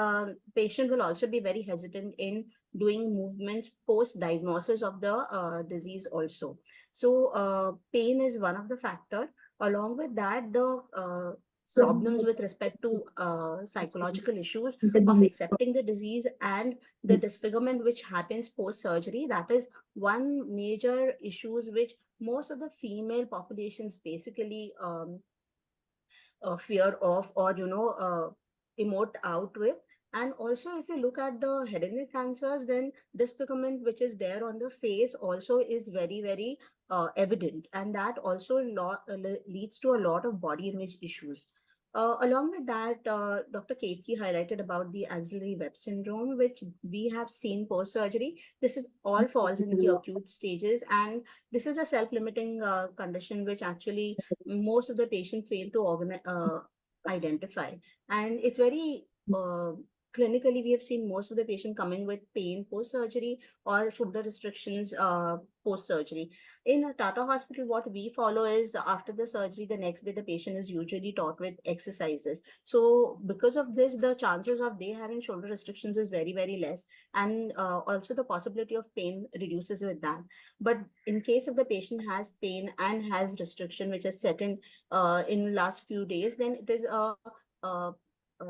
S: patient will also be very hesitant in doing movements post-diagnosis of the disease also. So pain is one of the factor. Along with that, the problems with respect to psychological issues of accepting the disease and the disfigurement which happens post surgery, that is one major issues which most of the female populations basically fear of, or emote out with. And also, if you look at the head and neck cancers, then disfigurement which is there on the face also is very, very evident, and that also leads to a lot of body image issues. Along with that, Dr. Ketki highlighted about the axillary web syndrome, which we have seen post-surgery. This is all falls in the acute stages, and this is a self-limiting condition which actually most of the patient fail to identify. And it's very clinically, we have seen most of the patient coming with pain post-surgery or shoulder restrictions post-surgery. In a Tata hospital, what we follow is after the surgery, the next day, the patient is usually taught with exercises. So because of this, the chances of they having shoulder restrictions is very, very less. And also the possibility of pain reduces with that. But in case if the patient has pain and has restriction, which is set in last few days, then it is a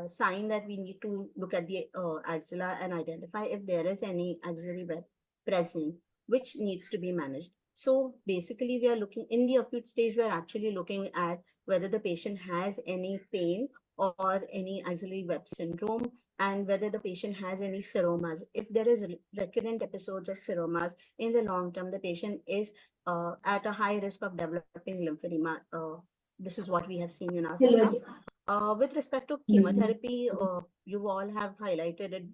S: sign that we need to look at the axilla and identify if there is any axillary web present, which needs to be managed. So basically, we are looking in the acute stage, we are actually looking at whether the patient has any pain or any axillary web syndrome, and whether the patient has any seromas. If there is recurrent episodes of seromas in the long term, the patient is at a high risk of developing lymphedema. This is what we have seen in our setup. With respect to chemotherapy, you all have highlighted it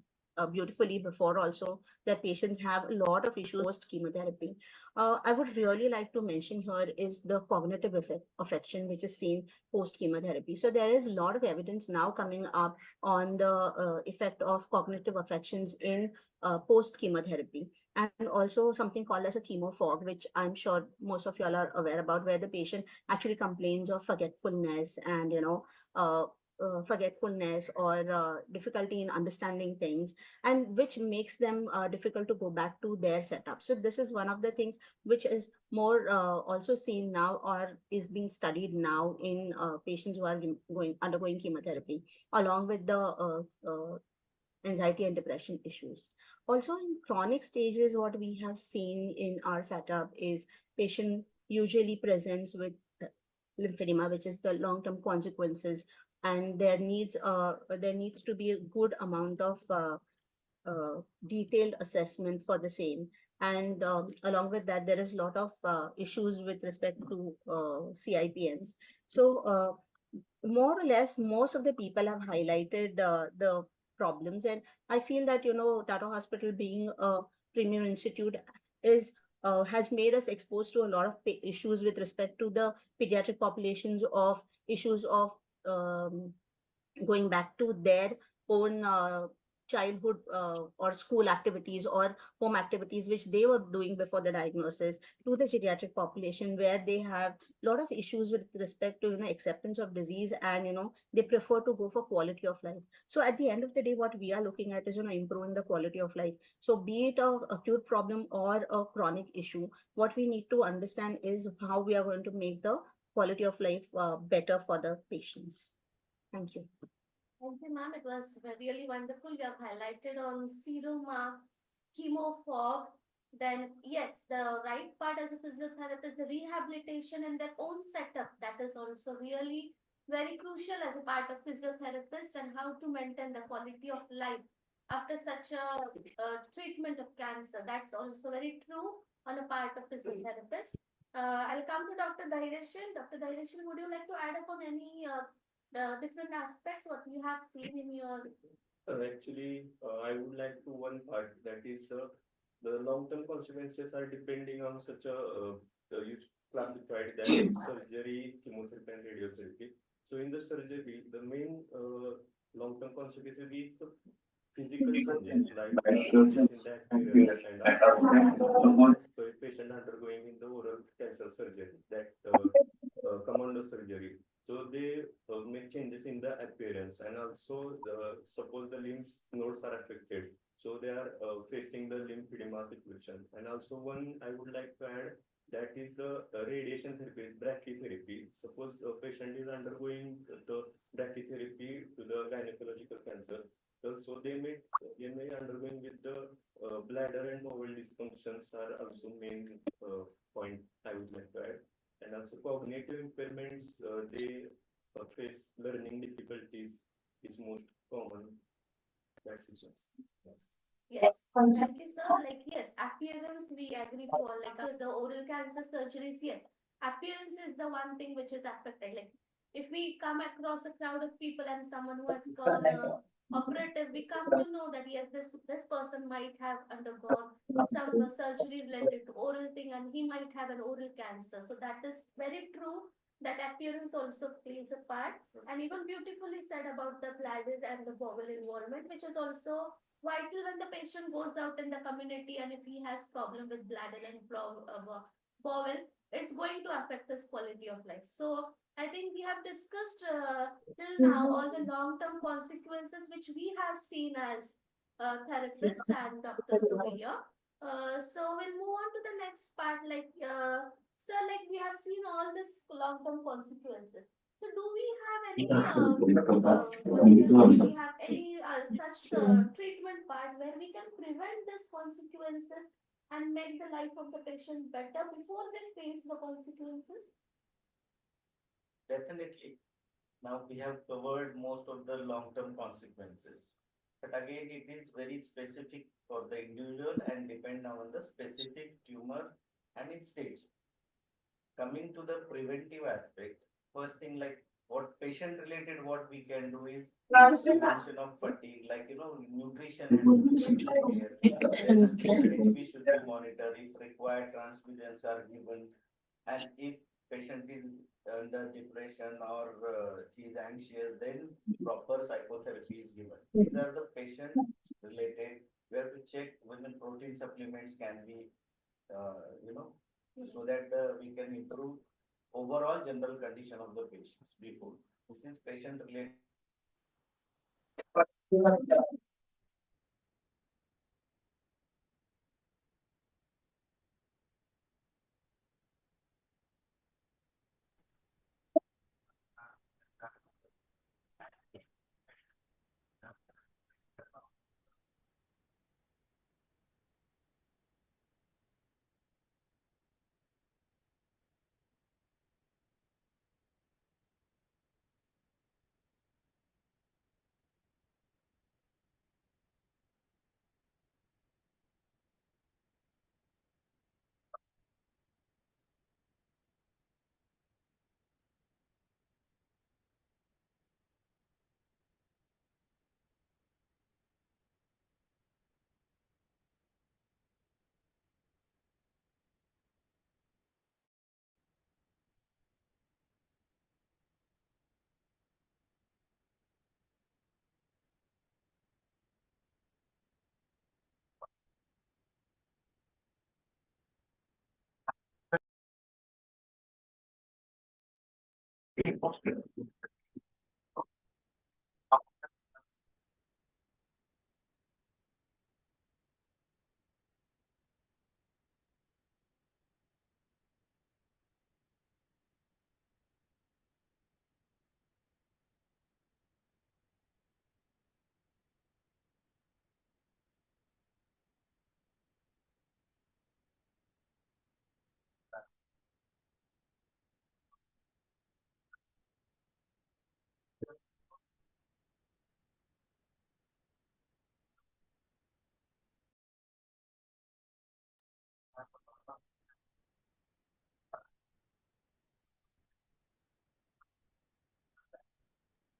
S: beautifully before also, that patients have a lot of issues post chemotherapy. I would really like to mention here is the cognitive affection which is seen post chemotherapy. So there is a lot of evidence now coming up on the effect of cognitive affections in post chemotherapy, and also something called as a chemo fog, which I'm sure most of y'all are aware about, where the patient actually complains of forgetfulness and uh, forgetfulness or difficulty in understanding things, and which makes them difficult to go back to their setup. So this is one of the things which is more also seen now, or is being studied now in patients who are undergoing chemotherapy, along with the anxiety and depression issues. Also, in chronic stages, what we have seen in our setup is patient usually presents with lymphedema, which is the long-term consequences, and there needs to be a good amount of detailed assessment for the same. And along with that, there is a lot of issues with respect to CIPNs. So more or less, most of the people have highlighted the problems, and I feel that Tata Hospital being a premier institute is has made us exposed to a lot of issues with respect to the pediatric populations, of issues of um, going back to their own childhood or school activities or home activities which they were doing before the diagnosis, to the geriatric population, where they have a lot of issues with respect to acceptance of disease, and they prefer to go for quality of life. So at the end of the day, what we are looking at is improving the quality of life. So be it a acute problem or a chronic issue, what we need to understand is how we are going to make the quality of life better for the patients. Thank you.
D: Thank you, ma'am. It was really wonderful. You have highlighted on serum chemo fog. Then, yes, the right part as a physiotherapist, the rehabilitation and their own setup, that is also really very crucial as a part of physiotherapist, and how to maintain the quality of life after such a treatment of cancer. That's also very true on a part of physiotherapist. I'll come to Dr. Dhairyashan. Dr. Dhairyashan, would you like to add upon any the different aspects what you have seen in your
G: I would like to one part, that is the long-term consequences are depending on such a you classified that is surgery, chemotherapy, and radiotherapy. So in the surgery, the main long-term consequences will be the physical changes, like changes in the appearance, and also the patient undergoing in the oral cancer surgery, that come under surgery. So they make changes in the appearance, and also suppose the lymph nodes are affected, so they are facing the lymphedema situation. And also one I would like to add, that is the radiation therapy, brachytherapy. Suppose a patient is undergoing the brachytherapy to the gynecological cancer, so they may undergoing with the bladder and bowel dysfunctions are also main point I would like to add. And also cognitive impairments, they face learning difficulties is most common. That's it.
D: Yes, thank you, sir. Like, yes, appearance, we agree to all. Like, the oral cancer surgeries, yes, appearance is the one thing which is affected. Like, if we come across a crowd of people and someone who has gone operative, we come to know that yes, this person might have undergone some surgery related to oral thing, and he might have an oral cancer. So that is very true. That appearance also plays a part, and even beautifully said about the bladder and the bowel involvement, which is also vital when the patient goes out in the community, and if he has problem with bladder and bowel, it's going to affect his quality of life. So I think we have discussed till now all the long-term consequences which we have seen as therapists and doctors over here. So we'll move on to the next part. Sir, like we have seen all this long-term consequences. So do we have any what we can say, we have any such treatment part where we can prevent these consequences and make the life of the patient better before they face the consequences?
O: Definitely. Now we have covered most of the long-term consequences. But again, it is very specific for the individual and depend on the specific tumor and its stage. Coming to the preventive aspect, first thing like what patient related, what we can do is prevention of fatigue, like nutrition has to be taken care. Then HB should be monitored if required, transfusions are given, and if patient is under depression or he is anxious, then proper psychotherapy is given. These are the patient related. We have to check when the protein supplements can be, so that we can improve overall general condition of the patients before. This is patient related.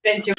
M: Thank you.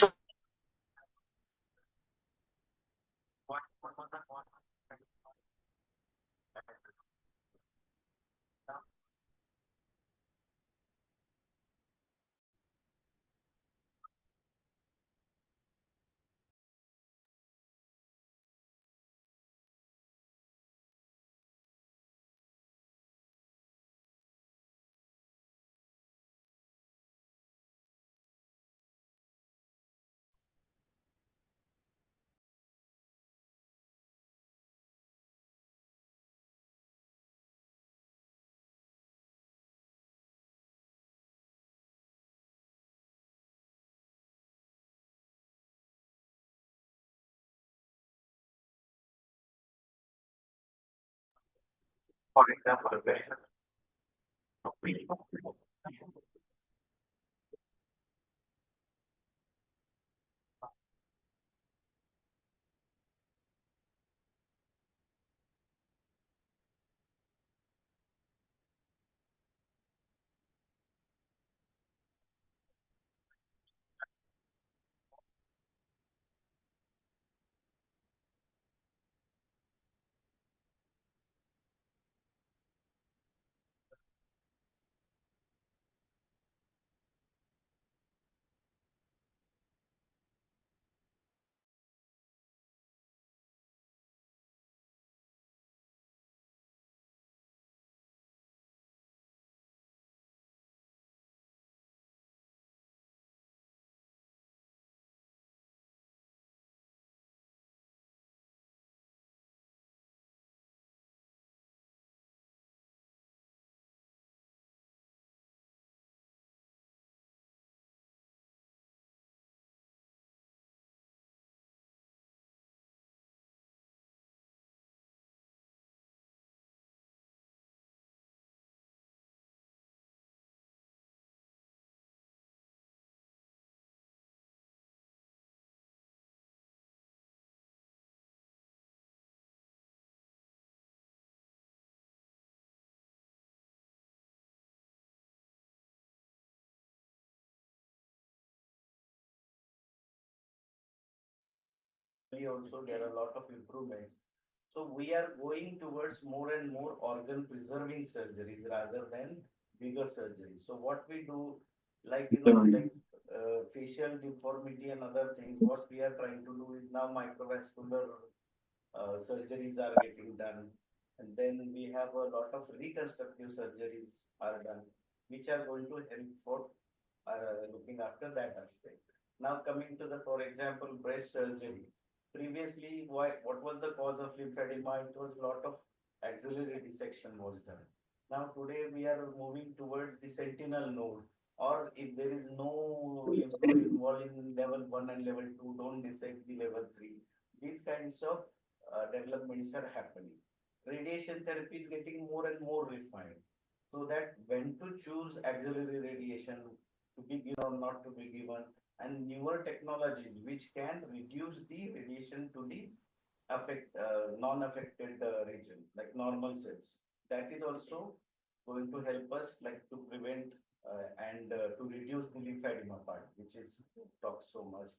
N: For example,
O: medically also there are a lot of improvements. So we are going towards more and more organ preserving surgeries rather than bigger surgeries. So what we do, like facial deformity and other things, what we are trying to do is now microvascular surgeries are getting done. And then we have a lot of reconstructive surgeries are done, which are going to help for looking after that aspect. Now coming to the, for example, breast surgery. Previously, what was the cause of lymphedema? It was a lot of axillary dissection was done. Now today we are moving towards the sentinel node, or if there is no lymph node involved in level 1 and level 2, don't dissect the level 3. These kinds of developments are happening. Radiation therapy is getting more and more refined, so that when to choose axillary radiation to be given or not to be given, and newer technologies which can reduce the radiation to the non-affected region, like normal cells. That is also going to help us like to prevent and to reduce the lymphedema part, which is talked so much.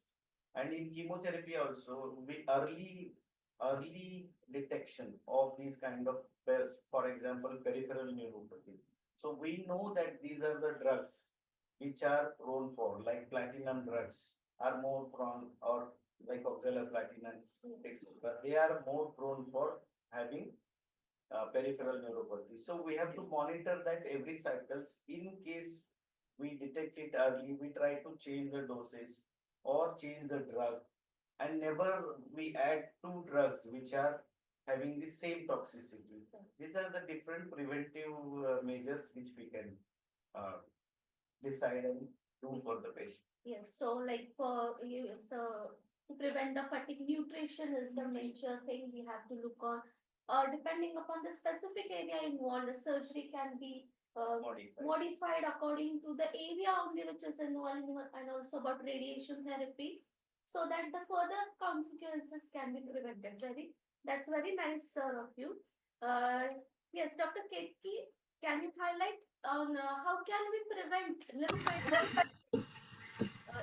O: And in chemotherapy also, we early detection of these kind of pests, for example, peripheral neuropathy. So we know that these are the drugs which are prone for, like platinum drugs are more prone, or like oxaliplatin, etc. They are more prone for having peripheral neuropathy. So we have to monitor that every cycles. In case we detect it early, we try to change the doses or change the drug, and never we add two drugs which are having the same toxicity. These are the different preventive measures which we can decide and do for the patient.
D: Yes, so like for you, so to prevent the fatigue, nutrition is the major thing we have to look on. Depending upon the specific area involved, the surgery can be modified according to the area only which is involved, and also about radiation therapy, so that the further consequences can be prevented. That's very nice, sir, of you. Yes, Dr. Ketki, can you highlight on how can we prevent lymphedema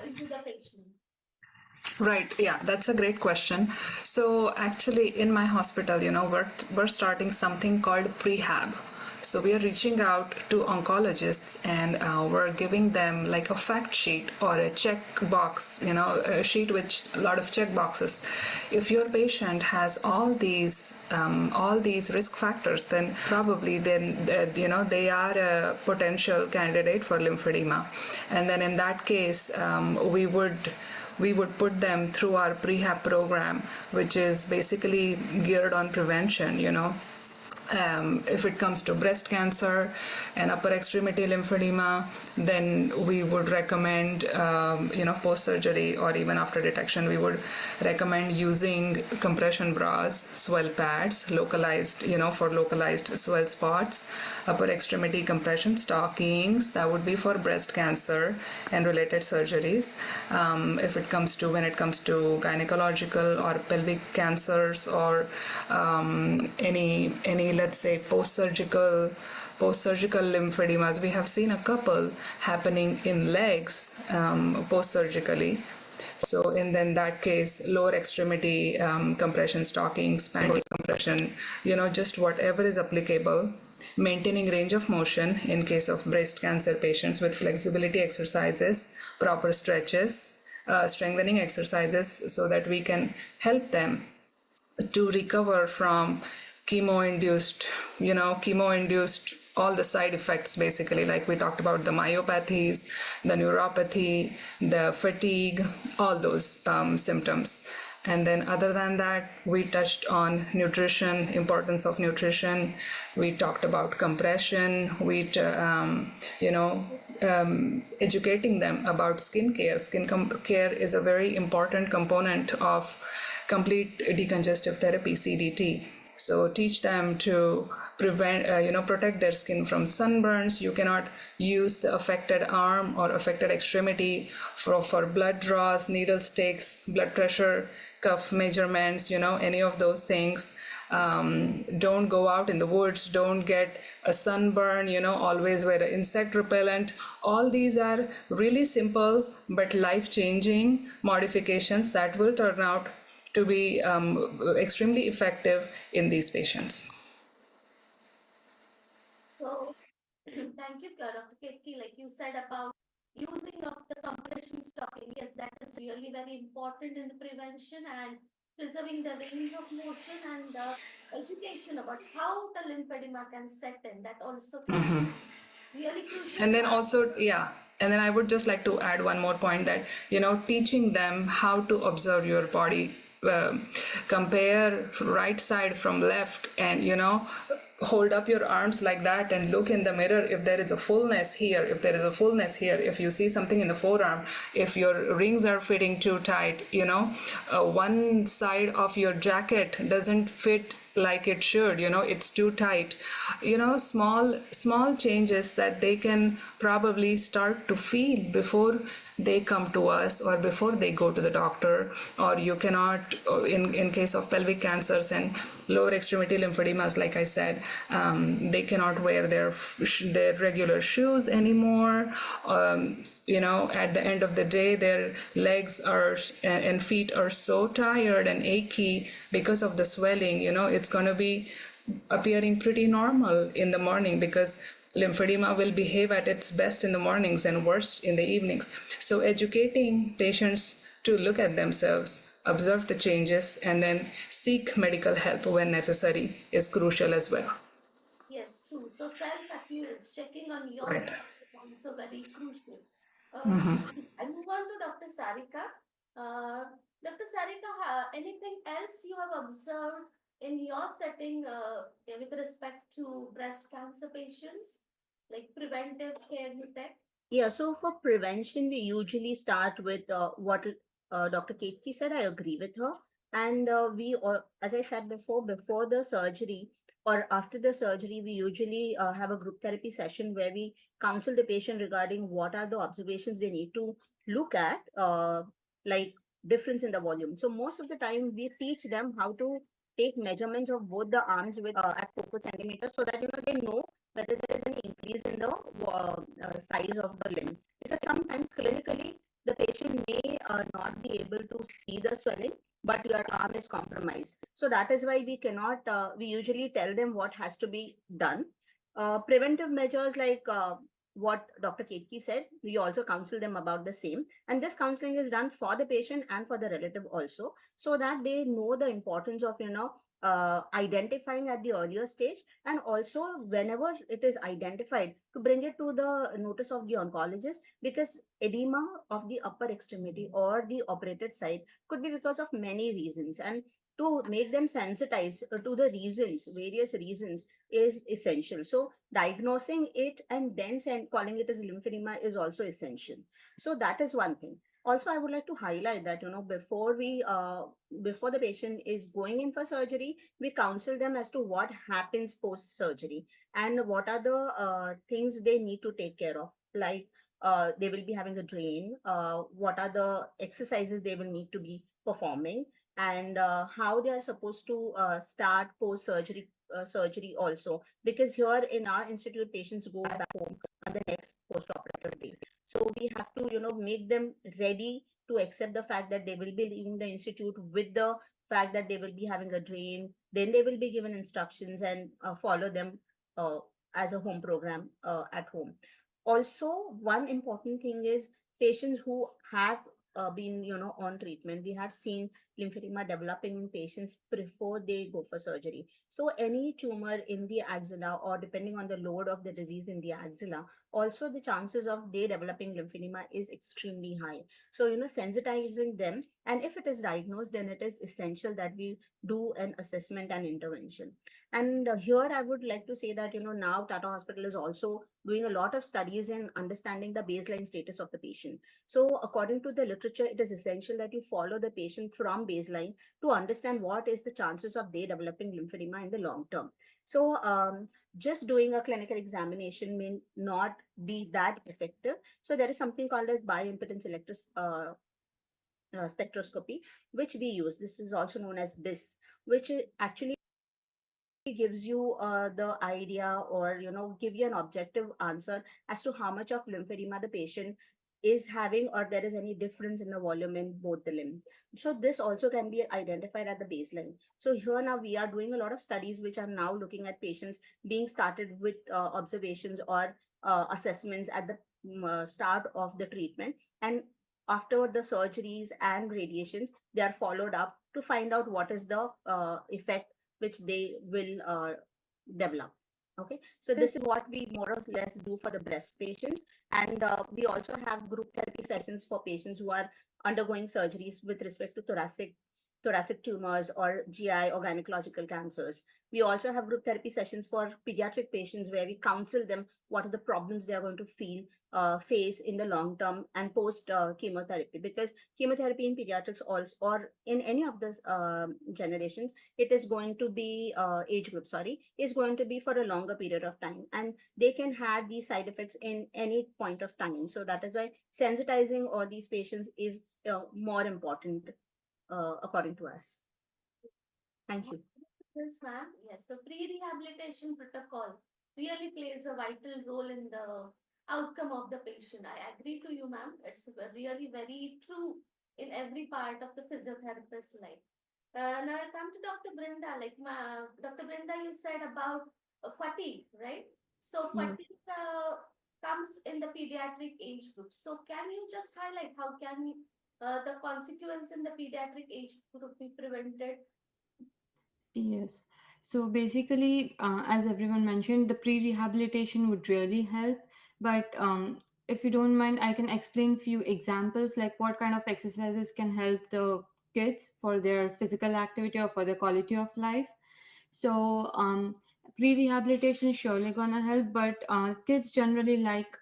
D: into the patient?
P: Right. Yeah, that's a great question. So actually, in my hospital, we're starting something called prehab. So we are reaching out to oncologists, and we're giving them like a fact sheet or a check box, a sheet with a lot of check boxes. If your patient has all these risk factors, then probably they are a potential candidate for lymphedema. And then in that case, we would put them through our prehab program, which is basically geared on prevention, if it comes to breast cancer and upper extremity lymphedema, then we would recommend, post-surgery or even after detection, we would recommend using compression bras, swell pads, localized, for localized swell spots, upper extremity compression stockings, that would be for breast cancer and related surgeries. When it comes to gynecological or pelvic cancers or any let's say post-surgical lymphedemas, we have seen a couple happening in legs post-surgically. So in that case, lower extremity compression stockings, panties compression, just whatever is applicable. Maintaining range of motion in case of breast cancer patients with flexibility exercises, proper stretches, strengthening exercises, so that we can help them to recover from chemo-induced all the side effects, basically, like we talked about the myopathies, the neuropathy, the fatigue, all those symptoms. And then other than that, we touched on nutrition, importance of nutrition. We talked about compression. Educating them about skin care. Skin care is a very important component of complete decongestive therapy, CDT. So teach them to protect their skin from sunburns. You cannot use the affected arm or affected extremity for blood draws, needle sticks, blood pressure, cuff measurements, any of those things. Don't go out in the woods, don't get a sunburn, always wear an insect repellent. All these are really simple but life-changing modifications that will turn out to be extremely effective in these patients.
D: So, thank you, Dr. Ketki. Like you said about using of the compression stocking, yes, that is really very important in the prevention and preserving the range of motion and education about how the lymphedema can set in. That also really crucial.
P: And then also, yeah. And then I would just like to add one more point that, teaching them how to observe your body, compare right side from left, and, hold up your arms like that and look in the mirror if there is a fullness here, if there is a fullness here, if you see something in the forearm, if your rings are fitting too tight, one side of your jacket doesn't fit like it should, it's too tight, small changes that they can probably start to feel before they come to us or before they go to the doctor. Or you cannot, in case of pelvic cancers and lower extremity lymphodemas, like I said, they cannot wear their regular shoes anymore. At the end of the day, their legs and feet are so tired and achy because of the swelling. It's going to be appearing pretty normal in the morning because lymphedema will behave at its best in the mornings and worst in the evenings. So educating patients to look at themselves, observe the changes, and then seek medical help when necessary is crucial as well.
D: Yes, true. So self-accuracy, checking on yourself
P: Right.
D: is also very crucial.
P: Mhm.
D: I move on to Dr. Sarika. Dr. Sarika, anything else you have observed in your setting with respect to breast cancer patients, like preventive care you take?
S: Yeah, so for prevention, we usually start with what Dr. Ketki said. I agree with her. And as I said before the surgery or after the surgery, we usually have a group therapy session where we counsel the patient regarding what are the observations they need to look at, like difference in the volume. So most of the time, we teach them how to take measurements of both the arms with at 4 centimeters so that they know whether there is any increase in the size of the limb. Because sometimes clinically the patient may not be able to see the swelling, but your arm is compromised. So that is why we cannot, we usually tell them what has to be done. Preventive measures like what Dr. Ketki said, we also counsel them about the same. And this counseling is done for the patient and for the relative also, so that they know the importance of, identifying at the earlier stage, and also whenever it is identified to bring it to the notice of the oncologist, because edema of the upper extremity or the operated site could be because of many reasons, and to make them sensitized to the reasons, various reasons, is essential. So diagnosing it and then calling it as lymphedema is also essential. So that is one thing. Also, I would like to highlight that before the patient is going in for surgery, we counsel them as to what happens post surgery and what are the things they need to take care of. Like they will be having a drain. What are the exercises they will need to be performing, and how they are supposed to start post surgery also, because here in our institute patients go back home on the next post-operative day. So we have to make them ready to accept the fact that they will be leaving the institute with the fact that they will be having a drain. Then they will be given instructions and follow them as a home program at home. Also, one important thing is patients who have been on treatment. We have seen lymphedema developing in patients before they go for surgery. So any tumor in the axilla, or depending on the load of the disease in the axilla, also the chances of they developing lymphedema is extremely high. So sensitizing them, and if it is diagnosed, then it is essential that we do an assessment and intervention. And here I would like to say that now Tata Hospital is also doing a lot of studies in understanding the baseline status of the patient. So according to the literature, it is essential that you follow the patient from baseline to understand what is the chances of they developing lymphedema in the long term. So just doing a clinical examination may not be that effective. So there is something called as bioimpedance spectroscopy, which we use. This is also known as BIS, which actually gives you the idea, or give you an objective answer as to how much of lymphedema the patient is having, or there is any difference in the volume in both the limb. So this also can be identified at the baseline. So here now we are doing a lot of studies which are now looking at patients being started with observations or assessments at the start of the treatment, and after the surgeries and radiations they are followed up to find out what is the effect which they will develop. Okay, so this is what we more or less do for the breast patients. And we also have group therapy sessions for patients who are undergoing surgeries with respect to thoracic tumors or GI or gynecological cancers. We also have group therapy sessions for pediatric patients where we counsel them what are the problems they are going to face in the long term and post chemotherapy, because chemotherapy in pediatrics also, or in any of the generations, it is going to be age group, sorry, is going to be for a longer period of time, and they can have these side effects in any point of time. So that is why sensitizing all these patients is more important according to us. Thank you.
D: Yes, ma'am. Yes, the pre-rehabilitation protocol really plays a vital role in the outcome of the patient. I agree to you, ma'am. It's really very true in every part of the physiotherapist's life. Now I come to Dr. Brinda. Dr. Brinda, you said about fatigue, right? So
Q: Yes.
D: fatigue comes in the pediatric age group. So can you just highlight how can the consequence in the pediatric age group be prevented?
Q: Yes. So basically, as everyone mentioned, the pre-rehabilitation would really help. But if you don't mind, I can explain few examples like what kind of exercises can help the kids for their physical activity or for their quality of life. So pre-rehabilitation is surely gonna help, but kids generally like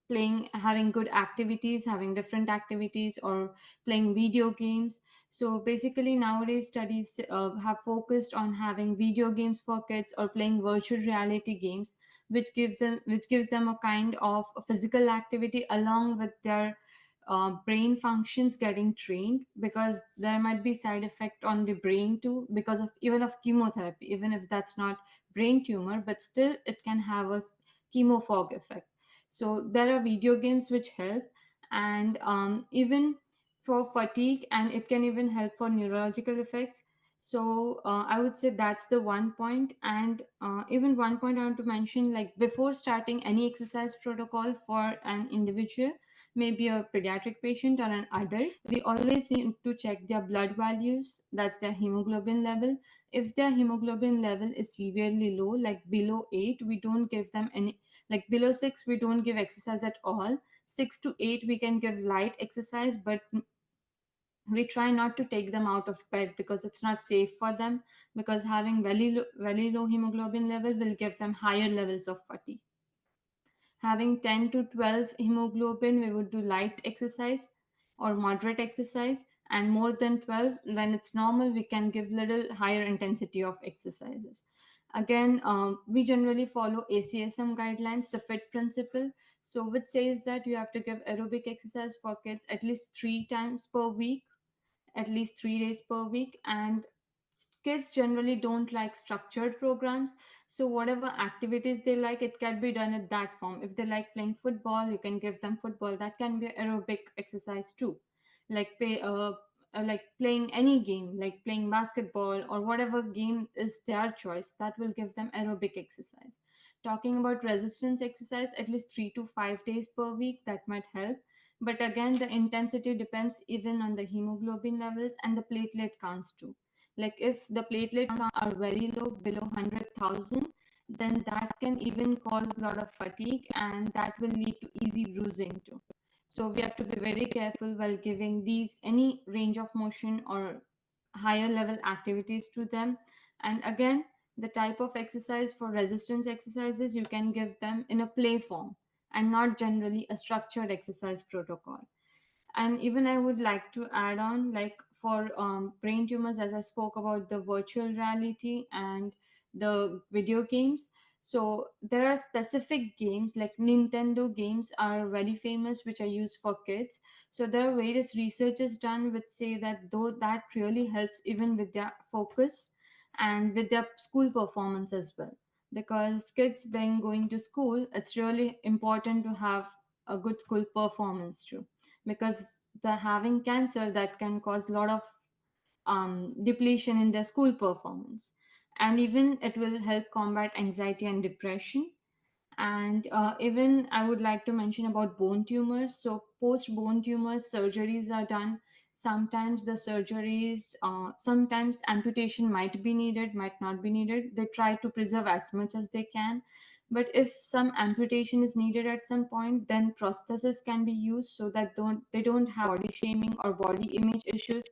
Q: playing, having good activities, having different activities, or playing video games. So basically nowadays studies have focused on having video games for kids or playing virtual reality games, which gives them a kind of physical activity along with their brain functions getting trained, because there might be side effect on the brain too because of even of chemotherapy, even if that's not brain tumor, but still it can have a chemo fog effect. So there are video games which help, and even for fatigue, and it can even help for neurological effects. So I would say that's the one point. And even one point I want to mention, like before starting any exercise protocol for an individual, maybe a pediatric patient or an adult, we always need to check their blood values, that's their hemoglobin level. If their hemoglobin level is severely low, like below 8, we don't give them any, like below 6 we don't give exercise at all. 6 to 8 we can give light exercise, but we try not to take them out of bed because it's not safe for them, because having very low hemoglobin level will give them higher levels of fatigue. Having 10 to 12 hemoglobin, we would do light exercise or moderate exercise, and more than 12 when it's normal we can give little higher intensity of exercises. Again, we generally follow ACSM guidelines, the FIT principle, so which says that you have to give aerobic exercise for kids at least 3 times per week, at least 3 days per week. And kids generally don't like structured programs, so whatever activities they like, it can be done in that form. If they like playing football, you can give them football, that can be aerobic exercise too. Like playing any game, like playing basketball or whatever game is their choice, that will give them aerobic exercise. Talking about resistance exercise, at least 3 to 5 days per week, that might help. But again, the intensity depends even on the hemoglobin levels and the platelet counts too. Like if the platelet counts are very low, below 100,000, then that can even cause a lot of fatigue, and that will lead to easy bruising too. So we have to be very careful while giving these any range of motion or higher level activities to them. And again, the type of exercise for resistance exercises, you can give them in a play form and not generally a structured exercise protocol. And even I would like to add on, like for brain tumors, as I spoke about the virtual reality and the video games, so there are specific games like Nintendo games are very famous, which are used for kids. So there are various researches done which say that though that really helps even with their focus and with their school performance as well, because kids being going to school, it's really important to have a good school performance too, because the having cancer that can cause a lot of depletion in their school performance, and even it will help combat anxiety and depression. And even I would like to mention about bone tumors. So post bone tumors, surgeries are done. Sometimes the surgeries, sometimes amputation might be needed, might not be needed. They try to preserve as much as they can. But if some amputation is needed at some point, then prosthesis can be used so that they don't have body shaming or body image issues,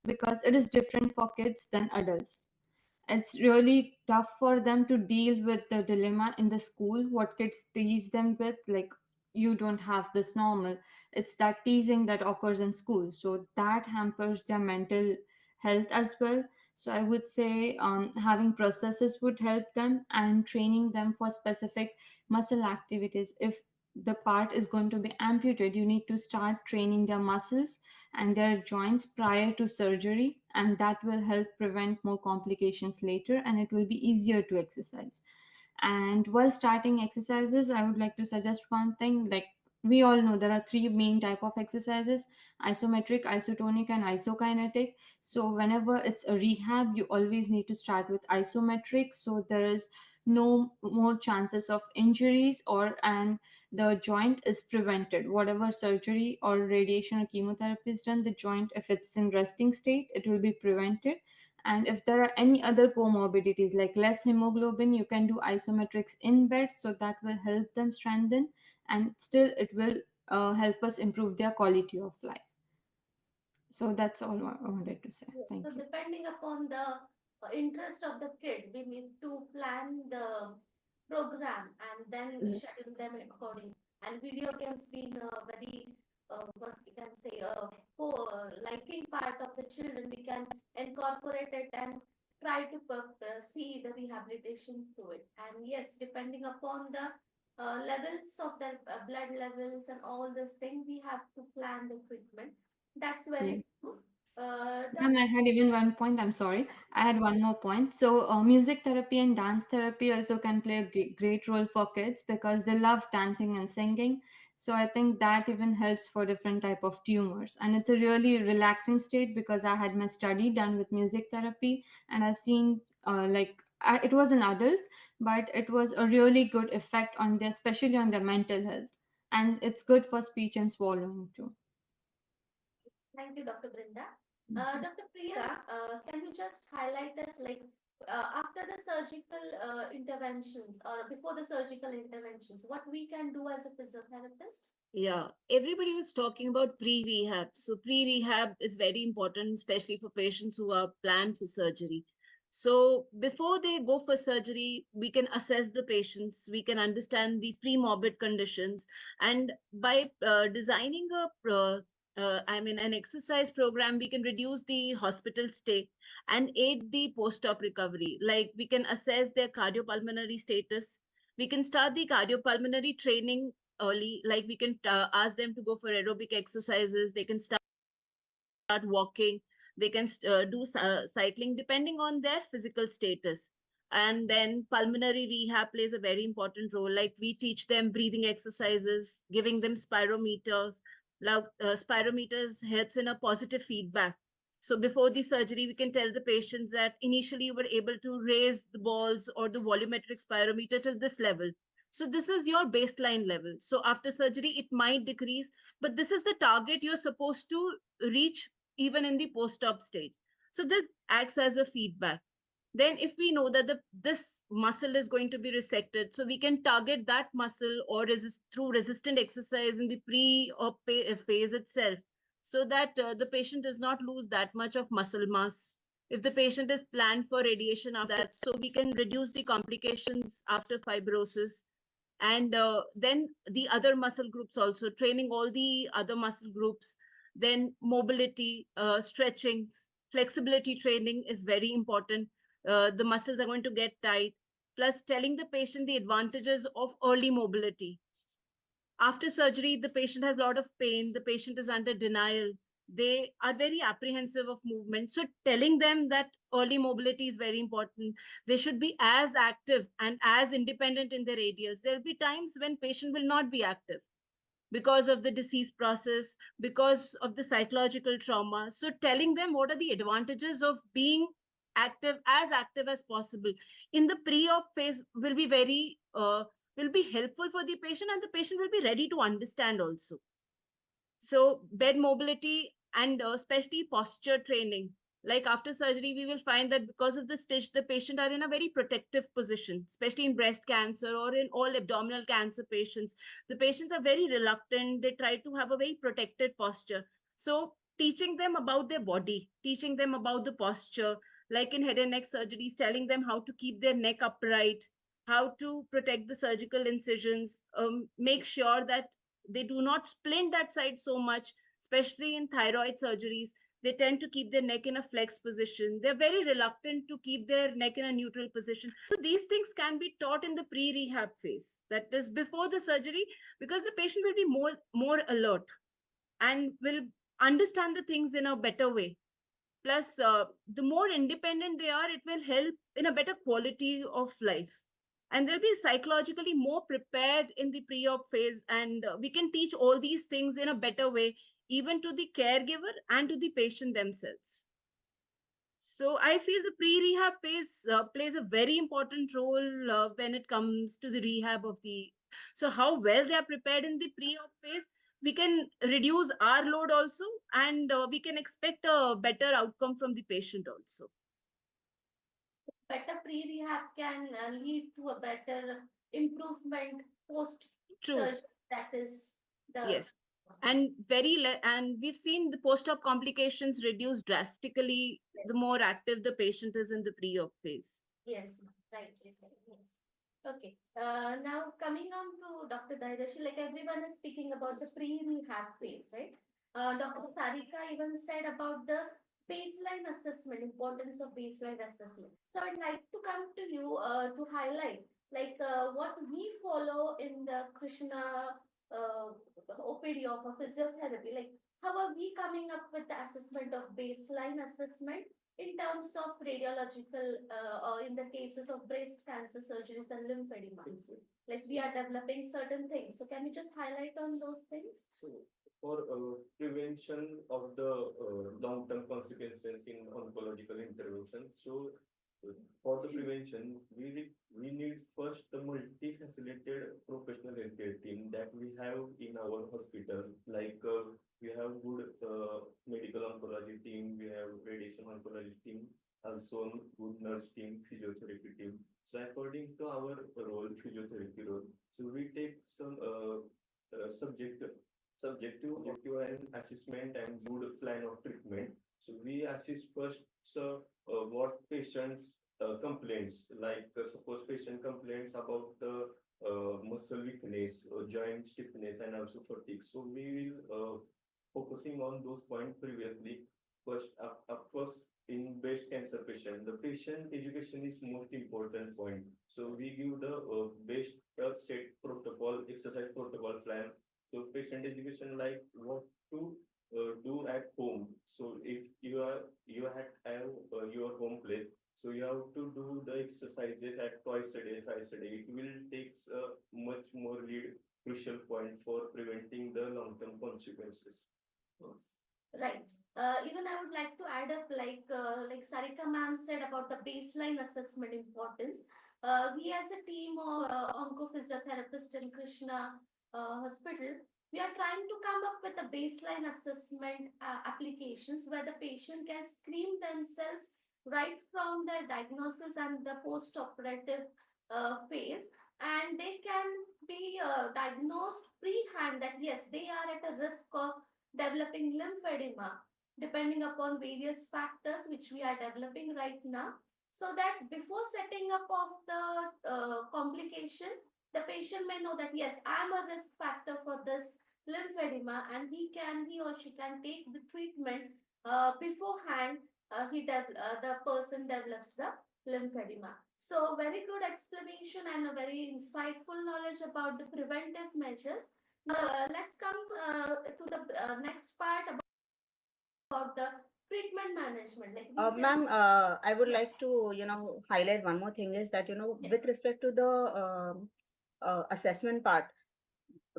Q: because it is different for kids than adults. It's really tough for them to deal with the dilemma in the school, what kids tease them with, like, you don't have this normal. It's that teasing that occurs in school, so that hampers their mental health as well. So I would say having processes would help them, and training them for specific muscle activities. If the part is going to be amputated, you need to start training their muscles and their joints prior to surgery, and that will help prevent more complications later, and it will be easier to exercise. And while starting exercises, I would like to suggest one thing. Like, we all know there are three main type of exercises: isometric, isotonic, and isokinetic. So whenever it's a rehab, you always need to start with isometric, so there is no more chances of injuries, or and the joint is prevented. Whatever surgery or radiation or chemotherapy is done, the joint, if it's in resting state, it will be prevented. And if there are any other comorbidities like less hemoglobin, you can do isometrics in bed, so that will help them strengthen, and still it will help us improve their quality of life. So that's all I wanted to say. Thank
D: So
Q: you.
D: depending upon the interest of the kid, we need to plan the program and then
Q: Yes.
D: schedule them according. And video games being a very what we can say liking part of the children, we can incorporate it and try to see the rehabilitation through it. And yes, depending upon the levels of the blood levels and all this thing, we have to plan the treatment. That's very
Q: Yes.
D: true.
Q: Ma'am, I had even one point. I'm sorry. I had one more point. So, music therapy and dance therapy also can play a great role for kids because they love dancing and singing. So, I think that even helps for different type of tumors. And it's a really relaxing state, because I had my study done with music therapy, and I've seen it was in adults, but it was a really good effect on their, especially on their mental health. And it's good for speech and swallowing too.
D: Thank you, Dr. Brinda. Dr. Priya, can you just highlight us, like, after the surgical interventions or before the surgical interventions, what we can do as a physiotherapist?
R: Yeah, everybody was talking about pre-rehab. So pre-rehab is very important, especially for patients who are planned for surgery. So before they go for surgery, we can assess the patients, we can understand the pre-morbid conditions, and by designing an exercise program, we can reduce the hospital stay and aid the post-op recovery. Like, we can assess their cardiopulmonary status. We can start the cardiopulmonary training early, like we can ask them to go for aerobic exercises, they can start walking, they can do cycling depending on their physical status. And then pulmonary rehab plays a very important role, like we teach them breathing exercises, giving them spirometers. Now spirometers helps in a positive feedback. So before the surgery, we can tell the patients that initially you were able to raise the balls or the volumetric spirometer till this level. So this is your baseline level. So after surgery, it might decrease, but this is the target you're supposed to reach even in the post-op stage. So this acts as a feedback. Then if we know that this muscle is going to be resected, so we can target that muscle or through resistant exercise in the pre-op phase itself, so that the patient does not lose that much of muscle mass. If the patient is planned for radiation after that, so we can reduce the complications after fibrosis. And then the other muscle groups also, training all the other muscle groups. Then mobility, stretching, flexibility training is very important. The muscles are going to get tight, plus telling the patient the advantages of early mobility. After surgery, the patient has a lot of pain, the patient is under denial, they are very apprehensive of movement. So telling them that early mobility is very important, they should be as active and as independent in their areas. There'll be times when patient will not be active, because of the disease process, because of the psychological trauma. So telling them what are the advantages of being active as possible in the pre-op phase will be will be helpful for the patient, and the patient will be ready to understand also. So bed mobility and especially posture training. Like after surgery, we will find that because of the stitch, the patient are in a very protective position, especially in breast cancer or in all abdominal cancer patients. The patients are very reluctant. They try to have a very protected posture. So teaching them about their body, teaching them about the posture, like in head and neck surgeries, telling them how to keep their neck upright, how to protect the surgical incisions, make sure that they do not splint that side so much, especially in thyroid surgeries. They tend to keep their neck in a flex position. They're very reluctant to keep their neck in a neutral position. So these things can be taught in the pre-rehab phase, that is before the surgery, because the patient will be more alert and will understand the things in a better way. Plus, the more independent they are, it will help in a better quality of life. And they'll be psychologically more prepared in the pre-op phase. And we can teach all these things in a better way, even to the caregiver and to the patient themselves. So I feel the pre-rehab phase plays a very important role when it comes to the rehab of the. So how well they are prepared in the pre-op phase, we can reduce our load also, and we can expect a better outcome from the patient also.
D: Better pre-rehab can lead to a better improvement post
R: True.
D: surgery. That is the
R: Yes. And and we've seen the post-op complications reduce drastically the more active the patient is in the pre-op phase.
D: Yes, right. Yes. Okay. Now coming on to Dr. Dairashi, like everyone is speaking about the pre-rehab phase, right? Dr. Sarika even said about the baseline assessment, importance of baseline assessment. So I'd like to come to you to highlight like what we follow in the Krishna OPD of a physiotherapy. Like how are we coming up with the assessment of baseline assessment in terms of radiological or in the cases of breast cancer surgeries and lymphedema? Like we are developing certain things. So can you just highlight on those things?
G: So for prevention of the long-term consequences in oncological intervention, so for the prevention, we need first the multi-faceted professional healthcare team that we have in our hospital. Like we have good medical oncology team, we have radiation oncology team, also good nurse team, physiotherapy team. So according to our role, physiotherapy role, so we take some subjective and assessment and good plan of treatment. So we assess first, so what patients complaints, like suppose patient complaints about the muscle weakness, joint stiffness, and also fatigue. So we will focusing on those points previously. First, of course, in breast cancer patient, the patient education is most important point. So we give the best set protocol, exercise protocol plan. So patient education, like what to do at home. So if you have your home place, so you have to do the exercises at twice a day, thrice a day. It will take much more lead crucial point for preventing the long-term consequences.
D: Yes. Right. Even I would like to add up like Sarika ma'am said about the baseline assessment importance. We as a team of Onco physiotherapists in Krishna Hospital, we are trying to come up with a baseline assessment applications where the patient can screen themselves right from the diagnosis and the post-operative phase, and they can be diagnosed pre-hand that yes, they are at a risk of developing lymphedema depending upon various factors which we are developing right now, so that before setting up of the complication, the patient may know that yes, I am a risk factor for this lymphedema, and he or she can take the treatment beforehand. The person develops the lymphedema. So very good explanation and a very insightful knowledge about the preventive measures. Let's come to the next part about the treatment management. Like
S: Ma'am, I would like to, highlight one more thing is that, with respect to the assessment part,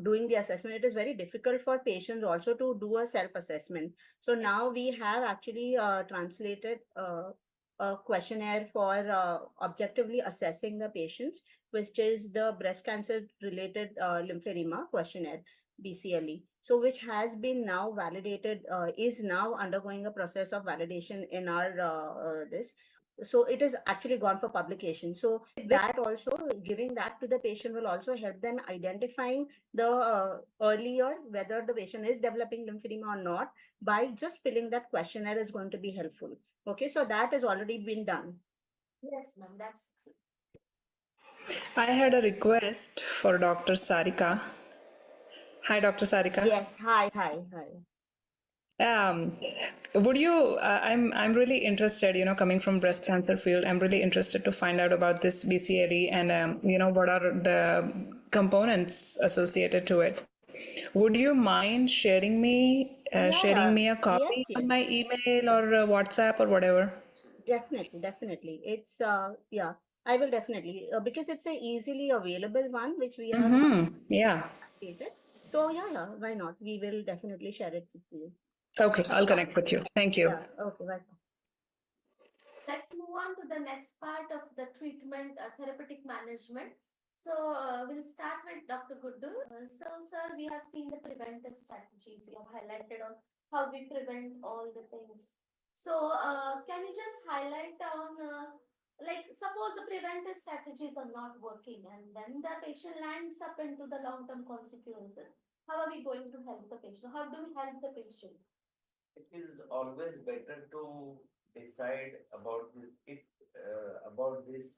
S: doing the assessment, it is very difficult for patients also to do a self-assessment. So now we have actually translated a questionnaire for objectively assessing the patients, which is the breast cancer related lymphedema questionnaire, BCLE. So which has been now validated, is now undergoing a process of validation in our this. So it is actually gone for publication. So that also giving that to the patient will also help them identifying the earlier whether the patient is developing lymphedema or not. By just filling that questionnaire is going to be helpful. Okay, so that has already been done.
C: Yes, ma'am, that's
P: I had a request for Dr. Sarika. Hi, Dr. Sarika.
S: Yes, hi.
P: Would you? I'm really interested. Coming from breast cancer field, I'm really interested to find out about this BCLE and what are the components associated to it. Would you mind sharing me a copy on my email or WhatsApp or whatever?
S: Definitely. It's yeah, I will definitely because it's a easily available one which we have
P: Yeah.
S: created. So yeah, why not? We will definitely share it with you.
P: Okay, I'll connect with you. Thank you.
S: Yeah, okay, welcome.
D: Let's move on to the next part of the treatment, therapeutic management. So we'll start with Dr. Guddu. So, sir, we have seen the preventive strategies. You have highlighted on how we prevent all the things. So, can you just highlight on, like, suppose the preventive strategies are not working and then the patient lands up into the long-term consequences. How are we going to help the patient? How do we help the patient?
O: It is always better to decide about this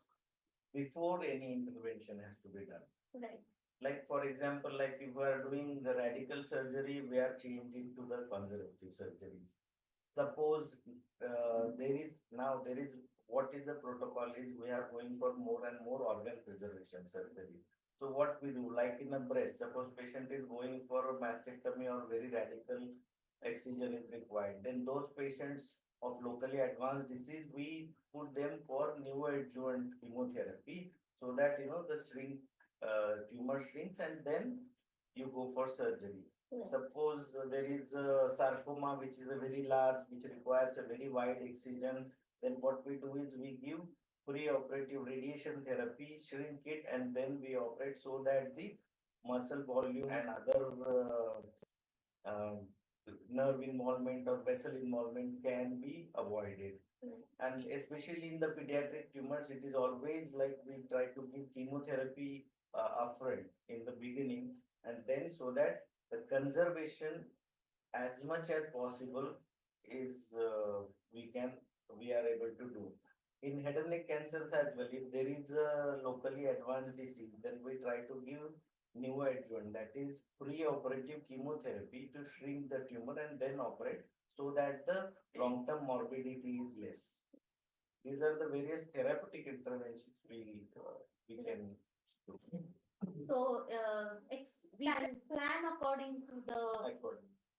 O: before any intervention has to be done.
D: Right.
O: Like for example, like if we are doing the radical surgery, we are changed into the conservative surgeries. Suppose there is what is the protocol is we are going for more and more organ preservation surgery. So what we do, like in a breast, suppose patient is going for a mastectomy or very radical excision is required, then those patients of locally advanced disease, we put them for neoadjuvant chemotherapy so that the tumor shrinks and then you go for surgery. Suppose there is a sarcoma which is a very large, which requires a very wide excision, then what we do is we give pre-operative radiation therapy, shrink it, and then we operate so that the muscle volume and other nerve involvement or vessel involvement can be avoided. And especially in the pediatric tumors, it is always like we try to give chemotherapy upfront in the beginning, and then so that the conservation as much as possible is we are able to do. In head and neck cancers as well, if there is a locally advanced disease, then we try to give neoadjuvant, that is pre-operative chemotherapy to shrink the tumor and then operate so that the long-term morbidity is less. These are the various therapeutic interventions we can do.
D: So we can plan according to the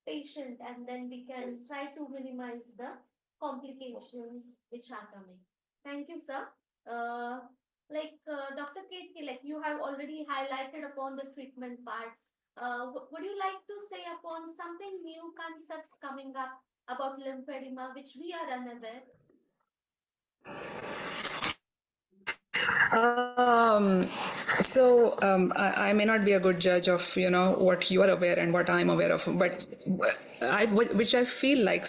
D: patient and then we can try to minimize the complications which are coming. Thank you, sir. Dr. Kate, like you have already highlighted upon the treatment part. Would you like to say upon something new concepts coming up about lymphedema which we are unaware?
P: I may not be a good judge of what you are aware and what I'm aware of, but which I feel like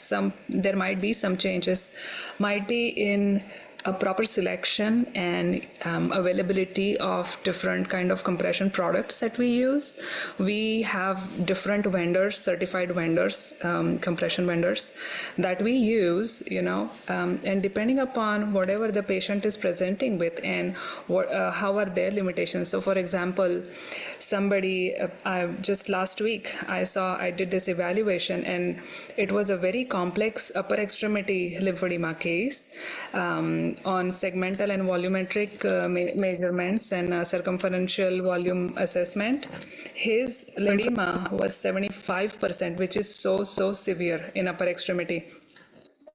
P: there might be some changes, might be in a proper selection and availability of different kind of compression products that we use. We have different vendors, certified vendors, compression vendors that we use, and depending upon whatever the patient is presenting with and how are their limitations. So for example, somebody just last week I did this evaluation and it was a very complex upper extremity lymphedema case on segmental and volumetric measurements and circumferential volume assessment. His lymphedema was 75%, which is so severe in upper extremity.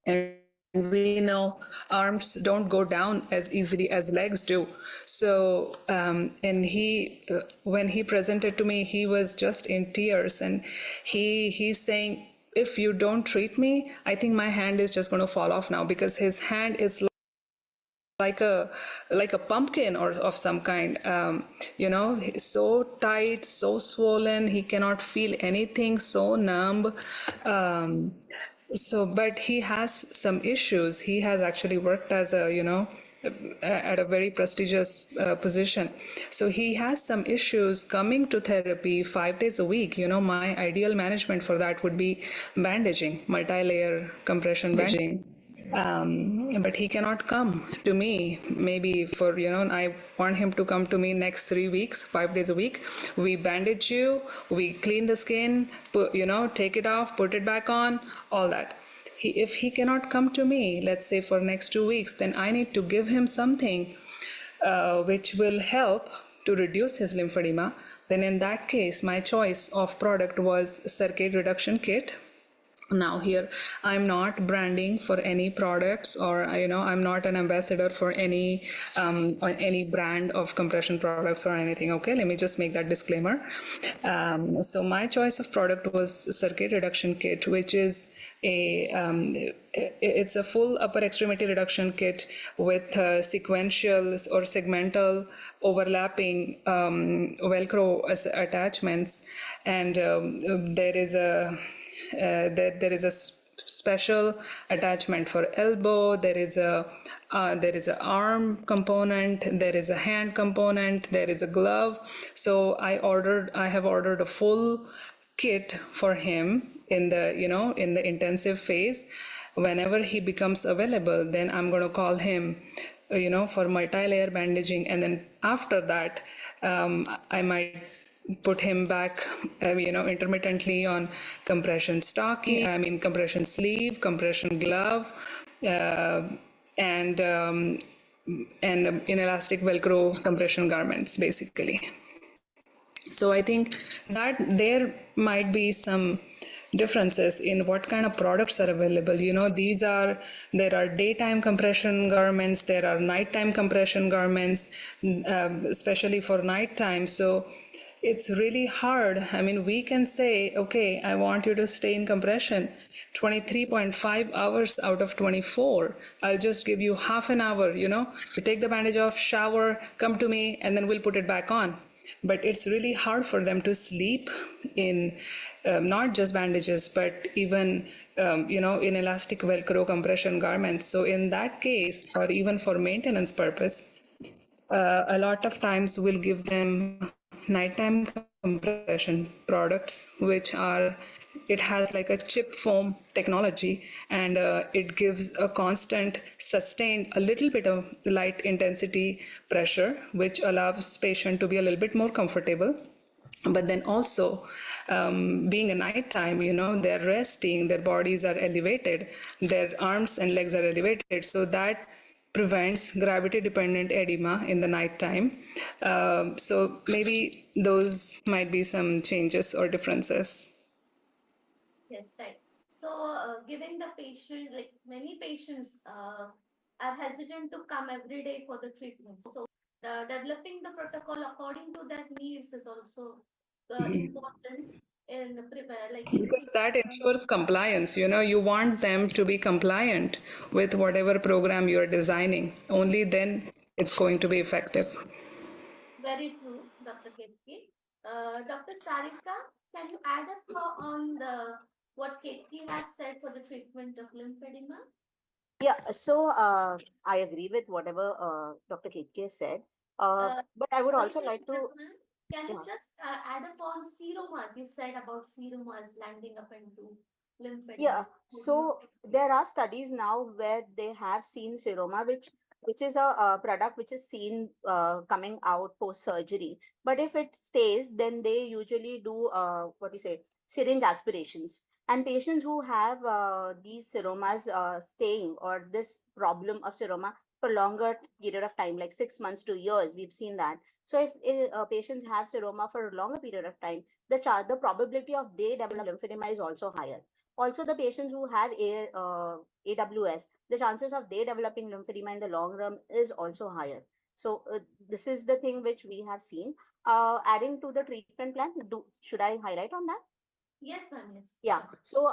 P: And we know arms don't go down as easily as legs do. So, and when he presented to me, he was just in tears, and he's saying, if you don't treat me, I think my hand is just going to fall off now, because his hand is like a pumpkin or of some kind, so tight, so swollen, he cannot feel anything, so numb. But he has some issues. He has actually worked as at a very prestigious position. So he has some issues coming to therapy 5 days a week. My ideal management for that would be bandaging, multi-layer compression bandaging. But he cannot come to me. Maybe I want him to come to me next 3 weeks, 5 days a week. We bandage you, we clean the skin, take it off, put it back on, all that. If he cannot come to me, let's say for next 2 weeks, then I need to give him something which will help to reduce his lymphedema. Then in that case, my choice of product was circuit reduction kit. Now here, I'm not branding for any products, or I'm not an ambassador for any brand of compression products or anything. Okay, let me just make that disclaimer. So my choice of product was circuit reduction kit, which is it's a full upper extremity reduction kit with sequential or segmental overlapping Velcro attachments, and there is a special attachment for elbow. There is a arm component. There is a hand component. There is a glove. So I have ordered a full kit for him in the intensive phase. Whenever he becomes available, then I'm going to call him for multi-layer bandaging, and then after that I might put him back intermittently on compression stocking, compression sleeve, compression glove, and inelastic Velcro compression garments, basically. So I think that there might be some differences in what kind of products are available. There are daytime compression garments, there are nighttime compression garments, especially for nighttime. So it's really hard. We can say, okay, I want you to stay in compression 23.5 hours out of 24. I'll just give you half an hour, you take the bandage off, shower, come to me, and then we'll put it back on. But it's really hard for them to sleep in not just bandages, but even in elastic Velcro compression garments. So in that case, or even for maintenance purpose, a lot of times we'll give them nighttime compression products, it has like a chip foam technology, and it gives a constant, sustained, a little bit of light intensity pressure, which allows patient to be a little bit more comfortable. But then also, being a nighttime, they're resting, their bodies are elevated, their arms and legs are elevated, so that prevents gravity-dependent edema in the nighttime. So maybe those might be some changes or differences.
D: Yes, right. So, giving the patient, like many patients are hesitant to come every day for the treatment. So, developing the protocol according to their needs is also important in
P: Because that ensures compliance. You want them to be compliant with whatever program you're designing. Only then it's going to be effective.
D: Very true, Dr. Ketki. Dr. Sarika, can you add up on what Ketki has said for the treatment of lymphedema?
S: Yeah, so I agree with whatever Dr. Ketke said, but I would
D: Sorry
S: also
D: to
S: like to,
D: interrupt, ma'am. Can you
S: yeah.
D: just add up on seromas? You said about seromas landing up into lymphedema.
S: Yeah, so there are studies now where they have seen seroma, which is a product which is seen coming out post surgery. But if it stays, then they usually do what do you say, syringe aspirations. And patients who have these seromas staying, or this problem of seroma for longer period of time, like 6 months to years, we've seen that. So if patients have seroma for a longer period of time, the probability of they develop lymphedema is also higher. Also, the patients who have AWS, the chances of they developing lymphedema in the long run is also higher. So this is the thing which we have seen. Adding to the treatment plan, should I highlight on that?
C: Yes, ma'am. Yes.
S: Yeah. So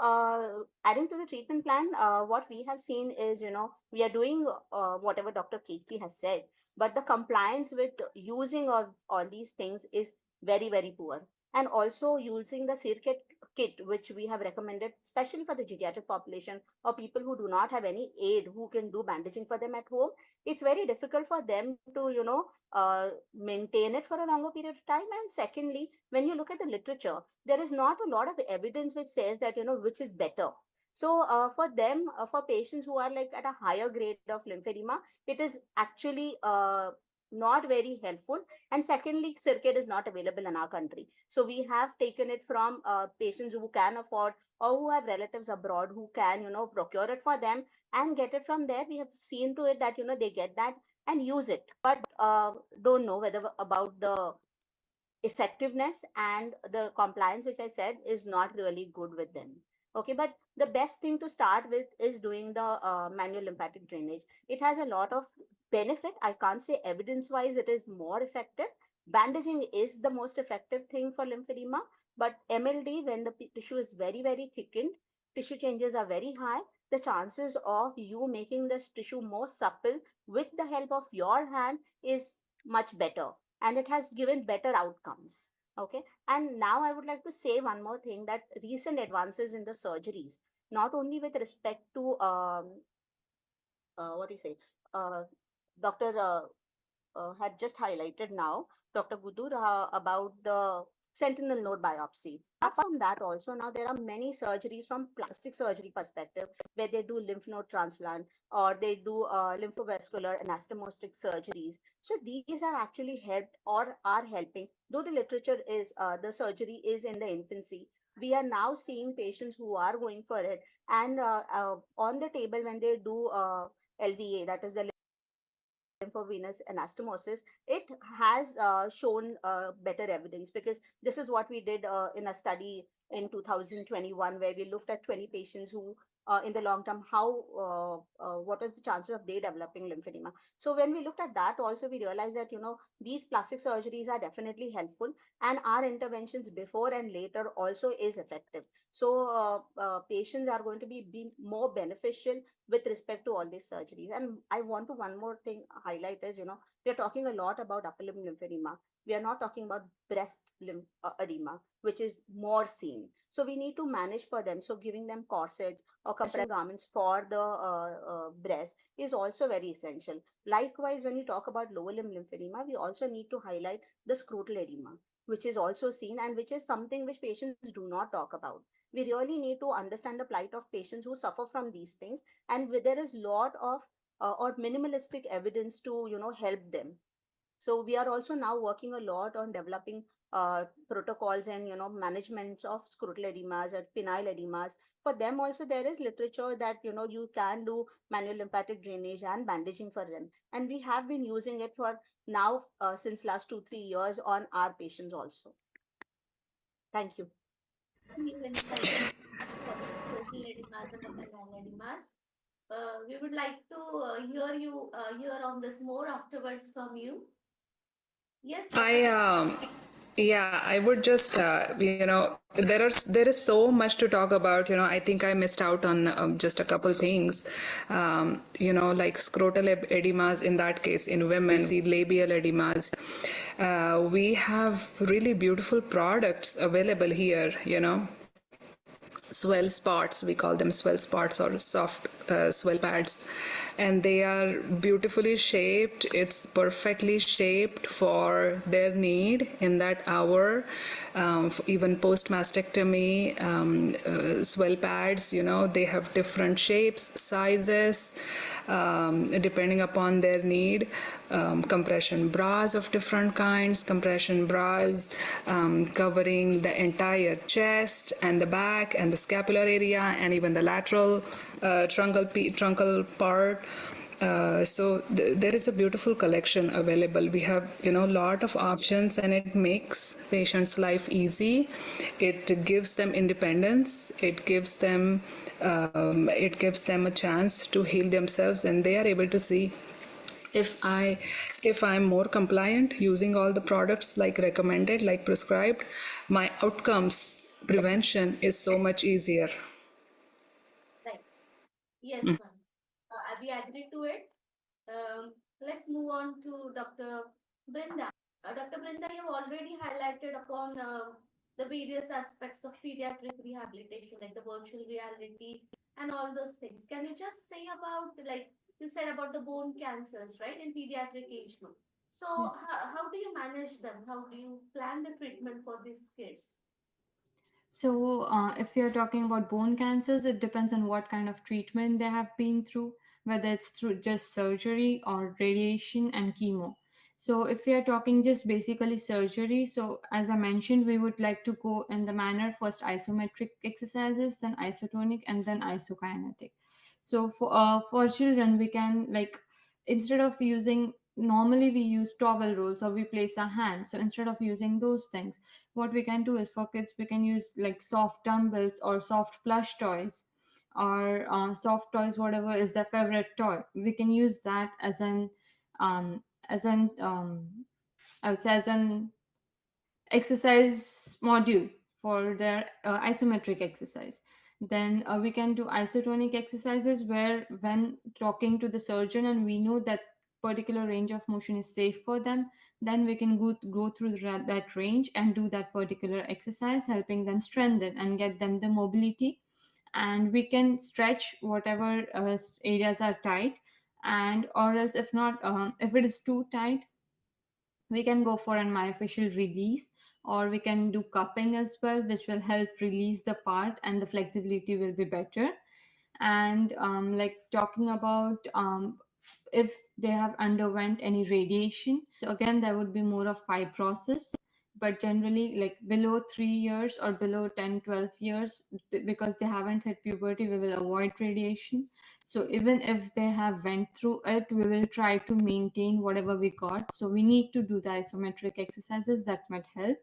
S: adding to the treatment plan, what we have seen is, we are doing whatever Dr. Keithley has said, but the compliance with using of all these things is very, very poor. And also using the circuit kit, which we have recommended, especially for the geriatric population or people who do not have any aid who can do bandaging for them at home, it's very difficult for them to, maintain it for a longer period of time. And secondly, when you look at the literature, there is not a lot of evidence which says that, which is better. So for them, for patients who are like at a higher grade of lymphedema, it is actually not very helpful. And secondly, circuit is not available in our country. So we have taken it from patients who can afford or who have relatives abroad who can, procure it for them and get it from there. We have seen to it that, they get that and use it, but don't know whether about the effectiveness and the compliance, which I said is not really good with them. Okay, but the best thing to start with is doing the manual lymphatic drainage. It has a lot of benefit. I can't say evidence wise it is more effective. Bandaging is the most effective thing for lymphedema, but MLD, when the tissue is very, very thickened, tissue changes are very high. The chances of you making this tissue more supple with the help of your hand is much better, and it has given better outcomes. Okay, and now I would like to say one more thing, that recent advances in the surgeries, not only with respect to what do you say, Dr. Had just highlighted now, Dr. Gudur, about the sentinel node biopsy. Apart from that, also now there are many surgeries from plastic surgery perspective where they do lymph node transplant or they do lymphovascular anastomotic surgeries. So these have actually helped or are helping. Though the literature is the surgery is in the infancy, we are now seeing patients who are going for it, and on the table when they do LVA, that is the lymphovenous anastomosis, it has shown better evidence, because this is what we did in a study in 2021 where we looked at 20 patients who in the long term, how what is the chances of they developing lymphedema. So when we looked at that also, we realized that these plastic surgeries are definitely helpful, and our interventions before and later also is effective. So patients are going to be more beneficial with respect to all these surgeries. And I want to one more thing highlight is, we are talking a lot about upper limb lymphedema. We are not talking about breast lymph edema, which is more seen. So we need to manage for them. So giving them corsets or compression garments for the breast is also very essential. Likewise, when you talk about lower limb lymphedema, we also need to highlight the scrotal edema, which is also seen and which is something which patients do not talk about. We really need to understand the plight of patients who suffer from these things, and there is lot of or minimalistic evidence to help them. So we are also now working a lot on developing protocols and management of scrotal edemas or penile edemas. For them also there is literature that you can do manual lymphatic drainage and bandaging for them, and we have been using it for now since last 2-3 years on our patients also. Thank you.
C: Total edemas and the penile edemas. We would like to hear on this more afterwards from you. Yes.
P: I would just there is so much to talk about. I think I missed out on just a couple things. Like scrotal edemas in that case in women, see labial edemas. We have really beautiful products available here. Swell spots, we call them swell spots or soft swell pads, and they are beautifully shaped. It's perfectly shaped for their need in that hour. Even post mastectomy swell pads, they have different shapes, sizes, depending upon their need. Compression bras of different kinds, compression bras covering the entire chest and the back and the scapular area and even the lateral truncal part. So there is a beautiful collection available. We have, a lot of options, and it makes patients' life easy. It gives them independence. It gives them a chance to heal themselves, and they are able to see if I'm more compliant using all the products like recommended, like prescribed, my outcomes prevention is so much easier.
C: Right. Yes,
P: Mm.
C: ma'am. We agree to it. Let's move on to Dr. Brinda. Dr. Brinda, you have already highlighted upon the various aspects of pediatric rehabilitation, like the virtual reality and all those things. Can you just say about, like you said about the bone cancers, right, in pediatric age group? So
Q: Yes.
C: how do you manage them? How do you plan the treatment for these kids?
Q: So, if you're talking about bone cancers, it depends on what kind of treatment they have been through, whether it's through just surgery or radiation and chemo. So, if you're talking just basically surgery, so as I mentioned, we would like to go in the manner first isometric exercises, then isotonic, and then isokinetic. So, for children, we can like instead of using normally we use towel rolls or we place our hands. So instead of using those things, what we can do is for kids we can use like soft dumbbells or soft plush toys or soft toys, whatever is their favorite toy. We can use that as an um, as an I would say as an exercise module for their isometric exercise. Then we can do isotonic exercises where when talking to the surgeon and we know that particular range of motion is safe for them, then we can go through that range and do that particular exercise, helping them strengthen and get them the mobility. And we can stretch whatever areas are tight, and or else if not, if it is too tight, we can go for an myofascial release, or we can do cupping as well, which will help release the part and the flexibility will be better. And like talking about if they have underwent any radiation, so again there would be more of fibrosis, but generally like below 3 years or below 10-12 years, because they haven't hit puberty, we will avoid radiation. So even if they have went through it, we will try to maintain whatever we got. So we need to do the isometric exercises that might help.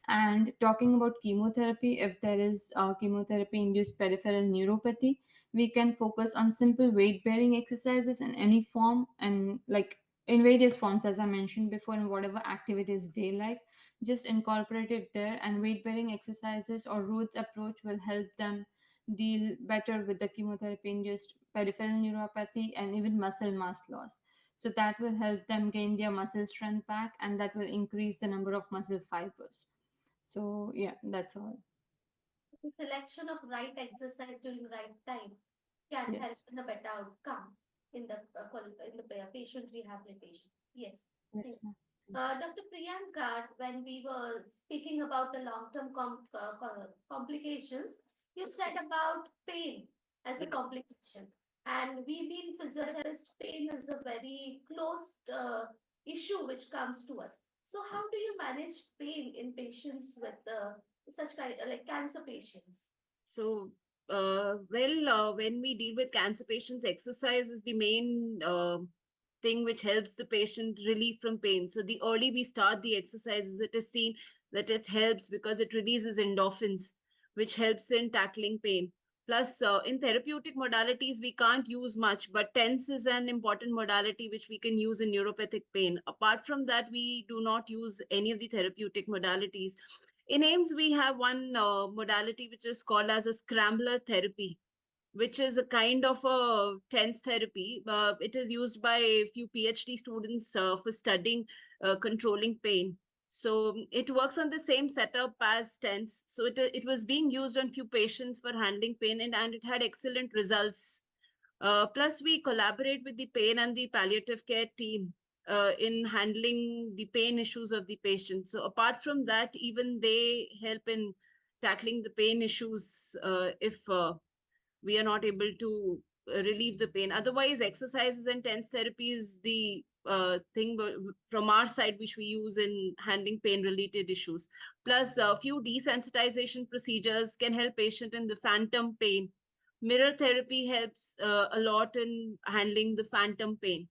Q: And talking about chemotherapy, if there is chemotherapy induced peripheral neuropathy, we can focus on simple weight bearing exercises in any form, and like in various forms, as I mentioned before, in whatever activities they like, just incorporate it there. And weight bearing exercises or roots approach will help them deal better with the chemotherapy induced peripheral neuropathy and even muscle mass loss. So that will help them gain their muscle strength back, and that will increase the number of muscle fibers. So yeah, that's all.
C: The selection of right exercise during right time can help
Q: Yes.
C: in a better outcome in the patient rehabilitation. Yes.
Q: Yes, ma'am.
C: Dr. Priyanka, when we were speaking about the long-term complications, you said about pain as a complication. And we being physiotherapists, pain is a very close issue which comes to us. So how do you manage pain in patients with such kind like cancer patients?
R: So, when we deal with cancer patients, exercise is the main thing which helps the patient relieve from pain. So, the early we start the exercises, it is seen that it helps because it releases endorphins, which helps in tackling pain. Plus, in therapeutic modalities, we can't use much, but TENS is an important modality which we can use in neuropathic pain. Apart from that, we do not use any of the therapeutic modalities. In AIMS, we have one modality which is called as a scrambler therapy, which is a kind of a TENS therapy. It is used by a few PhD students for studying controlling pain. So it works on the same setup as TENS. So it was being used on few patients for handling pain, and it had excellent results. Plus, we collaborate with the pain and the palliative care team in handling the pain issues of the patient. So apart from that, even they help in tackling the pain issues if we are not able to relieve the pain. Otherwise, exercises and TENS therapy is the thing from our side which we use in handling pain related issues. Plus, a few desensitization procedures can help patient in the phantom pain, Mirror therapy helps a lot in handling the phantom pain.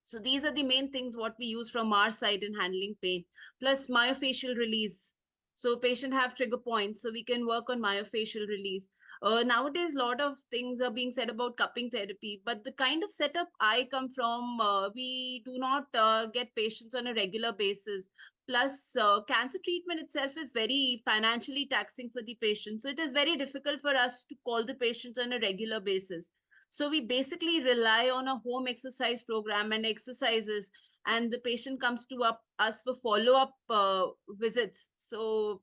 R: So these are the main things what we use from our side in handling pain, plus myofascial release. So patient have trigger points, so we can work on myofascial release. Nowadays, a lot of things are being said about cupping therapy, but the kind of setup I come from, we do not get patients on a regular basis. Plus, cancer treatment itself is very financially taxing for the patient. So it is very difficult for us to call the patients on a regular basis. So we basically rely on a home exercise program and exercises, and the patient comes to us for follow-up visits. So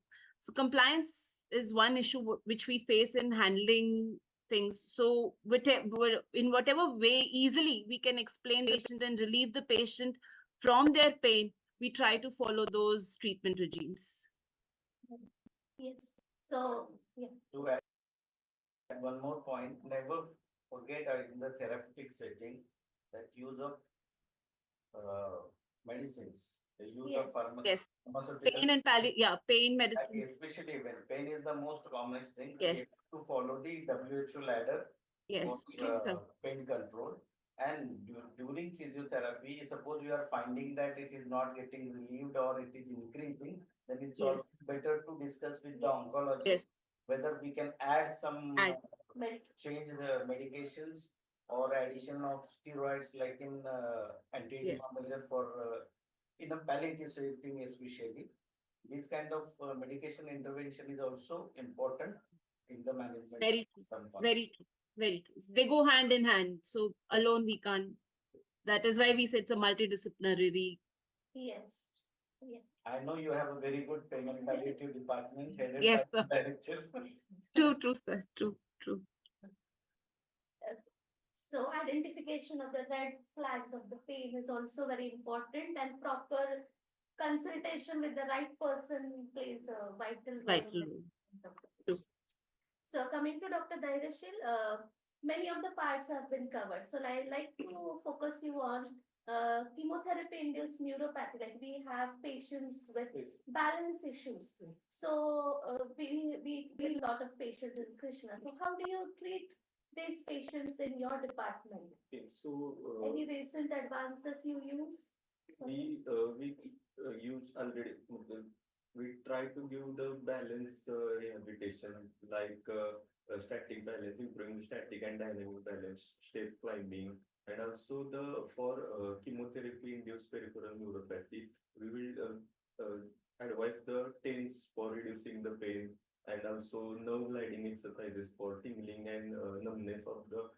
R: compliance is one issue which we face in handling things. So in whatever way easily we can explain the patient and relieve the patient from their pain, we try to follow those treatment regimes.
C: Yes. So, yeah.
O: To add one more point, never forget in the therapeutic setting that use of medicines, the use of pharmaceutical.
R: Pain and pain medicines.
O: Especially when pain is the most common thing, we
R: Yes.
O: have to follow the WHO ladder
R: Yes,
O: for
R: true, sir.
O: pain control. And during physiotherapy, suppose you are finding that it is not getting relieved or it is increasing, then it's also better to discuss with the oncologist whether we can add some change the medications or addition of steroids like in anti-edema measure for in a palliative setting especially. This kind of medication intervention is also important in the management.
R: Very true. Very true. Very true. They go hand in hand. So alone we can't. That is why we say it's a multidisciplinary.
C: Yes. Yeah.
O: I know you have a very good pain and palliative department headed
R: Yes,
O: by
R: sir.
O: the director.
R: True, sir. True.
C: So identification of the red flags of the pain is also very important, and proper consultation with the right person plays a vital role. So coming to Dr. Dhairashil, many of the parts have been covered. So I like to focus you on chemotherapy-induced neuropathy. Like we have patients with balance issues. So we get a lot of patients in Krishna. So how do you treat these patients in your department?
G: Okay, so
C: Any recent advances you use?
G: we use already. We try to give the balance rehabilitation like static balance, improving static and dynamic balance, step climbing, and also the for chemotherapy-induced peripheral neuropathy, we will advise the TENS for reducing the pain, and also nerve gliding exercises for tingling and numbness of the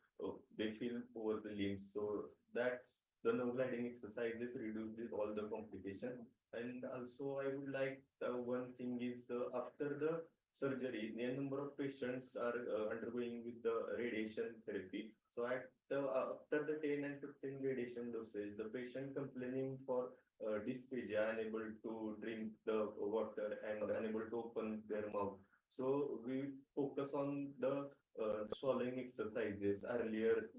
G: they feel over the limbs. So that's the nerve gliding exercises reduces all the complication. And also I would like one thing is after the surgery, a number of patients are undergoing with the radiation therapy. So at after the 10 and 15 radiation dosage, the patient complaining for dysphagia, unable to drink the water and unable to open their mouth. So we focus on the swallowing exercises earlier,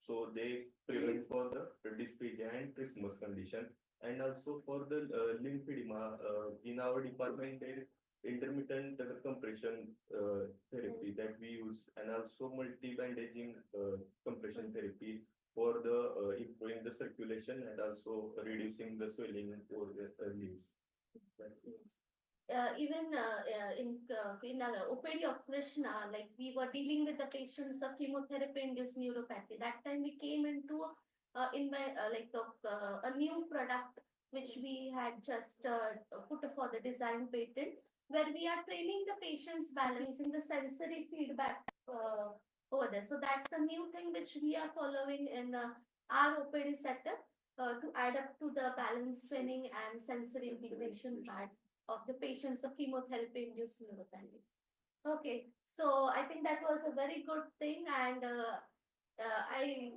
G: so they prevent for the dysphagia and trismus condition. And also for the lymphedema, in our department, there is intermittent compression therapy that we use, and also multi-bandaging compression therapy for the improving the circulation and also reducing the swelling for the limbs.
C: Even in OPD of Krishna, like we were dealing with the patients of chemotherapy-induced neuropathy. That time we came into a new product which we had just put for the design patent, where we are training the patients balance using the sensory feedback over there. So that's a new thing which we are following in our OPD setup to add up to the balance training and sensory integration part of the patients of chemotherapy-induced neuropathy. Okay, so I think that was a very good thing, and I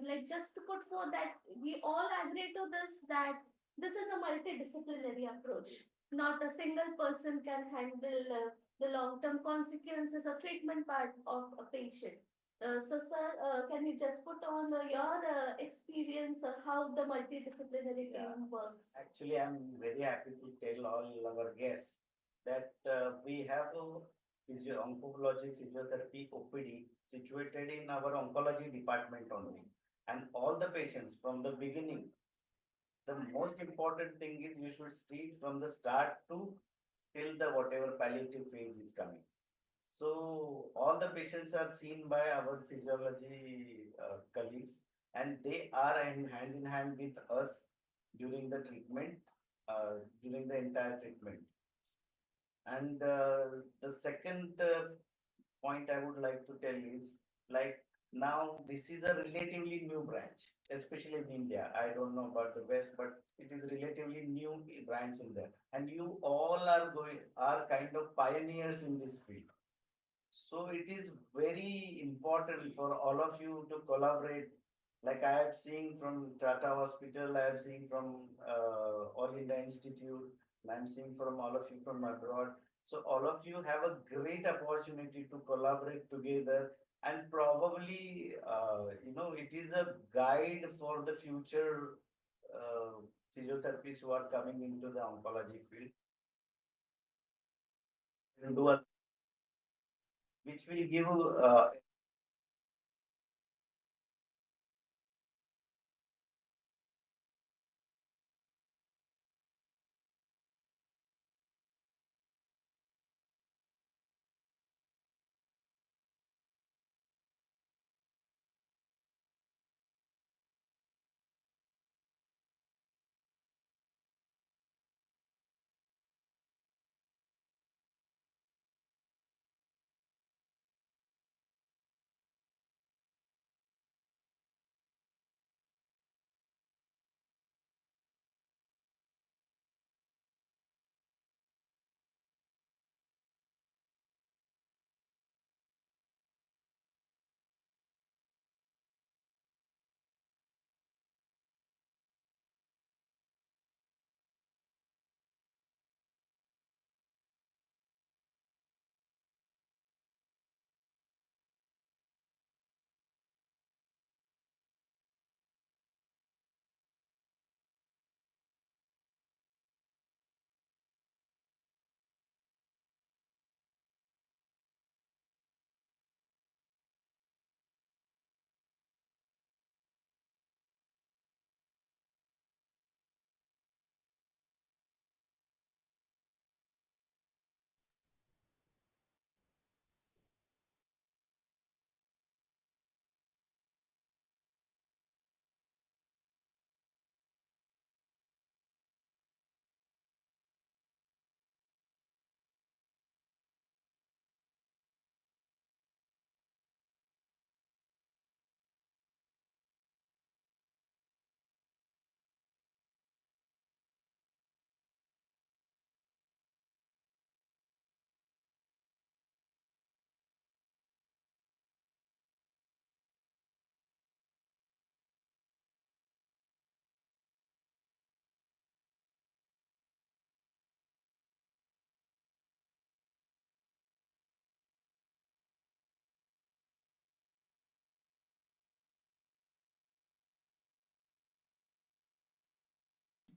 C: like just to put forth that we all agree to this, that this is a multidisciplinary approach. Not a single person can handle the long-term consequences or treatment part of a patient. So, sir, can you just put on your experience of how the multidisciplinary team works?
O: Actually, I'm very happy to tell all our guests that we have oncology physiotherapy OPD situated in our oncology department only. And all the patients from the beginning, the most important thing is you should see from the start to till the whatever palliative phase is coming. So all the patients are seen by our physiology colleagues, and they are hand in hand with us during the treatment, during the entire treatment. And the second point I would like to tell is, like, now this is a relatively new branch, especially in India. I don't know about the West, but it is relatively new branch in there. And you all are kind of pioneers in this field. So it is very important for all of you to collaborate. Like I have seen from Tata Hospital, I have seen from All India Institute, and I'm seeing from all of you from abroad. So all of you have a great opportunity to collaborate together, and probably, it is a guide for the future physiotherapists who are coming into the oncology field. Do a, which will give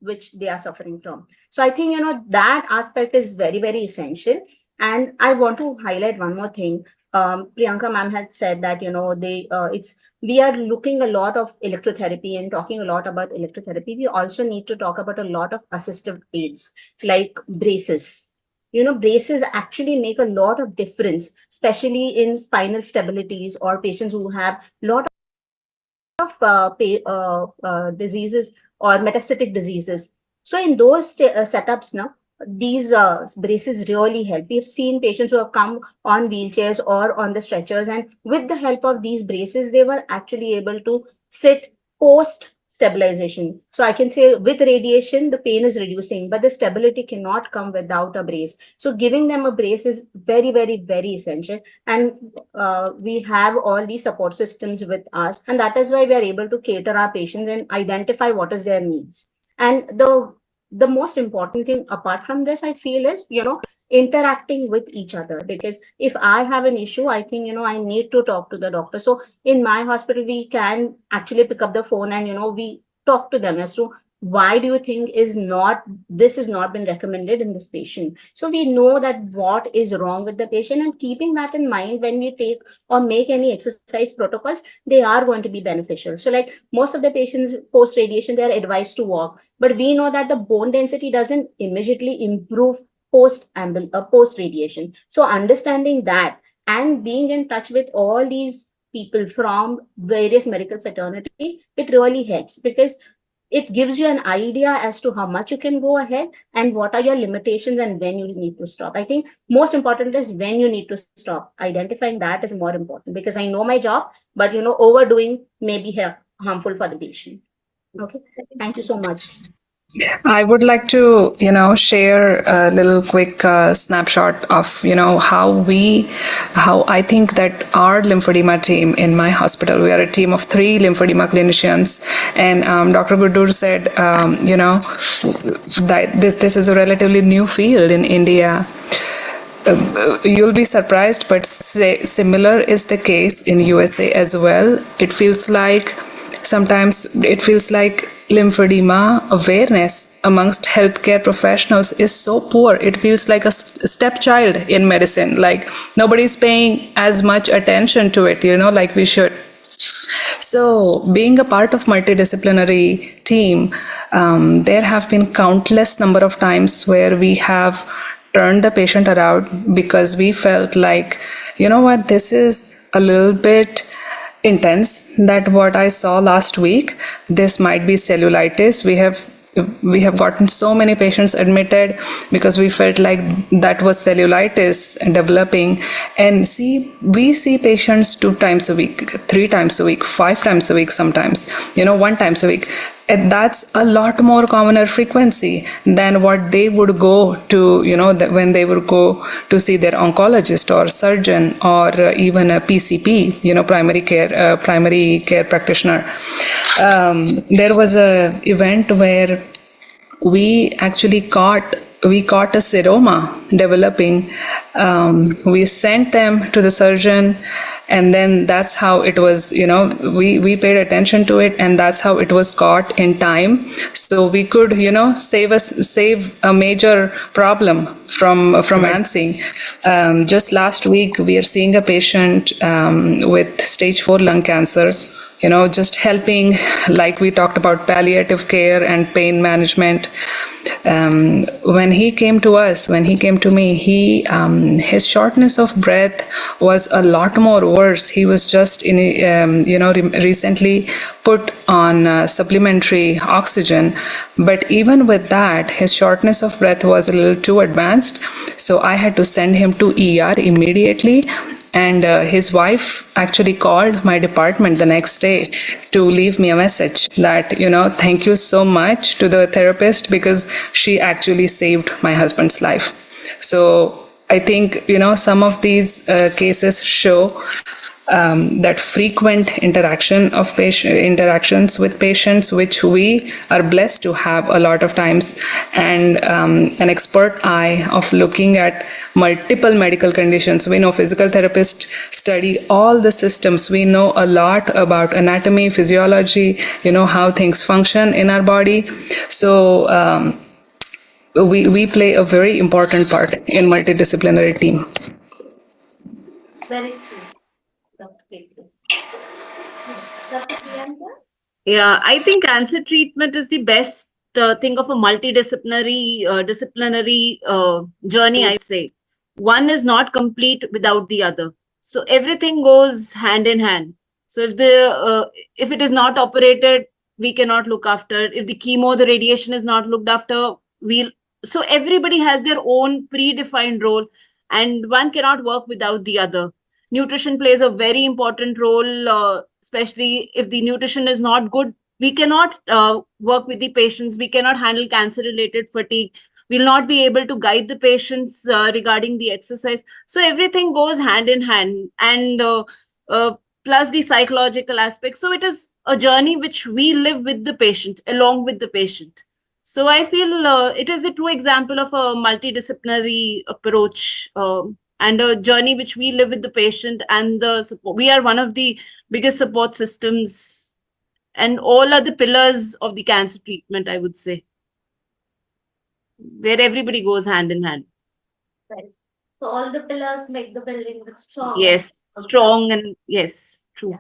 S: which they are suffering from. So I think, that aspect is very, very essential. And I want to highlight one more thing. Priyanka ma'am had said that, we are looking a lot of electrotherapy and talking a lot about electrotherapy. We also need to talk about a lot of assistive aids like braces. Braces actually make a lot of difference, especially in spinal stabilities or patients who have lot of diseases or metastatic diseases. So in those setups now, these braces really help. We've seen patients who have come on wheelchairs or on the stretchers, and with the help of these braces, they were actually able to sit post stabilization. So I can say with radiation, the pain is reducing, but the stability cannot come without a brace. So giving them a brace is very, very, very essential. And we have all these support systems with us, and that is why we are able to cater our patients and identify what is their needs. And the most important thing apart from this, I feel, is interacting with each other, because if I have an issue, I think I need to talk to the doctor. So in my hospital, we can actually pick up the phone and we talk to them as to why do you think this is not been recommended in this patient? So we know that what is wrong with the patient, and keeping that in mind when we take or make any exercise protocols, they are going to be beneficial. So like most of the patients post radiation, they are advised to walk, but we know that the bone density doesn't immediately improve post radiation. So understanding that and being in touch with all these people from various medical fraternity, it really helps, because it gives you an idea as to how much you can go ahead and what are your limitations and when you need to stop. I think most important is when you need to stop. Identifying that is more important, because I know my job, but overdoing may be harmful for the patient. Okay, thank you so much.
P: I would like to, share a little quick snapshot of, how I think that our lymphedema team in my hospital, we are a team of 3 lymphedema clinicians, and Dr. Guddur said, that this is a relatively new field in India. You'll be surprised, but similar is the case in USA as well. Sometimes it feels like lymphedema awareness amongst healthcare professionals is so poor. It feels like a stepchild in medicine. Like nobody's paying as much attention to it, like we should. So, being a part of multidisciplinary team, there have been countless number of times where we have turned the patient around because we felt like, this is a little bit intense. That what I saw last week, this might be cellulitis. We have gotten so many patients admitted because we felt like that was cellulitis developing. And we see patients 2 times a week, 3 times a week, 5 times a week sometimes, 1 times a week. And that's a lot more commoner frequency than what they would go to, when they would go to see their oncologist or surgeon or even a PCP, primary care practitioner. There was a event where we actually caught a seroma developing. We sent them to the surgeon, and then that's how it was, we paid attention to it, and that's how it was caught in time. So we could, save a major problem from advancing. Just last week, we are seeing a patient with stage 4 lung cancer, just helping, like we talked about palliative care and pain management. When he came to me, his shortness of breath was a lot more worse. He was just recently put on supplementary oxygen, but even with that, his shortness of breath was a little too advanced. So I had to send him to ER immediately. And his wife actually called my department the next day to leave me a message that, thank you so much to the therapist because she actually saved my husband's life. So I think, some of these cases show that frequent interactions with patients, which we are blessed to have a lot of times, and an expert eye of looking at multiple medical conditions. We know physical therapists study all the systems. We know a lot about anatomy, physiology, how things function in our body. So we play a very important part in multidisciplinary team.
C: Very true, Dr. Ketri. Dr. Priyanka?
R: Yeah, I think cancer treatment is the best thing of a multidisciplinary disciplinary journey, I say. One is not complete without the other. So everything goes hand in hand. So if it is not operated, we cannot look after. If the chemo, the radiation is not looked after, so everybody has their own predefined role, and one cannot work without the other. Nutrition plays a very important role, especially if the nutrition is not good. We cannot work with the patients. We cannot handle cancer related fatigue. We'll not be able to guide the patients regarding the exercise. So everything goes hand in hand, and plus the psychological aspect. So it is a journey which we live with the patient, along with the patient. So I feel it is a true example of a multidisciplinary approach, and a journey which we live with the patient and the support. We are one of the biggest support systems and all are the pillars of the cancer treatment, I would say, where everybody goes hand in hand.
C: Right. So all the pillars make the building strong.
R: Yes, strong and yes, true.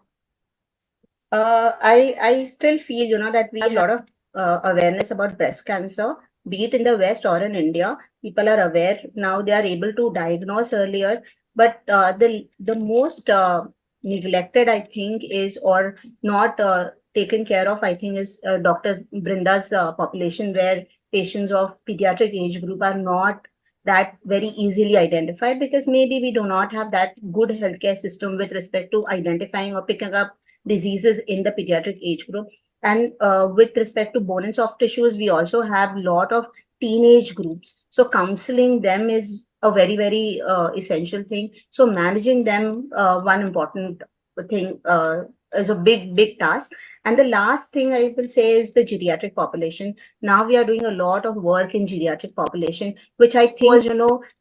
S: I still feel, that we have a lot of awareness about breast cancer, be it in the West or in India. People are aware now; they are able to diagnose earlier. But the most neglected, I think, is or not taken care of, I think, is Dr. Brinda's population, where patients of pediatric age group are not that very easily identified because maybe we do not have that good healthcare system with respect to identifying or picking up diseases in the pediatric age group. And with respect to bone and soft tissues, we also have a lot of teenage groups. So counseling them is a very, very essential thing. So managing them, one important thing is a big, big task. And the last thing I will say is the geriatric population. Now we are doing a lot of work in geriatric population, which I think was,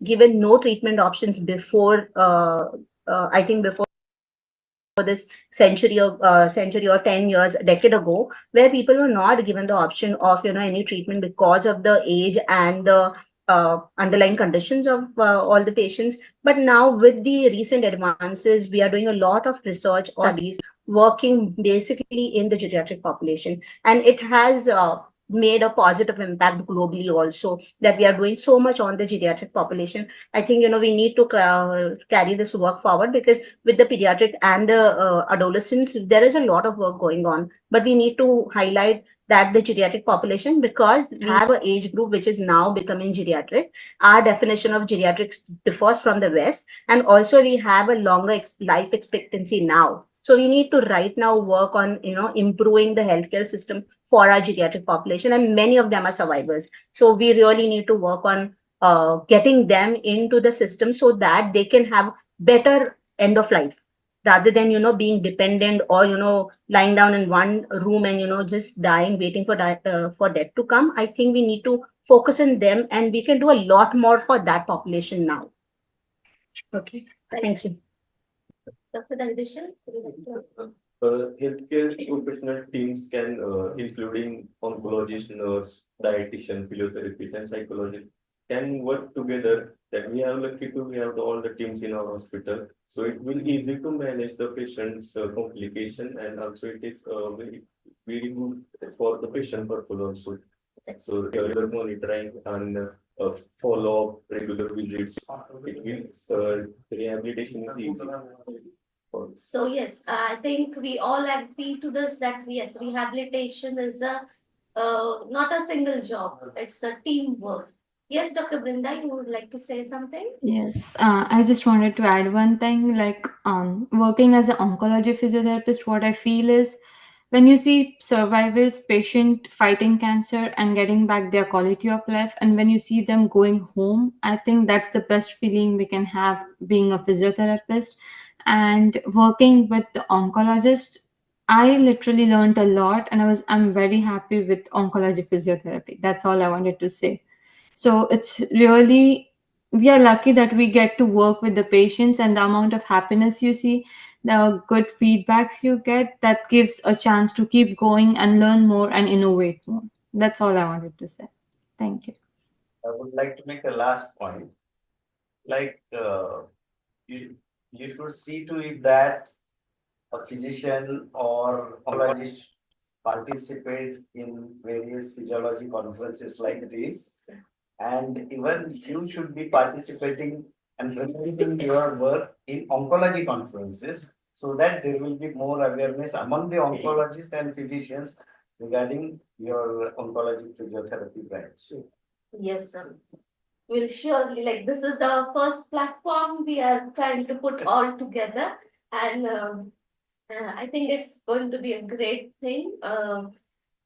S: given no treatment options before, I think before this century or 10 years, a decade ago, where people were not given the option of any treatment because of the age and the underlying conditions of all the patients. But now with the recent advances, we are doing a lot of research or studies working basically in the geriatric population, and it has made a positive impact globally also, that we are doing so much on the geriatric population. I think we need to carry this work forward, because with the pediatric and the adolescents, there is a lot of work going on. But we need to highlight that the geriatric population, because we have an age group which is now becoming geriatric. Our definition of geriatrics differs from the West, and also we have a longer life expectancy now. So we need to right now work on improving the healthcare system for our geriatric population, and many of them are survivors. So we really need to work on getting them into the system so that they can have better end of life, rather than being dependent or lying down in one room and just dying, waiting for death to come. I think we need to focus on them, and we can do a lot more for that population now. Okay, thank you.
C: Dr. Dandishan?
G: Healthcare professional teams can, including oncologist, nurse, dietitian, physiotherapist, and psychologist, can work together. That we are lucky to have all the teams in our hospital, so it will easy to manage the patient's complication, and also it is very, very good for the patient purpose also. So regular monitoring and follow up, regular visits, it means rehabilitation is easy.
C: So yes, I think we all agree to this, that yes, rehabilitation is a not a single job, it's a teamwork. Yes, Dr. Brinda, you would like to say something?
Q: Yes, I just wanted to add one thing. Like, working as an oncology physiotherapist, what I feel is when you see survivors, patient fighting cancer and getting back their quality of life, and when you see them going home, I think that's the best feeling we can have being a physiotherapist. And working with the oncologist, I literally learned a lot, and I'm very happy with oncology physiotherapy. That's all I wanted to say. So it's really, we are lucky that we get to work with the patients, and the amount of happiness you see, the good feedbacks you get, that gives a chance to keep going and learn more and innovate more. That's all I wanted to say. Thank you.
O: I would like to make a last point. Like, you should see to it that a physician or oncologist participate in various physiology conferences like this, and even you should be participating and presenting your work in oncology conferences, so that there will be more awareness among the oncologists and physicians regarding your oncology physiotherapy branch.
C: Yes, sir. We'll surely, like, this is the first platform we are trying to put all together, and I think it's going to be a great thing.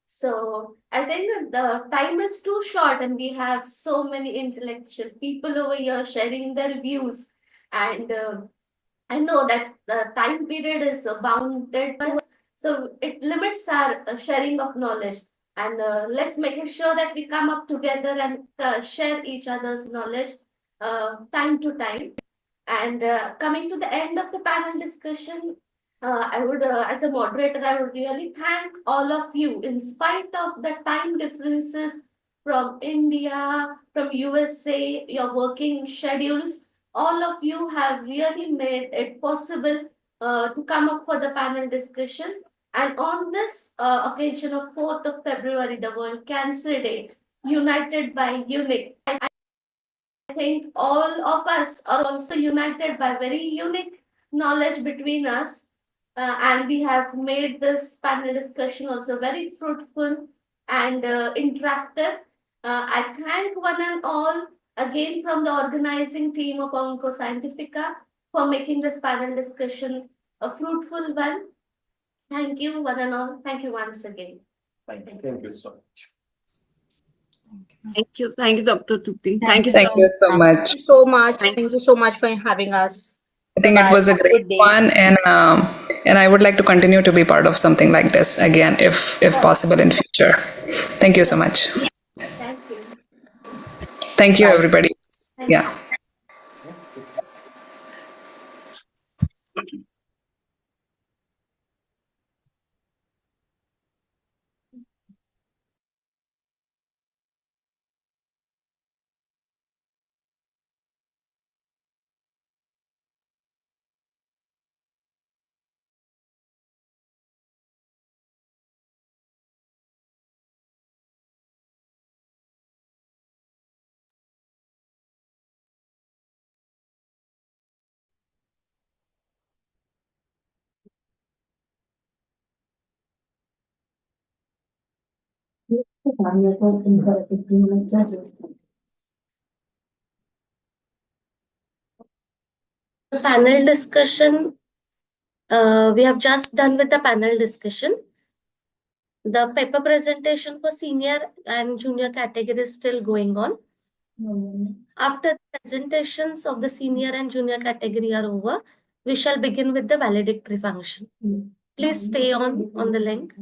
C: So I think that the time is too short, and we have so many intellectual people over here sharing their views, and I know that the time period is bounded to us, so it limits our sharing of knowledge. And let's make it sure that we come up together and share each other's knowledge time to time. And coming to the end of the panel discussion, I would, as a moderator, I would really thank all of you, in spite of the time differences from India, from USA, your working schedules. All of you have really made it possible to come up for the panel discussion. And on this occasion of 4th of February, the World Cancer Day, united by unique. I think all of us are also united by very unique knowledge between us. And we have made this panel discussion also very fruitful and interactive. I thank one and all again from the organizing team of Onco Scientifica for making this panel discussion a fruitful one. Thank you, one and all. Thank you once again.
G: Thank you so much.
R: Thank you. Thank you, Dr. Trupti.
P: Thank you so much.
S: Thank you so much. Thank you so much for having us.
P: I think it was a great one, and I would like to continue to be part of something like this again, if possible in future. Thank you so much.
C: Thank you.
P: Thank you, everybody. Yeah.
D: The panel discussion, we have just done with the panel discussion. The paper presentation for senior and junior category is still going on. After the presentations of the senior and junior category are over, we shall begin with the valedictory function. Please stay on the link.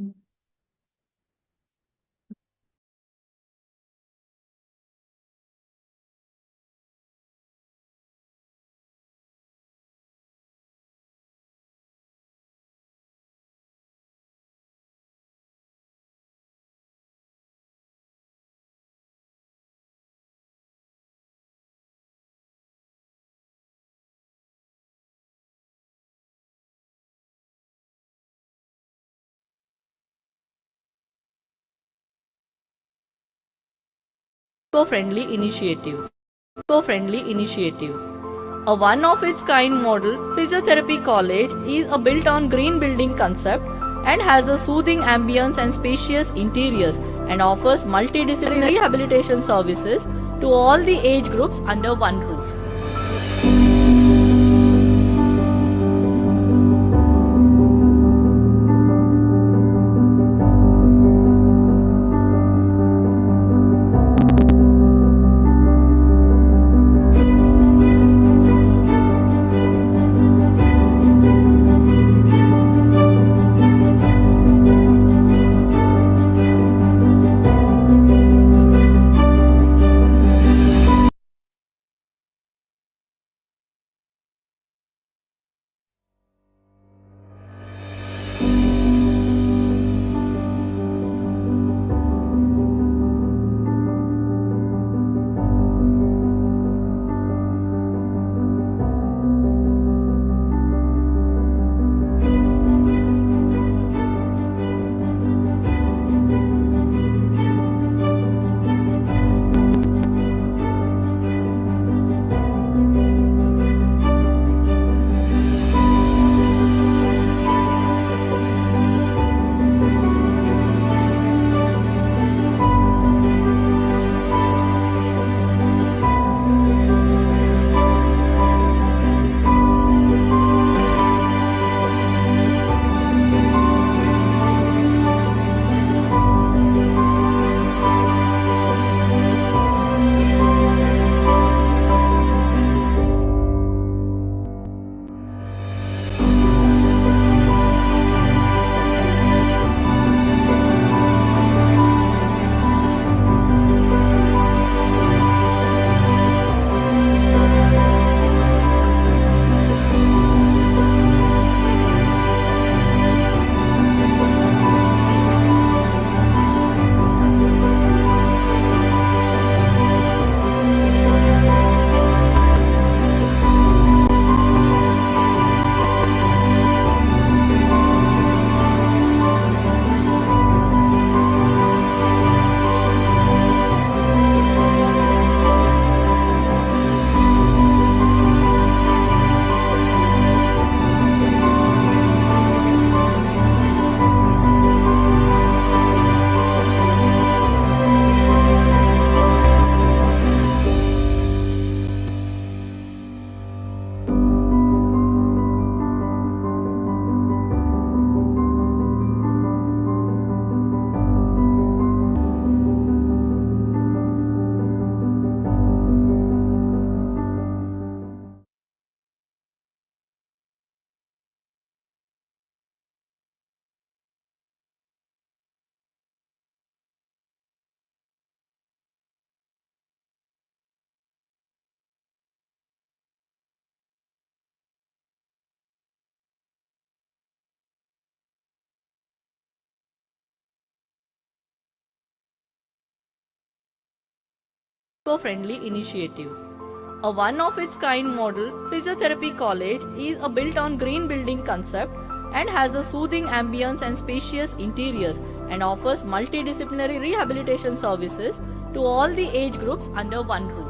T: Eco-friendly initiatives. A one-of-its-kind model physiotherapy college is built on green building concept and has a soothing ambience and spacious interiors, and offers multidisciplinary rehabilitation services to all the age groups under one roof. eco-friendly initiatives. A one-of-its-kind model physiotherapy college is a built-on green building concept and has a soothing ambience and spacious interiors and offers multidisciplinary rehabilitation services to all the age groups under one roof.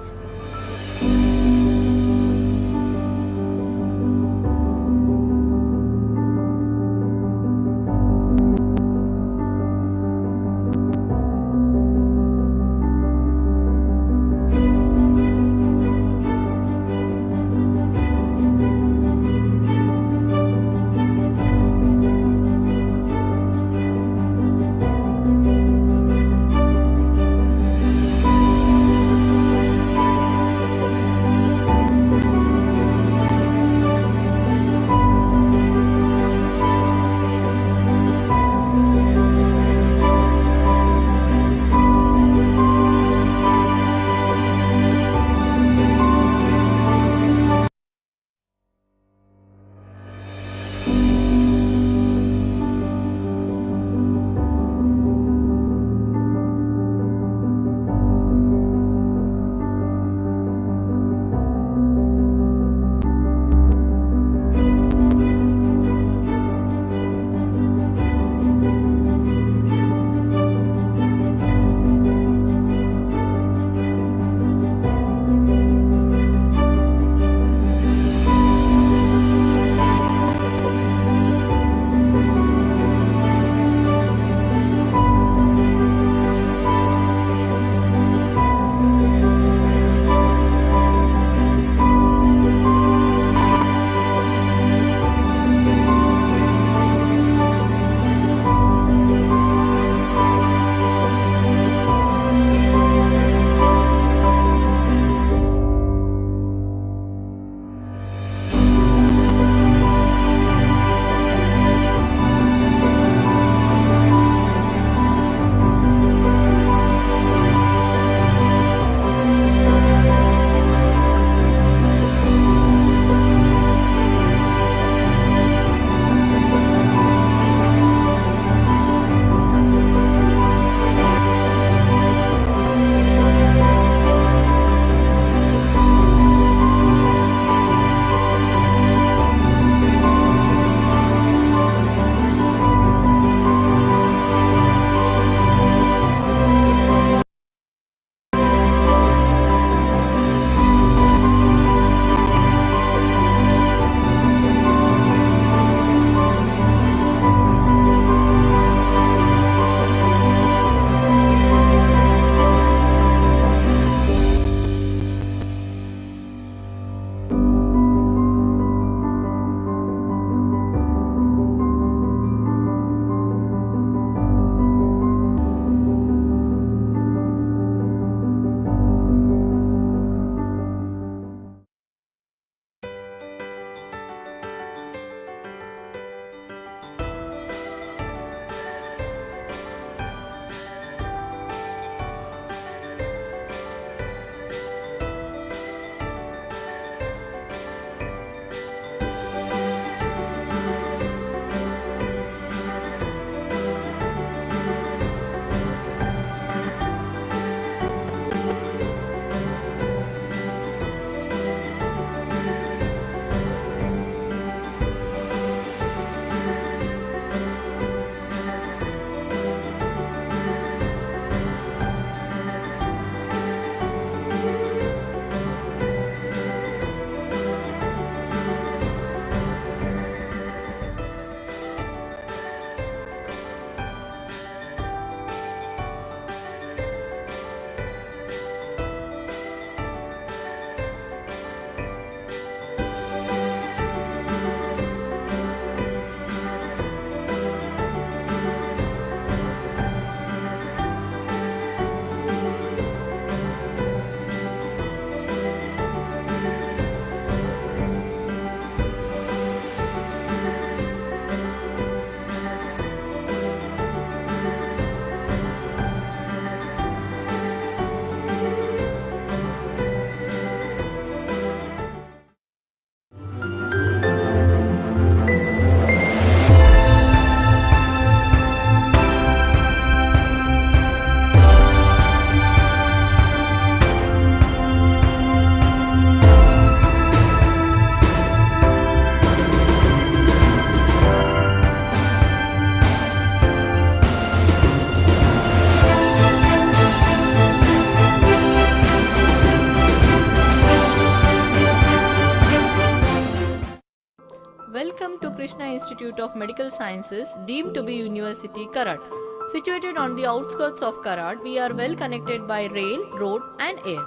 T: Welcome to Krishna Institute of Medical Sciences, deemed to be University, Karad. Situated on the outskirts of Karad, we are well connected by rail, road and air.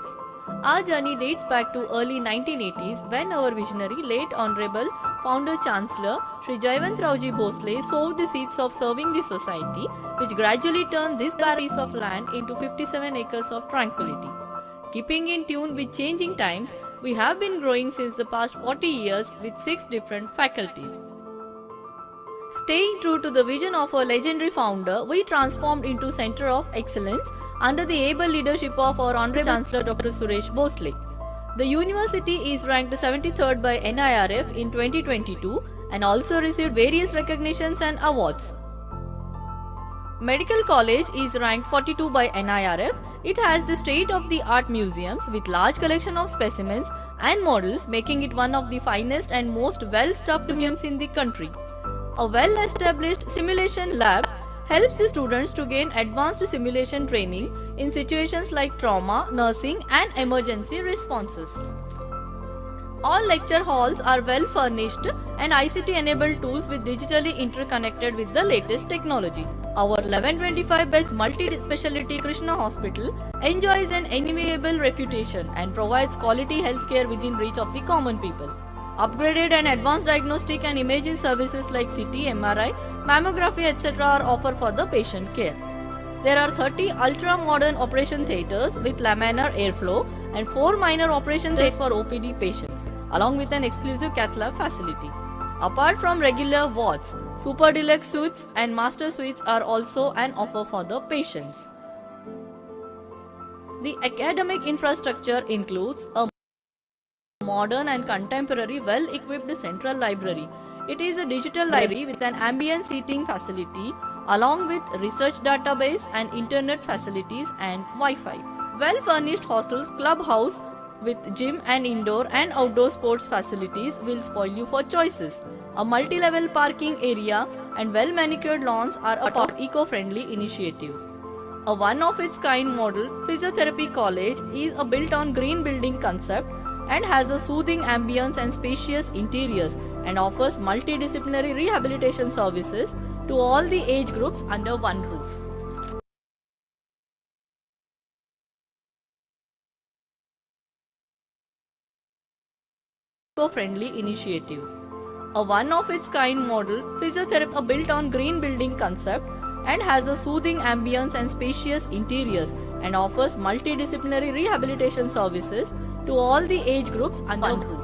T: Our journey dates back to early 1980s when our visionary, late Honorable Founder Chancellor Sri Jayawantrauji Bhosle sowed the seeds of serving the society, which gradually turned this barren piece of land into 57 acres of tranquility. Keeping in tune with changing times, we have been growing since the past 40 years with 6 different faculties. Staying true to the vision of our legendary founder, we transformed into Center of Excellence under the able leadership of our Honorable Chancellor Dr. Suresh Bhosle. The university is ranked 73rd by NIRF in 2022 and also received various recognitions and awards. Medical College is ranked 42 by NIRF. It has the state-of-the-art museums with large collection of specimens and models, making it one of the finest and most well-staffed museums in the country. A well-established simulation lab helps the students to gain advanced simulation training in situations like trauma, nursing and emergency responses. All lecture halls are well furnished and ICT-enabled tools with digitally interconnected with the latest technology. Our 1125-bed multi-speciality Krishna Hospital enjoys an enviable reputation and provides quality healthcare within reach of the common people. Upgraded and advanced diagnostic and imaging services like CT, MRI, mammography, etc. are offered for the patient care. There are 30 ultra-modern operation theatres with laminar airflow and 4 minor operation theatres for OPD patients, along with an exclusive cath lab facility. Apart from regular wards, super deluxe suites and master suites are also an offer for the patients. The academic infrastructure includes a modern and contemporary well-equipped central library. It is a digital library with an ambient seating facility along with research database and internet facilities and Wi-Fi. Well-furnished hostels, clubhouse with gym and indoor and outdoor sports facilities will spoil you for choices. A multi-level parking area and well-manicured lawns are a part of eco-friendly initiatives. A one-of-its-kind model Physiotherapy College is a built-on green building concept and has a soothing ambience and spacious interiors and offers multidisciplinary rehabilitation services to all the age groups under one roof. Eco-friendly initiatives. A one-of-its-kind model Physiotherapy, a built-on green building concept and has a soothing ambience and spacious interiors and offers multidisciplinary rehabilitation services to all the age groups under one roof.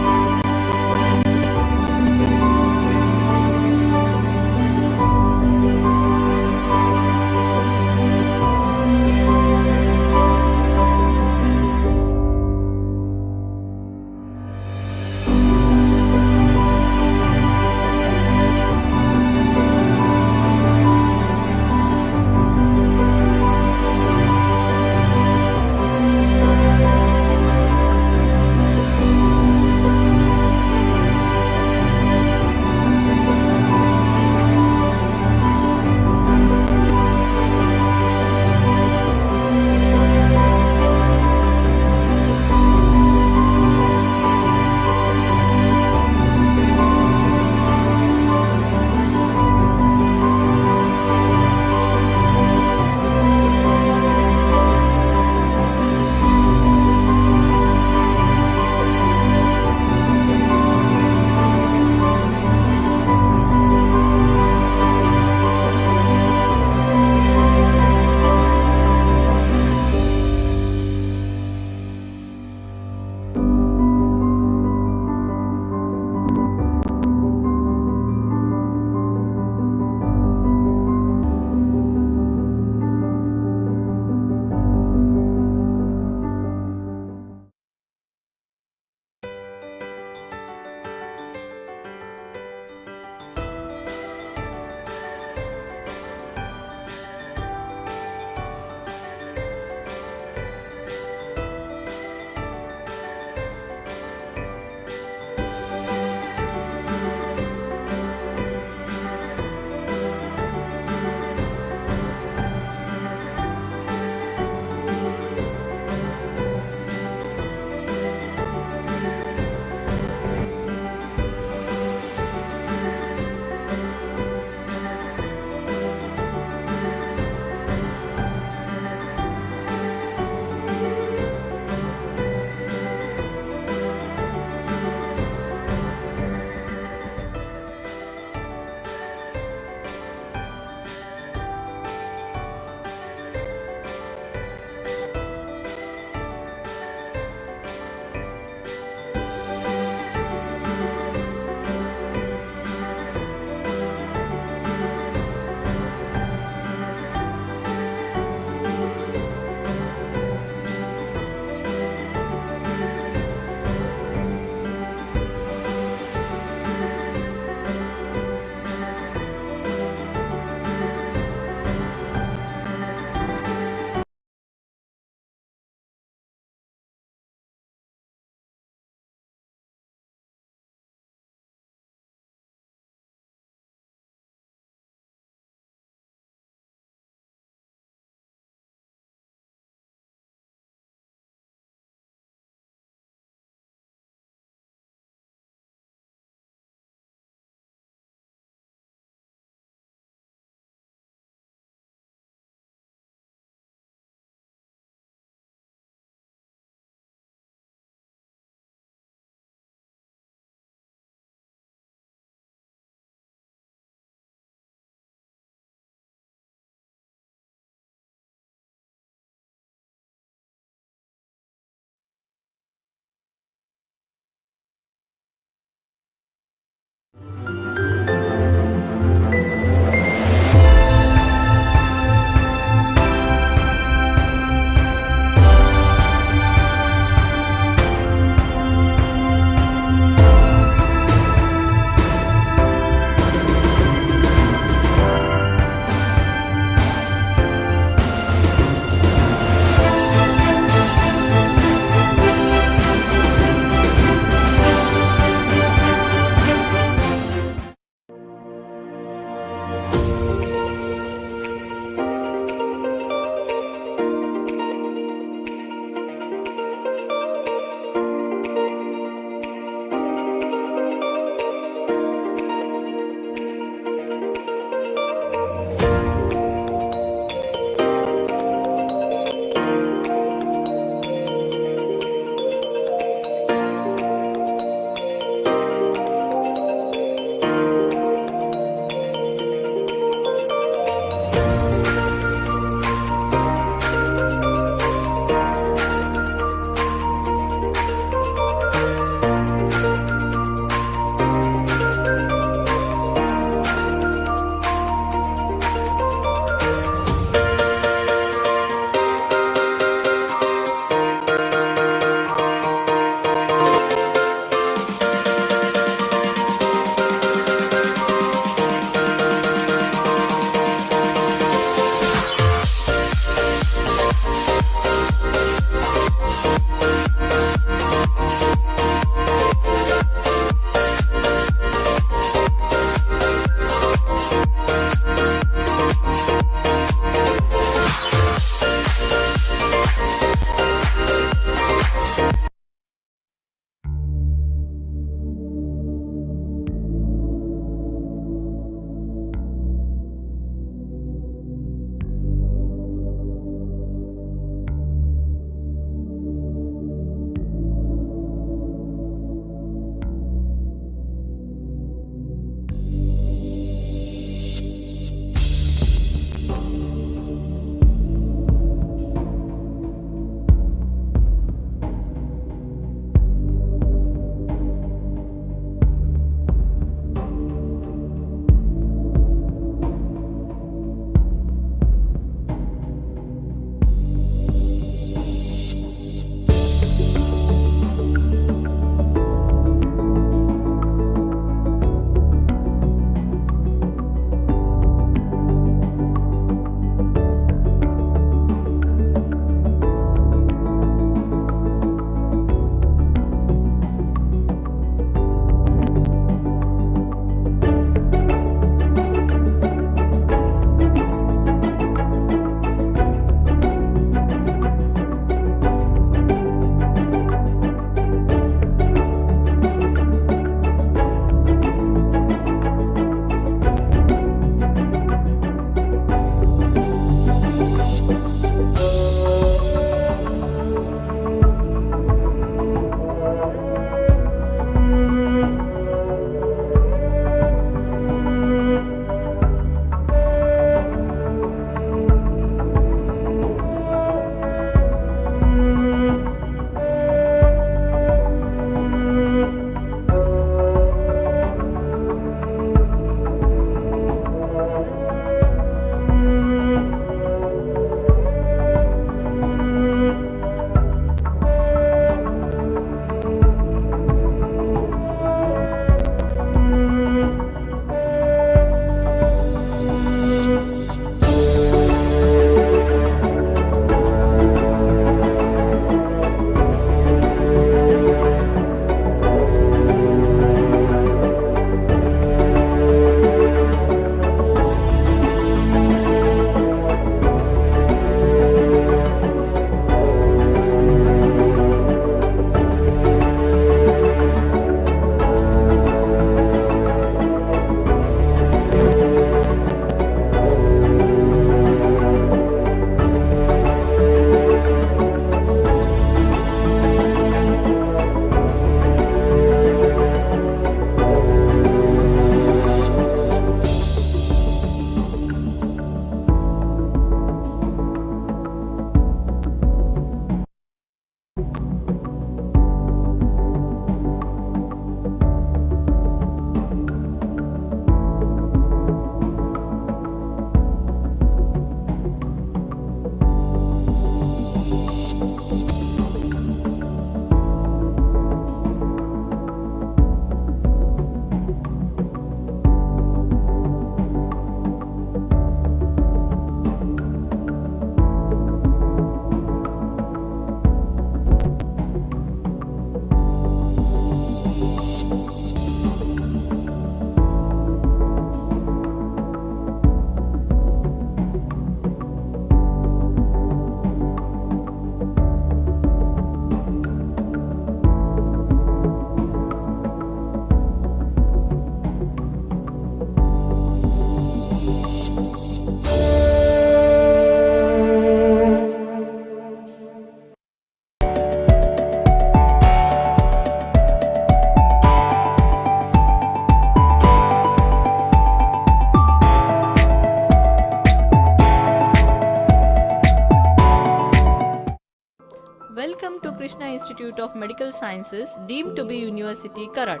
T: Institute of Medical Sciences, deemed to be University, Karad.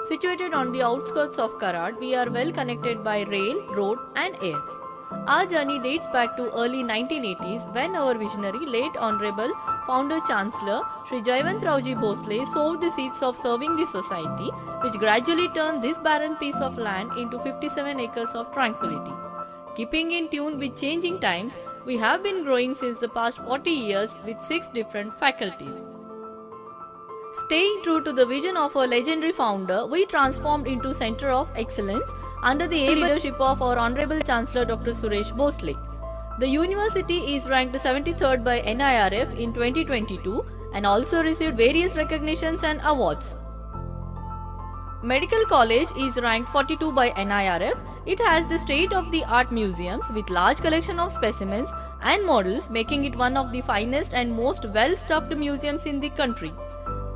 T: Situated on the outskirts of Karad, we are well connected by rail, road and air. Our journey dates back to early 1980s when our visionary, late Honorable Founder Chancellor Sri Jayawantrauji Bhosle sowed the seeds of serving the society, which gradually turned this barren piece of land into 57 acres of tranquility. Keeping in tune with changing times, we have been growing since the past 40 years with 6 different faculties. Staying true to the vision of our legendary founder, we transformed into Center of Excellence under the able leadership of our Honorable Chancellor Dr. Suresh Bhosle. The university is ranked 73rd by NIRF in 2022 and also received various recognitions and awards. Medical College is ranked 42 by NIRF. It has the state-of-the-art museums with large collection of specimens and models, making it one of the finest and most well-staffed museums in the country.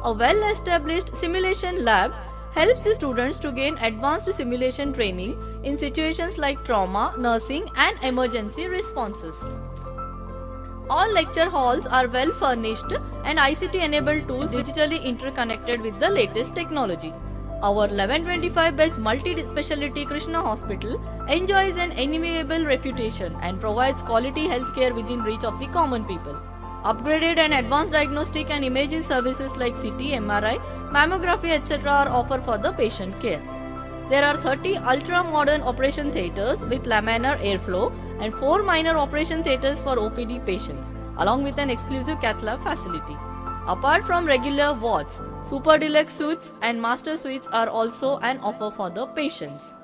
T: A well-established simulation lab helps the students to gain advanced simulation training in situations like trauma, nursing and emergency responses. All lecture halls are well furnished and ICT-enabled tools digitally interconnected with the latest technology. Our 1125 beds multi-speciality Krishna Hospital enjoys an enviable reputation and provides quality healthcare within reach of the common people. Upgraded and advanced diagnostic and imaging services like CT, MRI, mammography etc. are offered for the patient care. There are 30 ultra-modern operation theatres with laminar airflow and 4 minor operation theatres for OPD patients, along with an exclusive cath lab facility. Apart from regular wards, super deluxe suites and master suites are also an offer for the patients.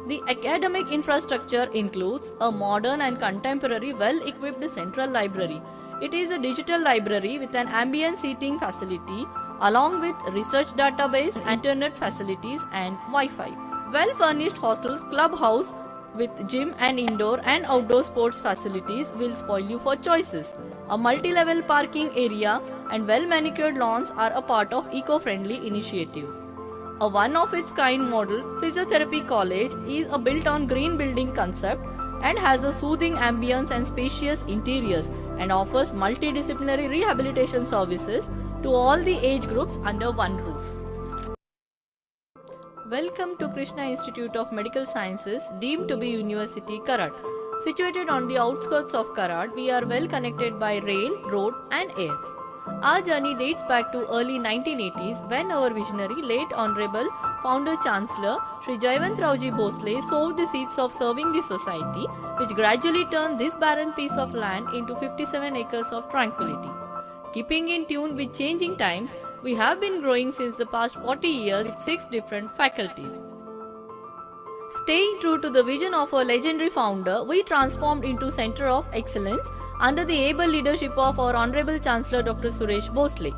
T: The academic infrastructure includes a modern and contemporary well-equipped central library. It is a digital library with an ambient seating facility along with research database, internet facilities and Wi-Fi. Well-furnished hostels, clubhouse with gym and indoor and outdoor sports facilities will spoil you for choices. A multi-level parking area and well-manicured lawns are a part of eco-friendly initiatives. A one-of-its-kind model Physiotherapy College is a built-on green building concept and has a soothing ambience and spacious interiors and offers multidisciplinary rehabilitation services to all the age groups under one roof. Welcome to Krishna Institute of Medical Sciences, deemed to be University, Karad. Situated on the outskirts of Karad, we are well connected by rail, road and air. Our journey dates back to early 1980s when our visionary, late Honorable Founder Chancellor Sri Jayawantrauji Bhosle sowed the seeds of serving the society, which gradually turned this barren piece of land into 57 acres of tranquility. Keeping in tune with changing times, we have been growing since the past 40 years with 6 different faculties. Staying true to the vision of our legendary founder, we transformed into Center of Excellence under the able leadership of our Honorable Chancellor Dr. Suresh Bhosle.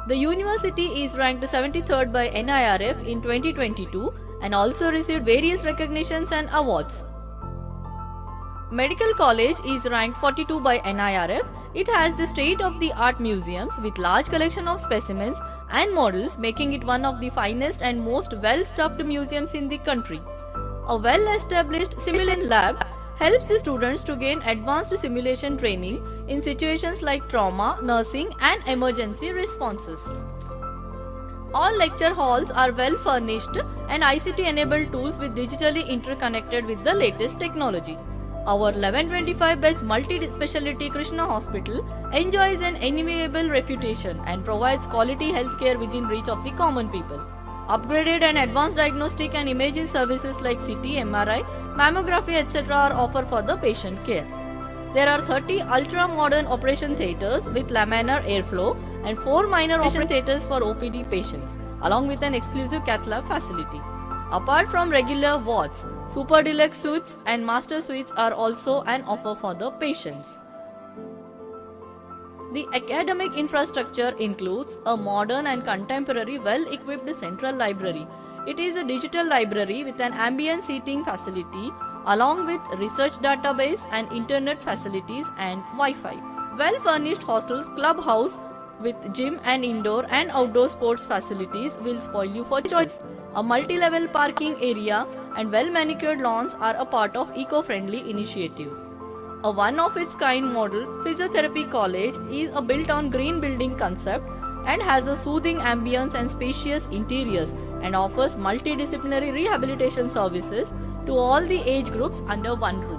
T: The university is ranked 73rd by NIRF in 2022 and also received various recognitions and awards. Medical College is ranked 42 by NIRF. It has the state-of-the-art museums with large collection of specimens and models, making it one of the finest and most well-staffed museums in the country. A well-established simulation lab helps the students to gain advanced simulation training in situations like trauma, nursing and emergency responses. All lecture halls are well furnished and ICT-enabled tools with digitally interconnected with the latest technology. Our 1125 beds multi-speciality Krishna Hospital enjoys an enviable reputation and provides quality healthcare within reach of the common people. Upgraded and advanced diagnostic and imaging services like CT, MRI, mammography etc. are offered for the patient care. There are 30 ultra-modern operation theatres with laminar airflow and 4 minor operation theatres for OPD patients, along with an exclusive cath lab facility. Apart from regular wards, super deluxe suites and master suites are also an offer for the patients. The academic infrastructure includes a modern and contemporary well-equipped central library. It is a digital library with an ambient seating facility along with research database and internet facilities and Wi-Fi. Well-furnished hostels, clubhouse with gym and indoor and outdoor sports facilities will spoil you for choice. A multi-level parking area and well-manicured lawns are a part of eco-friendly initiatives. a one-of-its-kind model physiotherapy college is a built-on green building concept and has a soothing ambience and spacious interiors and offers multidisciplinary rehabilitation services to all the age groups under one roof.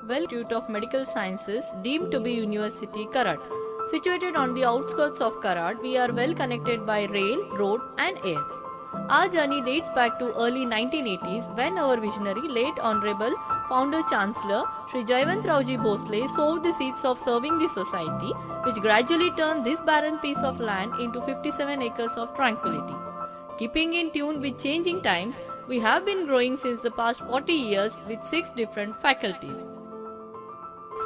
T: Institute of Medical Sciences deemed to be University Karad. Situated on the outskirts of Karad, we are well connected by rail, road and air. Our journey dates back to early 1980s when our visionary late Honorable Founder Chancellor Sri Jayawantrauji Bhosle sowed the seeds of serving the society, which gradually turned this barren piece of land into 57 acres of tranquility. Keeping in tune with changing times, we have been growing since the past 40 years with 6 different faculties.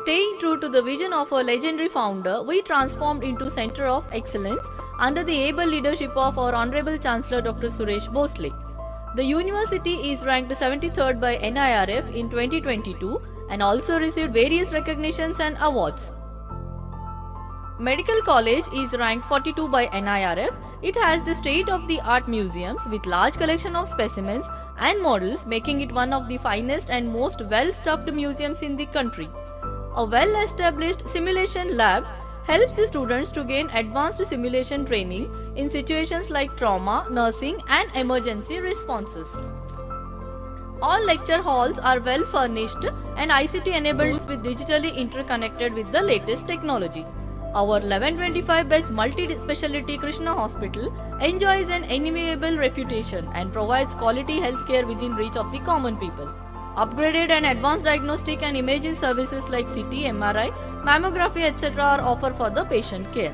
T: Staying true to the vision of our legendary founder, we transformed into Center of Excellence under the able leadership of our Honorable Chancellor Dr. Suresh Bhosle. The university is ranked 73rd by NIRF in 2022 and also received various recognitions and awards. Medical College is ranked 42 by NIRF. It has the state-of-the-art museums with large collection of specimens and models, making it one of the finest and most well-stuffed museums in the country. A well-established simulation lab helps the students to gain advanced simulation training in situations like trauma, nursing and emergency responses. All lecture halls are well furnished and ICT enabled with digitally interconnected with the latest technology. Our 1125 beds multi-speciality Krishna Hospital enjoys an enviable reputation and provides quality healthcare within reach of the common people. Upgraded and advanced diagnostic and imaging services like CT, MRI, mammography etc. are offered for the patient care.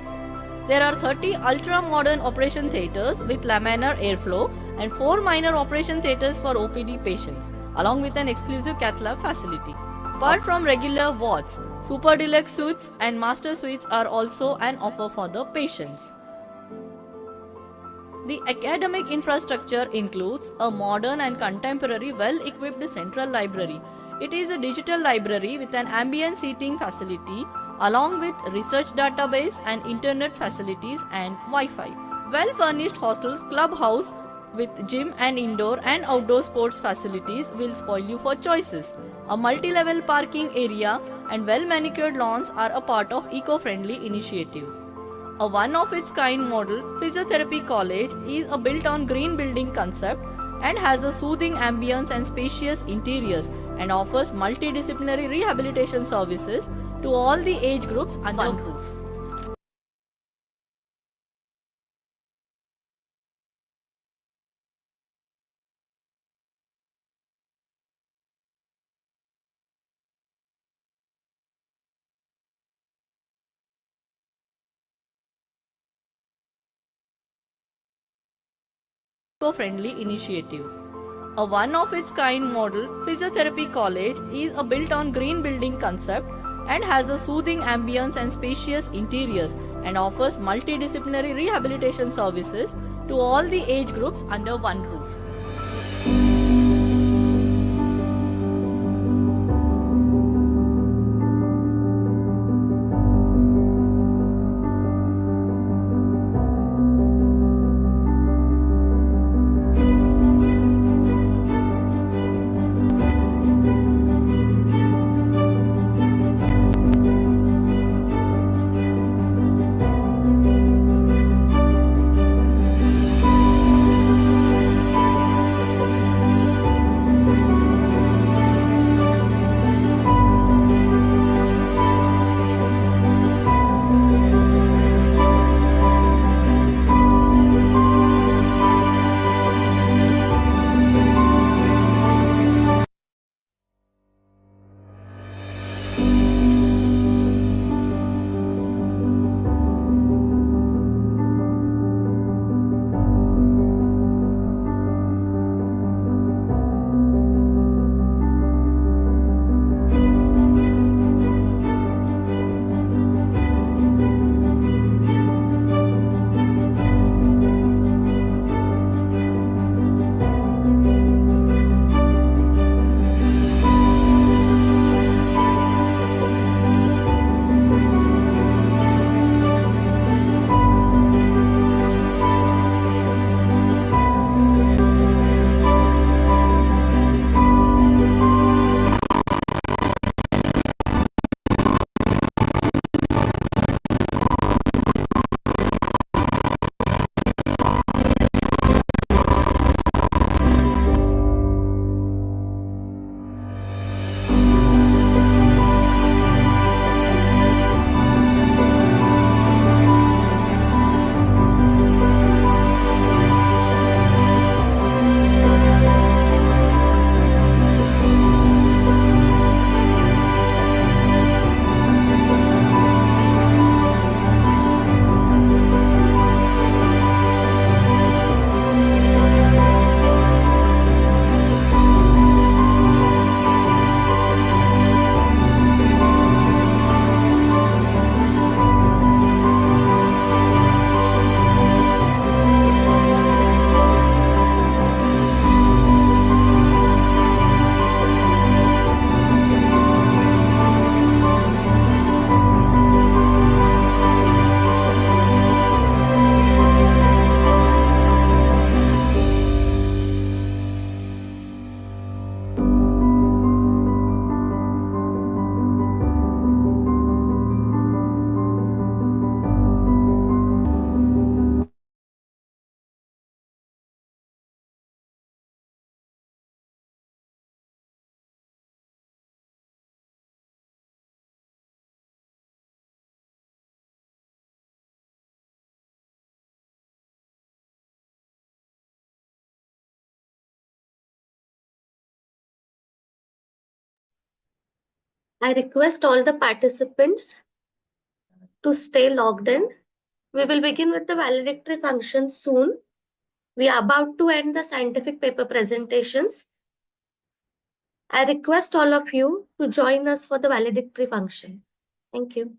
T: There are 30 ultra-modern operation theatres with laminar airflow and 4 minor operation theatres for OPD patients, along with an exclusive cath lab facility. Apart from regular wards, super deluxe suites and master suites are also an offer for the patients. The academic infrastructure includes a modern and contemporary well-equipped central library. It is a digital library with an ambient seating facility along with research database and internet facilities and Wi-Fi. Well-furnished hostels, clubhouse with gym and indoor and outdoor sports facilities will spoil you for choices. A multi-level parking area and well-manicured lawns are a part of eco-friendly initiatives. A one-of-its-kind model Physiotherapy College is a built-on green building concept and has a soothing ambience and spacious interiors and offers multidisciplinary rehabilitation services to all the age groups under one roof. Eco-friendly initiatives. A one-of-its-kind model Physiotherapy College is a built-on green building concept and has a soothing ambience and spacious interiors and offers multidisciplinary rehabilitation services to all the age groups under one roof.
D: I request all the participants to stay logged in. We will begin with the validatory function soon. We are about to end the scientific paper presentations. I request all of you to join us for the validatory function. Thank you.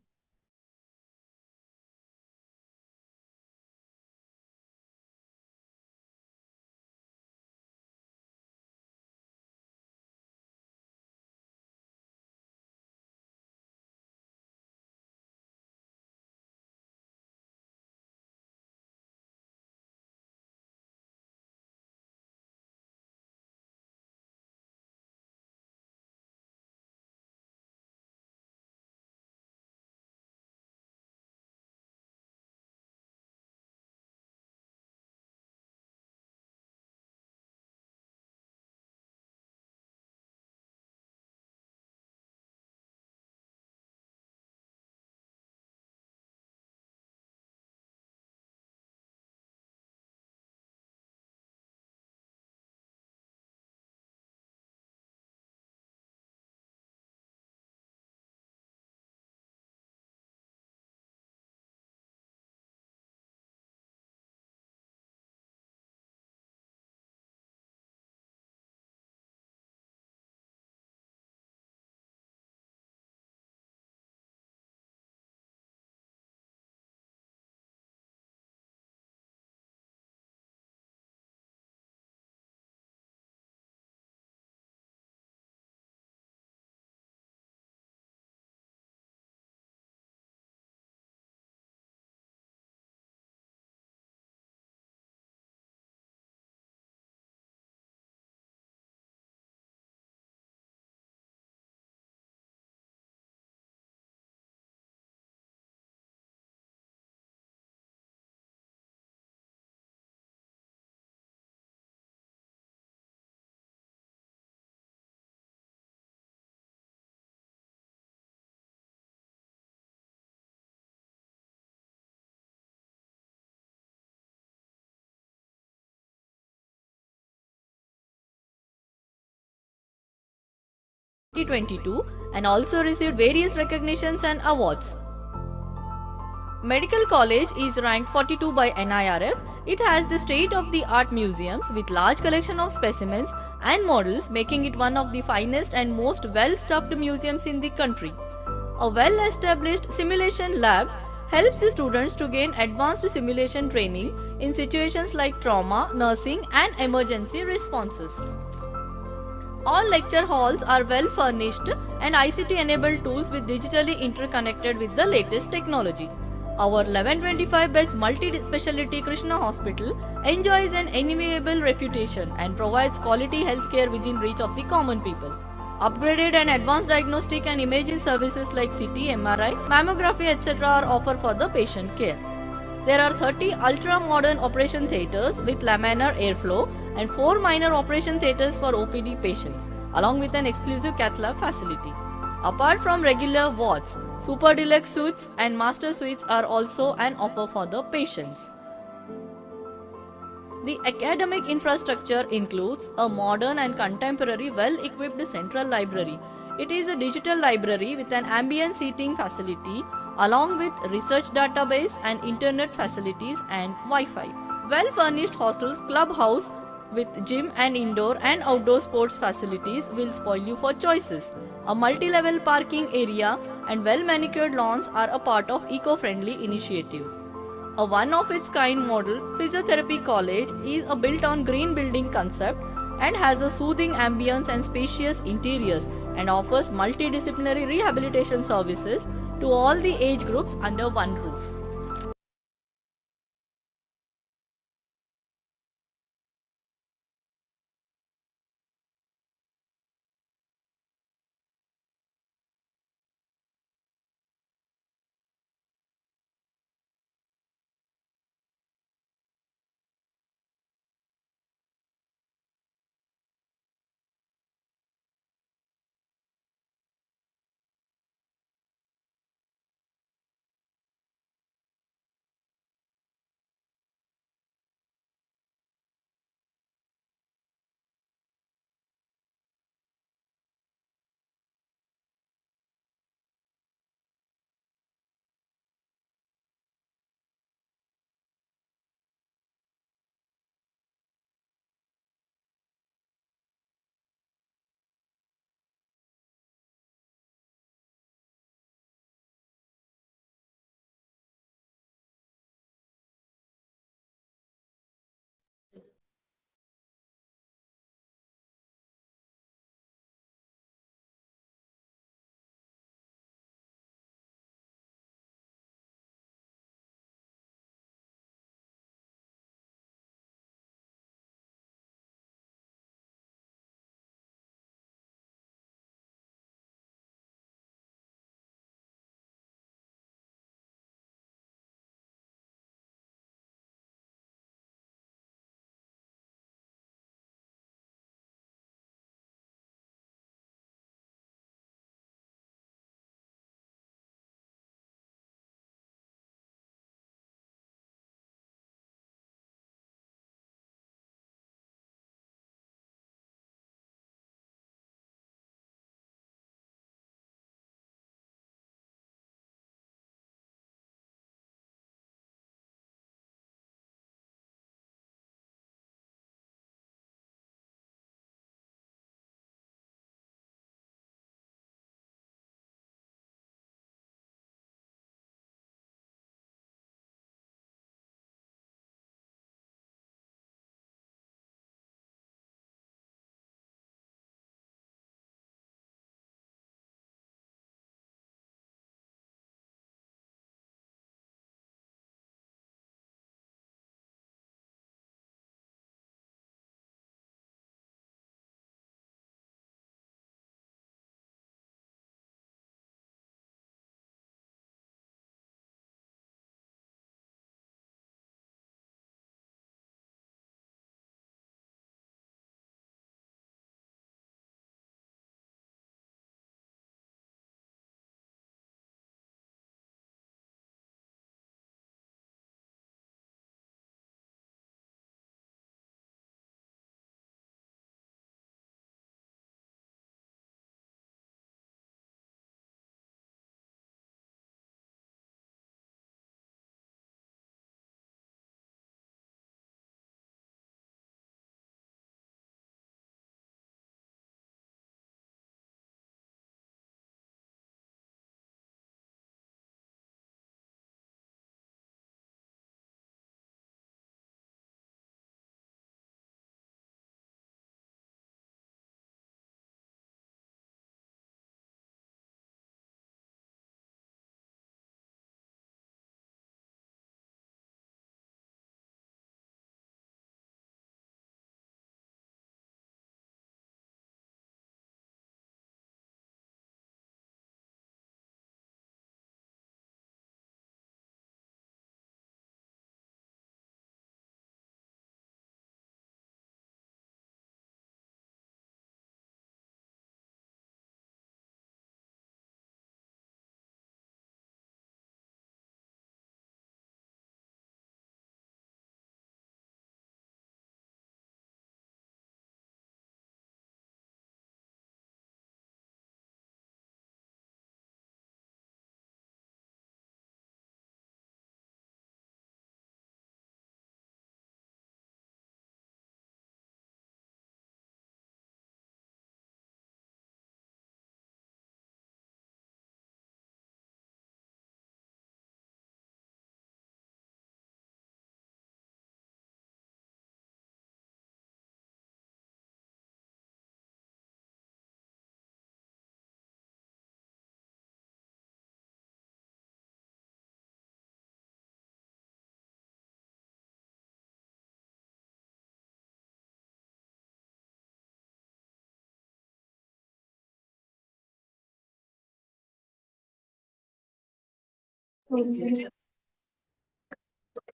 T: And also received various recognitions and awards. Medical College is ranked 42 by NIRF. It has the state-of-the-art museums with large collection of specimens and models, making it one of the finest and most well-stuffed museums in the country. A well-established simulation lab helps the students to gain advanced simulation training in situations like trauma, nursing and emergency responses. All lecture halls are well furnished and ICT-enabled tools with digitally interconnected with the latest technology. Our 1125 beds multi-speciality Krishna Hospital enjoys an enviable reputation and provides quality healthcare within reach of the common people. Upgraded and advanced diagnostic and imaging services like CT, MRI, mammography etc. are offered for the patient care. There are 30 ultra-modern operation theatres with laminar airflow and 4 minor operation theatres for OPD patients, along with an exclusive cath lab facility. Apart from regular wards, super deluxe suites and master suites are also an offer for the patients. The academic infrastructure includes a modern and contemporary well-equipped central library. It is a digital library with an ambient seating facility along with research database and internet facilities and Wi-Fi. Well-furnished hostels, clubhouse with gym and indoor and outdoor sports facilities will spoil you for choices. A multi-level parking area and well-manicured lawns are a part of eco-friendly initiatives. A one-of-its-kind model Physiotherapy College is a built-on green building concept and has a soothing ambience and spacious interiors and offers multidisciplinary rehabilitation services to all the age groups under one roof.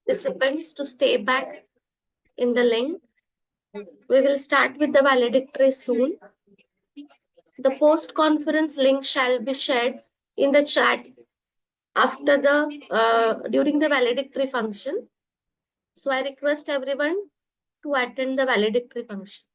D: Participants to stay back in the link. We will start with the valedictory soon. The post-conference link shall be shared in the chat after during the valedictory function. So I request everyone to attend the valedictory function.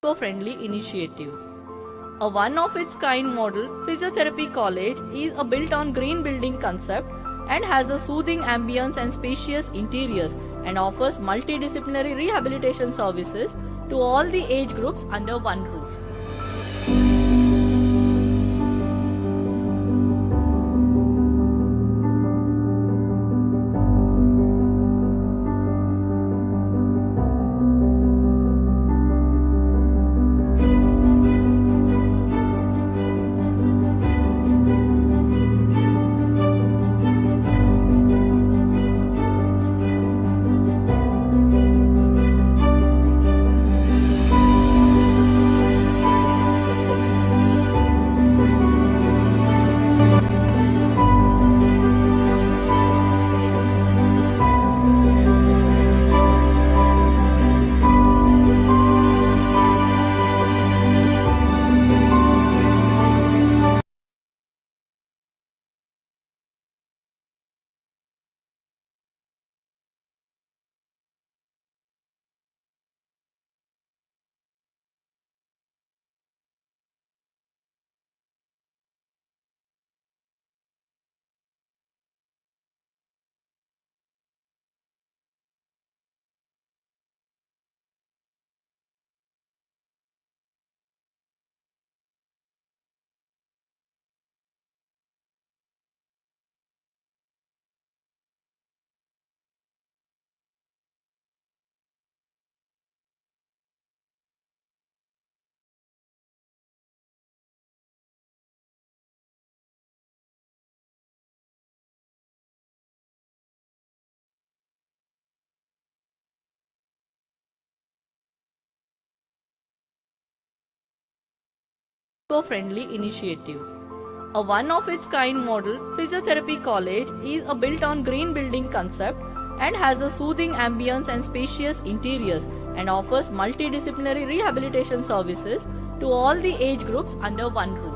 T: eco-friendly initiatives. A one-of-its-kind model physiotherapy college is built on green building concept and has a soothing ambience and spacious interiors and offers multidisciplinary rehabilitation services to all the age groups under one roof. Eco-friendly initiatives. A one-of-its-kind model physiotherapy college is built on green building concept and has a soothing ambience and spacious interiors and offers multidisciplinary rehabilitation services to all the age groups under one roof.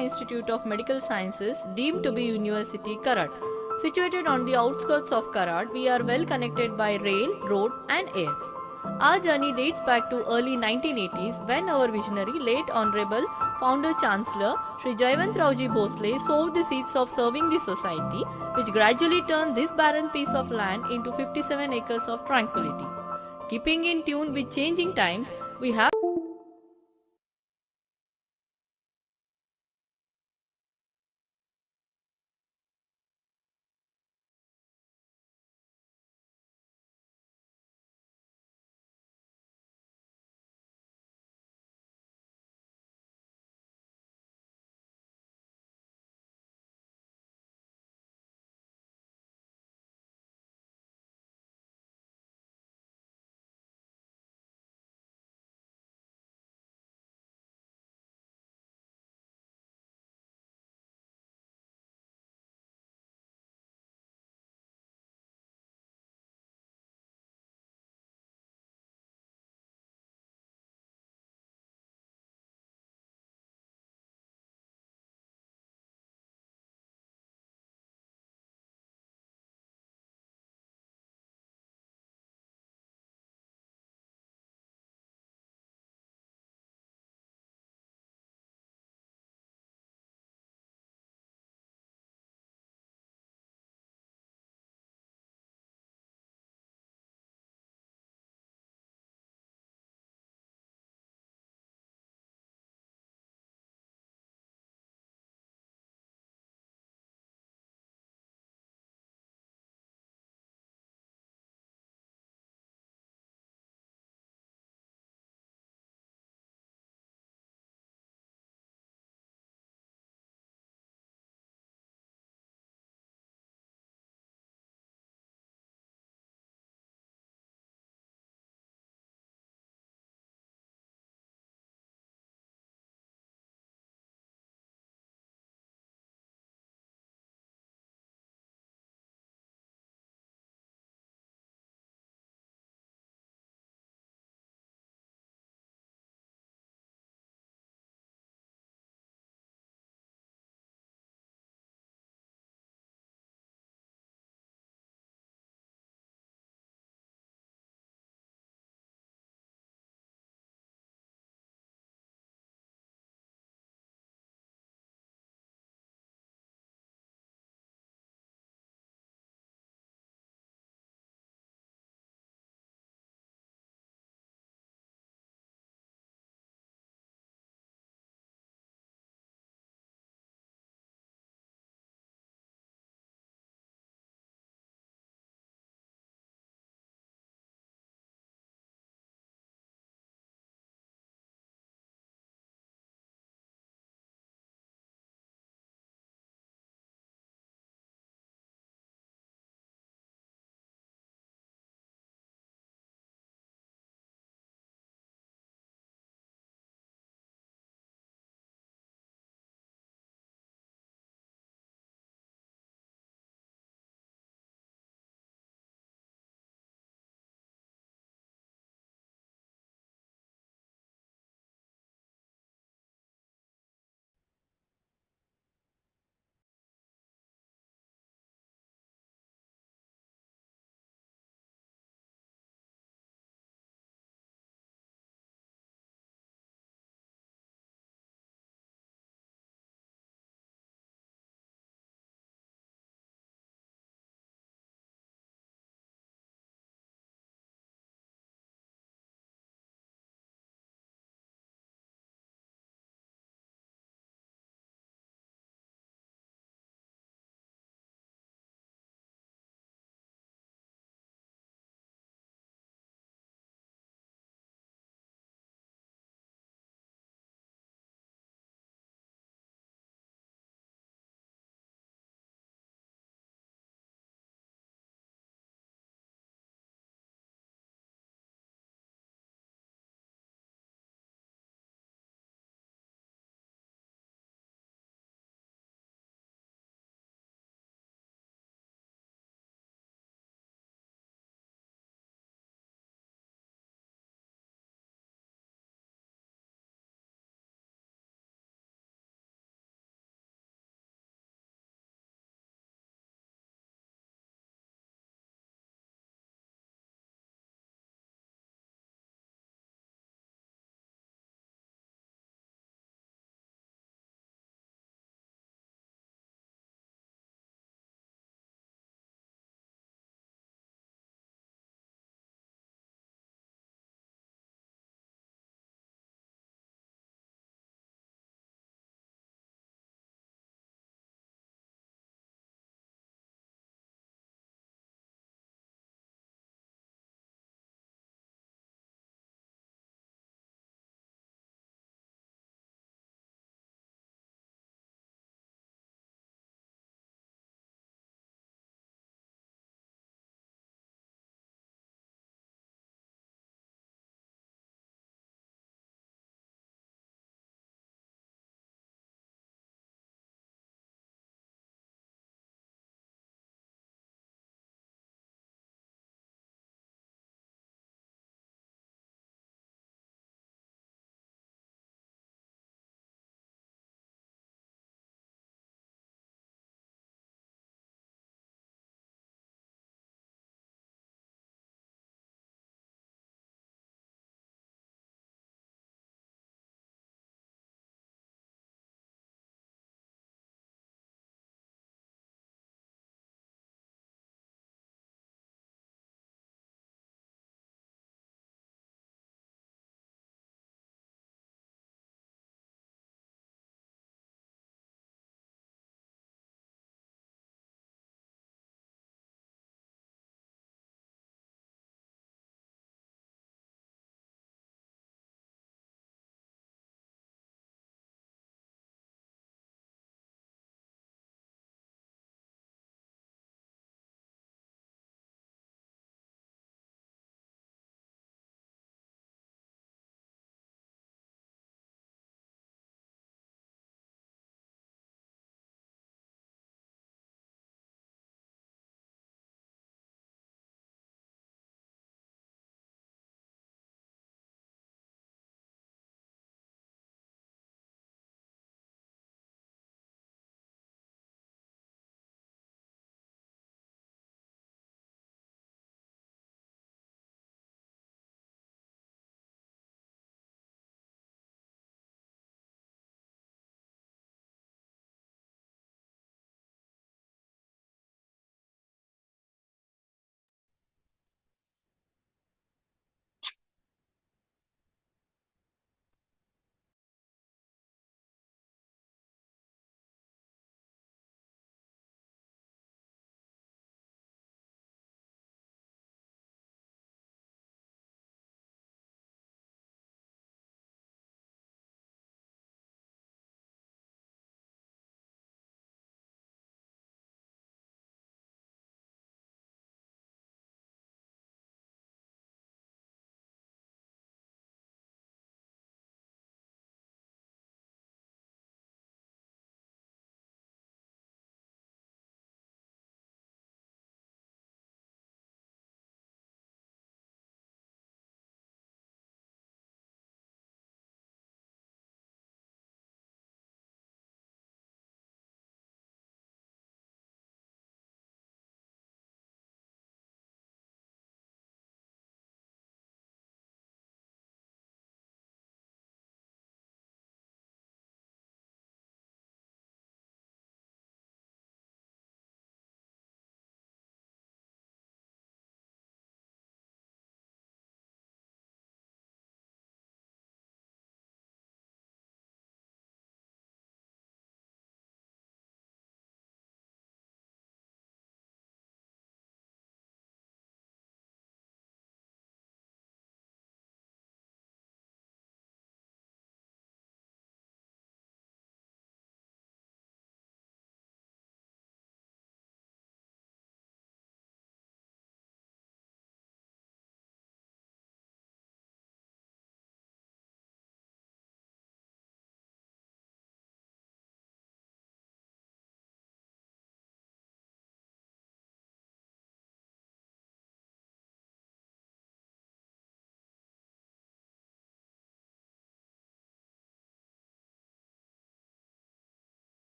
T: Institute of Medical Sciences, deemed to be University Karad. Situated on the outskirts of Karad, we are well connected by rail, road and air. Our journey dates back to early 1980s when our visionary, late Honorable Founder Chancellor Sri Jayawantrauji Bhosle sowed the seeds of serving the society, which gradually turned this barren piece of land into 57 acres of tranquility. Keeping in tune with changing times, we have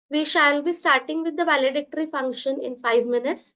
D: We shall be starting with the validatory function in 5 minutes.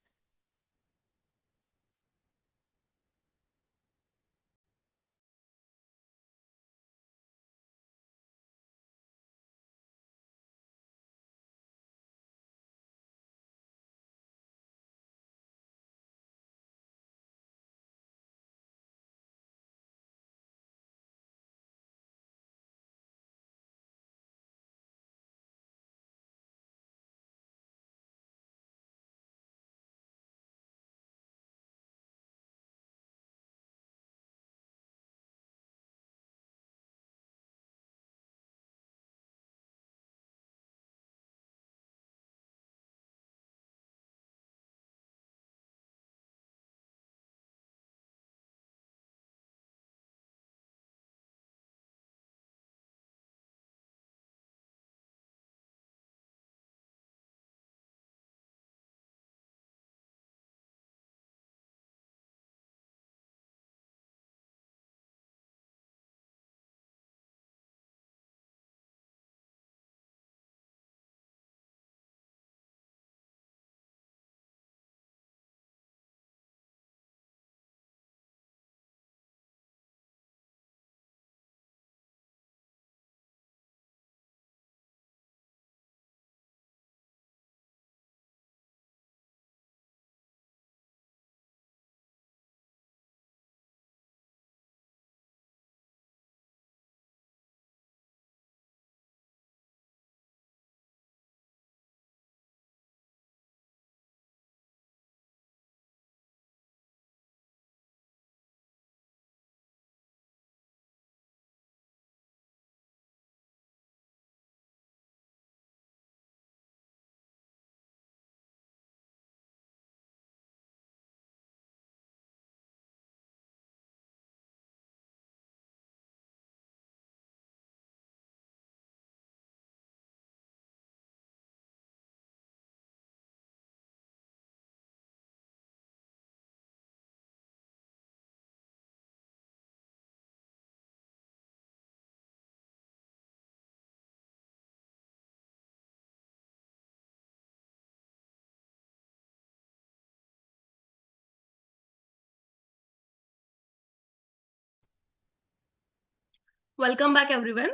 B: Welcome back, everyone.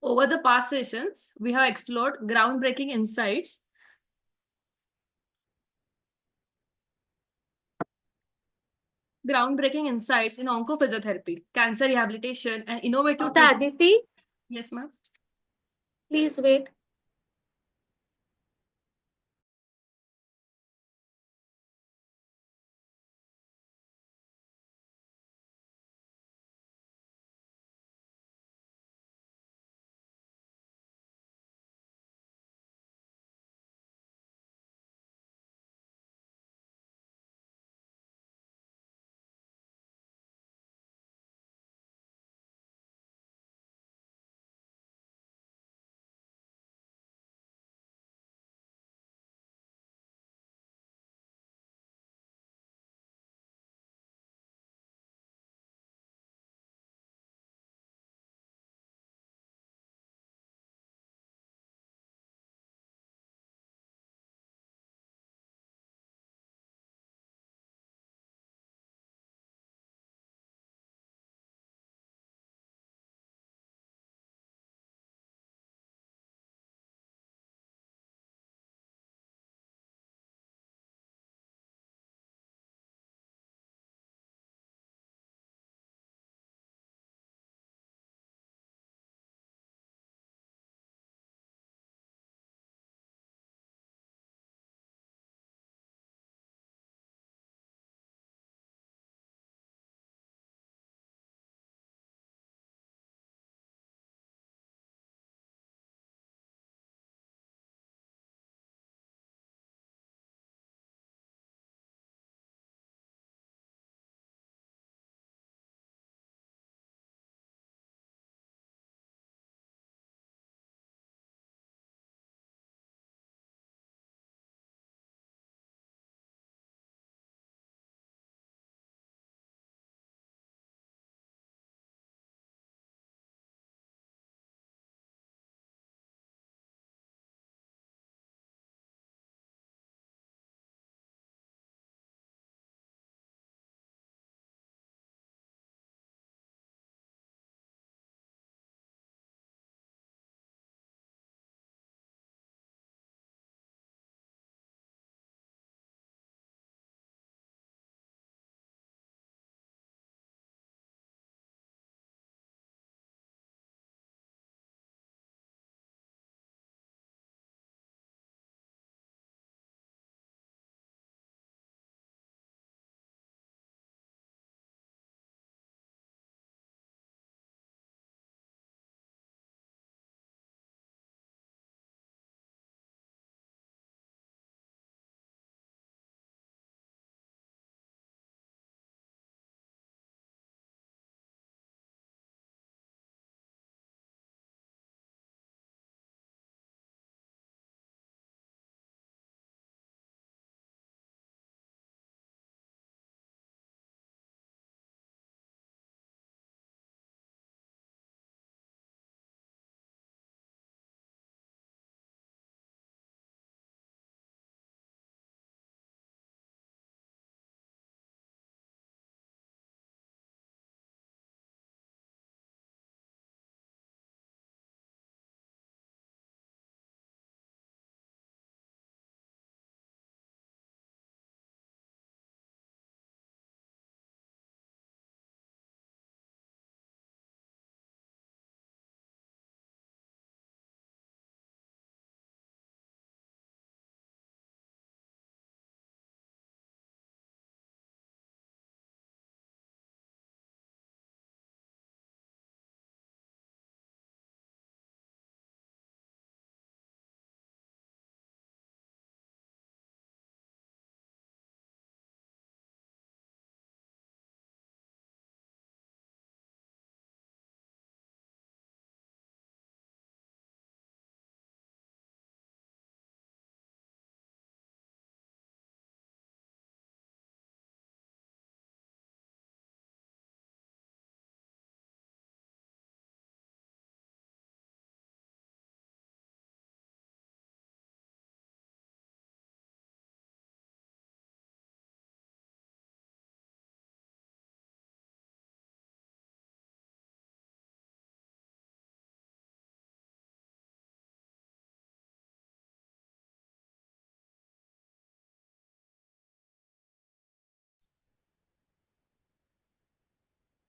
B: Over the past sessions, we have explored groundbreaking insights in oncophysiotherapy, cancer rehabilitation, and innovative.
D: Dr. Aditi,
B: Yes, ma'am.
D: please wait.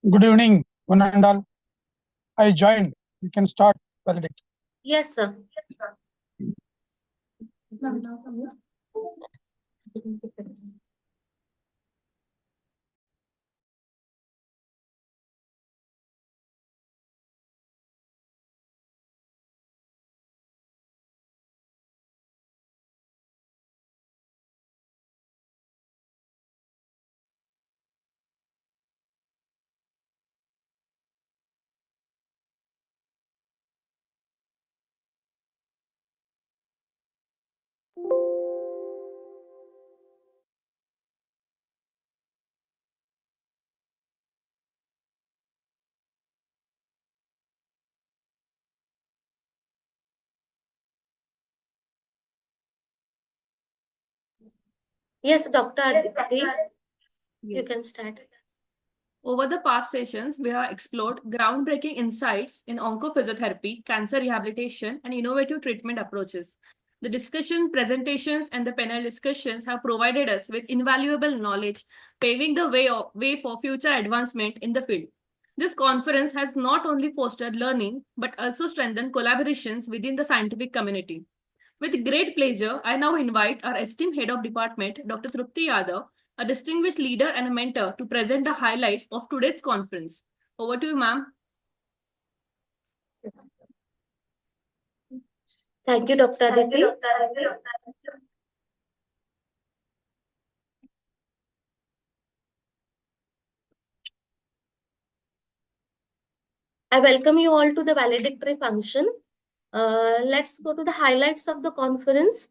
U: Good evening, one and all. I joined. We can start Validate.
D: Yes, sir. Yes, Dr. Aditi, you can start.
B: Over the past sessions, we have explored groundbreaking insights in oncophysiotherapy, cancer rehabilitation, and innovative treatment approaches. The discussion, presentations, and the panel discussions have provided us with invaluable knowledge, paving the way for future advancement in the field. This conference has not only fostered learning, but also strengthened collaborations within the scientific community. With great pleasure, I now invite our esteemed head of department, Dr. Trupti Yadav, a distinguished leader and a mentor, to present the highlights of today's conference. Over to you, ma'am.
D: Thank you, Dr. Aditi. I welcome you all to the valedictory function. Let's go to the highlights of the conference.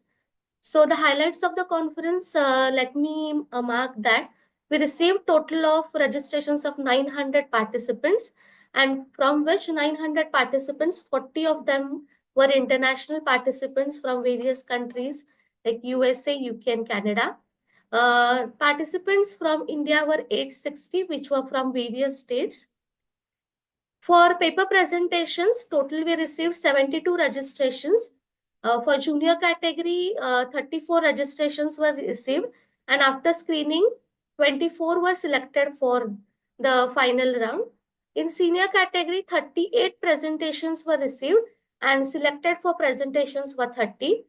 D: So the highlights of the conference, let me mark that we received total of registrations of 900 participants, and from which 900 participants, 40 of them were international participants from various countries like USA, UK, and Canada. Participants from India were 860, which were from various states. For paper presentations, total we received 72 registrations. For junior category, 34 registrations were received, and after screening, 24 were selected for the final round. In senior category, 38 presentations were received, and selected for presentations were 30,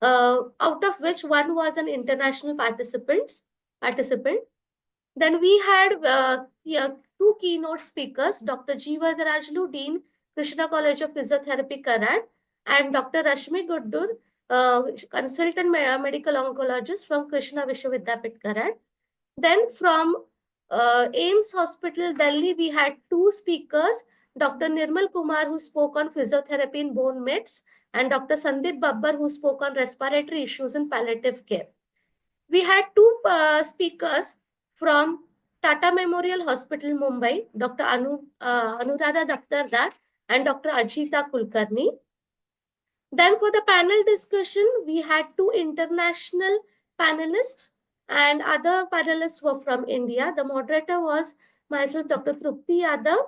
D: out of which one was an international participant. Then we had two keynote speakers, Dr. G. Vadarajlu, Dean, Krishna College of Physiotherapy, Karad, and Dr. Rashmi Guddur, consultant medical oncologist from Krishna Vishwavidyapit, Karad. Then from AIMS Hospital, Delhi, we had two speakers, Dr. Nirmal Kumar, who spoke on physiotherapy in bone meds, and Dr. Sandeep Babbar, who spoke on respiratory issues in palliative care. We had two speakers from Tata Memorial Hospital, Mumbai, Dr. Anuradha Daktardar and Dr. Ajita Kulkarni. Then for the panel discussion, we had two international panelists and other panelists were from India. The moderator was myself, Dr. Trupti Yadav.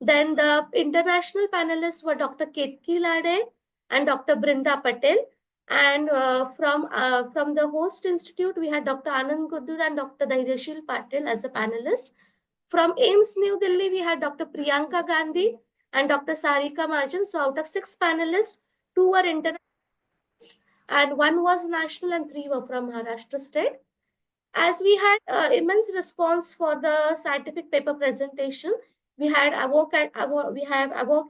D: Then the international panelists were Dr. Ketki Lade and Dr. Brinda Patel. And from the host institute, we had Dr. Anand Gudur and Dr. Dhairyashil Patel as a panelist. From AIMS New Delhi, we had Dr. Priyanka Gandhi and Dr. Sarika Majan. So out of 6 panelists, 2 were international and 1 was national and 3 were from Maharashtra state. As we had immense response for the scientific paper presentation, we had award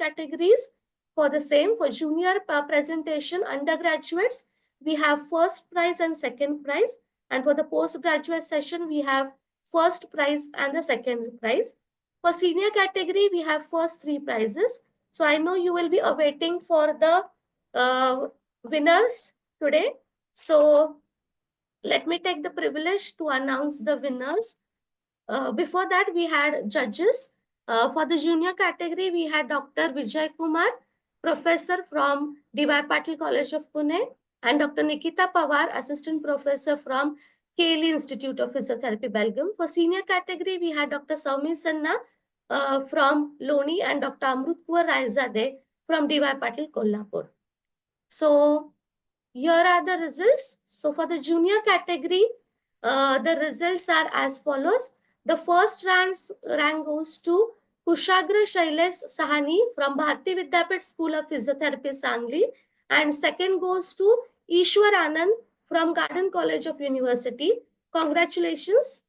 D: categories for the same. For junior presentation, undergraduates, we have first prize and second prize. And for the postgraduate session, we have first prize and the second prize. For senior category, we have first 3 prizes. So I know you will be awaiting for the winners today. So let me take the privilege to announce the winners. Before that, we had judges. For the junior category, we had Dr. Vijay Kumar, professor from D.Y. Patil College of Pune, and Dr. Nikita Pawar, assistant professor from Kelly Institute of Physiotherapy, Belgium. For senior category, we had Dr. Saumi Sanna from Loni and Dr. Amrutpur Raizade from D.Y. Patil, Kolhapur. So here are the results. So for the junior category, the results are as follows. The first rank goes to Kushagra Shailesh Sahani from Bharati Vidyapit School of Physiotherapy, Sangli. And second goes to Ishwar Anand from Garden College of University. Congratulations.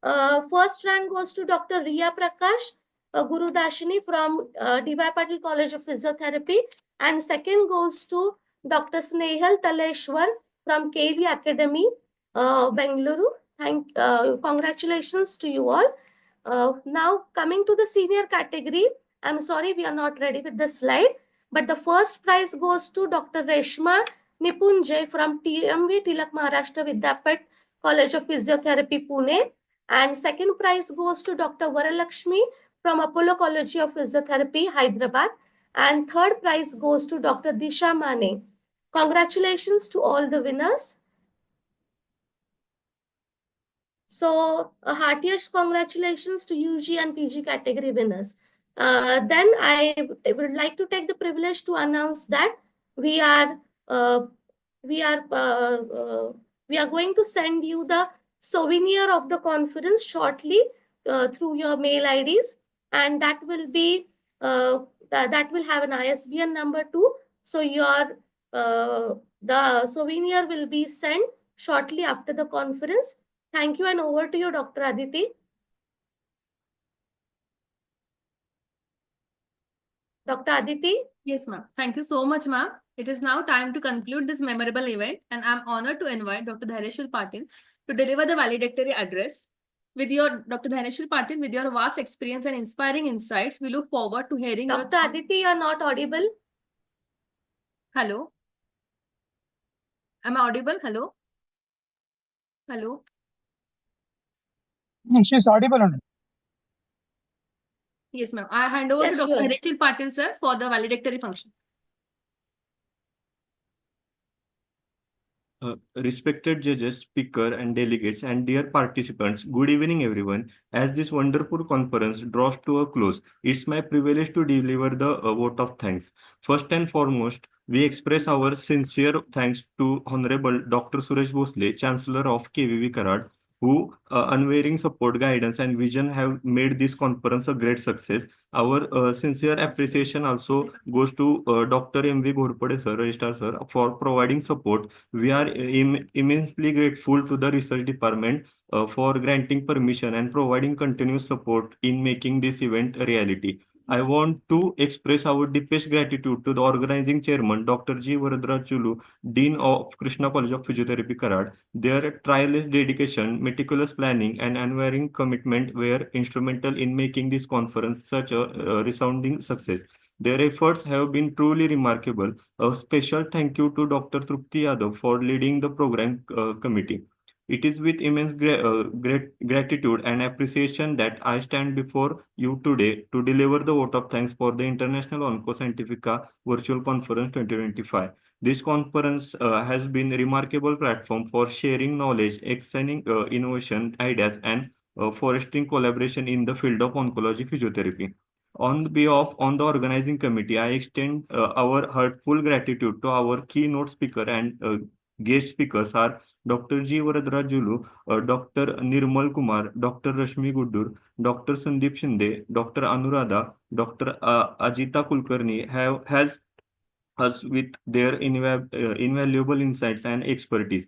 D: First rank goes to Dr. Riya Prakash Guru Dashini from D.Y. Patil College of Physiotherapy. And second goes to Dr. Snehal Taleshwar from KV Academy, Bengaluru. Congratulations to you all. Now coming to the senior category, I'm sorry we are not ready with the slide, but the first prize goes to Dr. Reshma Nipunjay from TMV Tilak Maharashtra Vidyapat College of Physiotherapy, Pune. And second prize goes to Dr. Varalakshmi from Apollo College of Physiotherapy, Hyderabad. And third prize goes to Dr. Disha Mane. Congratulations to all the winners. So, heartiest congratulations to UG and PG category winners. Then I would like to take the privilege to announce that we are going to send you the souvenir of the conference shortly through your mail IDs, and that will be that will have an ISBN number too. So the souvenir will be sent shortly after the conference. Thank you, and over to you, Dr. Aditi. Dr. Aditi?
B: Yes, ma'am. Thank you so much, ma'am. It is now time to conclude this memorable event, and I'm honored to invite Dr. Dhaireshwar Patil to deliver the valedictory address. Dr. Dhaireshwar Patil, with your vast experience and inspiring insights, we look forward to hearing
D: Dr. Aditi, you are not audible.
B: Hello? Am I audible? Hello? Hello?
U: She's audible only.
B: Yes, ma'am. I hand over to Dr. Dhaireshwar Patil, sir, for the valedictory function.
G: Respected judges, speaker, and delegates, and dear participants, good evening, everyone. As this wonderful conference draws to a close, it's my privilege to deliver the vote of thanks. First and foremost, we express our sincere thanks to Honorable Dr. Suresh Bhosle, Chancellor of KVV Karad, who unwavering support, guidance, and vision have made this conference a great success. Our sincere appreciation also goes to Dr. M.V. Ghorpade sir, Registrar sir, for providing support. We are immensely grateful to the research department for granting permission and providing continuous support in making this event a reality. I want to express our deepest gratitude to the organizing chairman, Dr. G. Varadrachulu, Dean of Krishna College of Physiotherapy, Karad. Their tireless dedication, meticulous planning, and unwavering commitment were instrumental in making this conference such a resounding success. Their efforts have been truly remarkable. A special thank you to Dr. Trupti Yadav for leading the program committee. It is with immense gratitude and appreciation that I stand before you today to deliver the vote of thanks for the International Onco Scientifica Virtual Conference 2025. This conference has been a remarkable platform for sharing knowledge, extending innovation ideas, and fostering collaboration in the field of oncology physiotherapy. On behalf of the organizing committee, I extend our heartful gratitude to our keynote speaker and guest speakers are Dr. G. Varadrajulu, Dr. Nirmal Kumar, Dr. Rashmi Guddur, Dr. Sandeep Shinde, Dr. Anuradha, Dr. Ajita Kulkarni has us with their invaluable insights and expertise.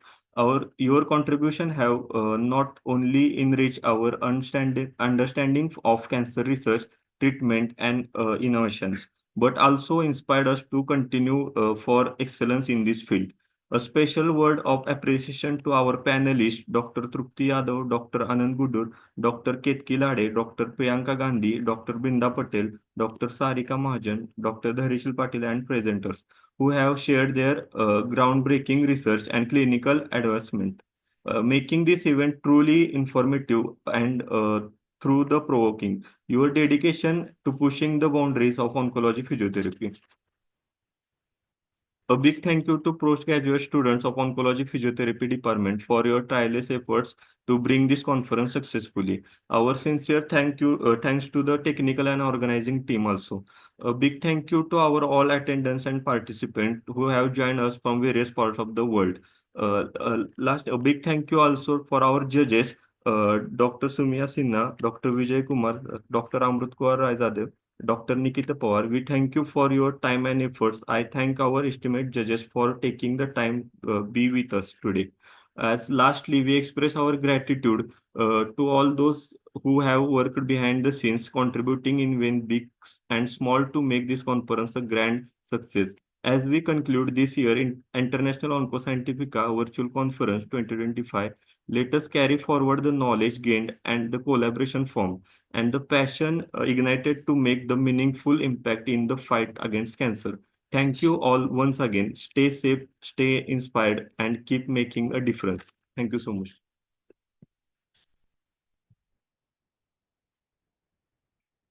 G: Your contribution have not only enriched our understanding of cancer research, treatment, and innovations, but also inspired us to continue for excellence in this field. A special word of appreciation to our panelists, Dr. Trupti Yadav, Dr. Anand Gudur, Dr. Ketki Lade, Dr. Priyanka Gandhi, Dr. Binda Patel, Dr. Sarika Mahajan, Dr. Dharishil Patil, and presenters who have shared their groundbreaking research and clinical advancement, making this event truly informative and through the provoking. Your dedication to pushing the boundaries of oncology physiotherapy. A big thank you to postgraduate students of Oncology Physiotherapy Department for your tireless efforts to bring this conference successfully. Our sincere thanks to the technical and organizing team also. A big thank you to our all attendants and participants who have joined us from various parts of the world. A big thank you also for our judges Dr. Sumya Sinha, Dr. Vijay Kumar, Dr. Amrit Kaur Raizadev, Dr. Nikita Pawar, we thank you for your time and efforts. I thank our estimate judges for taking the time be with us today. As lastly, we express our gratitude to all those who have worked behind the scenes, contributing in ways big and small to make this conference a grand success. As we conclude this year in International Onco Scientifica Virtual Conference 2025, let us carry forward the knowledge gained and the collaboration formed and the passion ignited to make the meaningful impact in the fight against cancer. Thank you all once again. Stay safe, stay inspired, and keep making a difference. Thank you so much.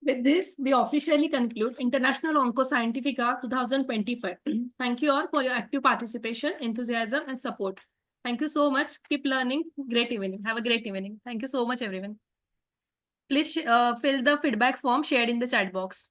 B: With this, we officially conclude International Onco Scientifica 2025. Thank you all for your active participation, enthusiasm, and support. Thank you so much. Keep learning. Great evening. Have a great evening. Thank you so much, everyone. Please fill the feedback form shared in the chat box.